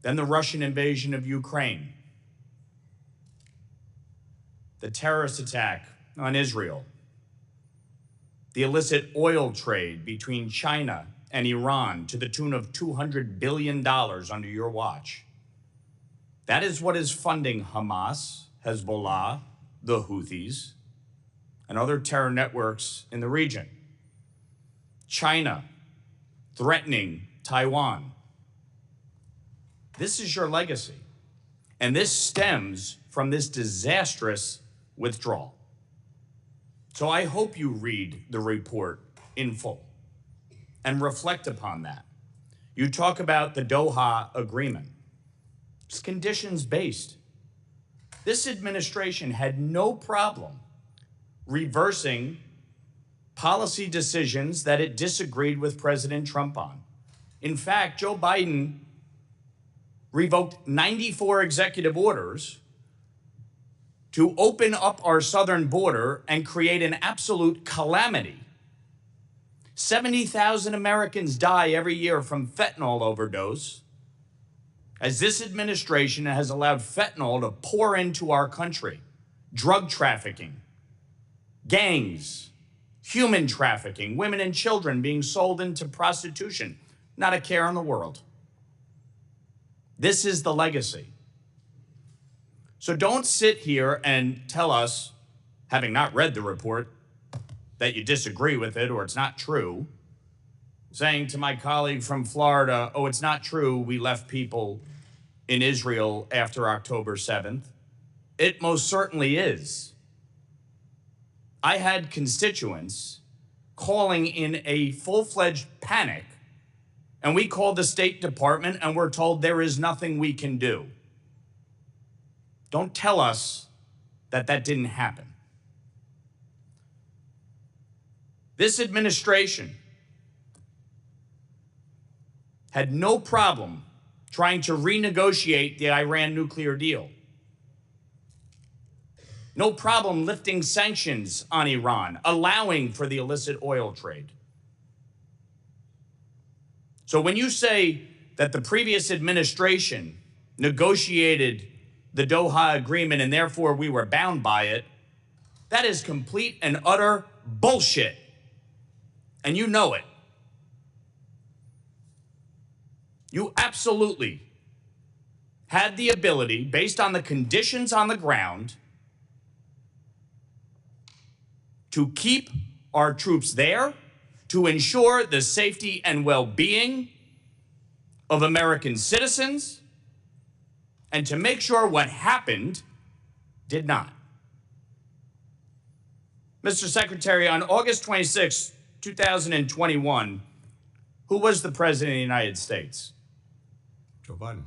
Speaker 22: Then the Russian invasion of Ukraine, the terrorist attack on Israel, the illicit oil trade between China and Iran to the tune of $200 billion under your watch. That is what is funding Hamas, Hezbollah, the Houthis, and other terror networks in the region. China threatening Taiwan. This is your legacy. And this stems from this disastrous withdrawal. So I hope you read the report in full and reflect upon that. You talk about the Doha Agreement. It's conditions-based. This administration had no problem reversing policy decisions that it disagreed with President Trump on. In fact, Joe Biden revoked 94 executive orders to open up our southern border and create an absolute calamity. 70,000 Americans die every year from fentanyl overdose, as this administration has allowed fentanyl to pour into our country. Drug trafficking, gangs, human trafficking, women and children being sold into prostitution, not a care in the world. This is the legacy. So don't sit here and tell us, having not read the report, that you disagree with it or it's not true. Saying to my colleague from Florida, oh, it's not true, we left people in Israel after October 7th. It most certainly is. I had constituents calling in a full-fledged panic, and we called the State Department and we're told there is nothing we can do. Don't tell us that that didn't happen. This administration had no problem trying to renegotiate the Iran nuclear deal. No problem lifting sanctions on Iran, allowing for the illicit oil trade. So when you say that the previous administration negotiated the Doha Agreement and therefore we were bound by it, that is complete and utter bullshit. And you know it. You absolutely had the ability, based on the conditions on the ground, to keep our troops there, to ensure the safety and well-being of American citizens, and to make sure what happened did not. Mr. Secretary, on August 26, 2021, who was the President of the United States?
Speaker 3: Joe Biden.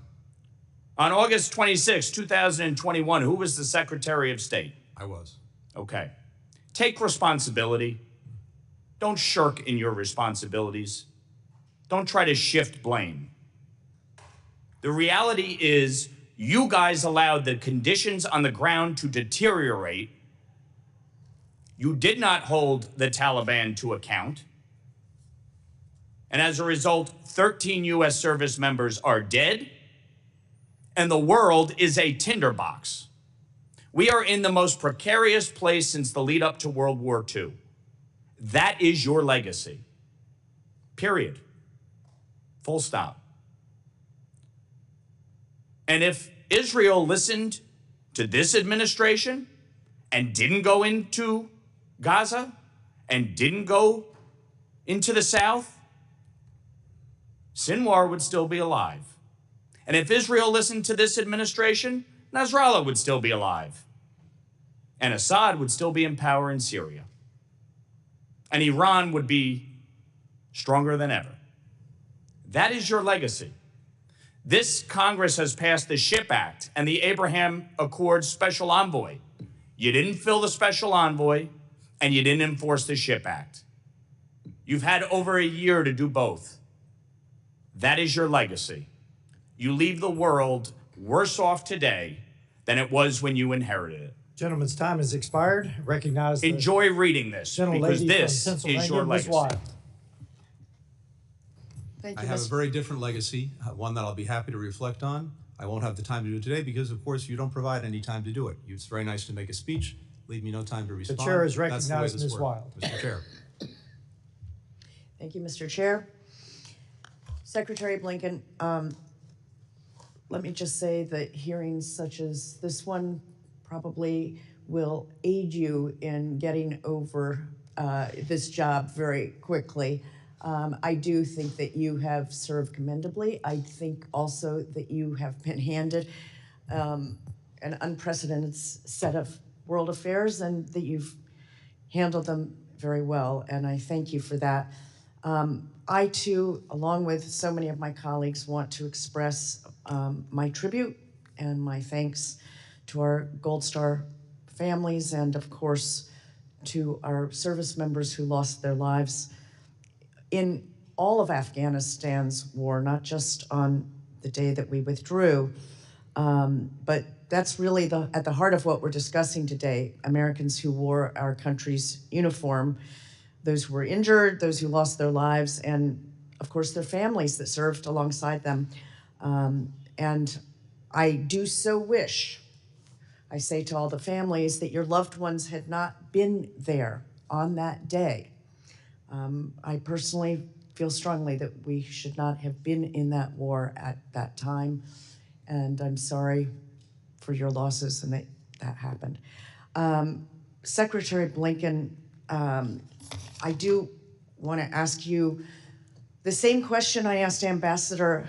Speaker 22: On August 26, 2021, who was the Secretary of State?
Speaker 3: I was.
Speaker 22: Okay. Take responsibility. Don't shirk in your responsibilities. Don't try to shift blame. The reality is you guys allowed the conditions on the ground to deteriorate. You did not hold the Taliban to account. And as a result, 13 U.S. service members are dead, and the world is a tinderbox. We are in the most precarious place since the lead up to World War II. That is your legacy. Period. Full stop. And if Israel listened to this administration and didn't go into Gaza and didn't go into the south, Sinwar would still be alive. And if Israel listened to this administration, Nasrallah would still be alive. And Assad would still be in power in Syria. And Iran would be stronger than ever. That is your legacy. This Congress has passed the SHIP Act and the Abraham Accords Special Envoy. You didn't fill the Special Envoy, and you didn't enforce the SHIP Act. You've had over a year to do both. That is your legacy. You leave the world worse off today than it was when you inherited it.
Speaker 4: Gentleman's time has expired. Recognize the
Speaker 22: Enjoy reading this, because
Speaker 4: gentlelady
Speaker 22: this
Speaker 4: from
Speaker 22: is
Speaker 4: Pennsylvania,
Speaker 22: your
Speaker 4: Ms.
Speaker 22: legacy.
Speaker 4: Wild.
Speaker 5: Thank
Speaker 3: I
Speaker 5: you,
Speaker 3: have a
Speaker 5: Mr.
Speaker 3: very different legacy, one that I'll be happy to reflect on. I won't have the time to do it today because, of course, you don't provide any time to do it. It's very nice to make a speech, leave me no time to respond.
Speaker 4: chair has
Speaker 3: That's the way
Speaker 4: recognized
Speaker 3: this
Speaker 4: Ms.
Speaker 3: works.
Speaker 4: Wild.
Speaker 3: Mr. Chair.
Speaker 15: Thank you, Mr. Chair. Secretary Blinken, let me just say that hearings such as this one probably will aid you in getting over this job very quickly. I do think that you have served commendably. I think also that you have been handed an unprecedented set of world affairs and that you've handled them very well, and I thank you for that. I too, along with so many of my colleagues, want to express my tribute and my thanks to our Gold Star families and, of course, to our service members who lost their lives in all of Afghanistan's war, not just on the day that we withdrew, but that's really at the heart of what we're discussing today. Americans who wore our country's uniform, those who were injured, those who lost their lives, and of course their families that served alongside them. And I do so wish, I say to all the families, that your loved ones had not been there on that day. I personally feel strongly that we should not have been in that war at that time, and I'm sorry for your losses and that happened. Secretary Blinken, I do want to ask you the same question I asked Ambassador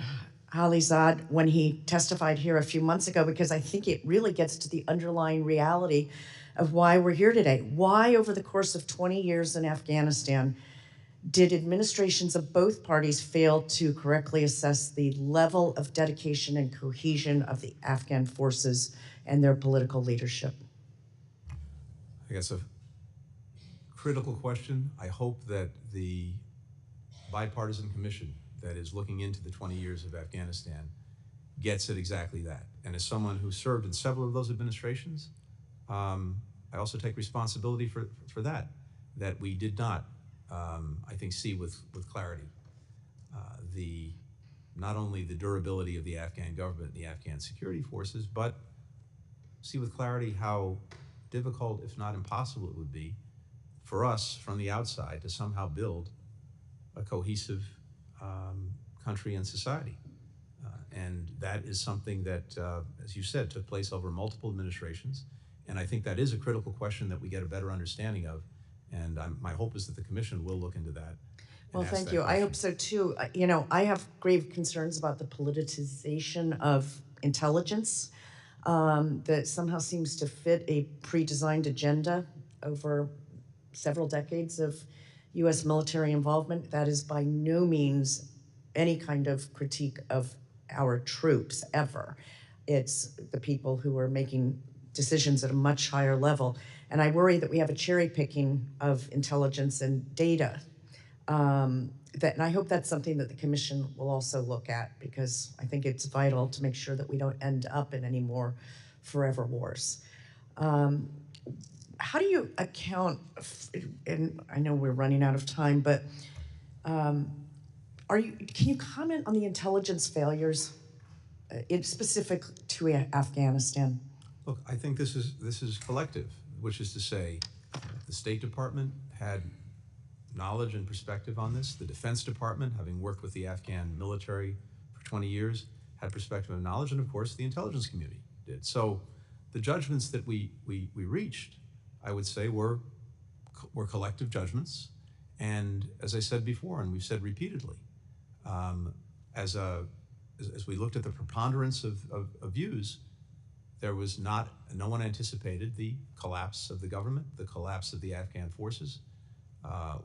Speaker 15: Halizad when he testified here a few months ago, because I think it really gets to the underlying reality of why we're here today. Why, over the course of 20 years in Afghanistan, did administrations of both parties fail to correctly assess the level of dedication and cohesion of the Afghan forces and their political leadership?
Speaker 3: I guess a critical question. I hope that the bipartisan commission that is looking into the 20 years of Afghanistan gets at exactly that. And as someone who served in several of those administrations, I also take responsibility for that we did not, I think, see with clarity not only the durability of the Afghan government and the Afghan security forces, but see with clarity how difficult, if not impossible, it would be for us from the outside to somehow build a cohesive country and society. And that is something that, as you said, took place over multiple administrations. And I think that is a critical question that we get a better understanding of. And my hope is that the Commission will look into that.
Speaker 15: Well, thank you. I hope so too. You know, I have grave concerns about the politicization of intelligence that somehow seems to fit a pre-designed agenda over several decades of U.S. military involvement. That is by no means any kind of critique of our troops ever. It's the people who are making decisions at a much higher level. And I worry that we have a cherry picking of intelligence and data. And I hope that's something that the Commission will also look at, because I think it's vital to make sure that we don't end up in any more forever wars. How do you account, and I know we're running out of time, but can you comment on the intelligence failures specific to Afghanistan?
Speaker 3: Look, I think this is collective, which is to say, the State Department had knowledge and perspective on this. The Defense Department, having worked with the Afghan military for 20 years, had perspective and knowledge, and of course the intelligence community did. So the judgments that we reached, I would say, were collective judgments. And as I said before, and we've said repeatedly, as we looked at the preponderance of views, there was no one anticipated the collapse of the government, the collapse of the Afghan forces,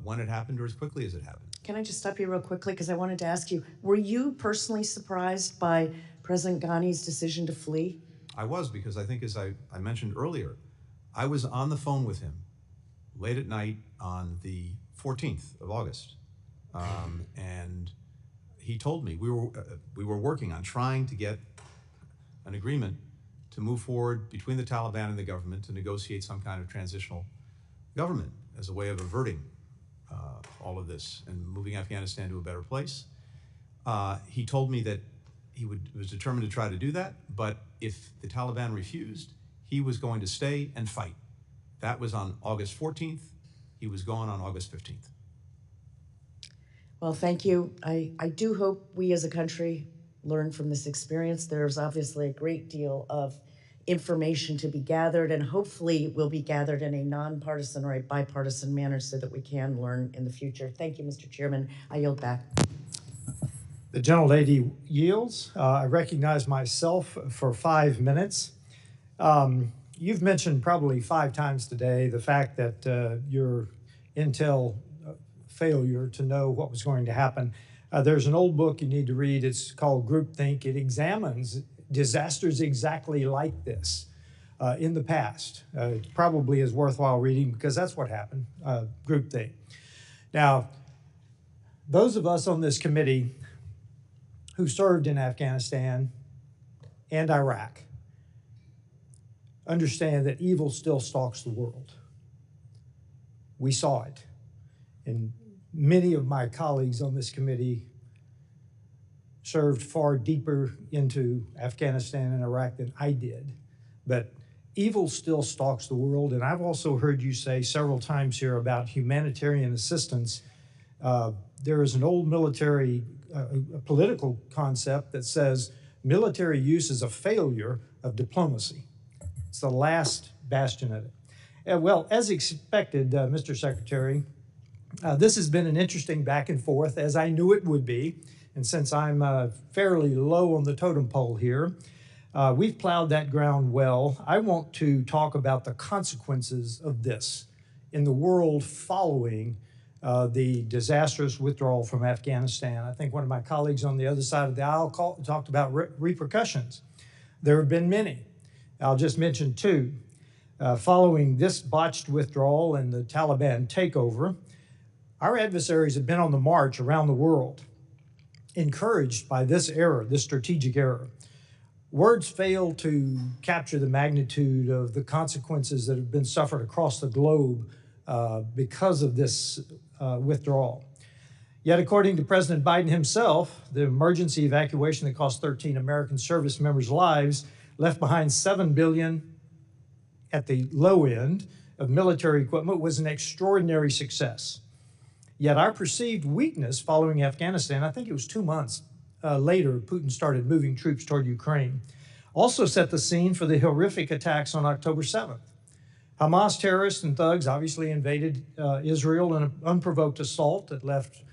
Speaker 3: when it happened or as quickly as it happened.
Speaker 15: Can I just stop you real quickly, because I wanted to ask you, were you personally surprised by President Ghani's decision to flee?
Speaker 3: I was, because I think, as I mentioned earlier, I was on the phone with him late at night on the 14th of August, and he told me we were working on trying to get an agreement to move forward between the Taliban and the government to negotiate some kind of transitional government as a way of averting all of this and moving Afghanistan to a better place. He told me that he was determined to try to do that, but if the Taliban refused, he was going to stay and fight. That was on August 14th. He was gone on August 15th.
Speaker 15: Well, thank you. I do hope we as a country learn from this experience. There's obviously a great deal of information to be gathered, and hopefully will be gathered in a nonpartisan or a bipartisan manner so that we can learn in the future. Thank you, Mr. Chairman. I yield back.
Speaker 4: The gentlelady yields. I recognize myself for 5 minutes. You've mentioned probably 5 times today the fact that your intel failure to know what was going to happen. There's an old book you need to read. It's called Groupthink. It examines disasters exactly like this in the past. It probably is worthwhile reading because that's what happened, Groupthink. Now, those of us on this committee who served in Afghanistan and Iraq understand that evil still stalks the world. We saw it. And many of my colleagues on this committee served far deeper into Afghanistan and Iraq than I did. But evil still stalks the world. And I've also heard you say several times here about humanitarian assistance. There is an old military, political concept that says military use is a failure of diplomacy. It's the last bastion of it. Well, as expected, Mr. Secretary, this has been an interesting back and forth, as I knew it would be. And since I'm fairly low on the totem pole here, we've plowed that ground well. I want to talk about the consequences of this in the world following the disastrous withdrawal from Afghanistan. I think one of my colleagues on the other side of the aisle talked about repercussions. There have been many. I'll just mention 2. Following this botched withdrawal and the Taliban takeover, our adversaries have been on the march around the world, encouraged by this error, this strategic error. Words fail to capture the magnitude of the consequences that have been suffered across the globe because of this withdrawal. Yet, according to President Biden himself, the emergency evacuation that cost 13 American service members' lives left behind $7 billion at the low end of military equipment was an extraordinary success. Yet our perceived weakness following Afghanistan, I think it was 2 months later, Putin started moving troops toward Ukraine, also set the scene for the horrific attacks on October 7th. Hamas terrorists and thugs obviously invaded Israel in an unprovoked assault that left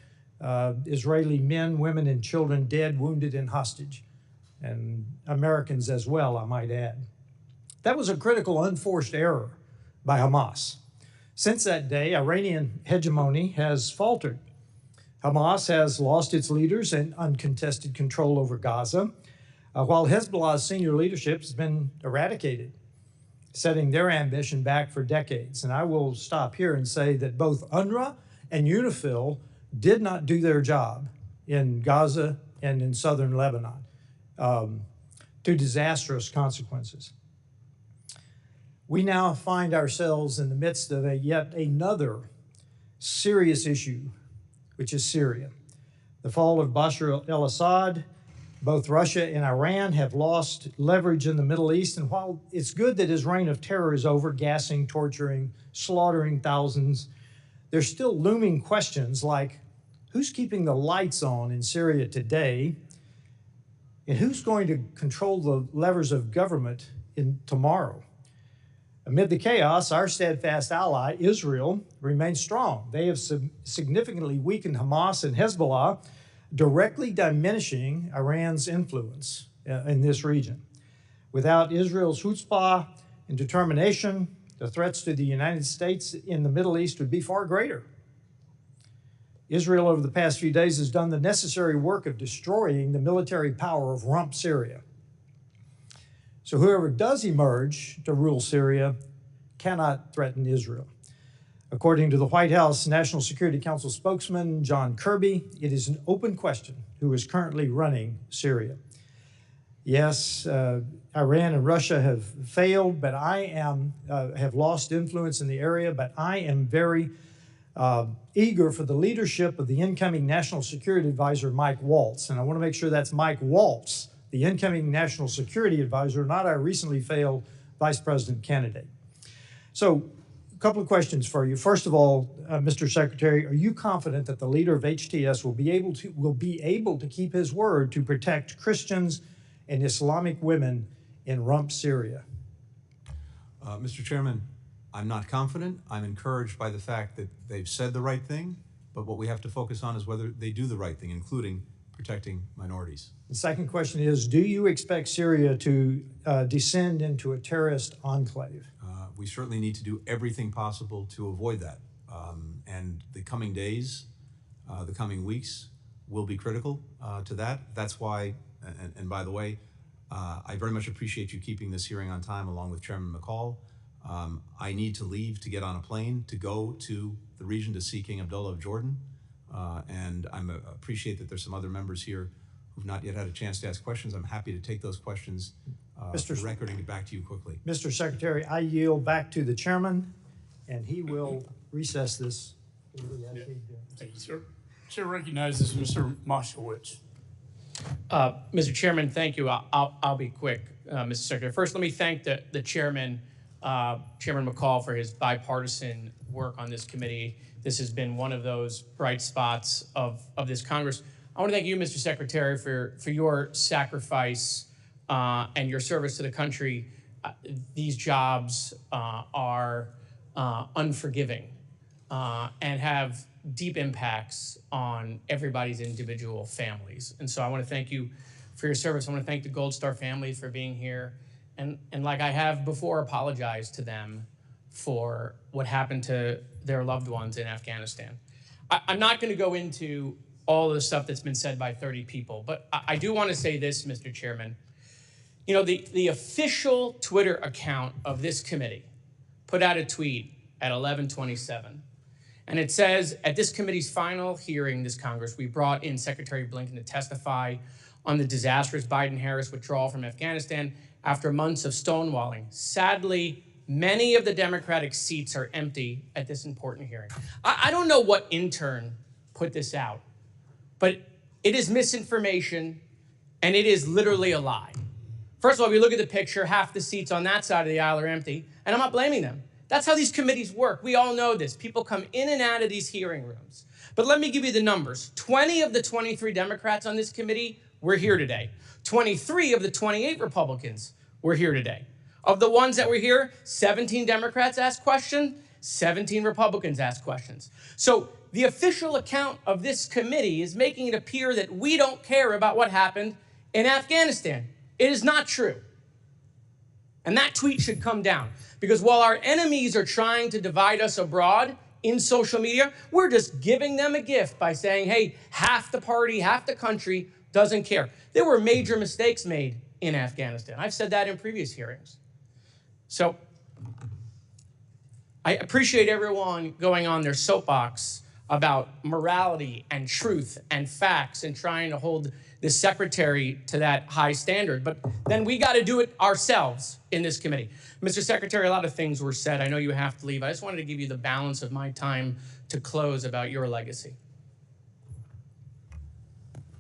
Speaker 4: Israeli men, women, and children dead, wounded, and hostage, and Americans as well, I might add. That was a critical, unforced error by Hamas. Since that day, Iranian hegemony has faltered. Hamas has lost its leaders and uncontested control over Gaza, while Hezbollah's senior leadership has been eradicated, setting their ambition back for decades. And I will stop here and say that both UNRWA and UNIFIL did not do their job in Gaza and in southern Lebanon, to disastrous consequences. We now find ourselves in the midst of yet another serious issue, which is Syria. The fall of Bashar al-Assad, both Russia and Iran have lost leverage in the Middle East, and while it's good that his reign of terror is over, gassing, torturing, slaughtering thousands, there's still looming questions like, who's keeping the lights on in Syria today, and who's going to control the levers of government tomorrow? Amid the chaos, our steadfast ally, Israel, remains strong. They have significantly weakened Hamas and Hezbollah, directly diminishing Iran's influence in this region. Without Israel's chutzpah and determination, the threats to the United States in the Middle East would be far greater. Israel, over the past few days, has done the necessary work of destroying the military power of rump Syria. So whoever does emerge to rule Syria cannot threaten Israel. According to the White House National Security Council spokesman, John Kirby, it is an open question who is currently running Syria. Yes, Iran and Russia have failed, but have lost influence in the area, but I am very eager for the leadership of the incoming National Security Advisor, Mike Waltz. And I want to make sure that's Mike Waltz, the incoming National Security Advisor, not our recently failed Vice President candidate. So a couple of questions for you. First of all, Mr. Secretary, are you confident that the leader of HTS will be able to keep his word to protect Christians and Islamic women in rump Syria?
Speaker 3: Mr. Chairman, I'm not confident. I'm encouraged by the fact that they've said the right thing, but what we have to focus on is whether they do the right thing, including protecting minorities.
Speaker 4: The second question is, do you expect Syria to descend into a terrorist enclave?
Speaker 3: We certainly need to do everything possible to avoid that. And the coming days, the coming weeks will be critical to that. That's why, and by the way, I very much appreciate you keeping this hearing on time along with Chairman McCall. I need to leave to get on a plane to go to the region to see King Abdullah of Jordan. And I appreciate that there's some other members here who've not yet had a chance to ask questions. I'm happy to take those questions for the record and get back to you quickly.
Speaker 4: Mr. Secretary, I yield back to the chairman, and he will recess this.
Speaker 1: Thank you, sir. Chair recognizes Mr. Moskowitz.
Speaker 16: Mr. Chairman, thank you. I'll be quick, Mr. Secretary. First, let me thank the chairman, Chairman McCall, for his bipartisan work on this committee. This has been one of those bright spots of this Congress. I want to thank you, Mr. Secretary, for your sacrifice and your service to the country. These jobs are unforgiving and have deep impacts on everybody's individual families. And so I want to thank you for your service. I want to thank the Gold Star family for being here. And like I have before, apologize to them for what happened to their loved ones in Afghanistan. I'm not going to go into all of the stuff that's been said by 30 people, but I do want to say this, Mr. Chairman. You know, the official Twitter account of this committee put out a tweet at 11:27, and it says, at this committee's final hearing this Congress, we brought in Secretary Blinken to testify on the disastrous Biden-Harris withdrawal from Afghanistan after months of stonewalling. Sadly, many of the Democratic seats are empty at this important hearing. I don't know what intern put this out, but it is misinformation, and it is literally a lie. First of all, if you look at the picture, half the seats on that side of the aisle are empty, and I'm not blaming them. That's how these committees work. We all know this. People come in and out of these hearing rooms. But let me give you the numbers. 20 of the 23 Democrats on this committee were here today. 23 of the 28 Republicans were here today. Of the ones that were here, 17 Democrats asked questions, 17 Republicans asked questions. So the official account of this committee is making it appear that we don't care about what happened in Afghanistan. It is not true. And that tweet should come down. Because while our enemies are trying to divide us abroad in social media, we're just giving them a gift by saying, hey, half the party, half the country doesn't care. There were major mistakes made in Afghanistan. I've said that in previous hearings. So I appreciate everyone going on their soapbox about morality and truth and facts and trying to hold the secretary to that high standard. But then we got to do it ourselves in this committee. Mr. Secretary, a lot of things were said. I know you have to leave. I just wanted to give you the balance of my time to close about your legacy.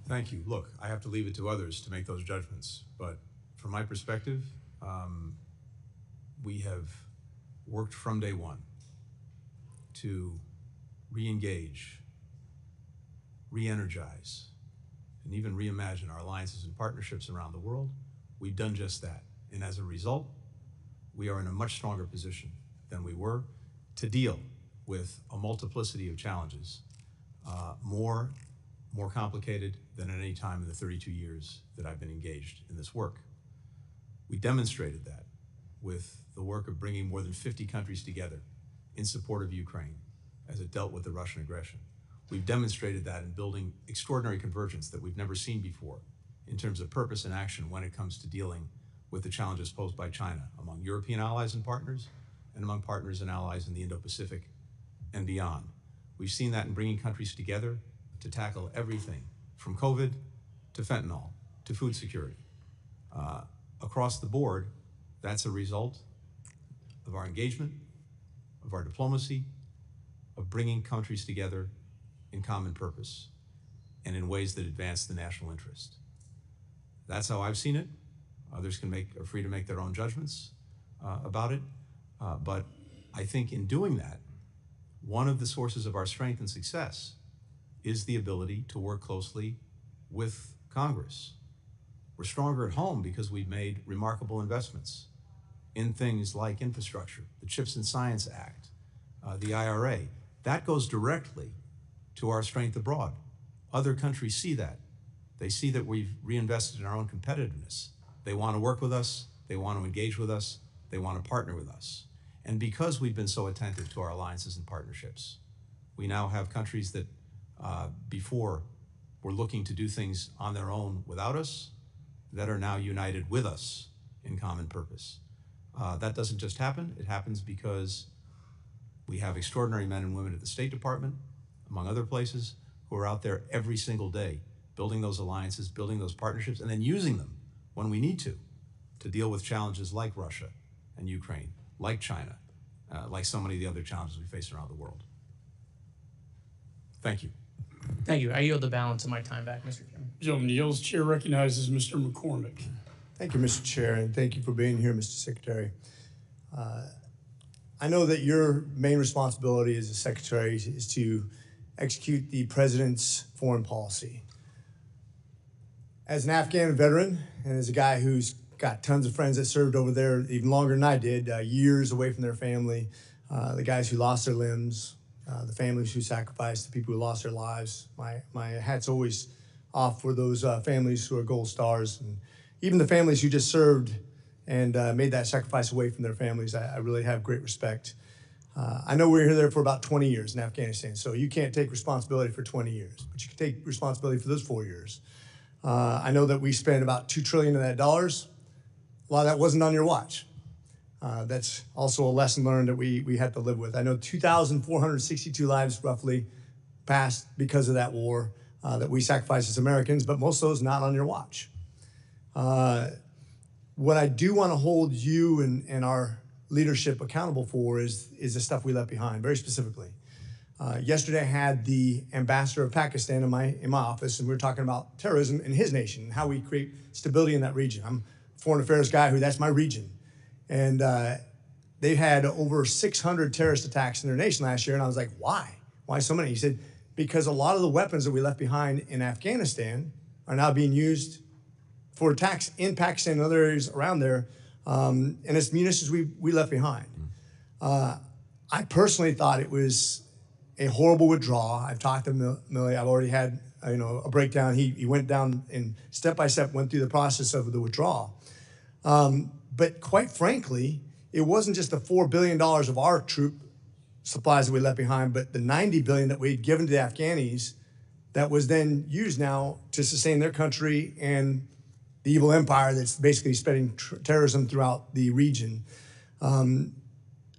Speaker 3: Thank you. Look, I have to leave it to others to make those judgments. But from my perspective, we have worked from day one to re-engage, re-energize, and even reimagine our alliances and partnerships around the world. We've done just that. And as a result, we are in a much stronger position than we were to deal with a multiplicity of challenges, more complicated than at any time in the 32 years that I've been engaged in this work. We demonstrated that with the work of bringing more than 50 countries together in support of Ukraine as it dealt with the Russian aggression. We've demonstrated that in building extraordinary convergence that we've never seen before in terms of purpose and action when it comes to dealing with the challenges posed by China among European allies and partners and among partners and allies in the Indo-Pacific and beyond. We've seen that in bringing countries together to tackle everything from COVID to fentanyl to food security. Across the board, that's a result of our engagement, of our diplomacy, of bringing countries together in common purpose and in ways that advance the national interest. That's how I've seen it. Others are free to make their own judgments about it. But I think in doing that, one of the sources of our strength and success is the ability to work closely with Congress. We're stronger at home because we've made remarkable investments in things like infrastructure, the CHIPS and Science Act, the IRA. That goes directly to our strength abroad. Other countries see that. They see that we've reinvested in our own competitiveness. They want to work with us, they want to engage with us, they want to partner with us. And because we've been so attentive to our alliances and partnerships, we now have countries that before were looking to do things on their own without us, that are now united with us in common purpose. That doesn't just happen. It happens because we have extraordinary men and women at the State Department, among other places, who are out there every single day, building those alliances, building those partnerships, and then using them when we need to deal with challenges like Russia and Ukraine, like China, like so many of the other challenges we face around the world. Thank you.
Speaker 16: Thank you. I yield the balance of my time back, Mr. Chairman.
Speaker 1: Gentleman yields. Chair recognizes Mr. McCormick.
Speaker 17: Thank you, Mr. Chair, and thank you for being here, Mr. Secretary. I know that your main responsibility as a secretary is to execute the president's foreign policy. As an Afghan veteran and as a guy who's got tons of friends that served over there even longer than I did, years away from their family, the guys who lost their limbs, the families who sacrificed, the people who lost their lives, my hat's always off for those families who are gold stars, and even the families who just served and made that sacrifice away from their families. I really have great respect. I know we were there for about 20 years in Afghanistan, so you can't take responsibility for 20 years, but you can take responsibility for those 4 years. I know that we spent about $2 trillion of that dollars. A lot of that wasn't on your watch. That's also a lesson learned that we had to live with. I know 2,462 lives roughly passed because of that war. that we sacrifice as Americans, but most of those not on your watch. What I do want to hold you and our leadership accountable for is the stuff we left behind, very specifically. Yesterday, I had the ambassador of Pakistan in my office, and we were talking about terrorism in his nation and how we create stability in that region. I'm a foreign affairs guy that's my region. And they had over 600 terrorist attacks in their nation last year, and I was like, why? Why so many? He said, because a lot of the weapons that we left behind in Afghanistan are now being used for attacks in Pakistan and other areas around there, and it's munitions we left behind. I personally thought it was a horrible withdrawal. I've talked to Millie. I've already had a breakdown. He went down and step by step went through the process of the withdrawal. But quite frankly, it wasn't just the $4 billion of our troop supplies that we left behind, but the $90 billion that we had given to the Afghanis that was then used now to sustain their country and the evil empire that's basically spreading terrorism throughout the region.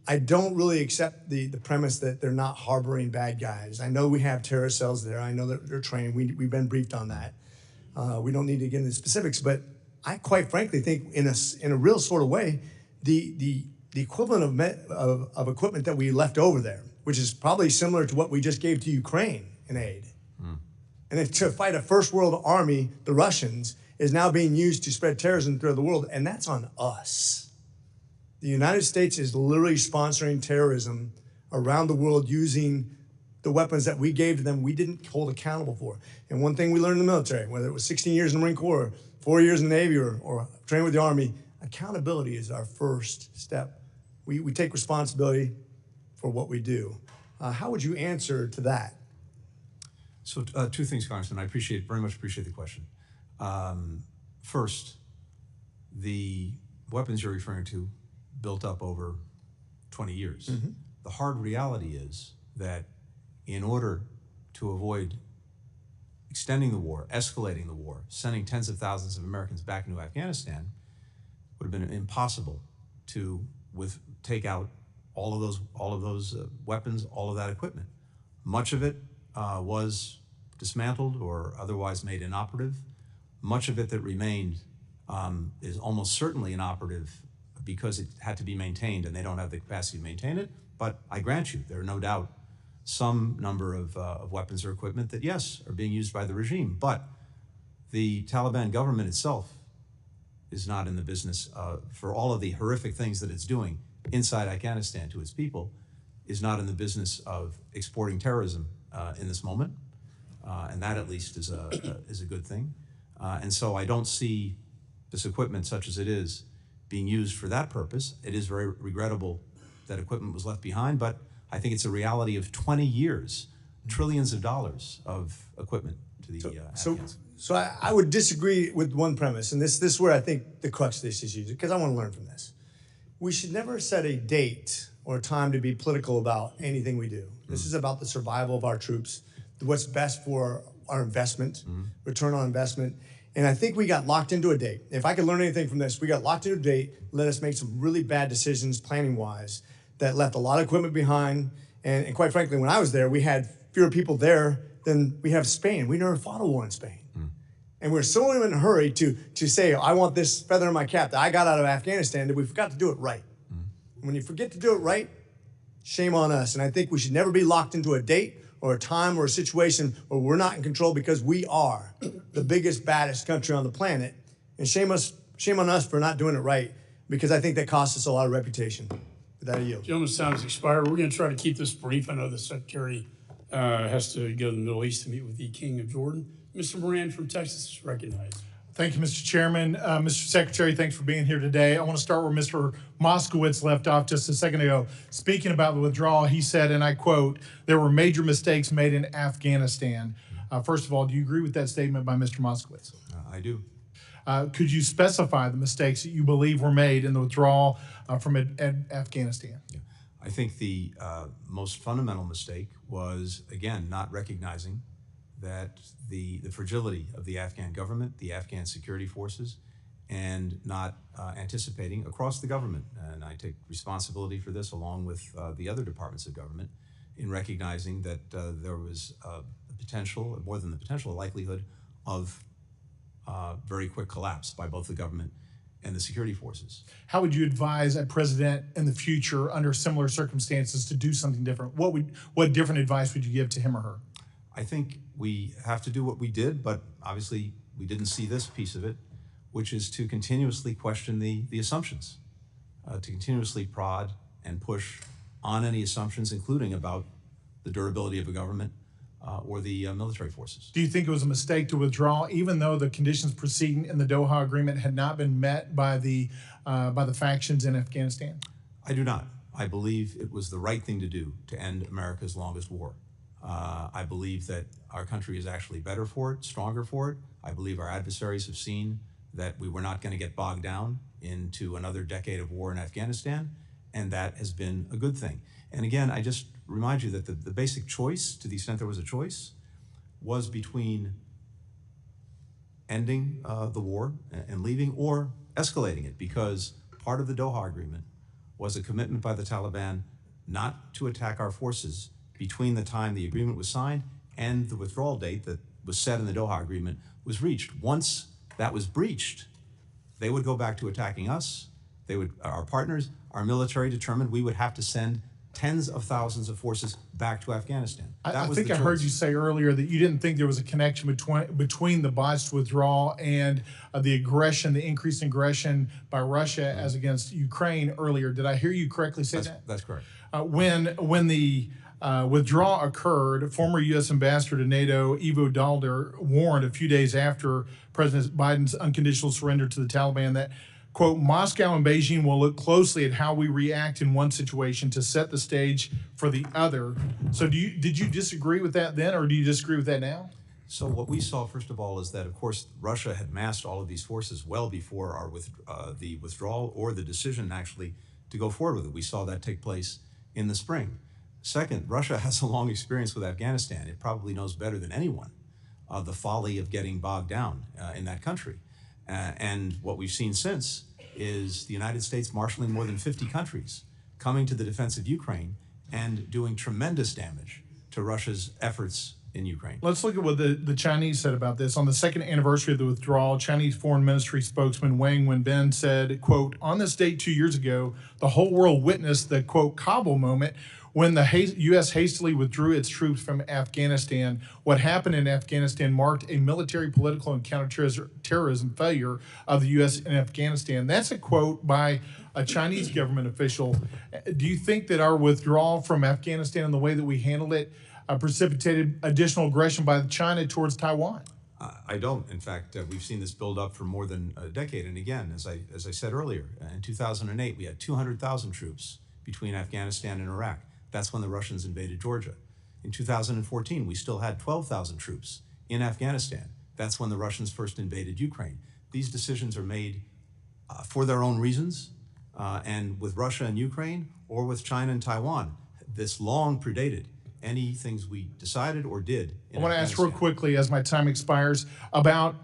Speaker 17: I don't really accept the premise that they're not harboring bad guys. I know we have terrorist cells there. I know that they're trained. We've been briefed on that. We don't need to get into the specifics, but I quite frankly think in a real sort of way, the equivalent of equipment that we left over there, which is probably similar to what we just gave to Ukraine in aid. And then to fight a first world army, the Russians, is now being used to spread terrorism throughout the world, and that's on us. The United States is literally sponsoring terrorism around the world using the weapons that we gave to them we didn't hold accountable for. And one thing we learned in the military, whether it was 16 years in the Marine Corps, 4 years in the Navy, or training with the Army, accountability is our first step. We take responsibility for what we do. How would you answer to that?
Speaker 3: So two things, Congressman. I very much appreciate the question. First, the weapons you're referring to built up over 20 years.
Speaker 17: Mm-hmm.
Speaker 3: The hard reality is that in order to avoid extending the war, escalating the war, sending tens of thousands of Americans back into Afghanistan, would have been impossible to take out all of those weapons, all of that equipment. Much of it was dismantled or otherwise made inoperative. Much of it that remained is almost certainly inoperative because it had to be maintained, and they don't have the capacity to maintain it. But I grant you, there are no doubt some number of weapons or equipment that, yes, are being used by the regime. But the Taliban government itself is not in the business, for all of the horrific things that it's doing inside Afghanistan to its people, is not in the business of exporting terrorism in this moment. And that at least is a good thing. And so I don't see this equipment, such as it is, being used for that purpose. It is very regrettable that equipment was left behind, but I think it's a reality of 20 years, trillions of dollars of equipment to the Afghans.
Speaker 17: So I would disagree with one premise, and this is where I think the crux of this is used, because I want to learn from this. We should never set a date or a time to be political about anything we do. This is about the survival of our troops, what's best for our investment, return on investment. And I think we got locked into a date. If I could learn anything from this, we got locked into a date, let us make some really bad decisions planning-wise that left a lot of equipment behind. And quite frankly, when I was there, we had fewer people there than we have Spain. We never fought a war in Spain. And we're so in a hurry to say, I want this feather in my cap that I got out of Afghanistan, that we forgot to do it right. When you forget to do it right, shame on us. And I think we should never be locked into a date or a time or a situation where we're not in control, because we are the biggest, baddest country on the planet. And shame on us for not doing it right, because I think that costs us a lot of reputation. With that, I yield.
Speaker 1: Gentleman's time has expired. We're going to try to keep this brief. I know the Secretary has to go to the Middle East to meet with the King of Jordan. Mr. Moran from Texas is recognized.
Speaker 18: Thank you, Mr. Chairman. Mr. Secretary, thanks for being here today. I want to start where Mr. Moskowitz left off just a second ago. Speaking about the withdrawal, he said, and I quote, "There were major mistakes made in Afghanistan." First of all, do you agree with that statement by Mr. Moskowitz?
Speaker 3: I do.
Speaker 18: Could you specify the mistakes that you believe were made in the withdrawal from Afghanistan?
Speaker 3: Yeah. I think the most fundamental mistake was, again, not recognizing that the fragility of the Afghan government, the Afghan security forces, and not anticipating across the government, and I take responsibility for this along with the other departments of government, in recognizing that there was a potential, more than the potential, a likelihood of very quick collapse by both the government and the security forces.
Speaker 18: How would you advise a president in the future under similar circumstances to do something different? What different advice would you give to him or her?
Speaker 3: I think we have to do what we did, but obviously we didn't see this piece of it, which is to continuously question the assumptions, to continuously prod and push on any assumptions, including about the durability of a government or the military forces.
Speaker 18: Do you think it was a mistake to withdraw, even though the conditions preceding in the Doha Agreement had not been met by the factions in Afghanistan?
Speaker 3: I do not. I believe it was the right thing to do to end America's longest war. I believe that our country is actually better for it, stronger for it. I believe our adversaries have seen that we were not going to get bogged down into another decade of war in Afghanistan, and that has been a good thing. And again, I just remind you that the basic choice, to the extent there was a choice, was between ending the war and leaving or escalating it, because part of the Doha Agreement was a commitment by the Taliban not to attack our forces between the time the agreement was signed and the withdrawal date that was set in the Doha Agreement was reached. Once that was breached, they would go back to attacking us. Our partners, our military determined we would have to send tens of thousands of forces back to Afghanistan.
Speaker 18: I think I heard you say earlier that you didn't think there was a connection between the botched withdrawal and the increased aggression by Russia as against Ukraine earlier. Did I hear you correctly say that?
Speaker 3: That's correct.
Speaker 18: When the withdrawal occurred, former U.S. Ambassador to NATO, Ivo Dalder, warned a few days after President Biden's unconditional surrender to the Taliban that, quote, Moscow and Beijing will look closely at how we react in one situation to set the stage for the other. So did you disagree with that then, or do you disagree with that now?
Speaker 3: So what we saw, first of all, is that, of course, Russia had massed all of these forces well before the withdrawal or the decision, actually, to go forward with it. We saw that take place in the spring. Second, Russia has a long experience with Afghanistan. It probably knows better than anyone the folly of getting bogged down in that country. And what we've seen since is the United States marshaling more than 50 countries, coming to the defense of Ukraine and doing tremendous damage to Russia's efforts in Ukraine.
Speaker 18: Let's look at what the Chinese said about this. On the second anniversary of the withdrawal, Chinese Foreign Ministry spokesman Wang Wenbin said, quote, on this date 2 years ago, the whole world witnessed the, quote, Kabul moment when the U.S. hastily withdrew its troops from Afghanistan. What happened in Afghanistan marked a military, political, and counterterrorism failure of the U.S. in Afghanistan. That's a quote by a Chinese government official. Do you think that our withdrawal from Afghanistan and the way that we handled it precipitated additional aggression by China towards Taiwan?
Speaker 3: I don't. In fact, we've seen this build up for more than a decade. And again, as I said earlier, in 2008, we had 200,000 troops between Afghanistan and Iraq. That's when the Russians invaded Georgia. In 2014, we still had 12,000 troops in Afghanistan. That's when the Russians first invaded Ukraine. These decisions are made for their own reasons, and with Russia and Ukraine, or with China and Taiwan. This long predated any things we decided or did in
Speaker 18: I want to ask real quickly, as my time expires, about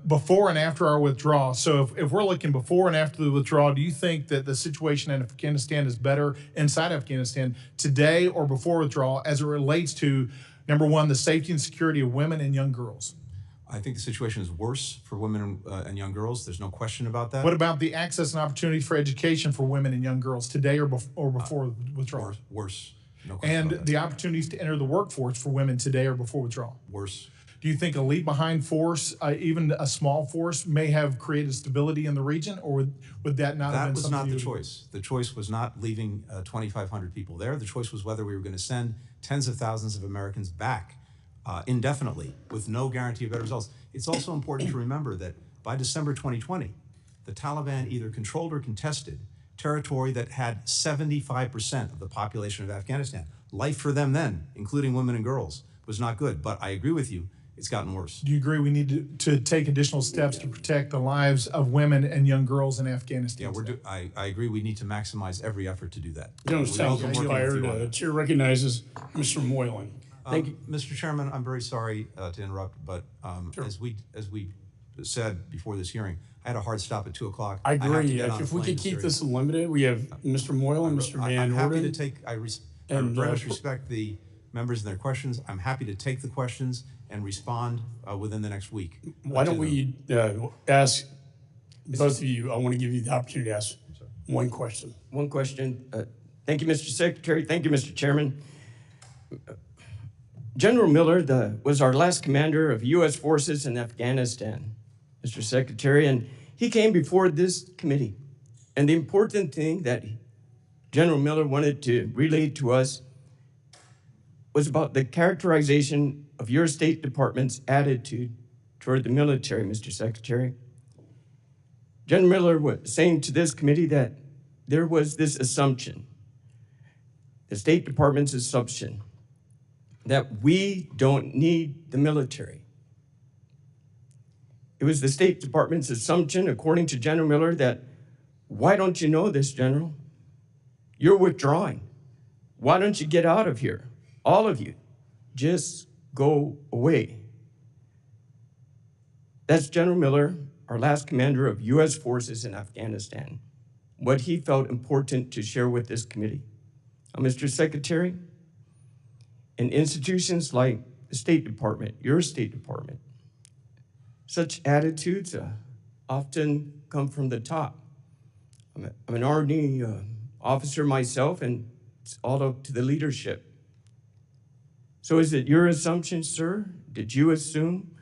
Speaker 18: before and after our withdrawal. So if we're looking before and after the withdrawal, do you think that the situation in Afghanistan is better inside Afghanistan today or before withdrawal as it relates to, number one, the safety and security of women and young girls?
Speaker 3: I think the situation is worse for women and young girls. There's no question about that.
Speaker 18: What about the access and opportunities for education for women and young girls today or before withdrawal?
Speaker 3: Worse. No question about that.
Speaker 18: The opportunities to enter the workforce for women today or before withdrawal?
Speaker 3: Worse.
Speaker 18: Do you think a leave-behind force, even a small force, may have created stability in the region, or would that not have been something?
Speaker 3: That was not the choice. The choice was not leaving 2,500 people there. The choice was whether we were going to send tens of thousands of Americans back indefinitely with no guarantee of better results. It's also important to remember that by December 2020, the Taliban either controlled or contested territory that had 75% of the population of Afghanistan. Life for them then, including women and girls, was not good. But I agree with you, it's gotten worse.
Speaker 18: Do you agree we need to take additional steps to protect the lives of women and young girls in Afghanistan?
Speaker 3: Yeah, I agree we need to maximize every effort to do that.
Speaker 1: Chair recognizes Mr. Moylan.
Speaker 3: Thank you. Mr. Chairman, I'm very sorry to interrupt, but
Speaker 1: Sure.
Speaker 3: as we said before this hearing, I had a hard stop at 2 o'clock.
Speaker 1: I agree. If we could keep this limited, we have Mr. Moylan, Mr. Van
Speaker 3: I'm happy to
Speaker 1: Orden.
Speaker 3: take, I very much respect the members and their questions. I'm happy to take the questions and respond within the next week.
Speaker 1: Why don't we ask both of you? I want to give you the opportunity to ask one question.
Speaker 19: One question. Thank you, Mr. Secretary. Thank you, Mr. Chairman. General Miller was our last commander of U.S. forces in Afghanistan, Mr. Secretary, and he came before this committee. And the important thing that General Miller wanted to relay to us was about the characterization of your State Department's attitude toward the military, Mr. Secretary. General Miller was saying to this committee that there was this assumption, the State Department's assumption, that we don't need the military. It was the State Department's assumption, according to General Miller, that why don't you know this, General? You're withdrawing. Why don't you get out of here? All of you, just go away. That's General Miller, our last commander of U.S. forces in Afghanistan, what he felt important to share with this committee. Mr. Secretary, in institutions like the State Department, your State Department, such attitudes often come from the top. I'm an Army officer myself, and it's all up to the leadership. So is it your assumption, sir? Did you assume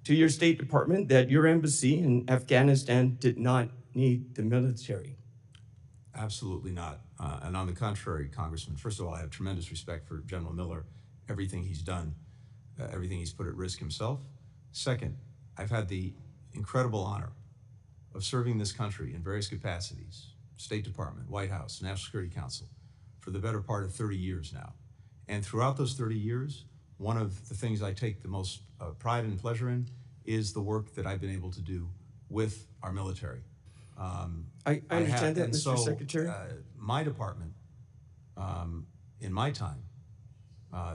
Speaker 19: to your State Department that your embassy in Afghanistan did not need the military?
Speaker 3: Absolutely not. And on the contrary, Congressman, first of all, I have tremendous respect for General Miller, everything he's done, everything he's put at risk himself. Second, I've had the incredible honor of serving this country in various capacities, State Department, White House, National Security Council, for the better part of 30 years now. And throughout those 30 years, one of the things I take the most pride and pleasure in is the work that I've been able to do with our military.
Speaker 19: I understand that, Mr. Secretary.
Speaker 3: My department, in my time,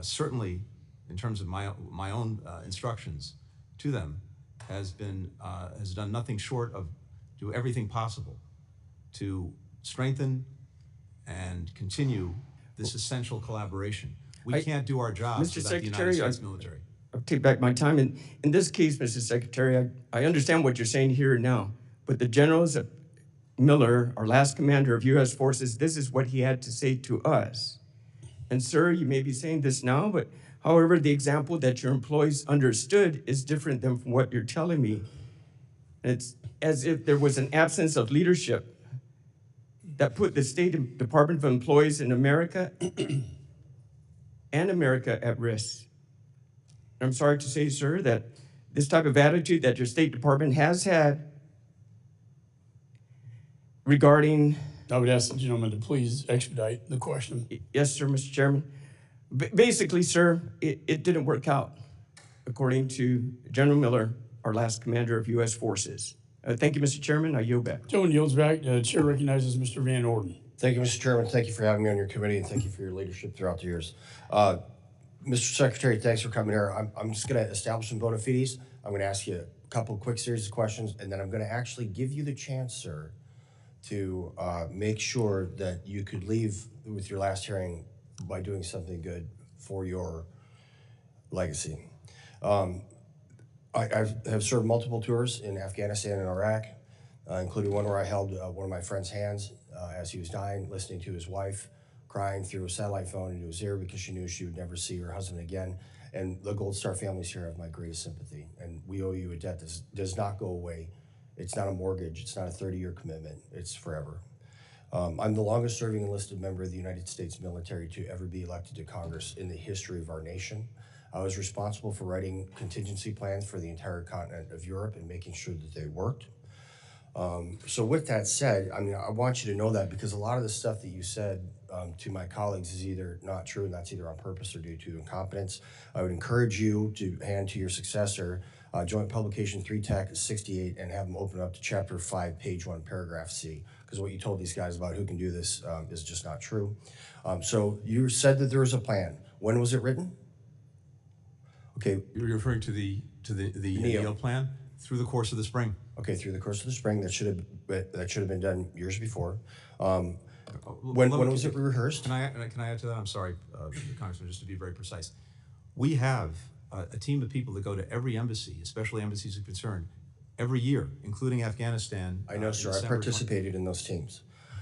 Speaker 3: certainly in terms of my own instructions to them, has done nothing short of do everything possible to strengthen and continue this essential collaboration. We can't do our jobs without the United States military.
Speaker 19: I'll take back my time. In this case, Mr. Secretary, I understand what you're saying here and now, but the generals of Miller, our last commander of U.S. forces, this is what he had to say to us. And sir, you may be saying this now, but however, the example that your employees understood is different than from what you're telling me. It's as if there was an absence of leadership that put the State Department of Employees in America and America at risk. And I'm sorry to say, sir, that this type of attitude that your State Department has had regarding...
Speaker 1: I would ask the gentleman to please expedite the question.
Speaker 19: Yes, sir, Mr. Chairman. Basically, sir, it didn't work out, according to General Miller, our last commander of U.S. forces. Thank you, Mr. Chairman. I yield back.
Speaker 1: Gentleman yields back. Chair recognizes Mr. Van Orden.
Speaker 20: Thank you, Mr. Chairman. Thank you for having me on your committee, and thank you for your leadership throughout the years. Mr. Secretary, thanks for coming here. I'm just going to establish some bona fides. I'm going to ask you a couple of quick series of questions, and then I'm going to actually give you the chance, sir, to make sure that you could leave with your last hearing by doing something good for your legacy. I have served multiple tours in Afghanistan and Iraq, including one where I held one of my friend's hands as he was dying, listening to his wife crying through a satellite phone into his ear because she knew she would never see her husband again. And the Gold Star families here have my greatest sympathy. And we owe you a debt that does not go away. It's not a mortgage. It's not a 30-year commitment. It's forever. I'm the longest serving enlisted member of the United States military to ever be elected to Congress in the history of our nation. I was responsible for writing contingency plans for the entire continent of Europe and making sure that they worked. So with that said, I mean, I want you to know that because a lot of the stuff that you said to my colleagues is either not true, and that's either on purpose or due to incompetence. I would encourage you to hand to your successor Joint Publication 3 Tech 68 and have them open up to Chapter 5, Page 1, Paragraph C, because what you told these guys about who can do this is just not true. So you said that there was a plan. When was it written? Okay.
Speaker 3: You're referring to the NEO plan through the course of the spring.
Speaker 20: Okay, through the course of the spring. That should have been done years before.
Speaker 3: Let
Speaker 11: When
Speaker 3: me-
Speaker 11: was it rehearsed?
Speaker 3: Can I add to that? I'm sorry, Congressman, just to be very precise. We have a team of people that go to every embassy, especially embassies of concern, every year, including Afghanistan.
Speaker 11: I know, sir. I participated in those teams.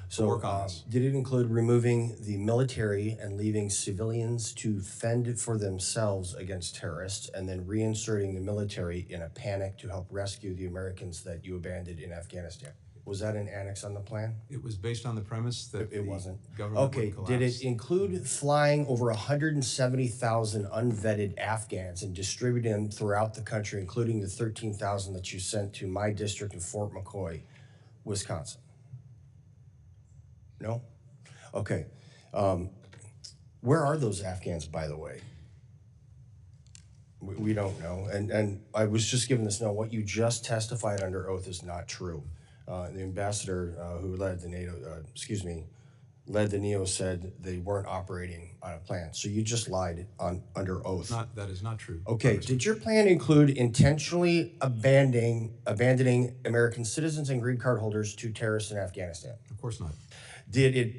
Speaker 11: So,
Speaker 3: work on this.
Speaker 11: did it include removing the military and leaving civilians to fend for themselves against terrorists, and then reinserting the military in a panic to help rescue the Americans that you abandoned in Afghanistan? Was that an annex on the plan?
Speaker 3: It was based on the premise that
Speaker 11: It wasn't.
Speaker 3: government
Speaker 11: Okay,
Speaker 3: would
Speaker 11: did
Speaker 3: collapse.
Speaker 11: it include flying over 170,000 unvetted Afghans and distributing them throughout the country, including the 13,000 that you sent to my district in Fort McCoy, Wisconsin? No? Okay. Where are those Afghans, by the way? We don't know. And I was just given this note. What you just testified under oath is not true. The ambassador who led the led the NEO said they weren't operating on a plan. So you just lied under oath.
Speaker 3: That is not true.
Speaker 11: Okay, did your plan include intentionally abandoning American citizens and green card holders to terrorists in Afghanistan?
Speaker 3: Of course not.
Speaker 11: Did it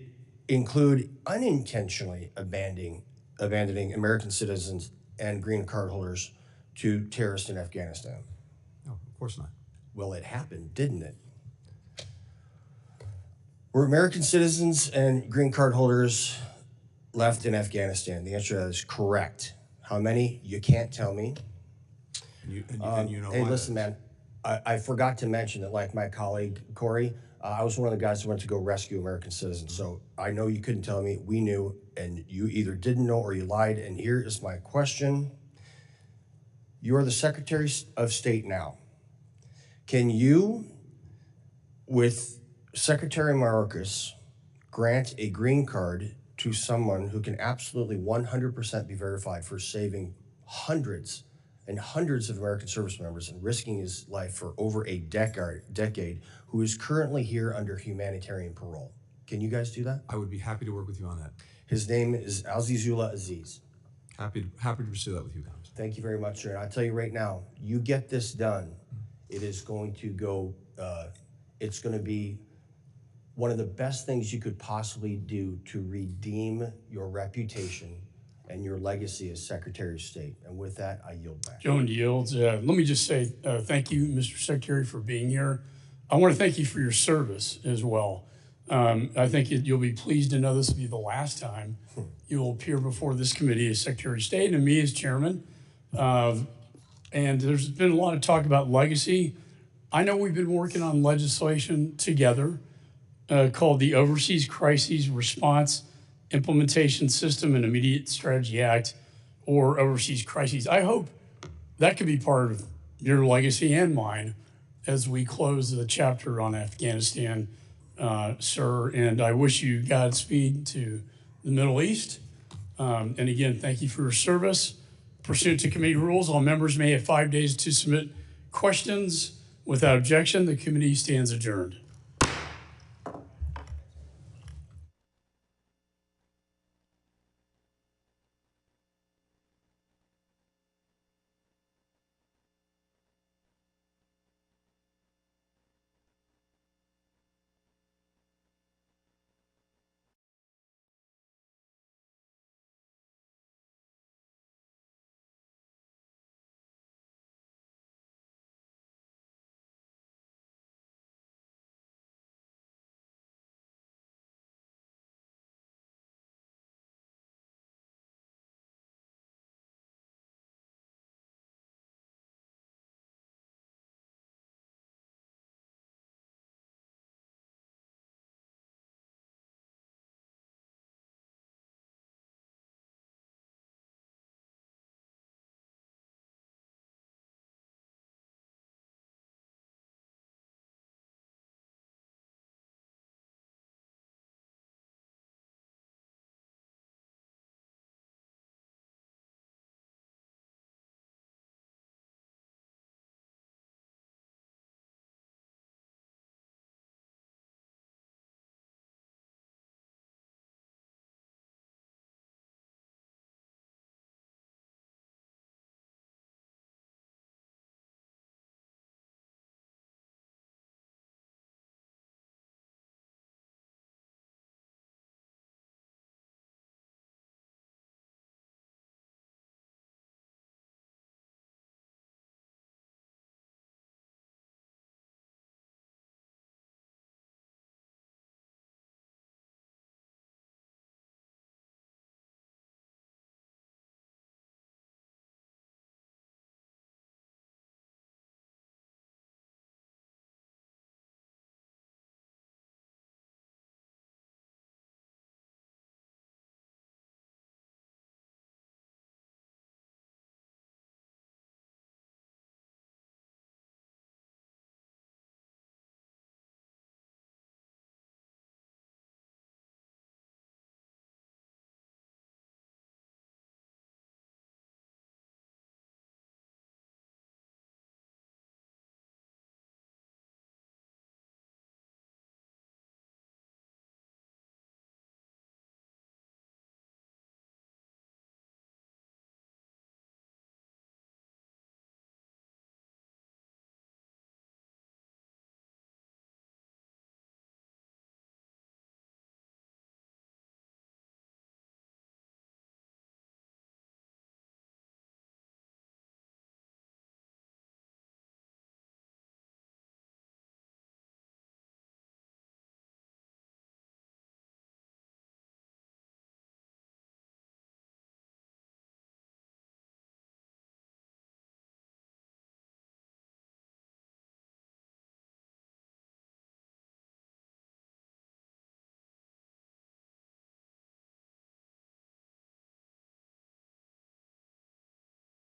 Speaker 11: include unintentionally abandoning American citizens and green card holders to terrorists in Afghanistan?
Speaker 3: No, of course not.
Speaker 11: Well, it happened, didn't it? Were American citizens and green card holders left in Afghanistan? The answer to that is correct. How many? You can't tell me.
Speaker 3: And you know
Speaker 11: hey,
Speaker 3: why
Speaker 11: listen, man, I forgot to mention that, like my colleague, Corey, I was one of the guys who went to go rescue American citizens. So I know you couldn't tell me. We knew, and you either didn't know or you lied. And here is my question. You are the Secretary of State now. Can you, with Secretary Mayorkas, grant a green card to someone who can absolutely 100% be verified for saving hundreds and hundreds of American service members and risking his life for over a decade, who is currently here under humanitarian parole? Can you guys do that?
Speaker 3: I would be happy to work with you on that.
Speaker 11: His name is Azizullah Aziz.
Speaker 3: Happy to pursue that with you, Congressman.
Speaker 11: Thank you very much, sir. And I'll tell you right now, you get this done, it is going to go, it's going to be one of the best things you could possibly do to redeem your reputation and your legacy as Secretary of State. And with that, I yield back.
Speaker 1: Joan yields. Let me just say thank you, Mr. Secretary, for being here. I want to thank you for your service as well. I think you'll be pleased to know this will be the last time you will appear before this committee as Secretary of State and me as Chairman. And there's been a lot of talk about legacy. I know we've been working on legislation together called the Overseas Crises Response Implementation System and Immediate Strategy Act, or Overseas Crises. I hope that could be part of your legacy and mine as we close the chapter on Afghanistan, sir. And I wish you Godspeed to the Middle East. And again, thank you for your service. Pursuant to committee rules, all members may have 5 days to submit questions. Without objection, the committee stands adjourned.